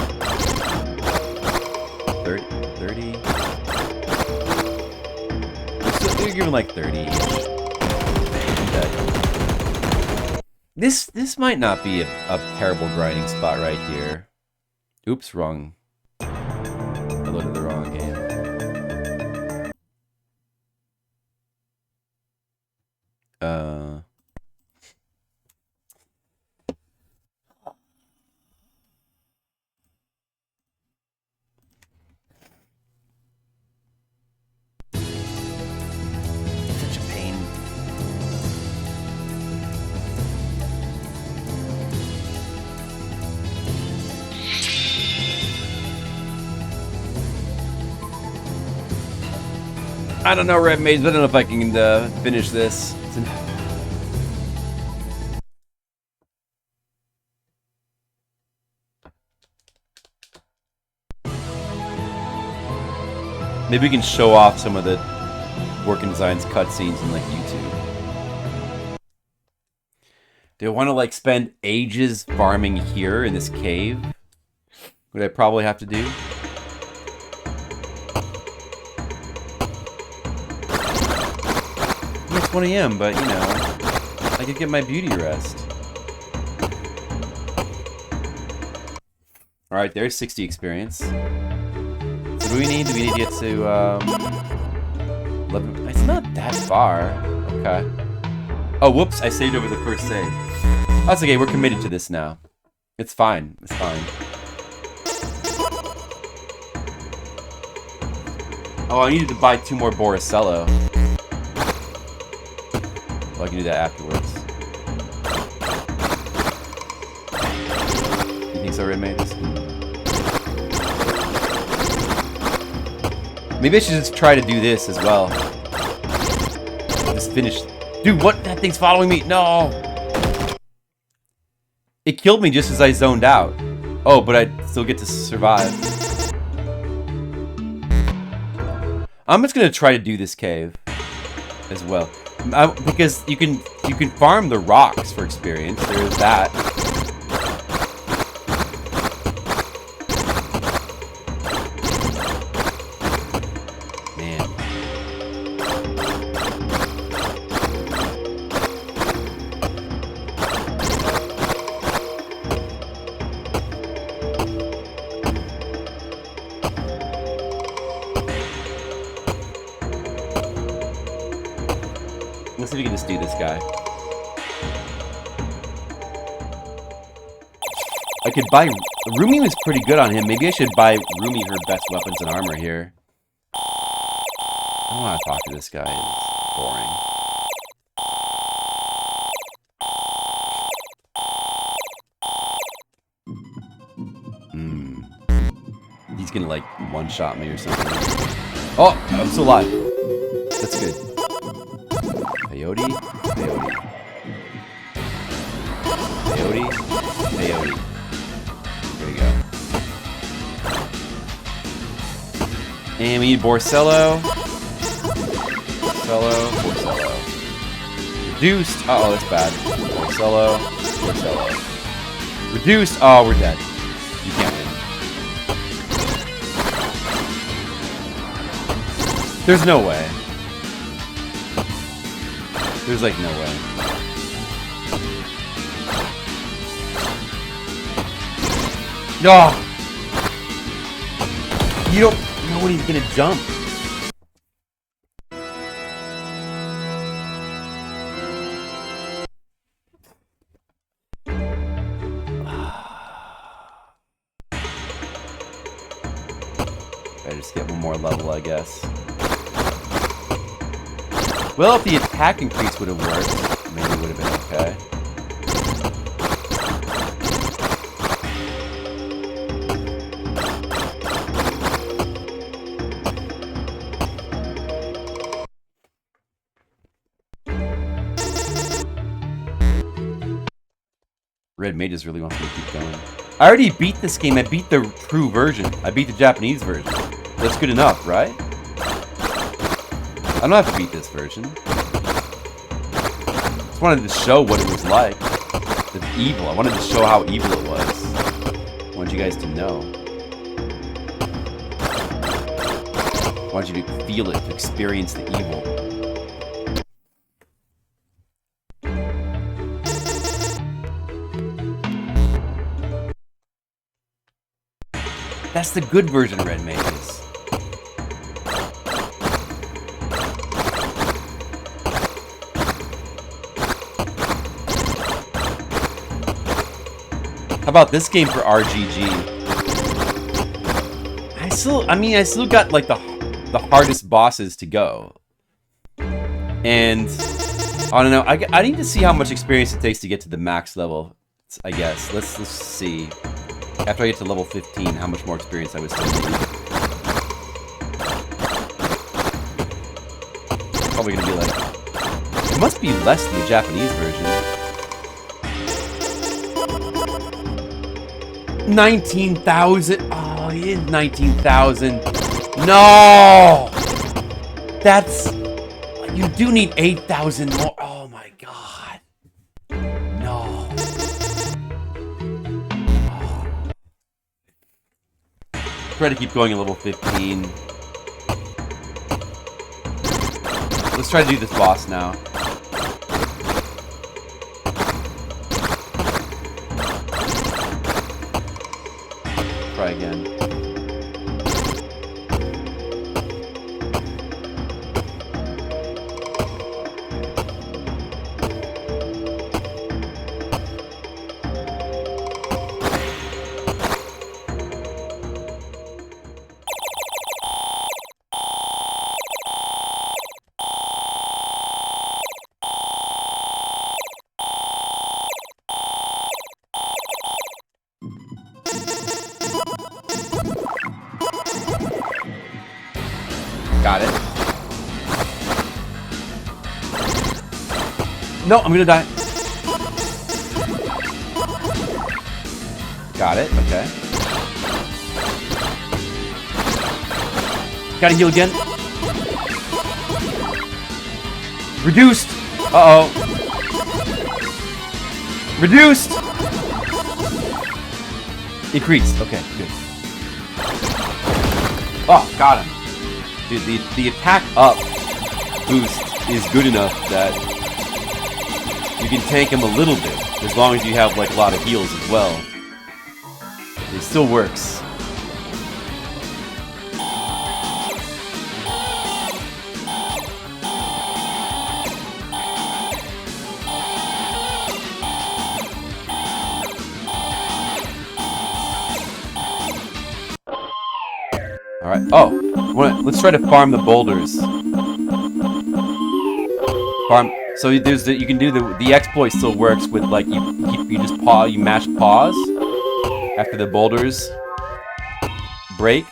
30? They're giving like 30 each. Okay. This might not be a terrible grinding spot right here. Oops, wrong. I loaded the wrong game. Such a pain. I don't know, Red Maze, but I don't know if I can finish this. Maybe we can show off some of the Working Designs cutscenes in like YouTube. Do I want to like spend ages farming here in this cave? Would I probably have to do? It's 1 AM, but you know, I could get my beauty rest. Alright, there's 60 experience. So what do we need? Do we need to get to 11? It's not that far. Okay. Oh, whoops, I saved over the first save. That's okay, we're committed to this now. It's fine. It's fine. Oh, I needed to buy 2 more Boricello. I can do that afterwards. You think so, Remake? Maybe I should just try to do this as well. Just finish. Dude, what? That thing's following me. No. It killed me just as I zoned out. Oh, but I still get to survive. I'm just gonna try to do this cave as well, because you can farm the rocks for experience. There is that. Man. Let's see if we can just do this guy. I could buy... Rumi was pretty good on him. Maybe I should buy Rumi her best weapons and armor here. I don't want to talk to this guy. It's boring. He's gonna, like, one-shot me or something. Oh! I'm still alive. That's good. Peyote, peyote. Peyote, peyote. There you go. And we need Borsello. Borsello, Borsello. Reduced. Uh-oh, that's bad. Borsello, Borsello. Reduced. Oh, we're dead. You can't win. There's no way. There's like no way. No! You don't know when he's gonna jump. Better just get one more level, I guess. Well, if the attack increase would have worked, maybe it would have been okay. Red Mages really wants me to keep going. I already beat this game. I beat the true version. I beat the Japanese version. That's good enough, right? I don't have to beat this version. Just wanted to show what it was like. The evil. I wanted to show how evil it was. I wanted you guys to know. I want you to feel it, to experience the evil. That's the good version of Red Mages. How about this game for RGG? I still got like the hardest bosses to go. And I don't know, I need to see how much experience it takes to get to the max level, I guess. Let's see. After I get to level 15, how much more experience I would still need. Probably gonna be like, it must be less than the Japanese version. 19,000. Oh, it is 19,000. No! That's... You do need 8,000 more. Oh my god. No. Try to keep going at level 15. Let's try to do this boss now. Try again. Got it. No, I'm gonna die. Got it, okay. Gotta heal again. Reduced! Uh-oh. Reduced! Increased. Okay, good. Oh, got him. Dude, the attack up boost is good enough that you can tank him a little bit, as long as you have like a lot of heals as well. It still works. Alright. Oh, let's try to farm the boulders. Farm. So there's you can do the exploit still works with like you just you mash pause after the boulders break,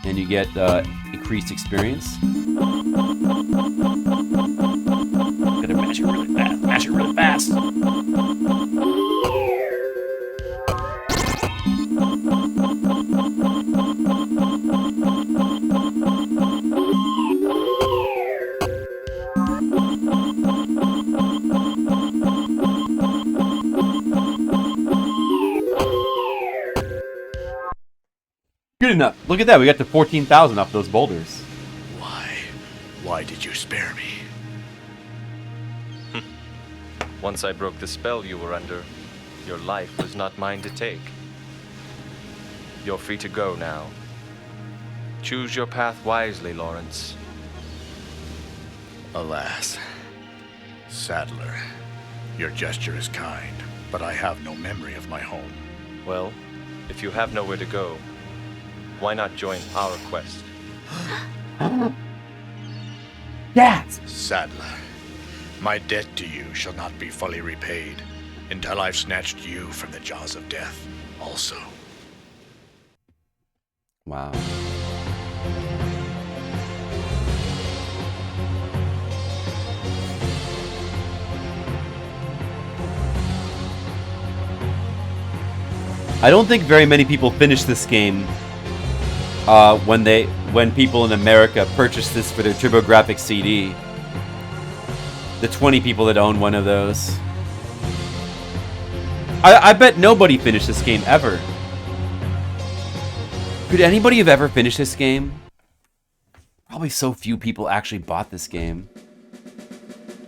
and you get increased experience. Gotta mash it really fast. Mash it really fast. Good enough. Look at that. We got to 14,000 off those boulders. Why did you spare me? Once I broke the spell you were under, your life was not mine to take. You're free to go now. Choose your path wisely, Lawrence. Alas. Saddler, your gesture is kind, but I have no memory of my home. Well, if you have nowhere to go, why not join our quest? Yes! Saddler, my debt to you shall not be fully repaid until I've snatched you from the jaws of death also. Wow. I don't think very many people finish this game when people in America purchase this for their TurboGrafx CD. The 20 people that own one of those. I bet nobody finished this game ever. Could anybody have ever finished this game? Probably so few people actually bought this game.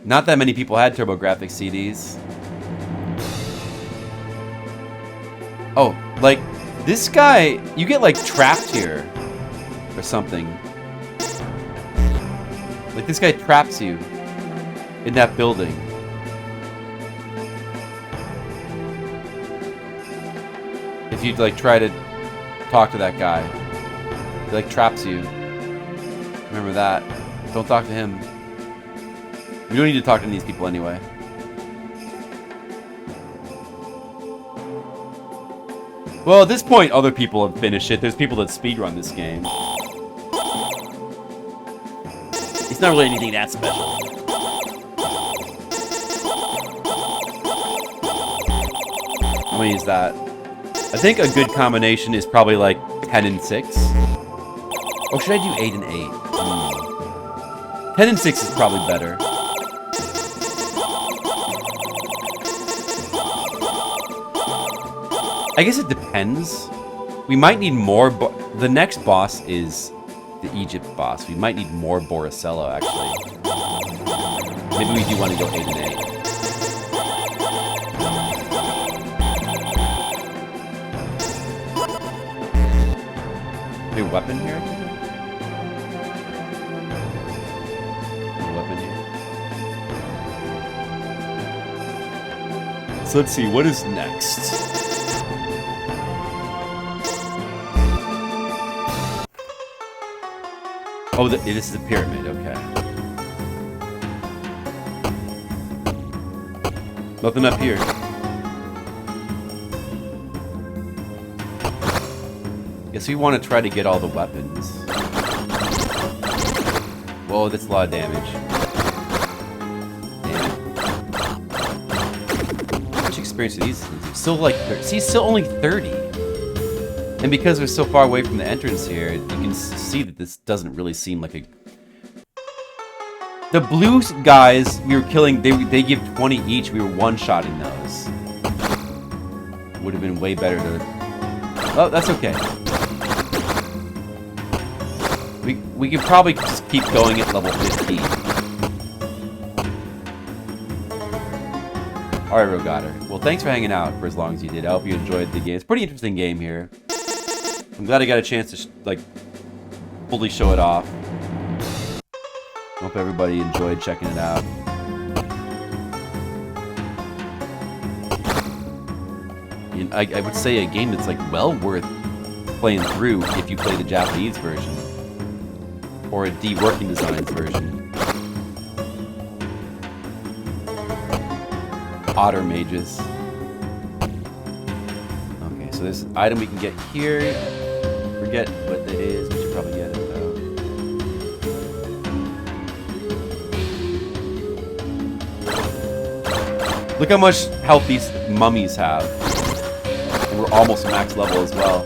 Not that many people had TurboGrafx CDs. Oh, like, this guy, you get, like, trapped here. Or something. Like, this guy traps you. In that building. If you, like, try to talk to that guy. He, like, traps you. Remember that. Don't talk to him. We don't need to talk to these people anyway. Well, at this point, other people have finished it. There's people that speedrun this game. It's not really anything that special. How many is that? I think a good combination is probably like 10 and 6. Or should I do 8 and 8? 10 and 6 is probably better. I guess it depends. We might need more. The next boss is the Egypt boss. We might need more Boricello, actually. Maybe we do want to go 8 and 8. Maybe a weapon here? A weapon here. So let's see, what is next? Oh, this is a pyramid, okay. Nothing up here. Guess we want to try to get all the weapons. Whoa, that's a lot of damage. Damn. How much experience do these things do? Still like, see, still only 30. And because we're so far away from the entrance here, you can see that this doesn't really seem like a... The blue guys we were killing, they give 20 each. We were one-shotting those. Would have been way better to... Oh, that's okay. We could probably just keep going at level 15. Alright, Rogatter. Well, thanks for hanging out for as long as you did. I hope you enjoyed the game. It's a pretty interesting game here. I'm glad I got a chance to, like, fully show it off. Hope everybody enjoyed checking it out. And I would say a game that's, like, well worth playing through if you play the Japanese version. Or a D Working Designs version. Otter Mages. Okay, so there's an item we can get here. Forget what it is. We should probably get it though. Look how much health these mummies have. And we're almost max level as well.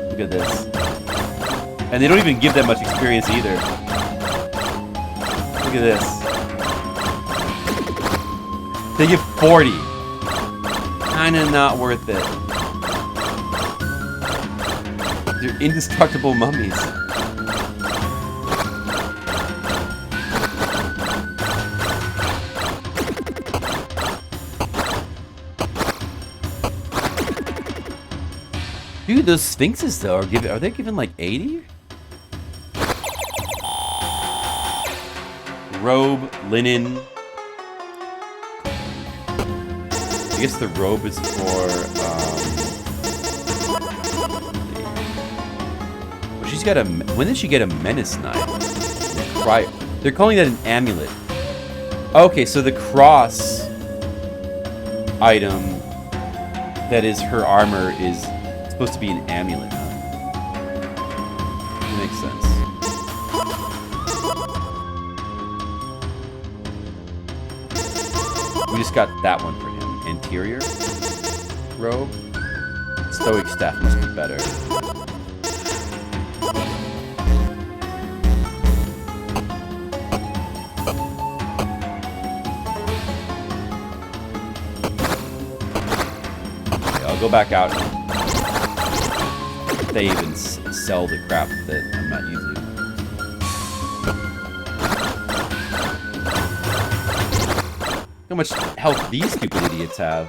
Look at this. And they don't even give that much experience either. Look at this. They give 40. Kinda not worth it. They're indestructible mummies. Dude, those sphinxes though are they given like 80? Robe, linen. I guess the robe is for, well, she's got a, when did she get a menace knife? Right, they're calling that an amulet. Okay, so the cross item that is her armor is supposed to be an amulet. That makes sense. We just got that one for him. Interior robe. Stoic staff must be better. Okay, I'll go back out. If they even sell the crap that I'm not using. How much health these stupid idiots have.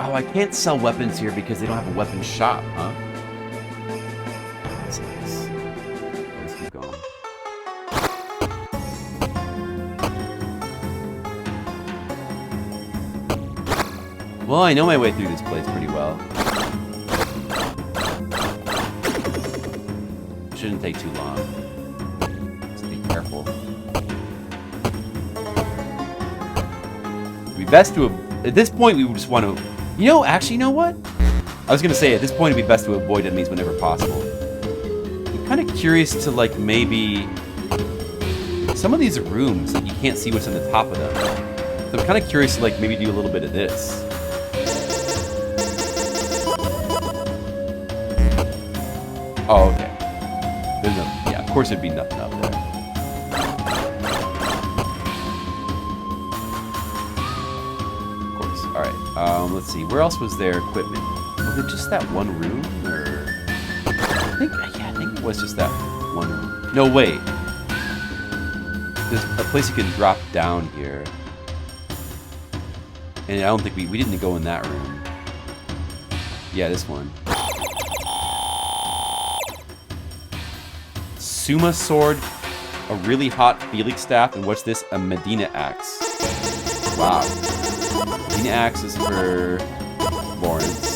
Oh, I can't sell weapons here because they don't have a weapon shop, huh? That's nice. Let's keep going. Well, I know my way through this place pretty well. Shouldn't take too long. Just be careful. It'd be best to, at this point, we would just want to, you know, actually, you know what? I was going to say, at this point, it'd be best to avoid enemies whenever possible. I'm kind of curious to, like, maybe... Some of these rooms, like, you can't see what's on the top of them. So I'm kind of curious to, like, maybe do a little bit of this. Oh, okay. There's no... Yeah, of course there'd be nothing up there. Alright, let's see. Where else was there equipment? Was it just that one room, or... I think it was just that one room. No, wait. There's a place you can drop down here. And I don't think we didn't go in that room. Yeah, this one. Suma sword, a really hot Felix staff, and what's this? A Medina axe. Wow. Medina axe is for Lawrence.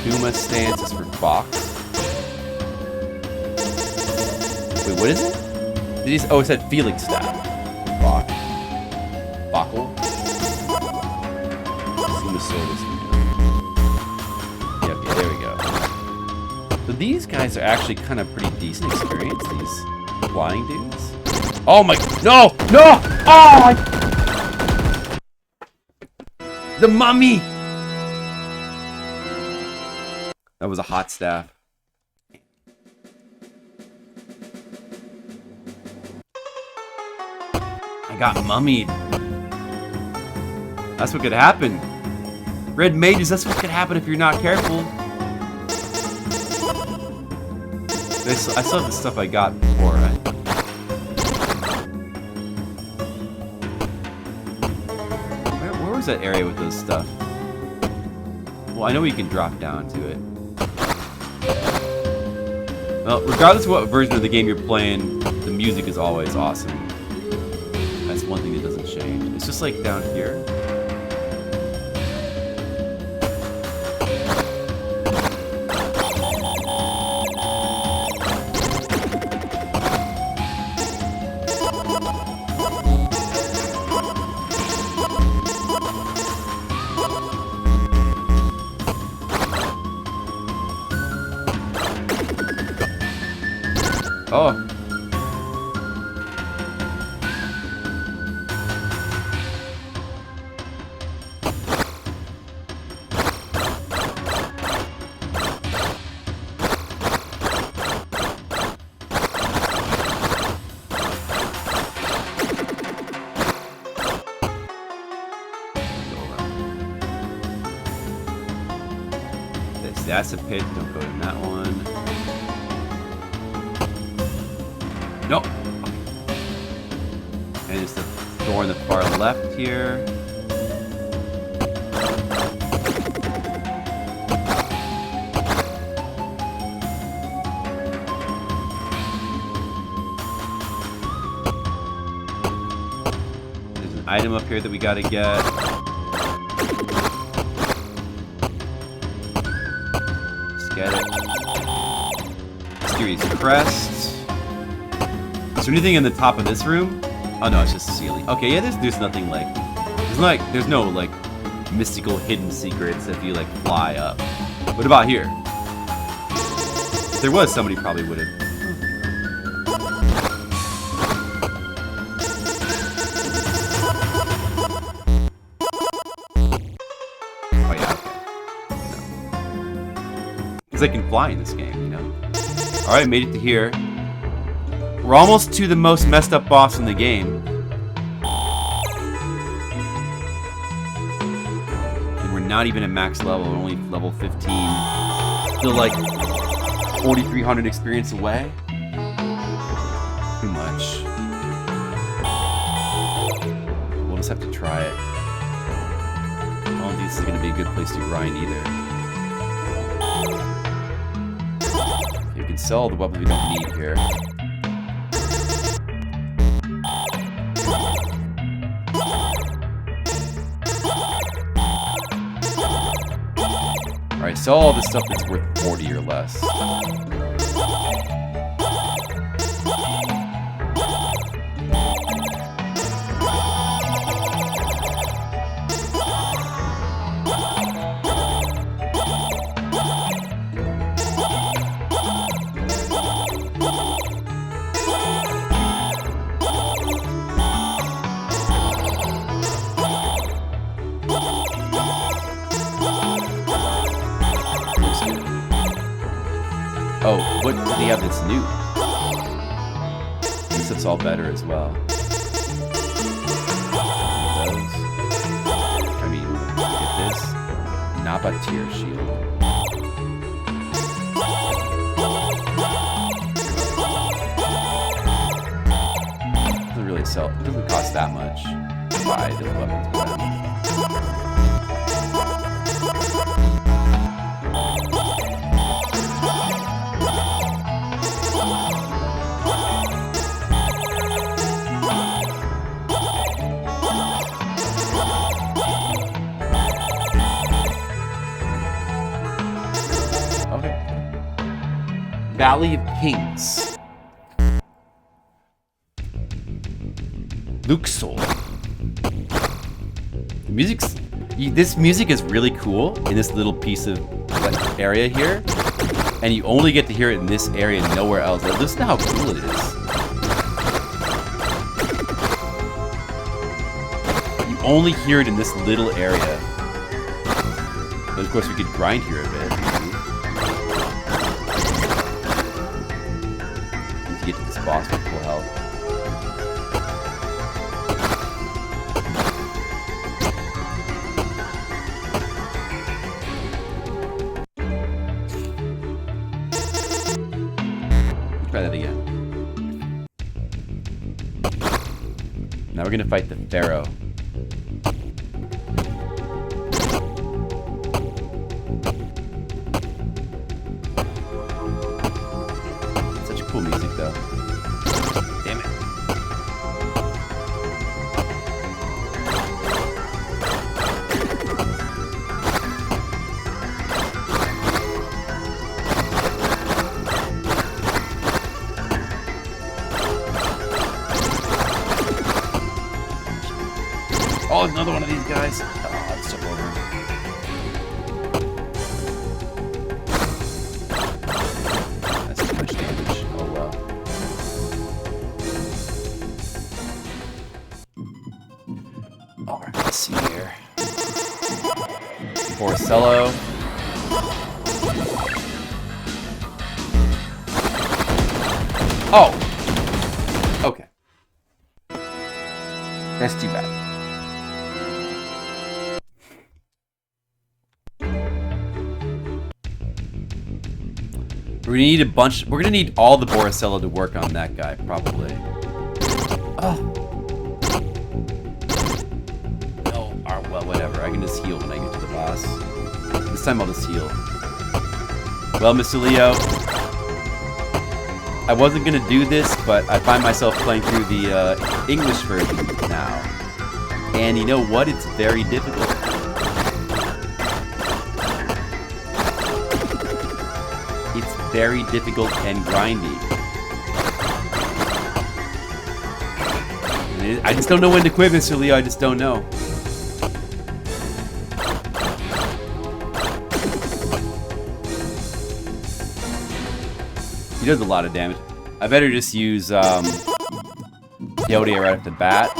Suma stance is for Fox. Wait, what is it? Oh, it said Felix staff. Bach. Bachel. Suma sword is for Yep, yeah, there we go. So these guys are actually kind of pretty decent experience, these flying dudes. Oh my, no! No! Oh! The mummy! That was a hot staff. I got mummied. That's what could happen. Red mages, that's what could happen if you're not careful. I saw the stuff I got before, right? Where was that area with those stuff? Well, I know you can drop down to it. Well, regardless of what version of the game you're playing, the music is always awesome. That's one thing that doesn't change. It's just like down here. Oh. That's a pit, don't go in that one. Nope. And it's the door on the far left here. There's an item up here that we gotta get. Get it. Mysterious crest. Is there anything in the top of this room? Oh no, it's just a ceiling. Okay, yeah, there's nothing like there's no like mystical hidden secrets if you like fly up. What about here? If there was, somebody probably would have. Oh yeah. Because I can fly in this game, you know? Alright, made it to here. We're almost to the most messed up boss in the game. And we're not even at max level, we're only level 15. Still like 4,300 experience away. Too much. We'll just have to try it. I don't think this is going to be a good place to grind either. You can sell the weapons we don't need here. Alright, sell all the stuff that's worth 40 or less. Oh, what do they have that's new? This looks all better as well. Those. I mean, get this. Nabatir shield. Doesn't really sell. It doesn't cost that much to buy the weapons with them. Valley of Kings. Luxor. The music's... This music is really cool in this little piece of area here. And you only get to hear it in this area and nowhere else. Listen to how cool it is. You only hear it in this little area. But of course we could grind here a bit. Need to get to this boss with full health. Try that again. Now we're gonna fight the Pharaoh. Such cool music though. Damn it. Oh, it's another one of these guys. Oh, it's so over. That's too much damage. Oh well. Alright, let's see here. Borsello. Oh! Okay. That's too bad. We're gonna need a bunch. We're gonna need all the Borsello to work on that guy, probably. Oh. No. Well, whatever. I can just heal when I get to the boss. This time I'll just heal. Well, Mr. Leo, I wasn't gonna do this, but I find myself playing through the English version now, and you know what? It's very difficult. It's very difficult and grindy. And I just don't know when to quit, Mr. Leo. I just don't know. He does a lot of damage. I better just use Yodia right off the bat.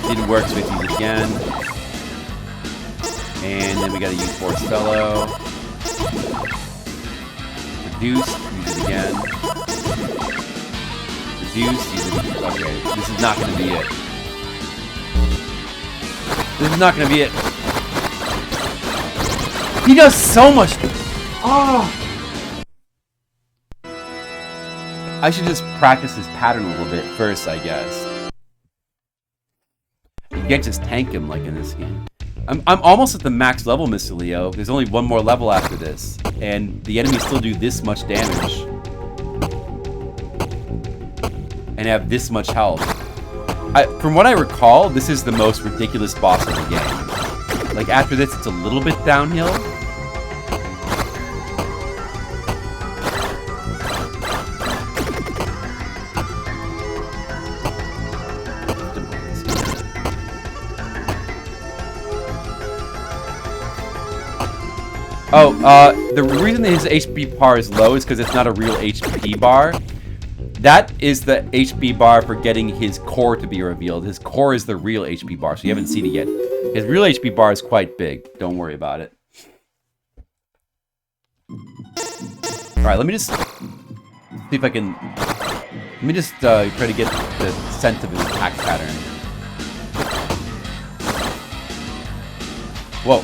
Didn't work, so we have to use it again. And then we gotta use Borsello. Reduce, use it again. Reduce, use it again. Okay, this is not gonna be it. This is not gonna be it. He does so much. Oh. I should just practice his pattern a little bit first, I guess. You can't just tank him like in this game. I'm almost at the max level, Mr. Leo. There's only one more level after this, and the enemies still do this much damage. And have this much health. From what I recall, this is the most ridiculous boss of the game. Like, after this, it's a little bit downhill. Oh, the reason that his HP bar is low is because it's not a real HP bar. That is the HP bar for getting his core to be revealed. His core is the real HP bar, so you haven't seen it yet. His real HP bar is quite big. Don't worry about it. Alright, let me just see if I can... Let me just try to get the sense of his attack pattern. Whoa.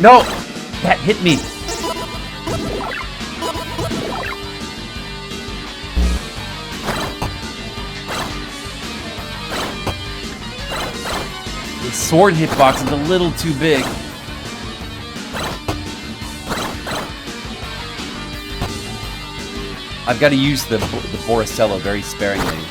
No! That hit me! The sword hitbox is a little too big. I've got to use the Borsello very sparingly.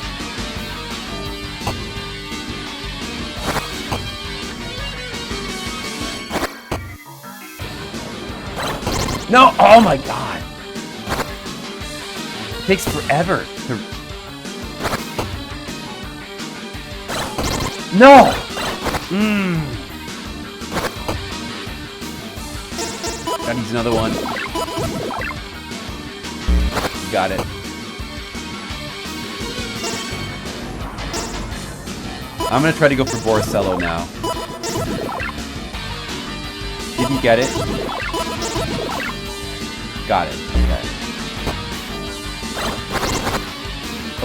No! Oh my god! It takes forever to... No! Gotta use another one. Got it. I'm gonna try to go for Boricello now. Didn't get it. Got it. Okay.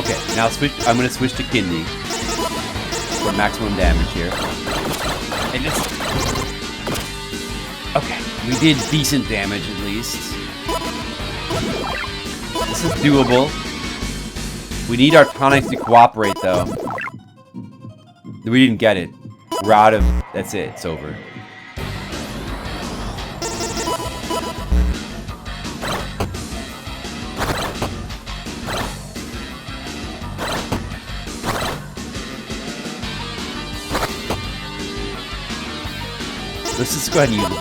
Okay, now switch. I'm gonna switch to Kidney for maximum damage here. And it's... Okay, we did decent damage at least. This is doable. We need our tonics to cooperate though. We didn't get it. We're out of... That's it. It's over. Let's just go ahead and use the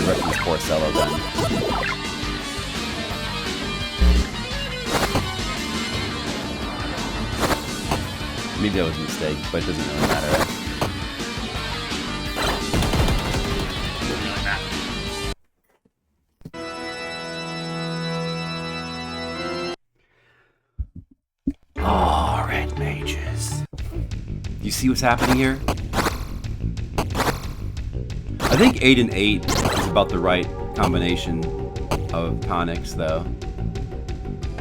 rest of this Porcello then. Maybe that was a mistake, but it doesn't really matter, right? Alright, mages. You see what's happening here? I think 8 and 8 is about the right combination of tonics, though.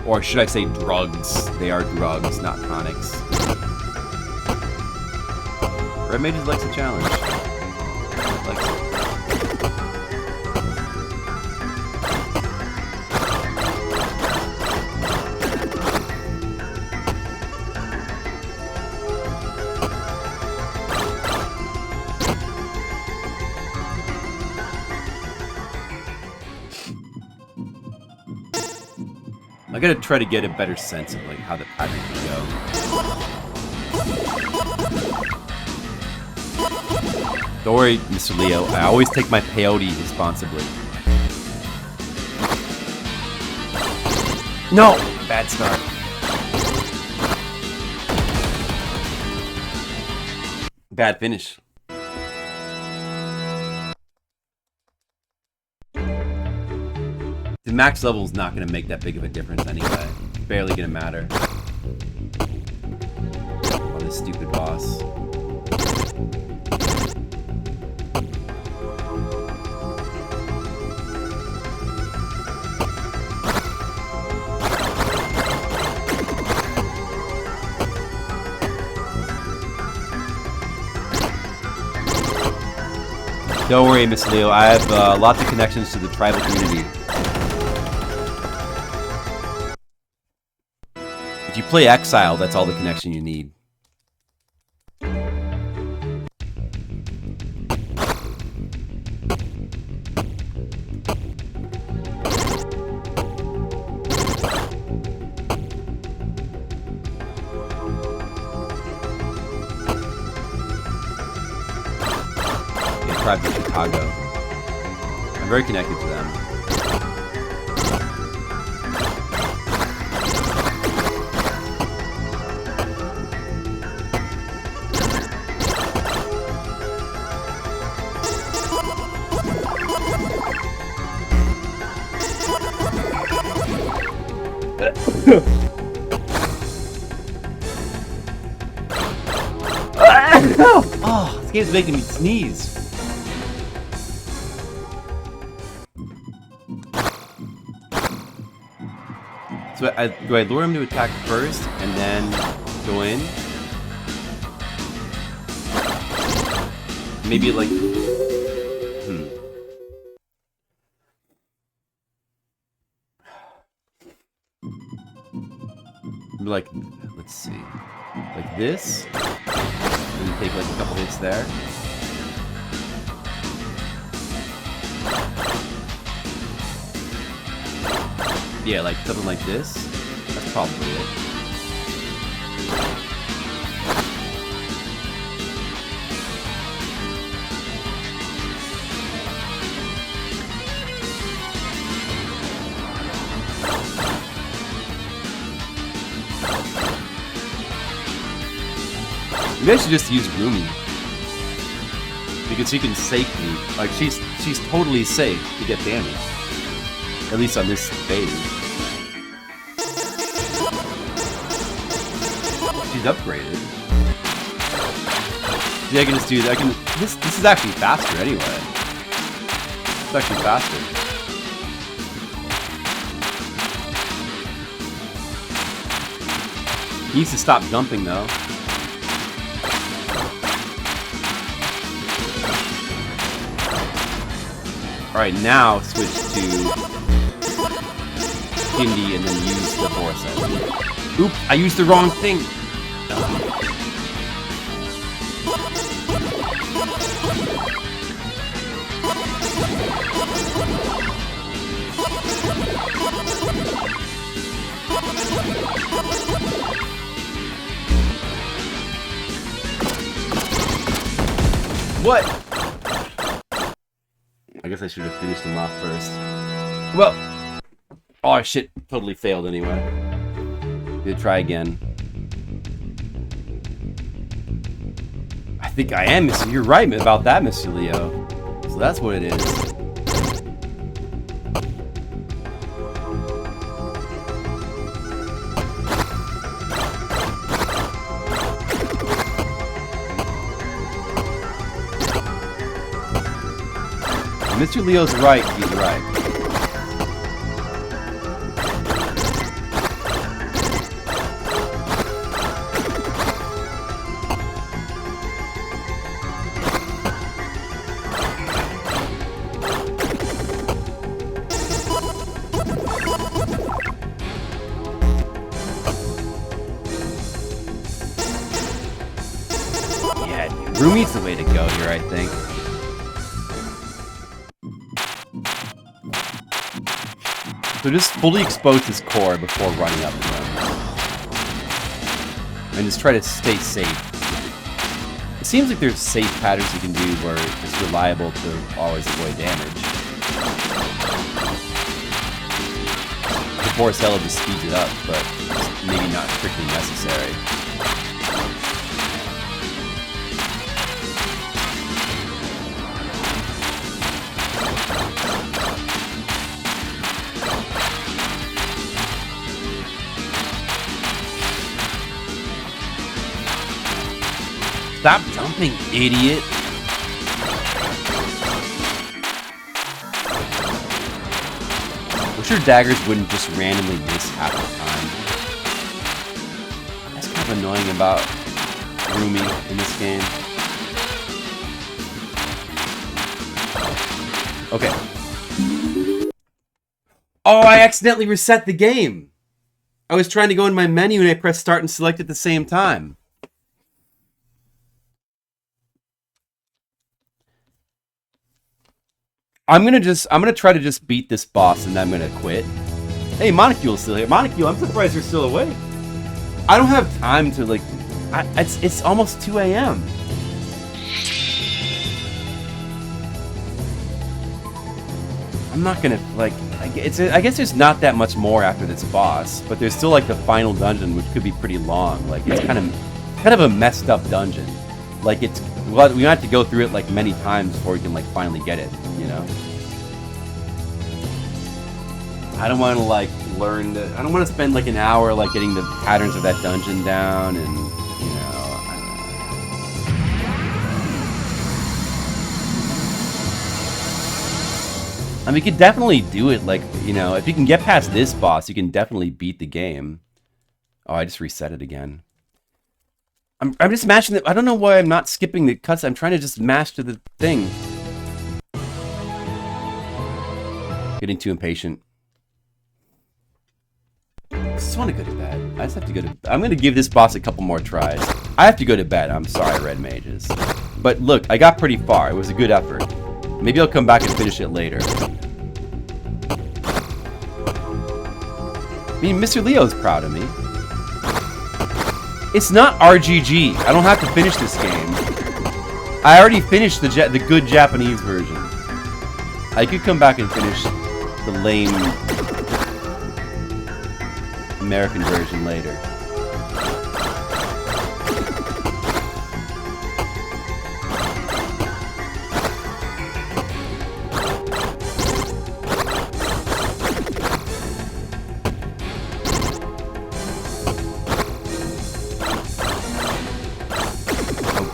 Or should I say drugs? They are drugs, not tonics. Red Mages likes a challenge. Likes it. I gotta try to get a better sense of like how the pattern can go. Don't worry, Mr. Leo. I always take my peyote responsibly. No! Bad start. Bad finish. The max level is not going to make that big of a difference anyway. It's barely going to matter. On this stupid boss. Don't worry, Miss Leo. I have lots of connections to the tribal community. If you play Exile, that's all the connection you need. Tribe in Chicago. I'm very connected to them. Oh, this game's making me sneeze. So do I lure him to attack first and then go in? Maybe like... Like, let's see. Like this. And take like a couple hits there. Yeah, like something like this. That's probably it. Maybe I should just use Rumi. Because she can safely, like, she's totally safe to get damaged. At least on this phase. She's upgraded. Yeah, I can just do that. This is actually faster anyway. It's actually faster. He needs to stop jumping though. Alright, now switch to Hindi and then use the Force Edge. Oop, I used the wrong thing! What? I guess I should have finished them off first. Well, oh shit, totally failed anyway. Gonna try again. I think I am Mr. You're right about that, Mr. Leo. So that's what it is. Mr. Leo's right, he's right. Yeah, Rumi's the way to go here, I think. So just fully expose his core before running up to him. And just try to stay safe. It seems like there's safe patterns you can do where it's reliable to always avoid damage. The Force Hell just speeds it up, but it's maybe not strictly necessary. Stop jumping, idiot! Wish your daggers wouldn't just randomly miss half the time. That's kind of annoying about Rumi in this game. Okay. Oh, I accidentally reset the game! I was trying to go in my menu and I pressed start and select at the same time. I'm gonna try to just beat this boss and then I'm gonna quit. Hey, Monocule's still here. Monocule, I'm surprised you're still awake. I don't have time to like. It's almost 2 a.m. I'm not gonna like. I guess there's not that much more after this boss, but there's still like the final dungeon, which could be pretty long. Like it's kind of a messed up dungeon. Like it's. Well, we have to go through it like many times before we can like finally get it, you know. I don't want to like learn the. I don't want to spend like an hour like getting the patterns of that dungeon down, and you know. I mean, you could definitely do it. Like you know, if you can get past this boss, you can definitely beat the game. Oh, I just reset it again. I'm just mashing the. I don't know why I'm not skipping the cuts. I'm trying to just mash to the thing. Getting too impatient. I just want to go to bed. I just have to go to. I'm gonna give this boss a couple more tries. I have to go to bed. I'm sorry, Red Mages. But look, I got pretty far. It was a good effort. Maybe I'll come back and finish it later. I mean, Mr. Leo's proud of me. It's not RGG. I don't have to finish this game. I already finished the good Japanese version. I could come back and finish the lame American version later.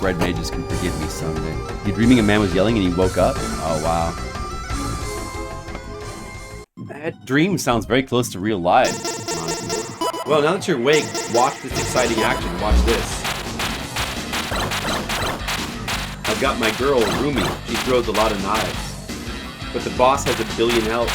red mages can forgive me someday. You're dreaming a man was yelling and he woke up? Oh, wow. That dream sounds very close to real life. Well, now that you're awake, watch this exciting action. Watch this. I've got my girl, Rumi. She throws a lot of knives. But the boss has 1 billion health.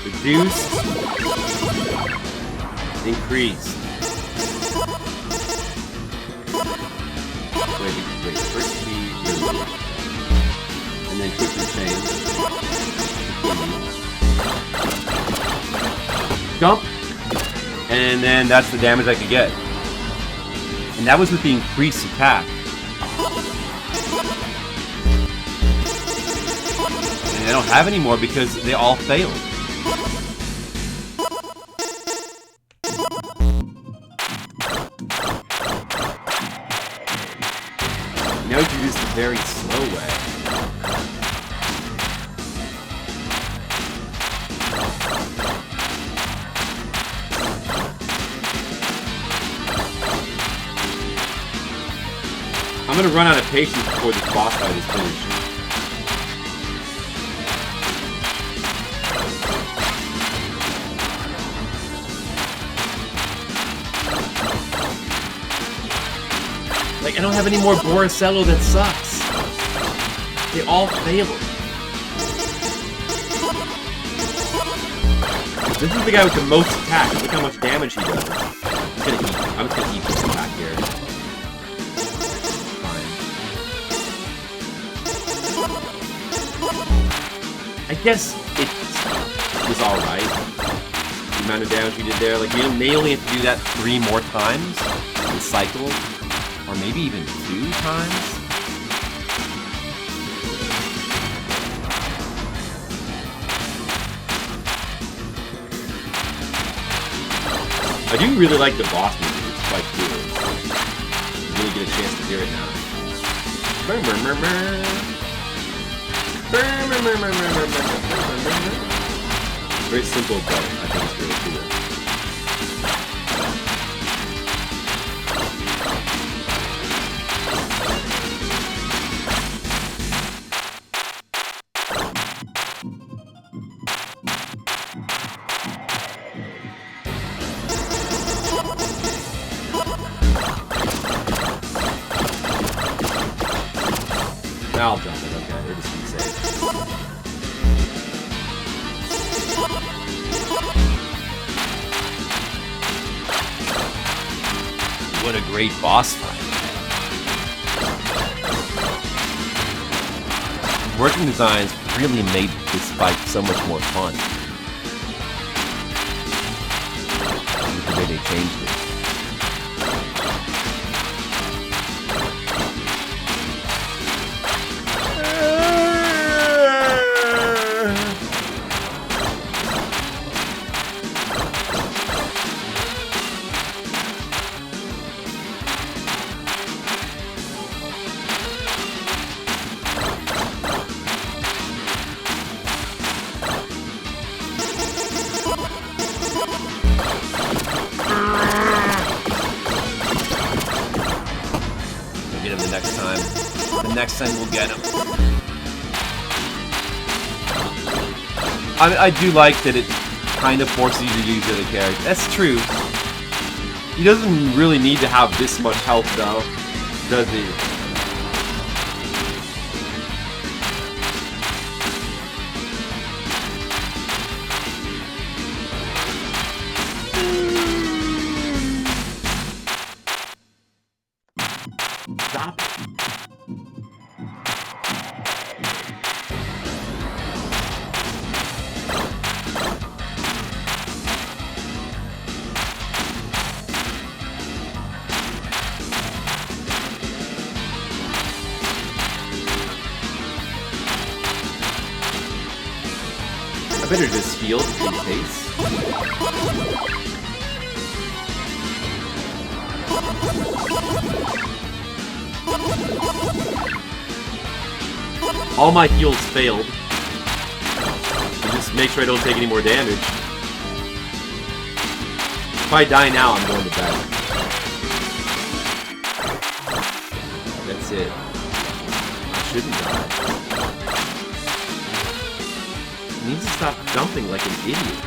Reduced. Increased. Wait, first speed, and then quickly change. Jump, and then that's the damage I could get. And that was with the increased attack. And I don't have any more because they all failed. Now you do this the very slow way. I'm gonna run out of patience before this boss fight is finished. Like, I don't have any more Borisello that sucks. They all failed. This is the guy with the most attacks. Look how much damage he does. I'm just gonna eat this attack here. Fine. I guess it was alright. The amount of damage we did there. Like, you may only have to do that 3 more times in cycles. Or maybe even 2 times? I do really like the boss music, it's quite cool. You really get a chance to hear it now. Very simple, but I think it's really cool. I'll jump it, okay, we're just gonna save. What a great boss fight. Working designs really made this fight so much more fun. The way they changed it. Next time we'll get him. I do like that it kind of forces you to use the other character. That's true. He doesn't really need to have this much health though, does he? better just heal just in case. All my heals failed. Just make sure I don't take any more damage. If I die now, I'm going to bed. That's it. I shouldn't die. He needs to stop jumping like an idiot.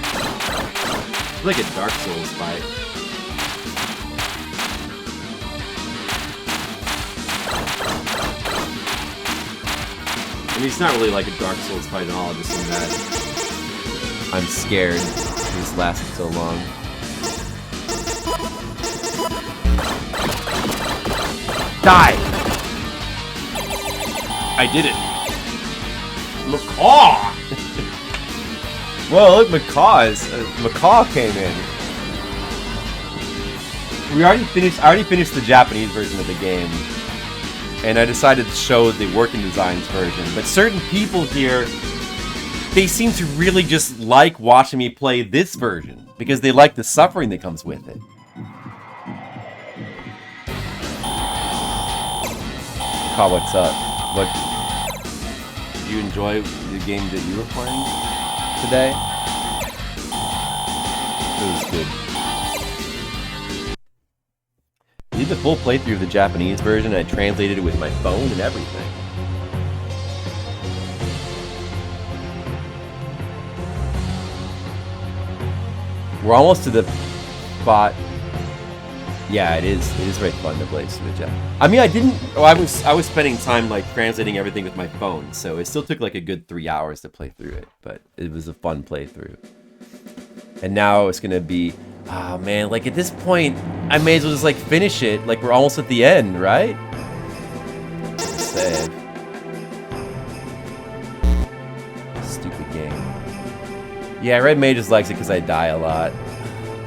It's like a Dark Souls fight. I mean, it's not really like a Dark Souls fight at all, just in that I'm scared this lasted so long. Die! I did it! Macaw! Whoa, look, Macaw came in. I already finished the Japanese version of the game. And I decided to show the Working Designs version. But certain people here, they seem to really just like watching me play this version. Because they like the suffering that comes with it. Macaw, what's up? What? Did you enjoy the game that you were playing today? It was good. I did the full playthrough of the Japanese version, and I translated it with my phone and everything. We're almost to the spot. Yeah, it is very fun to play through the Jap. I mean, I was spending time like translating everything with my phone, so it still took like a good 3 hours to play through it, but it was a fun playthrough. And now it's gonna be, oh man, like at this point, I may as well just like finish it. Like we're almost at the end, right? Save. Stupid game. Yeah, Red Mages likes it because I die a lot.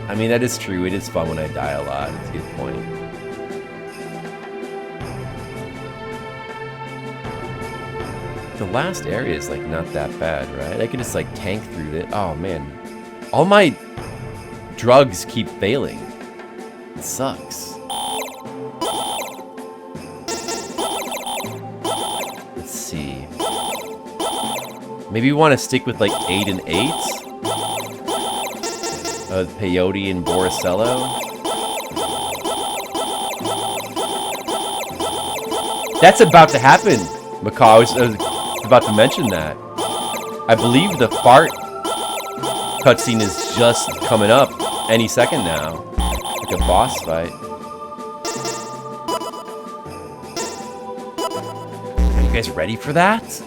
I mean, that is true. It is fun when I die a lot. It's a good point. The last area is like not that bad, right? I can just like tank through it. Oh man. All my drugs keep failing. It sucks. Let's see. Maybe we want to stick with like 8 and 8? Peyote and Boricello. That's about to happen, Macaw. I was about to mention that. I believe the fart cutscene is just coming up any second now. Like a boss fight. Are you guys ready for that?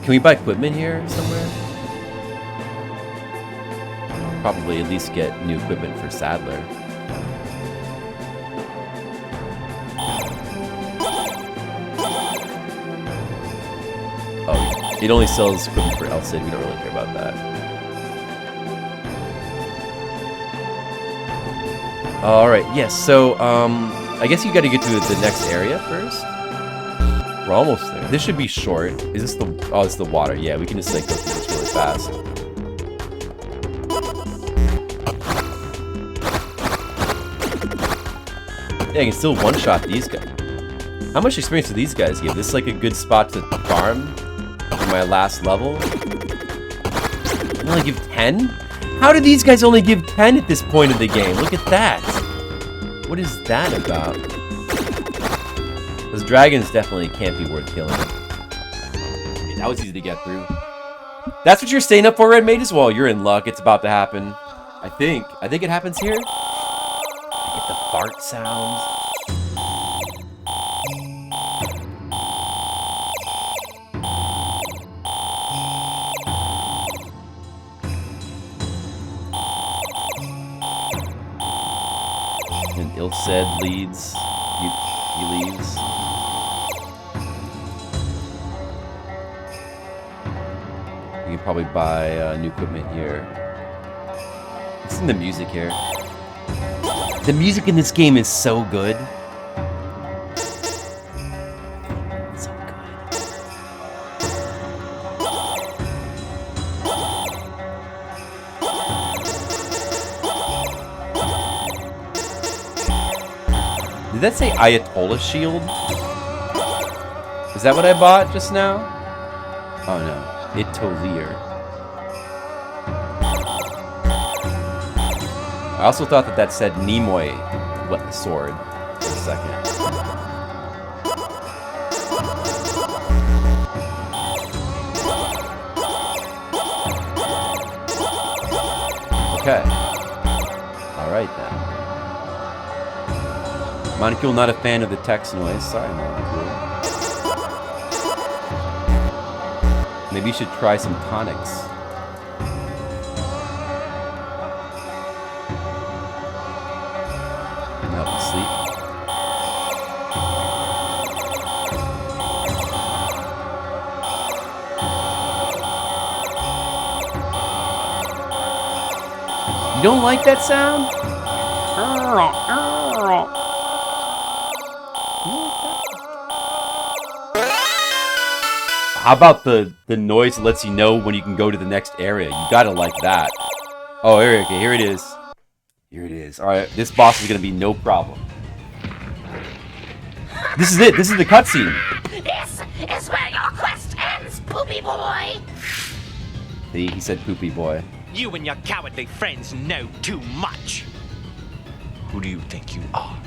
Can we buy equipment here somewhere? Probably at least get new equipment for Sadler. Oh, it only sells equipment for El Cid. We don't really care about that. Alright, yes, so, I guess you gotta get to the next area first. We're almost there. This should be short. Is this the... Oh, it's the water. Yeah, we can just, like, go through this really fast. Yeah, I can still one-shot these guys. How much experience do these guys give? This is, like, a good spot to farm for my last level. They only give 10? How do these guys only give 10 at this point of the game? Look at that. What is that about? Those dragons definitely can't be worth killing. Okay, that was easy to get through. That's what you're staying up for, Red Mages? Well, you're in luck. It's about to happen. I think it happens here. I get the fart sounds. And Ilced leads. He leaves. You can probably buy new equipment here. Listen to the music here. The music in this game is so good. So good. Did that say Ayatollah shield? Is that what I bought just now? Oh no, Itolier. I also thought that said Nimoy sword for a second. Okay. Alright then. Molecule not a fan of the text noise. Sorry, Molecule. Maybe you should try some tonics. Help you sleep. You don't like that sound? How about the noise that lets you know when you can go to the next area? You gotta like that. Oh, okay, here it is. Here it is. Alright, this boss is gonna be no problem. This is it. This is the cutscene. This is where your quest ends, poopy boy. See, he said poopy boy. You and your cowardly friends know too much. Who do you think you are?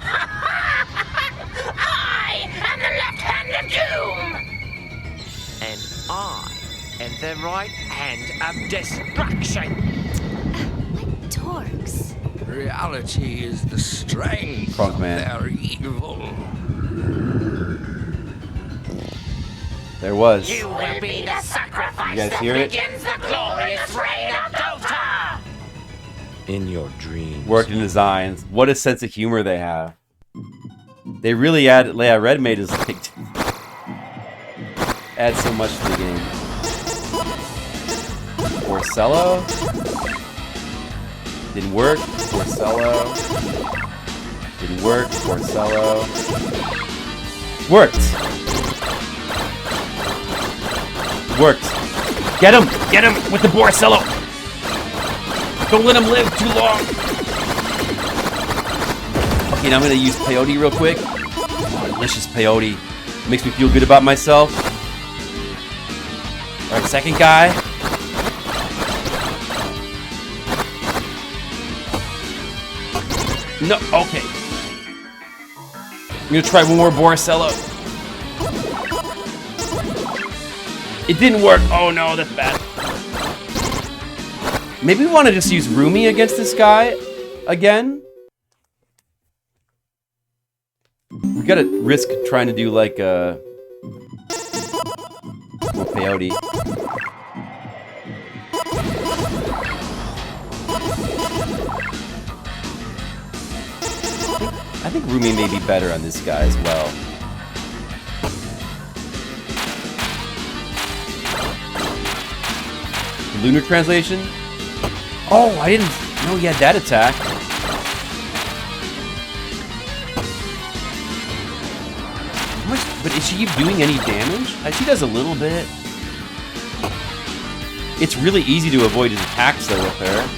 I am the left hand of doom. And I am the right hand of destruction. Dorks. Reality is the strength Crunk of man. their evil. There was. You will be the sacrifice You guys that hear it? begins the glorious reign of Dota. In your dreams. Working designs. What a sense of humor they have. They really add. Yeah, Red Maid is like add so much to the game. Porcello. Didn't work. Porcello. Didn't work. Porcello. Worked. Worked. Get him! Get him with the Porcello! Don't let him live too long! Okay, now I'm gonna use peyote real quick. Oh, delicious peyote. Makes me feel good about myself. Alright, second guy. No, okay. I'm gonna try one more Boricello. It didn't work. Oh no, that's bad. Maybe we want to just use Rumi against this guy again. We gotta risk trying to do like a peyote. I think Rumi may be better on this guy as well. Lunar translation? Oh, I didn't know he had that attack. But is she doing any damage? She does a little bit. It's really easy to avoid his attacks though with her.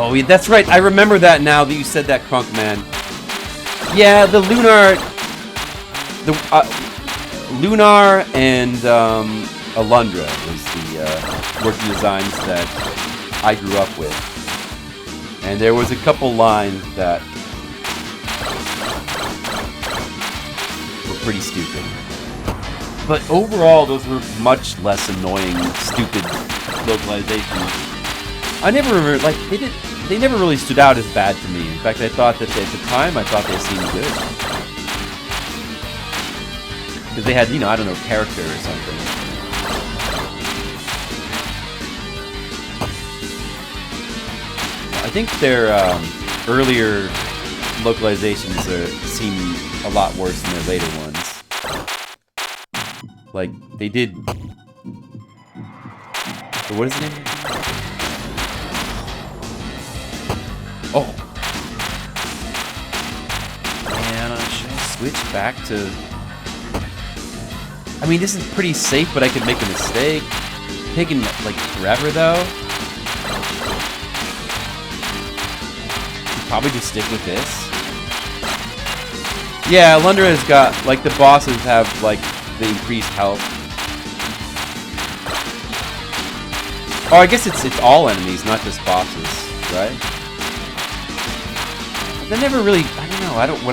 Oh, yeah, that's right. I remember that now that you said that, Crunk Man. Yeah, the Lunar... Lunar and Alundra was the working designs that I grew up with. And there was a couple lines that were pretty stupid. But overall, those were much less annoying, stupid localizations. I never remember, like, they never really stood out as bad to me. In fact, I thought that at the time, I thought they seemed good. Because they had, you know, I don't know, character or something. I think their earlier localizations seem a lot worse than their later ones. Like, they did... What is his name? Oh. Man, should I switch back to... I mean, this is pretty safe, but I could make a mistake. Taking, like, forever, though. Probably just stick with this. Yeah, Lundra has got, like, the bosses have, like, the increased health. Oh, I guess it's all enemies, not just bosses, right? That never really, I don't know,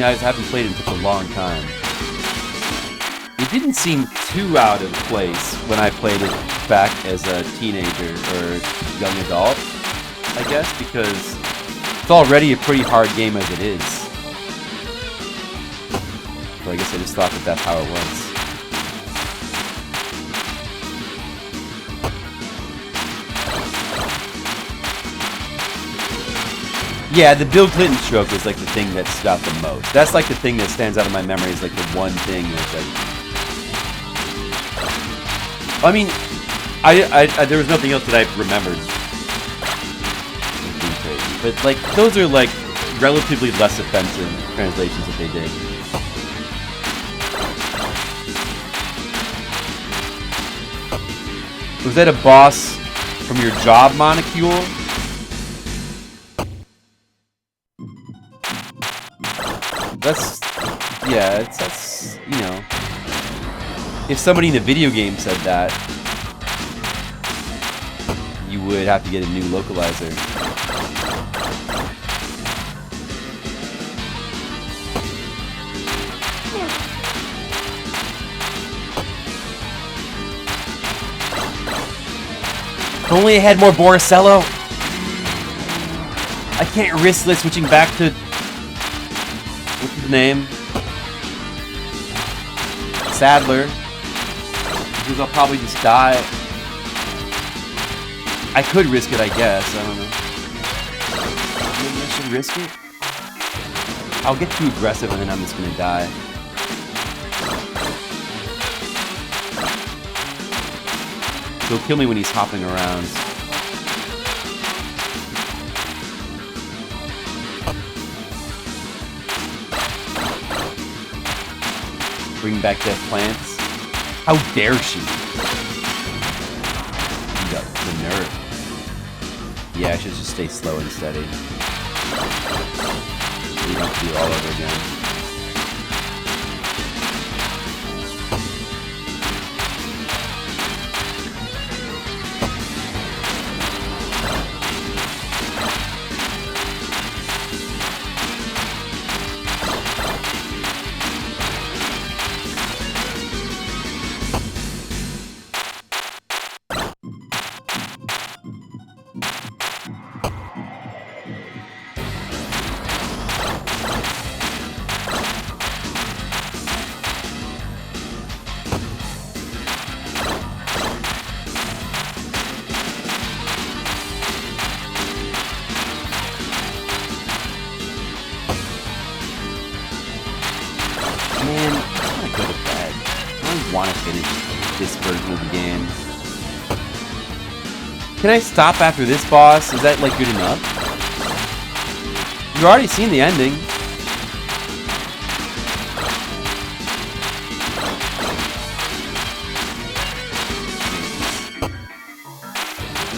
I haven't played it in such a long time. It didn't seem too out of place when I played it back as a teenager or young adult, I guess, because it's already a pretty hard game as it is. So I guess I just thought that that's how it was. Yeah, the Bill Clinton stroke is like the thing that stood out the most. That's like the thing that stands out in my memory is like the one thing that's like... I mean, I there was nothing else that I remembered. But like, those are like relatively less offensive translations that they did. Was that a boss from your job molecule? That's, yeah, that's, you know, if somebody in a video game said that, you would have to get a new localizer. If only I had more Borisello. I can't risk this switching back to... What's his name? Sadler. Because I'll probably just die. I could risk it, I guess. I don't know. Maybe I should risk it? I'll get too aggressive and then I'm just gonna die. He'll kill me when he's hopping around. Bring back dead plants? How dare she? You got the nerve. Yeah, I should just stay slow and steady. You don't have to do it all over again. Can I stop after this boss? Is that like good enough? You've already seen the ending.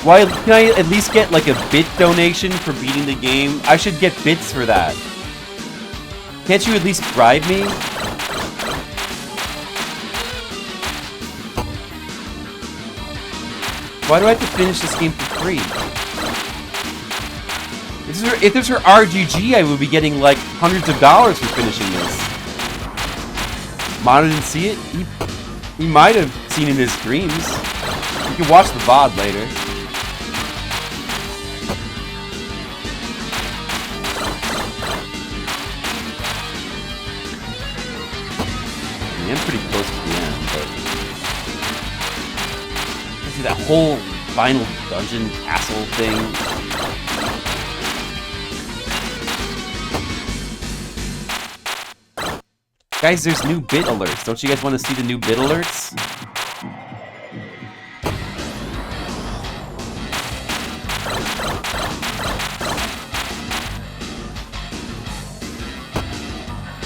Why can I at least get like a bit donation for beating the game? I should get bits for that. Can't you at least bribe me? Why do I have to finish this game for free? If this were RGG, I would be getting like hundreds of dollars for finishing this. Mono didn't see it? He might have seen it in his dreams. You can watch the VOD later. I mean, I'm pretty close to the end, but... that whole final dungeon castle thing. Guys, there's new bit alerts. Don't you guys want to see the new bit alerts?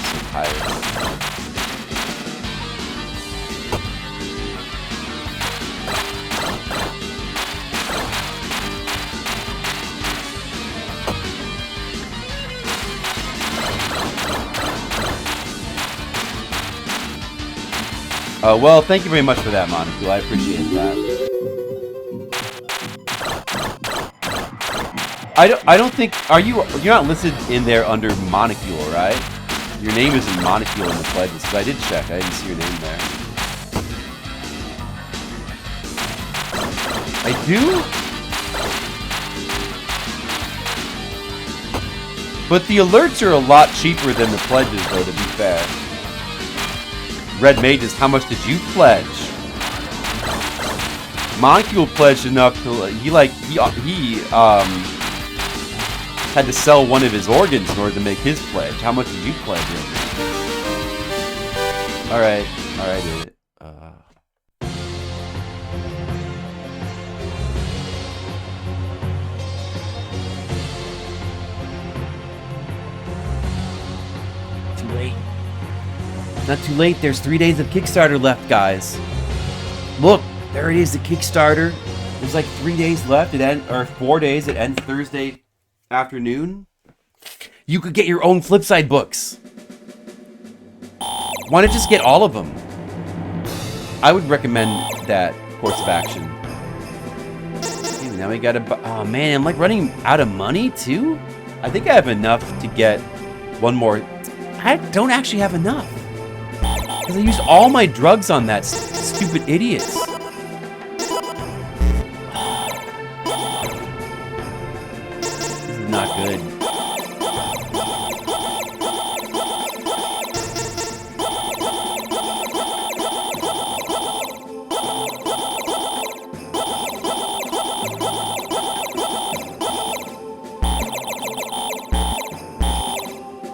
So tired. Well, thank you very much for that, Monocle. I appreciate that. I don't think you're not listed in there under Monocule, right? Your name isn't Monocule in the pledges, because I did check. I didn't see your name there. I do? But the alerts are a lot cheaper than the pledges, though, to be fair. Red Mages, how much did you pledge? Monocule pledged enough to he had to sell one of his organs in order to make his pledge. How much did you pledge him? Alright, dude. Too late. Not too late. There's 3 days of Kickstarter left, guys. Look, there it is, the Kickstarter. There's like 3 days left. Or 4 days. It ends Thursday afternoon. You could get your own Flipside books. Why not just get all of them? I would recommend that course of action. Okay, now we gotta. Oh man, I'm like running out of money too. I think I have enough to get one more. I don't actually have enough because I used all my drugs on that stupid idiot. This is not good.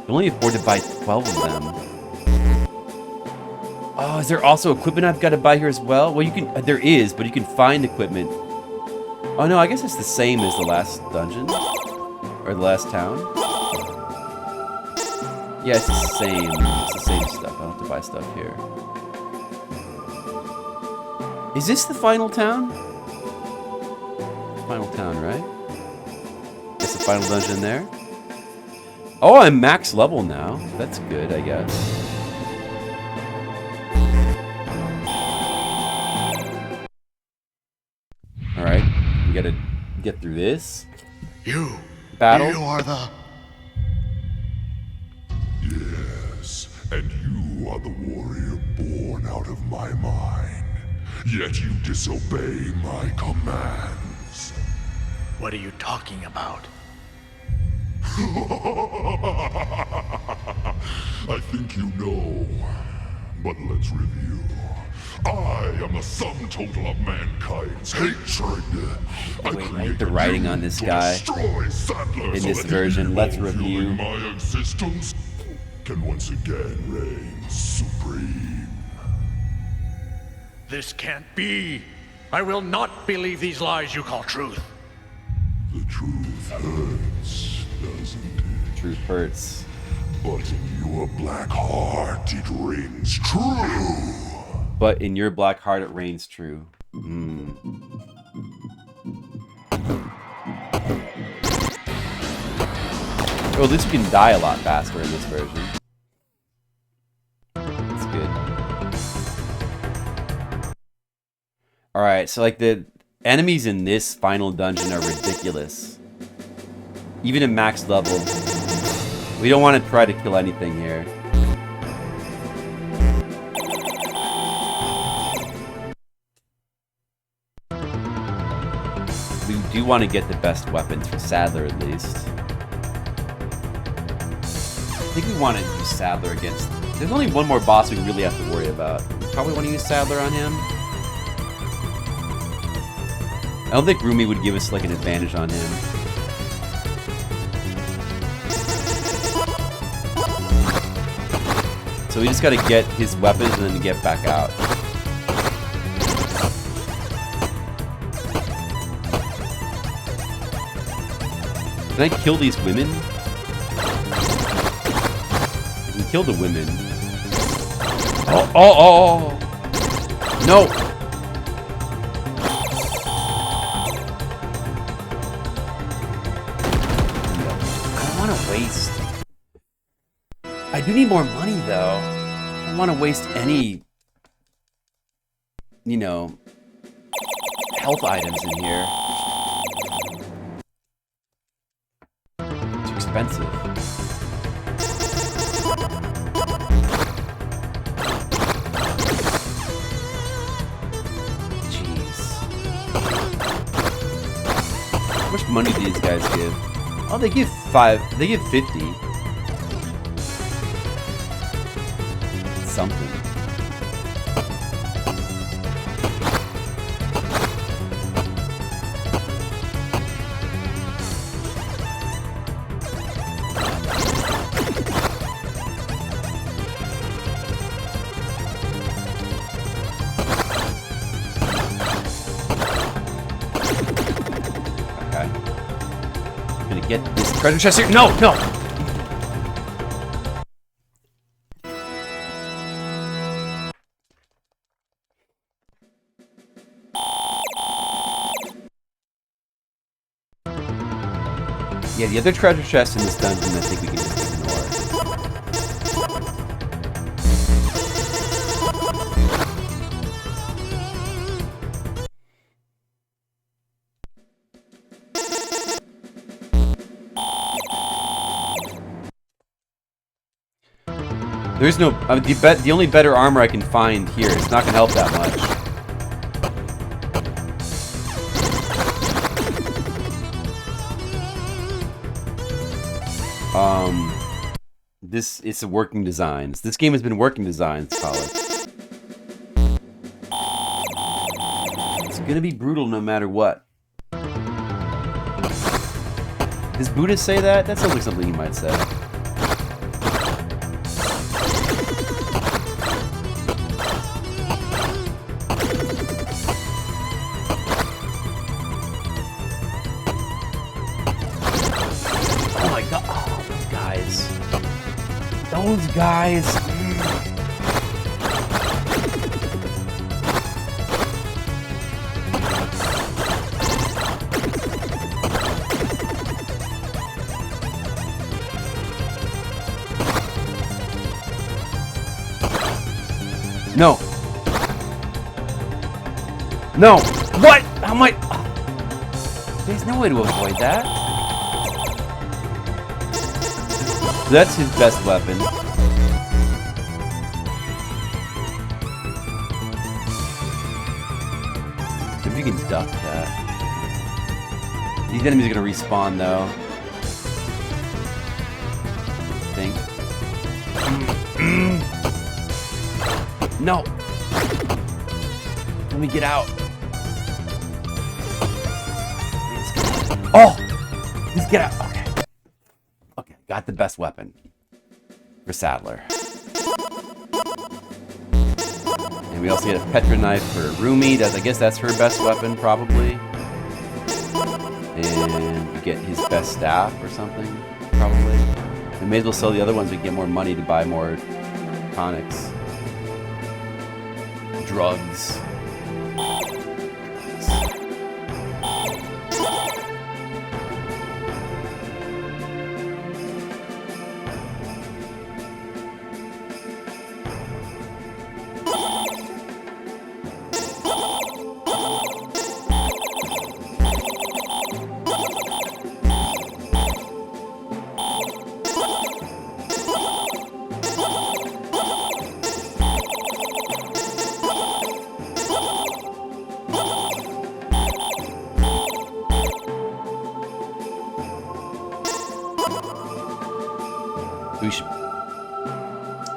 Only afford to buy 12 of them. Oh, is there also equipment I've got to buy here as well? Well, you can. There is, but you can find equipment. Oh no, I guess it's the same as the last dungeon or the last town. Yeah, it's the same. It's the same stuff. I don't have to buy stuff here. Is this the final town? Final town, right? That's the final dungeon there. Oh, I'm max level now. That's good, I guess. Alright, we gotta get through this. Battle. You are the... Yes, and you are the warrior born out of my mind. Yet you disobey my commands. What are you talking about? I think you know, but let's review. I am the sum total of mankind's hatred. Wait, I hate the writing on this guy in this version. Let's review. My existence can once again reign supreme. This can't be. I will not believe these lies you call truth. The truth hurts, doesn't it? Truth hurts. But in your black heart, it rings true. But in your black heart, it reigns true. Well, at least you can die a lot faster in this version. That's good. Alright, so like the enemies in this final dungeon are ridiculous. Even at max level. We don't want to try to kill anything here. We do want to get the best weapons for Sadler at least. I think we want to use Sadler against... There's only one more boss we really have to worry about. We probably want to use Sadler on him. I don't think Rumi would give us like an advantage on him. So we just gotta get his weapons and then get back out. Can I kill these women? I can kill the women. Oh! No! I don't want to waste. I do need more money, though. I don't want to waste any you know, health items in here. Too expensive. How much money do these guys give? Oh, they give 5. They give 50. Something. Get this treasure chest here. No, no. Yeah, the other treasure chest in this dungeon, I think we can just ignore. There's no... I mean, the only better armor I can find here, it's not going to help that much. It's a working designs. This game has been working designs, college. It's going to be brutal no matter what. Does Buddha say that? That sounds like something he might say. Those guys. No. No. What? How am I? There's no way to avoid that. That's his best weapon. If you can duck that. These enemies are gonna respawn though. I think. No! Let me get out. Oh! Let's get out. Okay. Okay, got the best weapon for Sadler. And we also get a Petra knife for Rumi. I guess that's her best weapon, probably. And we get his best staff or something, probably. We may as well sell the other ones. We get more money to buy more tonics. Drugs.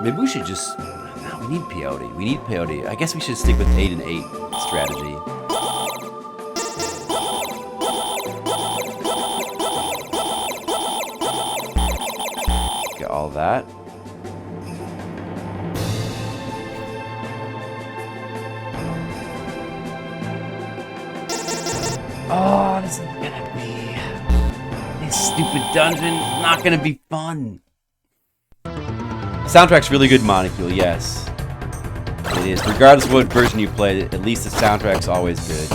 Maybe we should just... No, we need peyote. We need peyote. I guess we should stick with 8 and 8 strategy. Get all that. Oh, this is gonna be... This stupid dungeon is not gonna be fun. Soundtrack's really good, Monocule, yes. It is. Regardless of what version you play, at least the soundtrack's always good.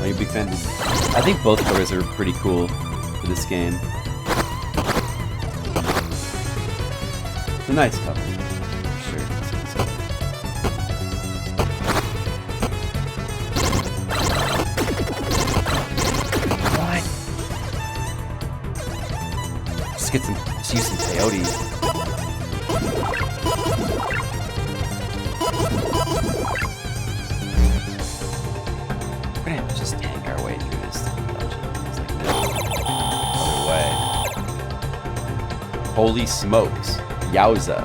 Are you a big fan? I think both covers are pretty cool for this game. It's a nice cover, for get some, just use some peyote. We're gonna have to just tank our way through this dungeon. It's like no other way. Holy smokes. Yowza.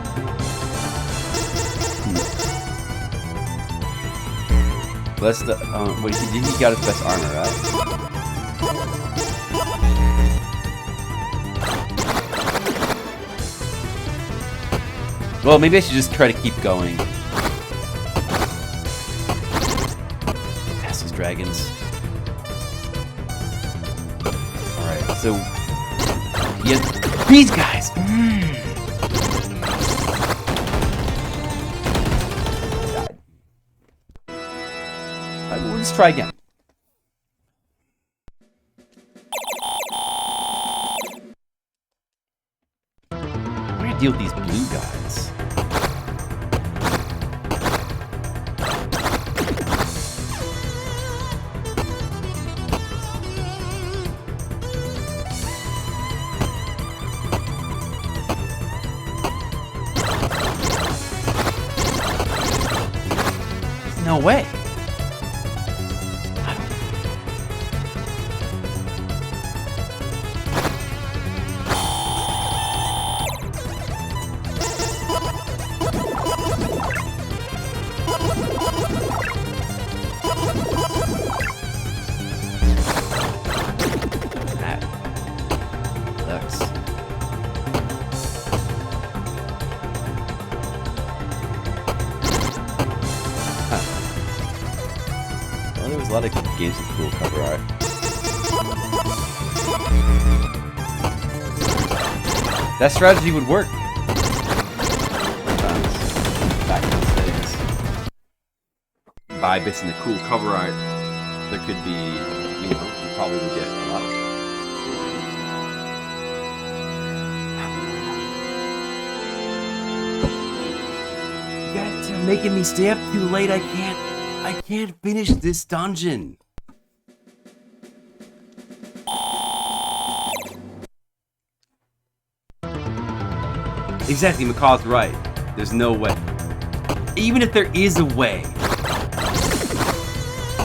Let's the, wait, he got his best armor, right? Well, maybe I should just try to keep going. Past these dragons. Alright, so... yeah, these guys! Let's try again. I'm gonna deal with these blue guys. There's no way. Games with cool cover art. That strategy would work. Back in the days. Buy bits in the cool cover art. There could be, you know, you probably would get a lot. You guys are making me stay up too late. I can't finish this dungeon. Exactly, McCaw's right. There's no way. Even if there is a way,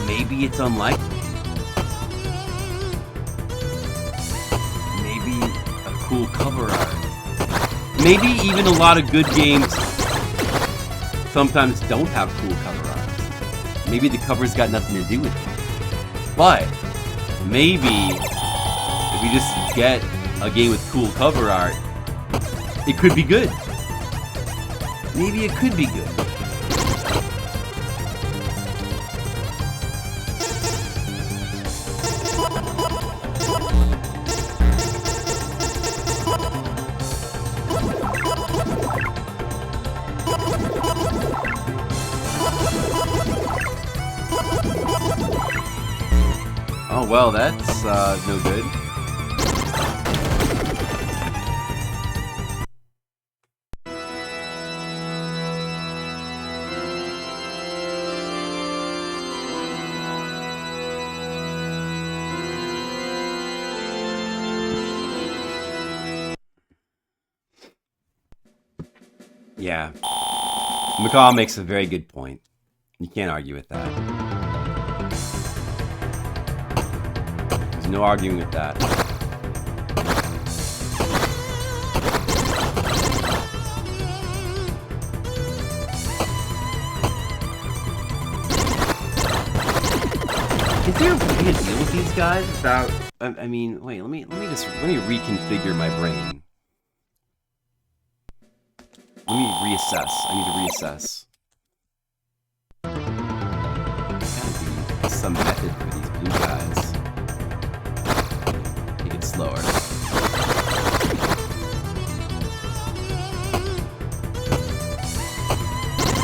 maybe it's unlikely. Maybe a cool cover art. Maybe even a lot of good games sometimes don't have cool cover art. Maybe the cover's got nothing to do with it. But maybe if we just get a game with cool cover art, it could be good. Maybe it could be good. Oh well, that's no good. Yeah. McCaw makes a very good point. You can't argue with that. There's no arguing with that. Is there a way to deal with these guys without... I mean, wait, let me reconfigure my brain. Let me reassess. I need to reassess. There's gotta be some method for these blue guys. Make it slower.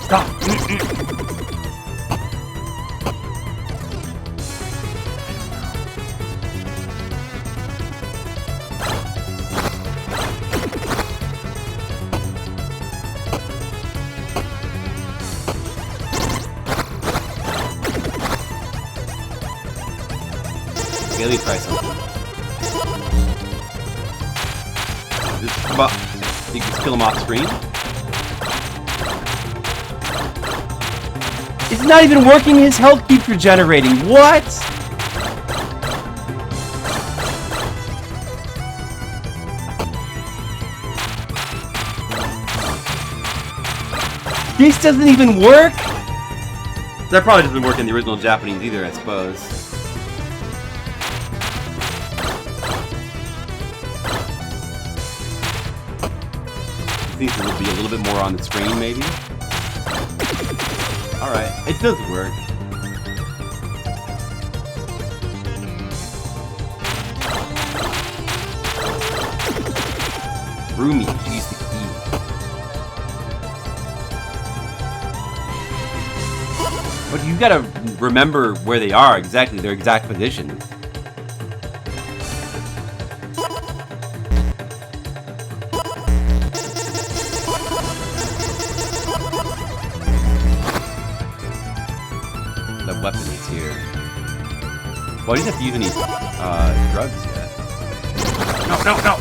Stop! Let me try something. Just come up. You can just kill him off screen. It's not even working. His health keeps regenerating. What? This doesn't even work? That probably doesn't work in the original Japanese either, I suppose. I think there will be a little bit more on the screen, maybe? Alright, it does work. Roomy, use the key. But you gotta remember where they are exactly, their exact position. The weapon is here. Well, he doesn't have to use any drugs yet. No, no, no!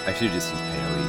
I should have just used peyote.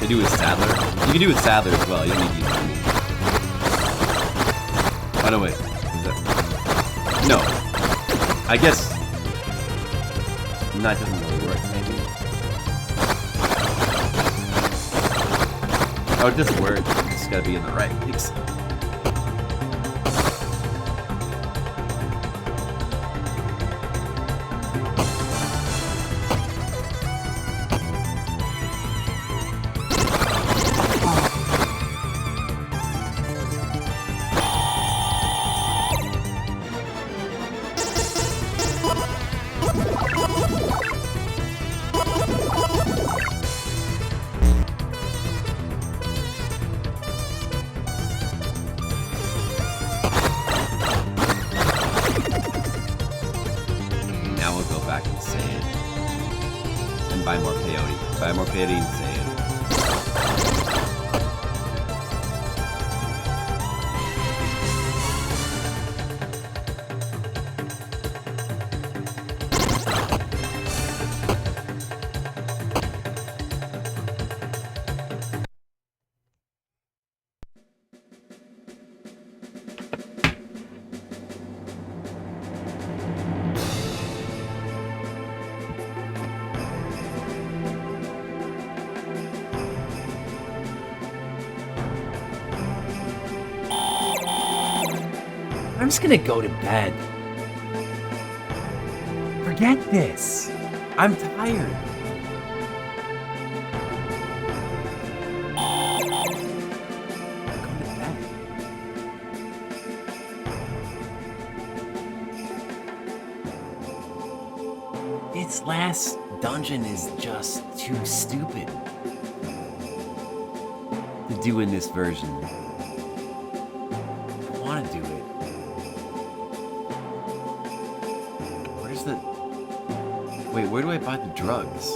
Do with Sadler. You can do with Sadler as well. You don't need to use Remy. Oh no, wait. Is that... No. I guess that doesn't really work. Maybe. Oh, it doesn't work. You just gotta be in the right place. I'm just gonna go to bed. Forget this. I'm tired. Go to bed. This last dungeon is just too stupid to do in this version. I want to do it. Wait, where do I buy the drugs?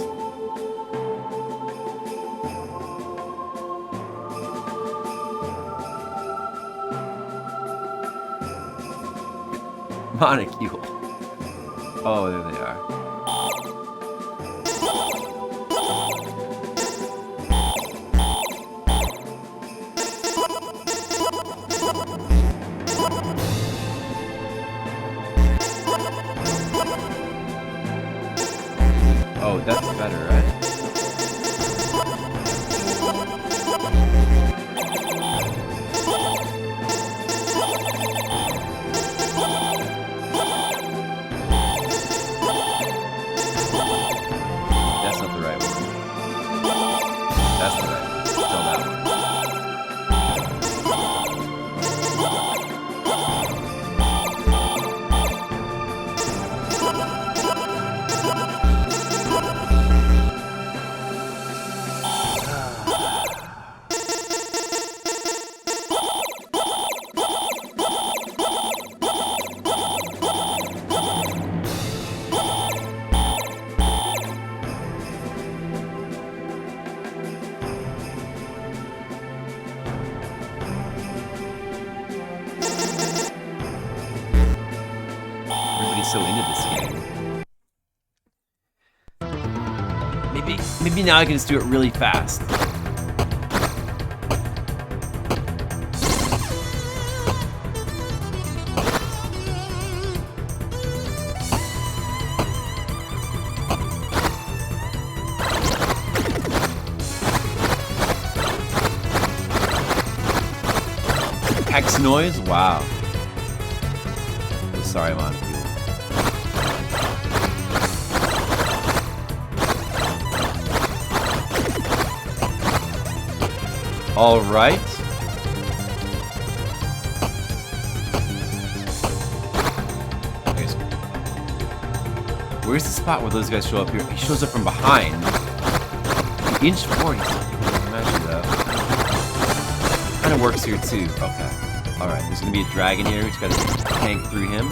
Molecule. Oh, there they are. maybe now I can just do it really fast. Hex noise? Wow. Sorry, I'm on fuel. All right. Okay, so where's the spot where those guys show up here? He shows up from behind. Inch 40. Imagine that. Kind of works here too. Okay. All right. There's gonna be a dragon here. We just gotta tank through him.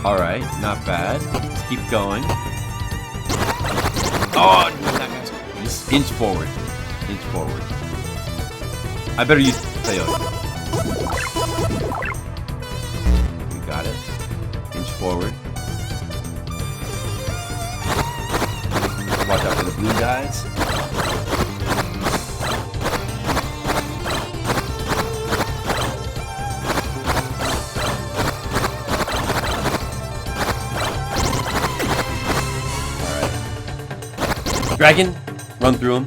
All right. Not bad. Let's keep going. Oh, that guy's just inch forward. Inch forward. I better use peyote. We got it. Inch forward. Watch out for the blue guys. Alright. Dragon, run through him.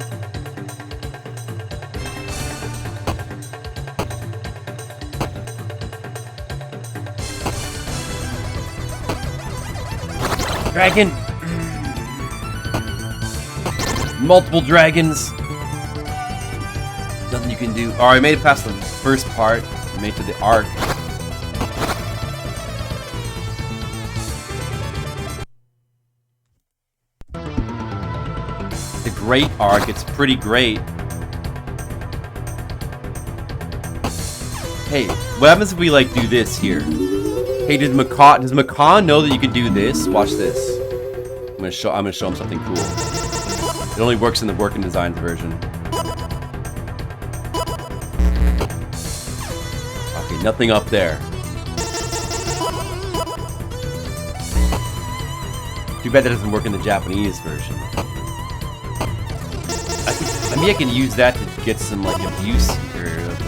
Dragon! Multiple dragons! Nothing you can do. Alright, I made it past the first part. I made it to the arc. The great arc, it's pretty great. Hey, what happens if we like do this here? Hey, does Macaw know that you can do this? Watch this. I'm gonna show him something cool. It only works in the working designs version. Okay, nothing up there. Too bad that doesn't work in the Japanese version. Maybe I can use that to get some like abuse here of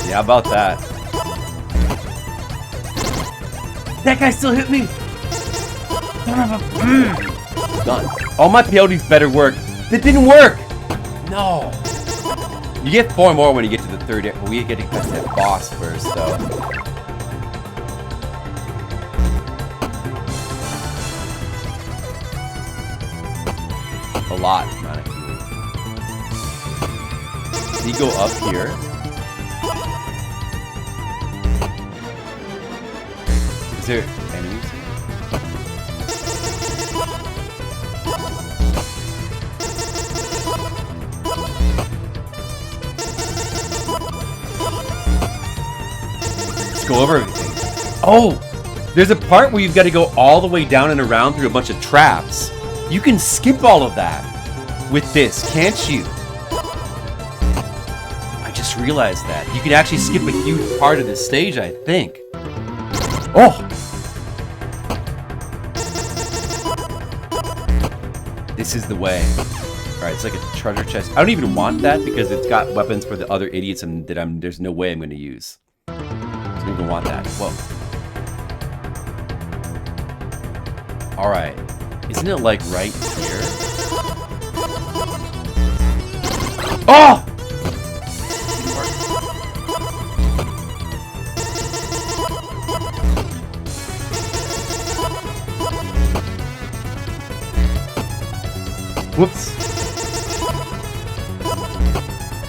yeah, how about that? That guy still hit me! Done. All my peyotes better work. That didn't work! No! You get 4 more when you get to the third area. We get to catch that boss first, though. A lot, not a few. Can you go up here? Is there enemies? Let's go over everything. Oh! There's a part where you've got to go all the way down and around through a bunch of traps. You can skip all of that with this, can't you? I just realized that. You can actually skip a huge part of this stage, I think. Oh! This is the way. Alright, it's like a treasure chest. I don't even want that because it's got weapons for the other idiots and that there's no way I'm going to use. I don't even want that. Whoa. Alright. Isn't it like right here? Oh! Whoops.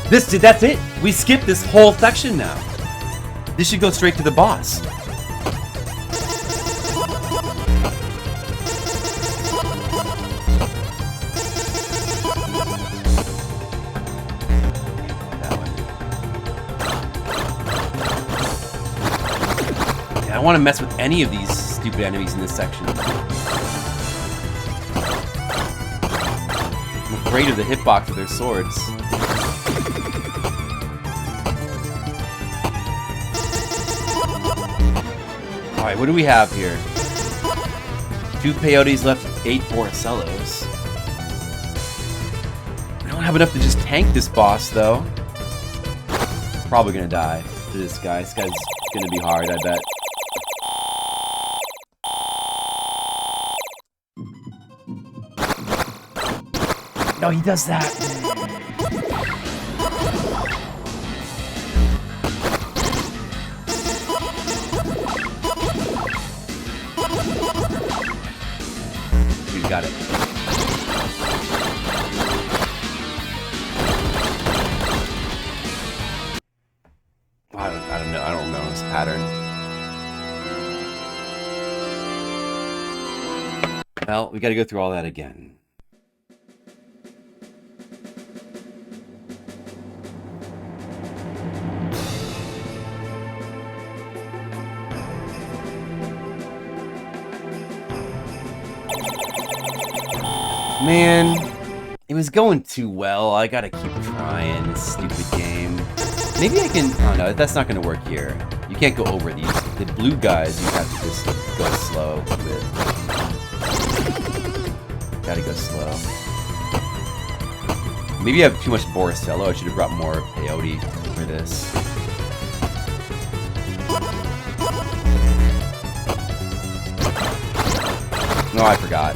That's it. We skipped this whole section now. This should go straight to the boss. I don't want to mess with any of these stupid enemies in this section. I'm afraid of the hitbox of their swords. Alright, what do we have here? 2 peyotes left, 8 Boricellos. I don't have enough to just tank this boss, though. Probably gonna die to this guy. This guy's gonna be hard, I bet. No, he does that. You got it. I don't know. I don't remember this pattern. Well, we got to go through all that again. Man, it was going too well. I gotta keep trying this stupid game. Maybe I can... Oh no, that's not gonna work here. You can't go over these. The blue guys, you have to just go slow with. Gotta go slow. Maybe I have too much Boricello. I should have brought more peyote for this. No, I forgot.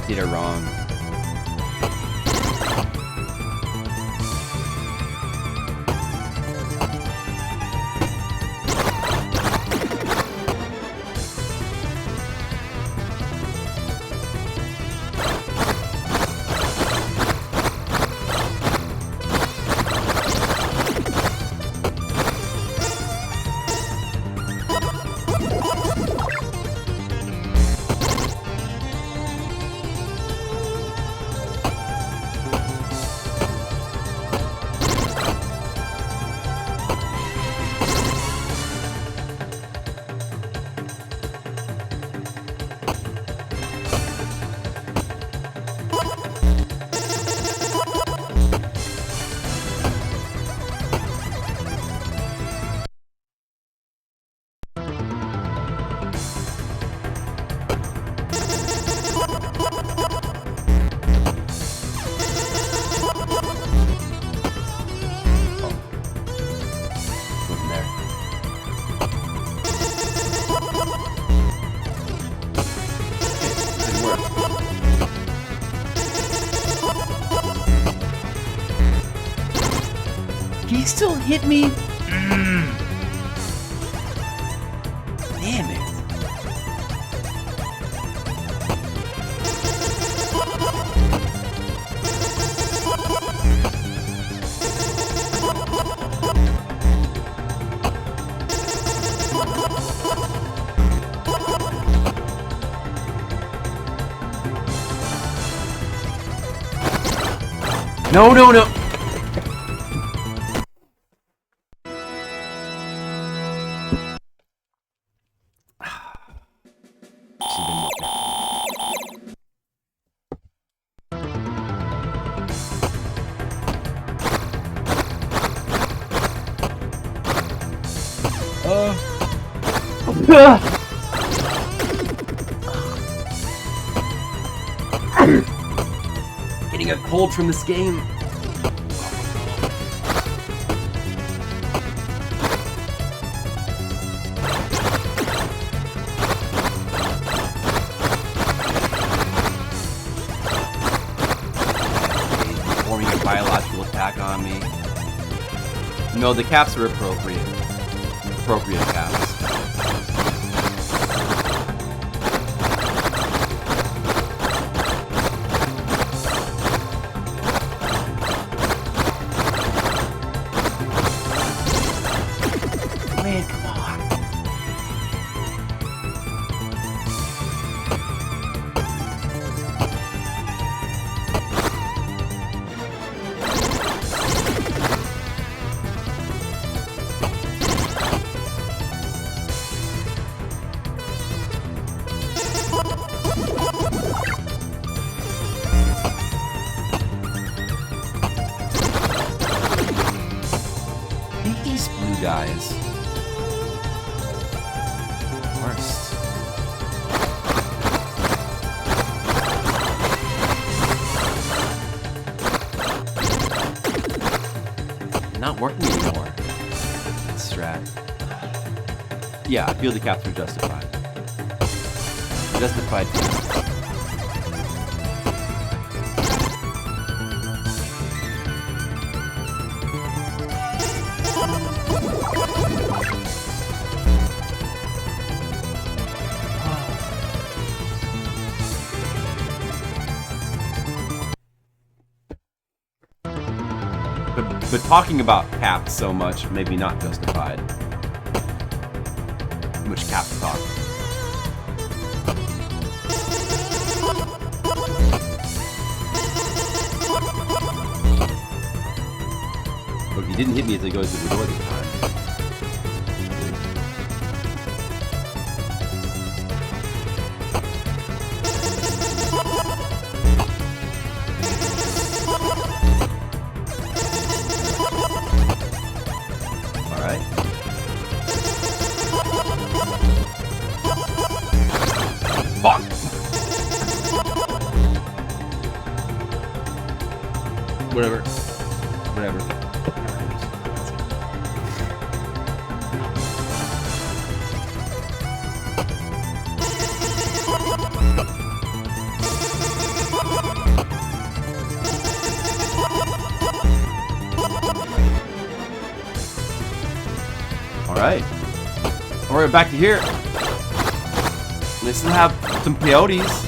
Did it wrong. He still hit me? Damn it. No, no, no. Getting a cold from this game. Performing a biological attack on me. No, the caps are appropriate. Appropriate caps. Man, come on. not working anymore. Strat. Yeah, I feel the caps were justified. Justified. But talking about caps so much, maybe not justified. Too much caps talk. Look, he didn't hit me as he goes to the door this time. Whatever. Alright. We're back to here. Let's have some peyotes.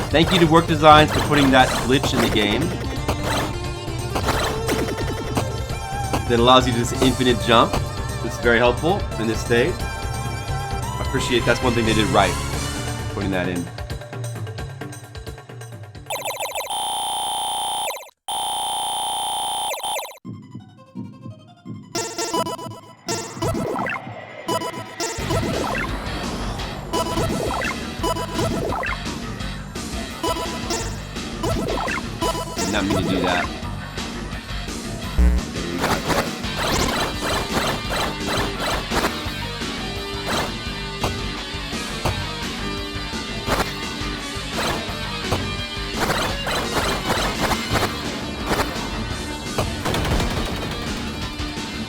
Thank you to Work Designs for putting that glitch in the game that allows you to just infinite jump. It's very helpful in this state. I appreciate that's one thing they did right, putting that in. Not mean to do that.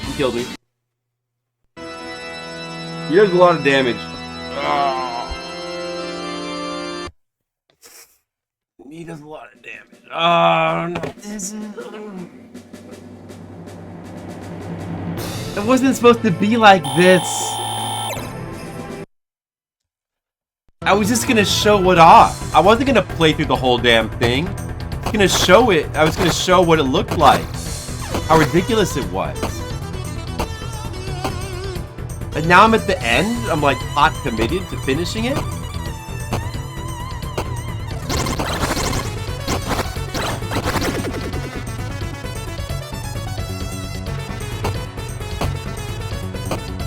He killed me. He does a lot of damage. He does a lot of damage. Oh no, this is... It wasn't supposed to be like this. I was just gonna show it off. I wasn't gonna play through the whole damn thing. I was gonna show it. I was gonna show what it looked like. How ridiculous it was. And now I'm at the end. I'm like hot committed to finishing it.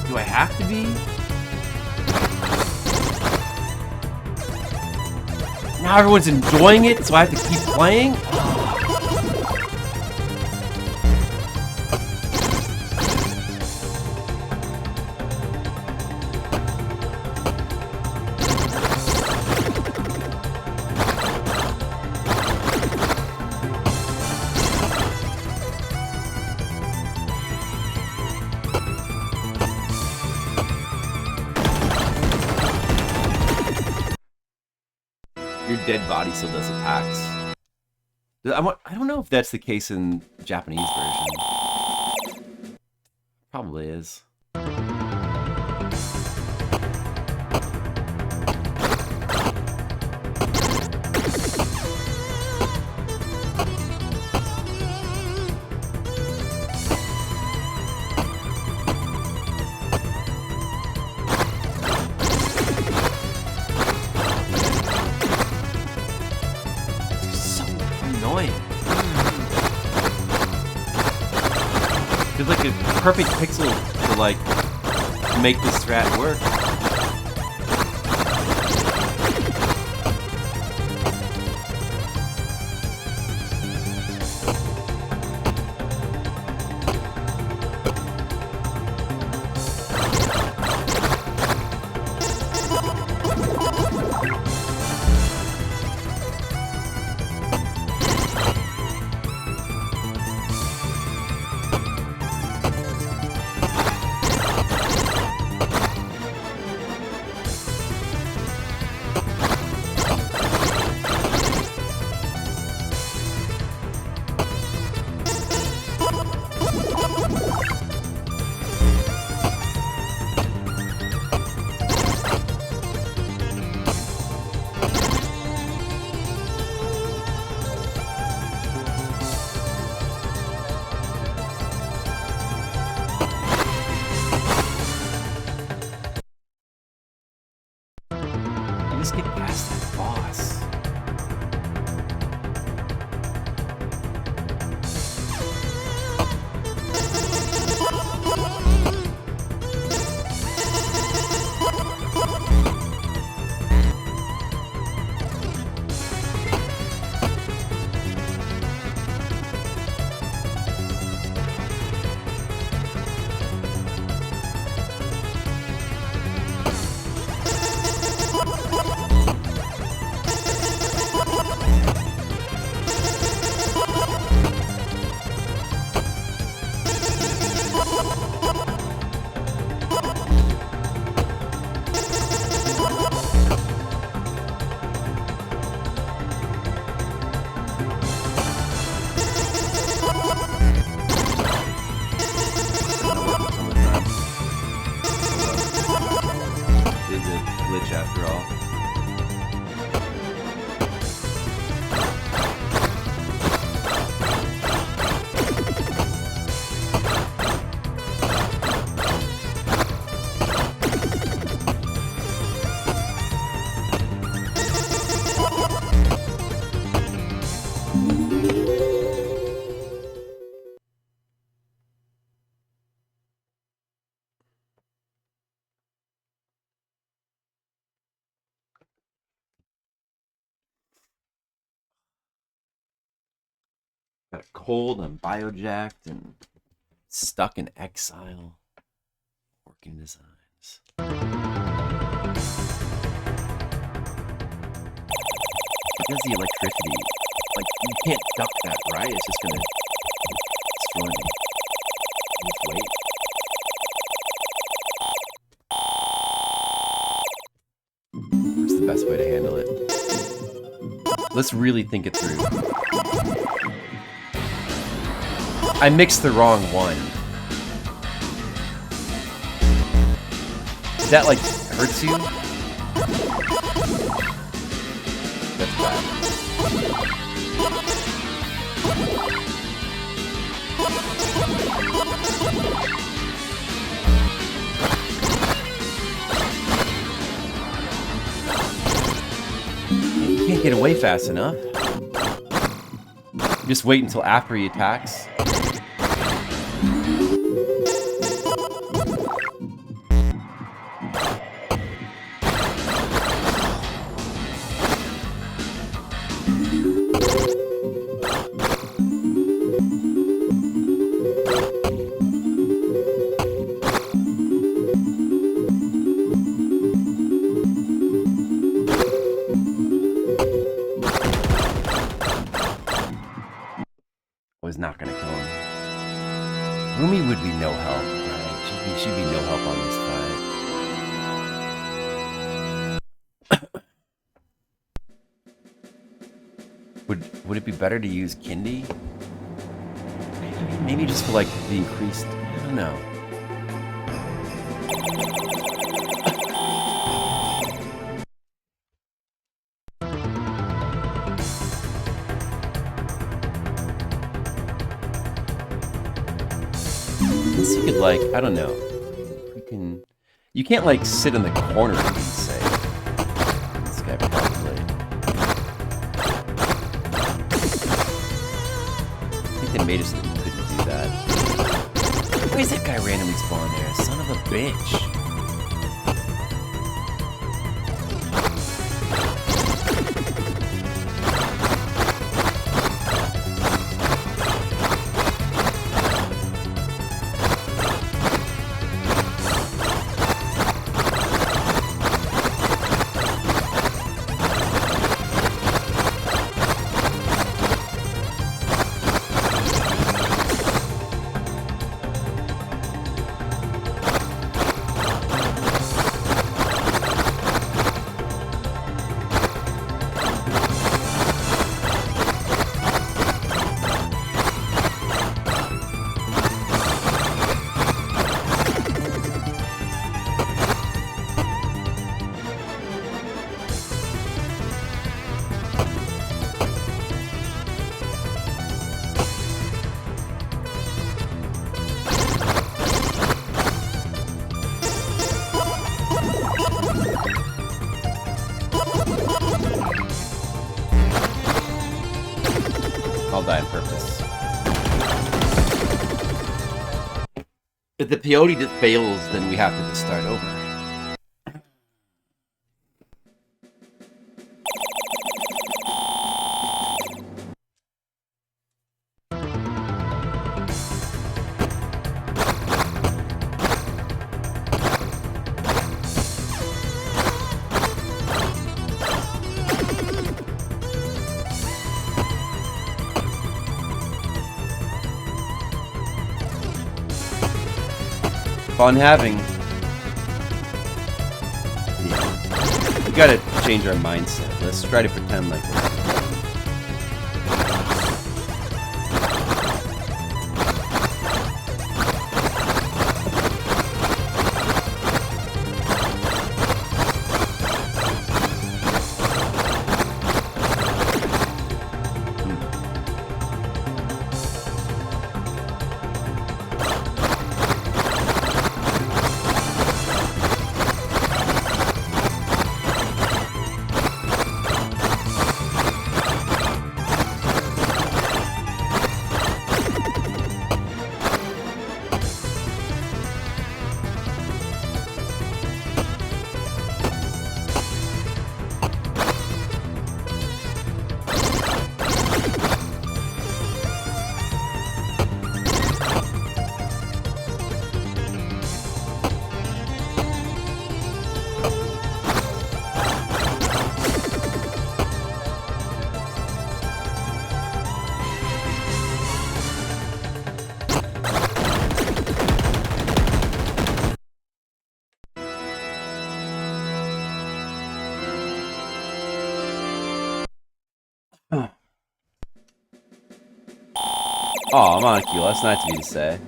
Do I have to be? Now everyone's enjoying it, so I have to keep playing? Your dead body still does attacks. I don't know if that's the case in the Japanese version. Probably is. It's like a perfect pixel to like make this strat work. Just get past that boss. After all. Got a cold, I'm biojacked and stuck in exile. Working designs. Because the electricity, like, you can't duck that, right? It's just gonna destroy me. Just wait. What's the best way to handle it? Let's really think it through. I mixed the wrong one. That, like, hurts you? That's bad. You can't get away fast enough. Just wait until after he attacks. Was not gonna kill him. Rumi would be no help, right? She'd be no help on this fight. Would it be better to use Kindi? Maybe just for like the increased, I don't know. You could, like, I don't know. You can't, like, sit in the corner and be safe. This guy probably. I think they made us think you couldn't do that. Why is that guy randomly spawned there? Son of a bitch. If the peyote just fails, then we have to just start over. Fun having. Yeah. We gotta change our mindset. Let's try to pretend like it. Aw, Monkey, that's nice of you to say.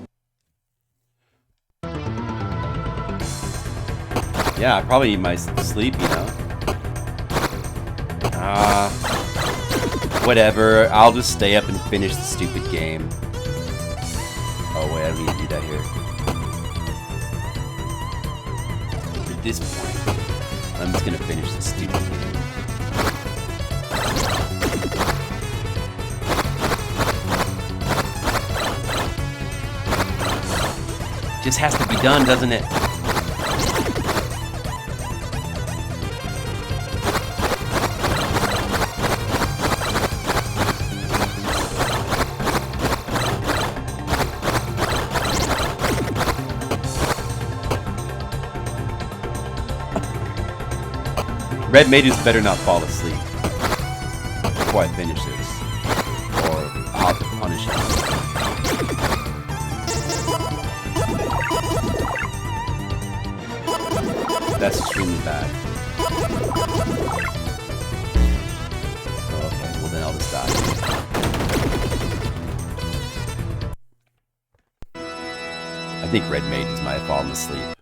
Yeah, I probably need my sleep, you know? Whatever, I'll just stay up and finish the stupid game. Oh wait, I don't need to do that here. At this point, I'm just gonna finish the stupid game. Just has to be done, doesn't it? Red Maidens better not fall asleep before I finish this, or I'll have to punish him. That's extremely bad. Oh, okay, well then I'll just die. I think Red Maidens might have fallen asleep.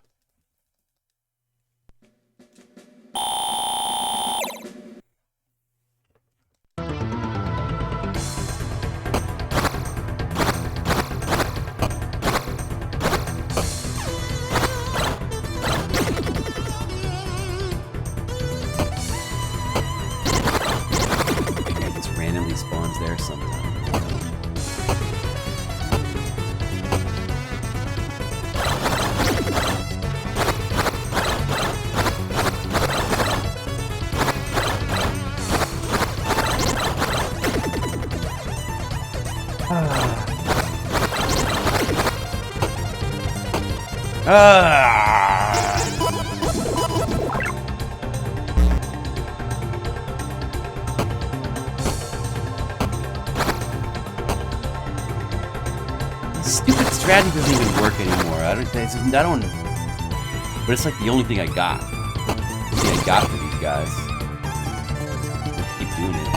Stupid strategy doesn't even work anymore. I don't. But it's like the only thing I got. The thing I got for these guys. Let's keep doing it.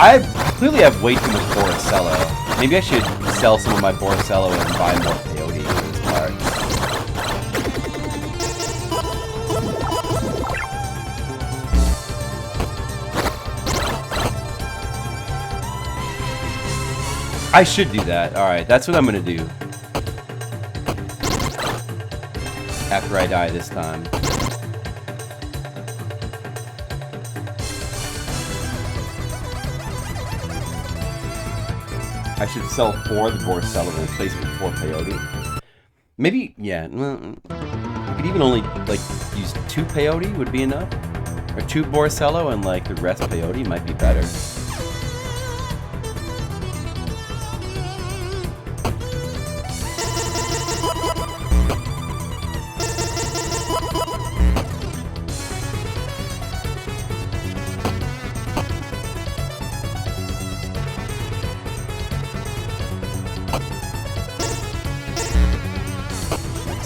I clearly have way too much Boricello. Maybe I should sell some of my Boricello and buy more peyote for this part. I should do that. Alright, that's what I'm gonna do. After I die this time. I should sell 4 the Borsello and replace it with 4 peyote. Maybe, yeah, well, I could even only, like, use 2 peyote would be enough. Or 2 Borsello and, like, the rest peyote might be better.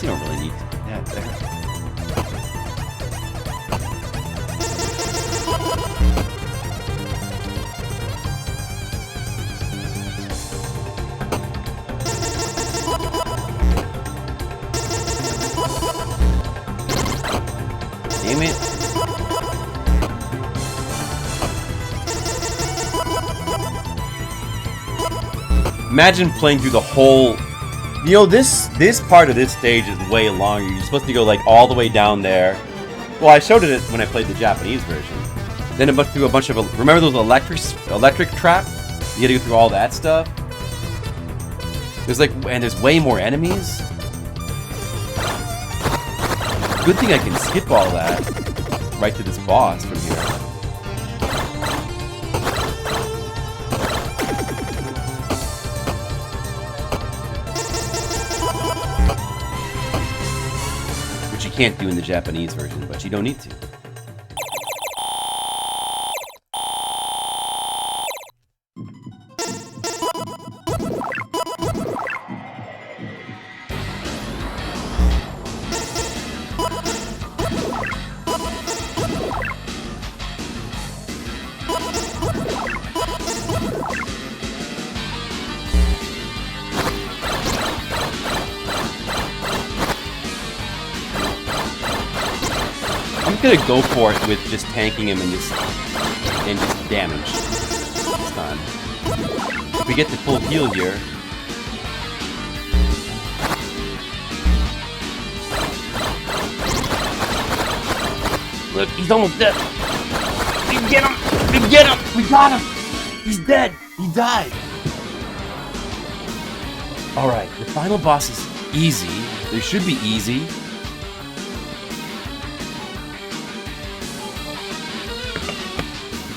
You don't really need to. Yeah, it's there. Damn it. Imagine playing through the whole... You know, this part of this stage is way longer. You're supposed to go, like, all the way down there. Well, I showed it when I played the Japanese version. Then it went through a bunch of... Remember those electric traps? You had to go through all that stuff? There's, like... And there's way more enemies. Good thing I can skip all that. Right to this boss from here. Which you can't do in the Japanese version, but you don't need to. I'm gonna go for it with just tanking him and just damage this time. If we get the full heal here. Look, he's almost dead. We get him! We get him! We got him! He's dead! He died! Alright, the final boss is easy. There should be easy.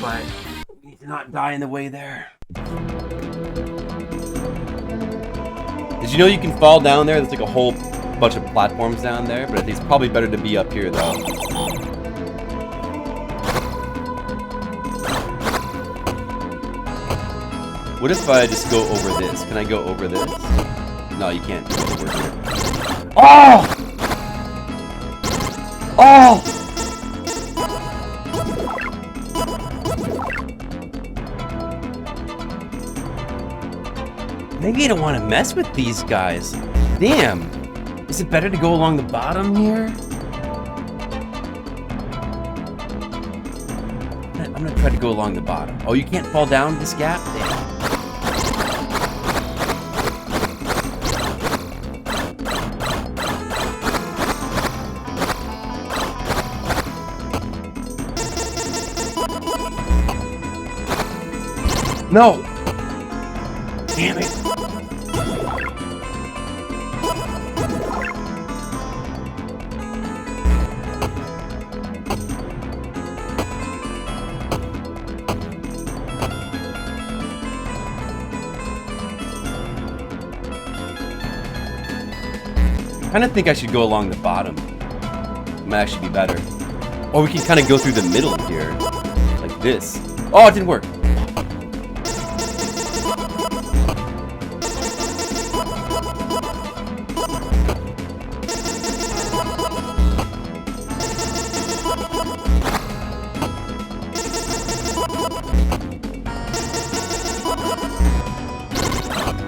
But we need to not die in the way there. Did you know you can fall down there? There's like a whole bunch of platforms down there, but I think it's probably better to be up here though. What if I just go over this? Can I go over this? No, you can't go over here. Oh! Oh! Maybe I don't want to mess with these guys. Damn. Is it better to go along the bottom here? I'm gonna try to go along the bottom. Oh, you can't fall down this gap? Damn. No! Damn it! I kind of think I should go along the bottom. Might actually be better. Or we can kind of go through the middle here. Like this. Oh, it didn't work.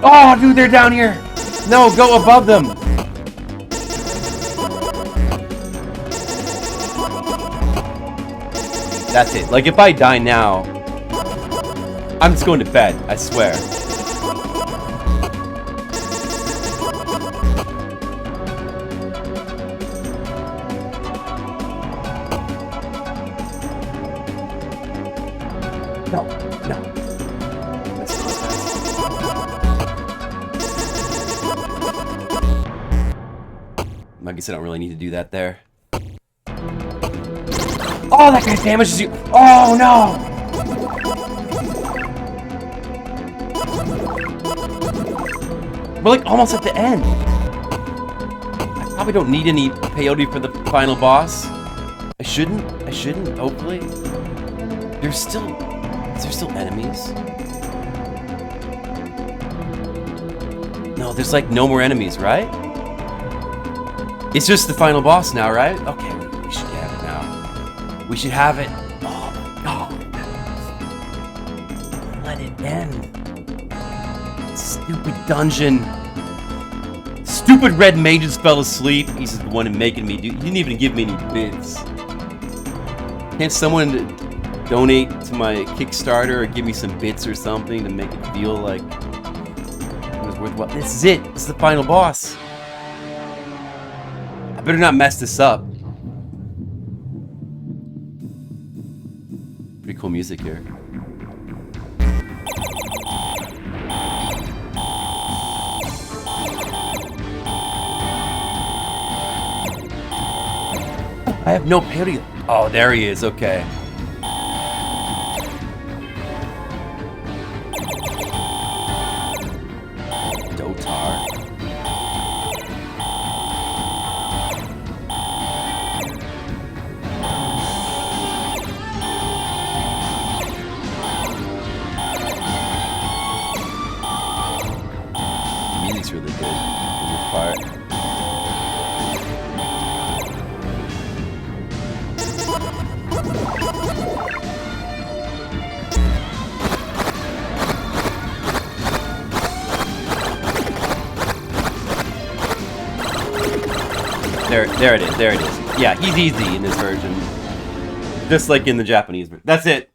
Oh, dude, they're down here. No, go above them. That's it. Like, if I die now, I'm just going to bed, I swear. No. I guess I don't really need to do that there. Oh, that guy damages you. Oh, no. We're like almost at the end. I probably don't need any peyote for the final boss. I shouldn't, hopefully. Is there still enemies? No, there's like no more enemies, right? It's just the final boss now, right? Okay, we should have it now. We should have it. Oh my god. Let it end. Stupid dungeon. Stupid red mages fell asleep. He's the one making me do. He didn't even give me any bits. Can't someone donate to my Kickstarter or give me some bits or something to make it feel like it was worthwhile? This is it. This is the final boss. I better not mess this up. Pretty cool music here. I have no peyote. Oh, there he is. Okay. Dotar. Music's really good in this part. There it is. There it is. Yeah, he's easy in this version. Just like in the Japanese version. That's it.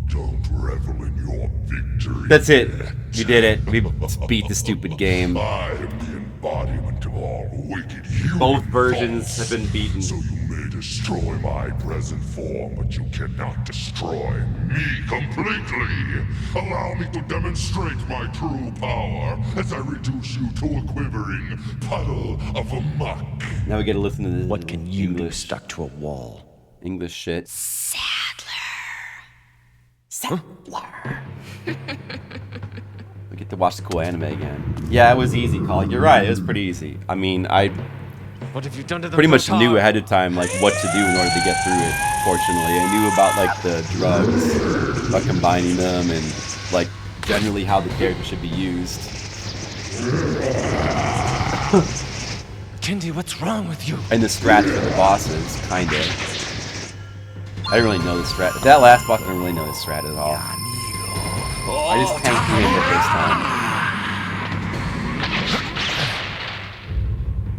Don't revel in your victory. That's it. We did it. We beat the stupid game. I am the embodiment of all wicked human Both versions thoughts. have been beaten. So you may destroy my present form, but you cannot destroy me completely. Allow me to demonstrate my true power as I reduce you to a quivering puddle of muck. Now we gotta listen to this. What can you do stuck to a wall? English shit. Sadler. We get to watch the cool anime again. Yeah, it was easy, Colin. You're right. It was pretty easy. I mean, I What have you done to them? pretty much knew ahead of time like what to do in order to get through it. Fortunately, I knew about like the drugs, about combining them, and like generally how the character should be used. Kindy, what's wrong with you? And the strat for the bosses, kind of. I didn't really know the strat. That last boss, I didn't really know the strat at all. I just tanked him it this time.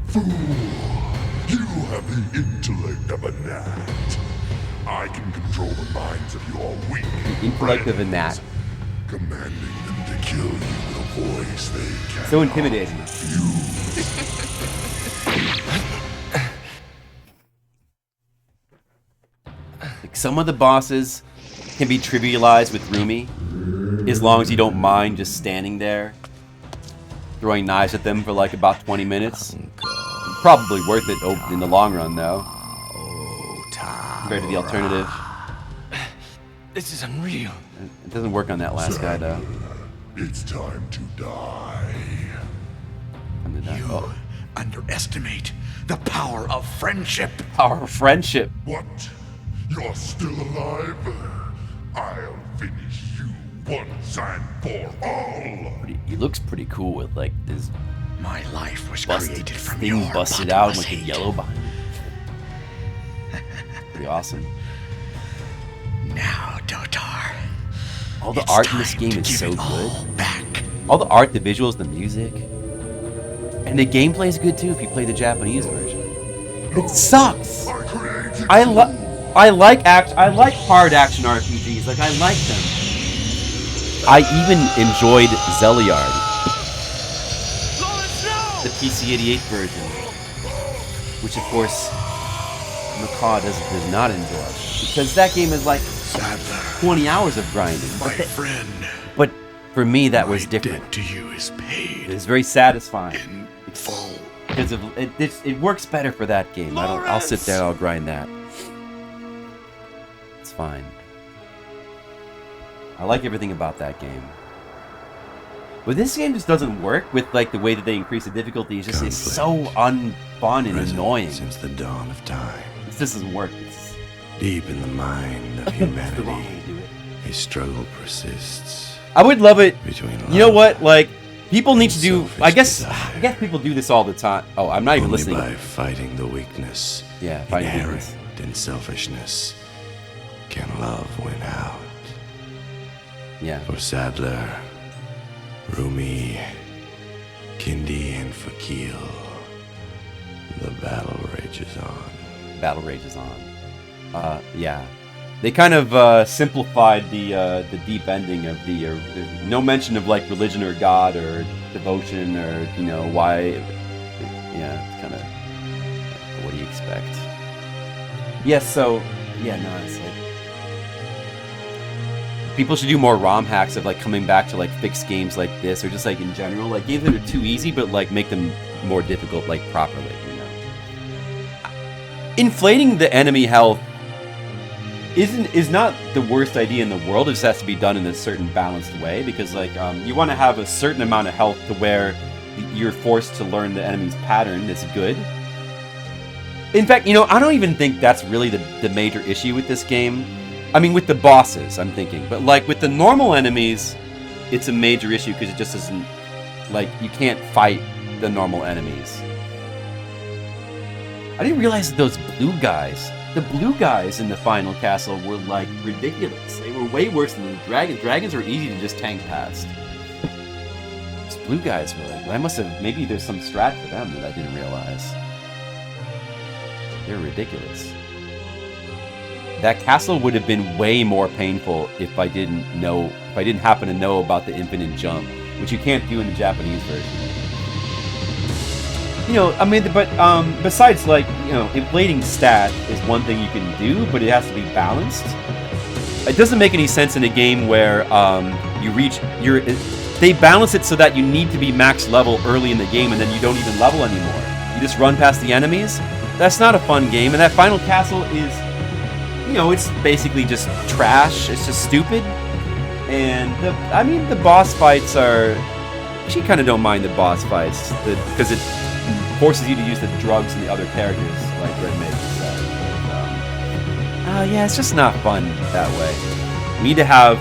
Fool! You have the intellect of a gnat. I can control the minds of your weak The intellect of a gnat. commanding them to kill you with a voice they cannot So intimidating. Like some of the bosses can be trivialized with Rumi, as long as you don't mind just standing there, throwing knives at them for like about 20 minutes. Probably worth it in the long run, though. Compared to the alternative. This is unreal. It doesn't work on that last guy, though. It's time to die. You underestimate the power of friendship. Power of friendship. What? You're still alive? I'll finish you once and for all. He looks pretty cool with like this. My life was busted created from thing your busted out bottomless like a hate. yellow behind it. Pretty awesome. Now, Dotar. All the art in this game is so good. All the art, the visuals, the music. And the gameplay is good too if you play the Japanese version. It sucks. I like hard action RPGs. Like I like them. I even enjoyed Zeliard, the PC-88 version, which of course Macaw does not enjoy, because that game is like 20 hours of grinding. My friend. But for me, that was different. Debt to you is paid. It's very satisfying. In full. Because of it works better for that game. I'll sit there and I'll grind that. It's fine. I like everything about that game. But this game just doesn't work with like the way that they increase the difficulty. It's just it's so unfun and annoying. Since the dawn of time. This doesn't work. Deep in the mind of humanity, a struggle persists. I would love it. You know what? Love Like, people need to do. I guess desire. people do this all the time. Oh, I'm not even Only listening. by fighting the weakness, Yeah, fighting inherent weakness. in selfishness, can love win out. Yeah. For Sadler, Rumi, Kindi, and Fakil, the battle rages on. Battle rages on. Yeah. They kind of simplified the deep ending of the no mention of like religion or God or devotion or why. Yeah, it's kind of what do you expect? Yeah, so yeah, no, it's like people should do more ROM hacks of like coming back to like fixed games like this, or just like in general, like games that are too easy, but like make them more difficult, like properly. Inflating the enemy health is not the worst idea in the world. It just has to be done in a certain balanced way, because like you want to have a certain amount of health to where you're forced to learn the enemy's pattern. That's good. In fact, I don't even think that's really the major issue with this game. I mean, with the bosses, I'm thinking, but like with the normal enemies, it's a major issue because it just isn't like you can't fight the normal enemies. I didn't realize that those blue guys, the blue guys in the final castle were like ridiculous. They were way worse than the dragons. Dragons are easy to just tank past. Those blue guys were like, I must have, maybe there's some strat for them that I didn't realize. They're ridiculous. That castle would have been way more painful if I didn't happen to know about the infinite jump, which you can't do in the Japanese version. I mean, but besides, like, inflating stat is one thing you can do, but it has to be balanced. It doesn't make any sense in a game where they balance it so that you need to be max level early in the game and then you don't even level anymore. You just run past the enemies. That's not a fun game, and that final castle is, it's basically just trash. It's just stupid. And the boss fights are, actually kind of don't mind the boss fights because it forces you to use the drugs and the other characters, like Remake said. Yeah, it's just not fun that way. We need to have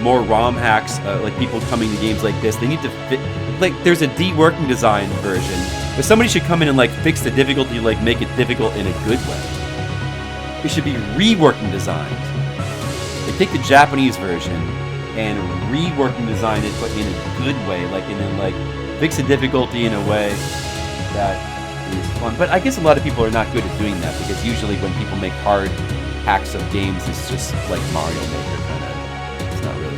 more ROM hacks, like people coming to games like this. They need to fit, like, there's a deworking design version, but somebody should come in and like fix the difficulty, like make it difficult in a good way. It should be reworking designed. They take the Japanese version and reworking design it, but in a good way, and then like fix the difficulty in a way that is fun. But I guess a lot of people are not good at doing that, because usually when people make hard hacks of games, it's just like Mario Maker kind of. It's not really.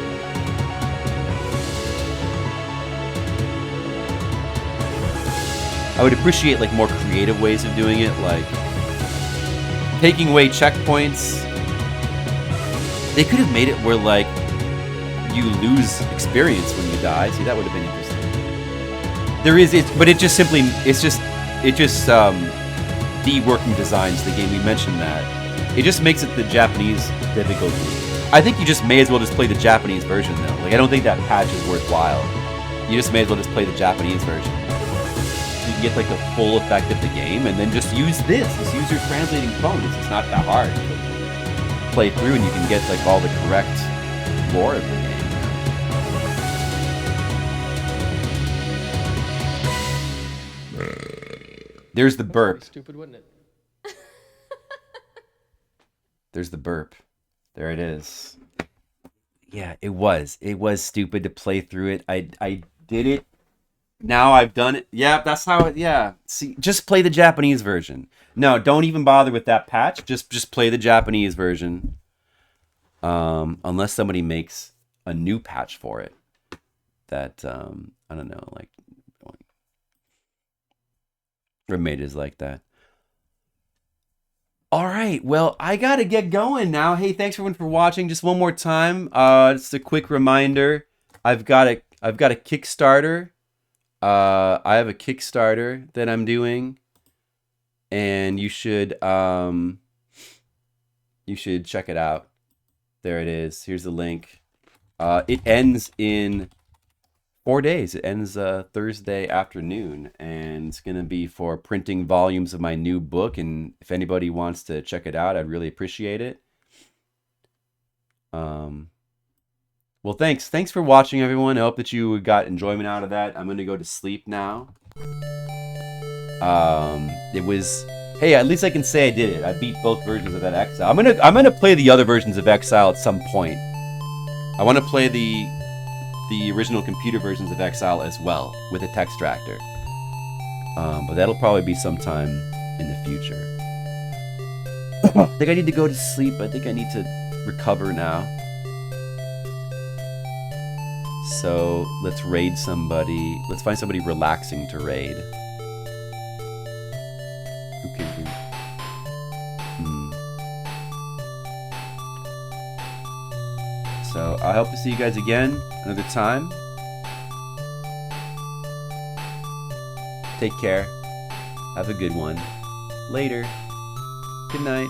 I would appreciate like more creative ways of doing it, like taking away checkpoints. They could have made it where like you lose experience when you die. See, that would have been interesting. There is it, but it just deworking designs the game. We mentioned that. It just makes it the Japanese difficulty. I think you just may as well just play the Japanese version though. Like, I don't think that patch is worthwhile. You just may as well just play the Japanese version. You can get like the full effect of the game, and then just use this. Just use your translating phone. It's not that hard to play through, and you can get like all the correct lore of the game. There's the burp. Stupid, wouldn't it? There's the burp. There it is. Yeah, it was. It was stupid to play through it. I did it. Now I've done it. Yeah, that's how it. Yeah. See, just play the Japanese version. No, don't even bother with that patch. Just play the Japanese version. Unless somebody makes a new patch for it. That I don't know, like Remade is like that. All right. right, well, I gotta get going now. Hey, thanks everyone for watching. Just one more time, just a quick reminder. I've got a Kickstarter. I have a Kickstarter that I'm doing, and you should check it out. There it is. Here's the link. It ends in 4 days. It ends Thursday afternoon, and it's gonna be for printing volumes of my new book. And if anybody wants to check it out, I'd really appreciate it. Well, thanks for watching, everyone. I hope that you got enjoyment out of that. I'm gonna go to sleep now. It was, hey, at least I can say I did it. I beat both versions of that Exile. I'm gonna play the other versions of Exile at some point. I want to play the original computer versions of Exile as well with a textractor. But that'll probably be sometime in the future. I think I need to go to sleep. I think I need to recover now. So let's raid somebody. Let's find somebody relaxing to raid. Who can we? So I hope to see you guys again another time. Take care. Have a good one. Later. Good night.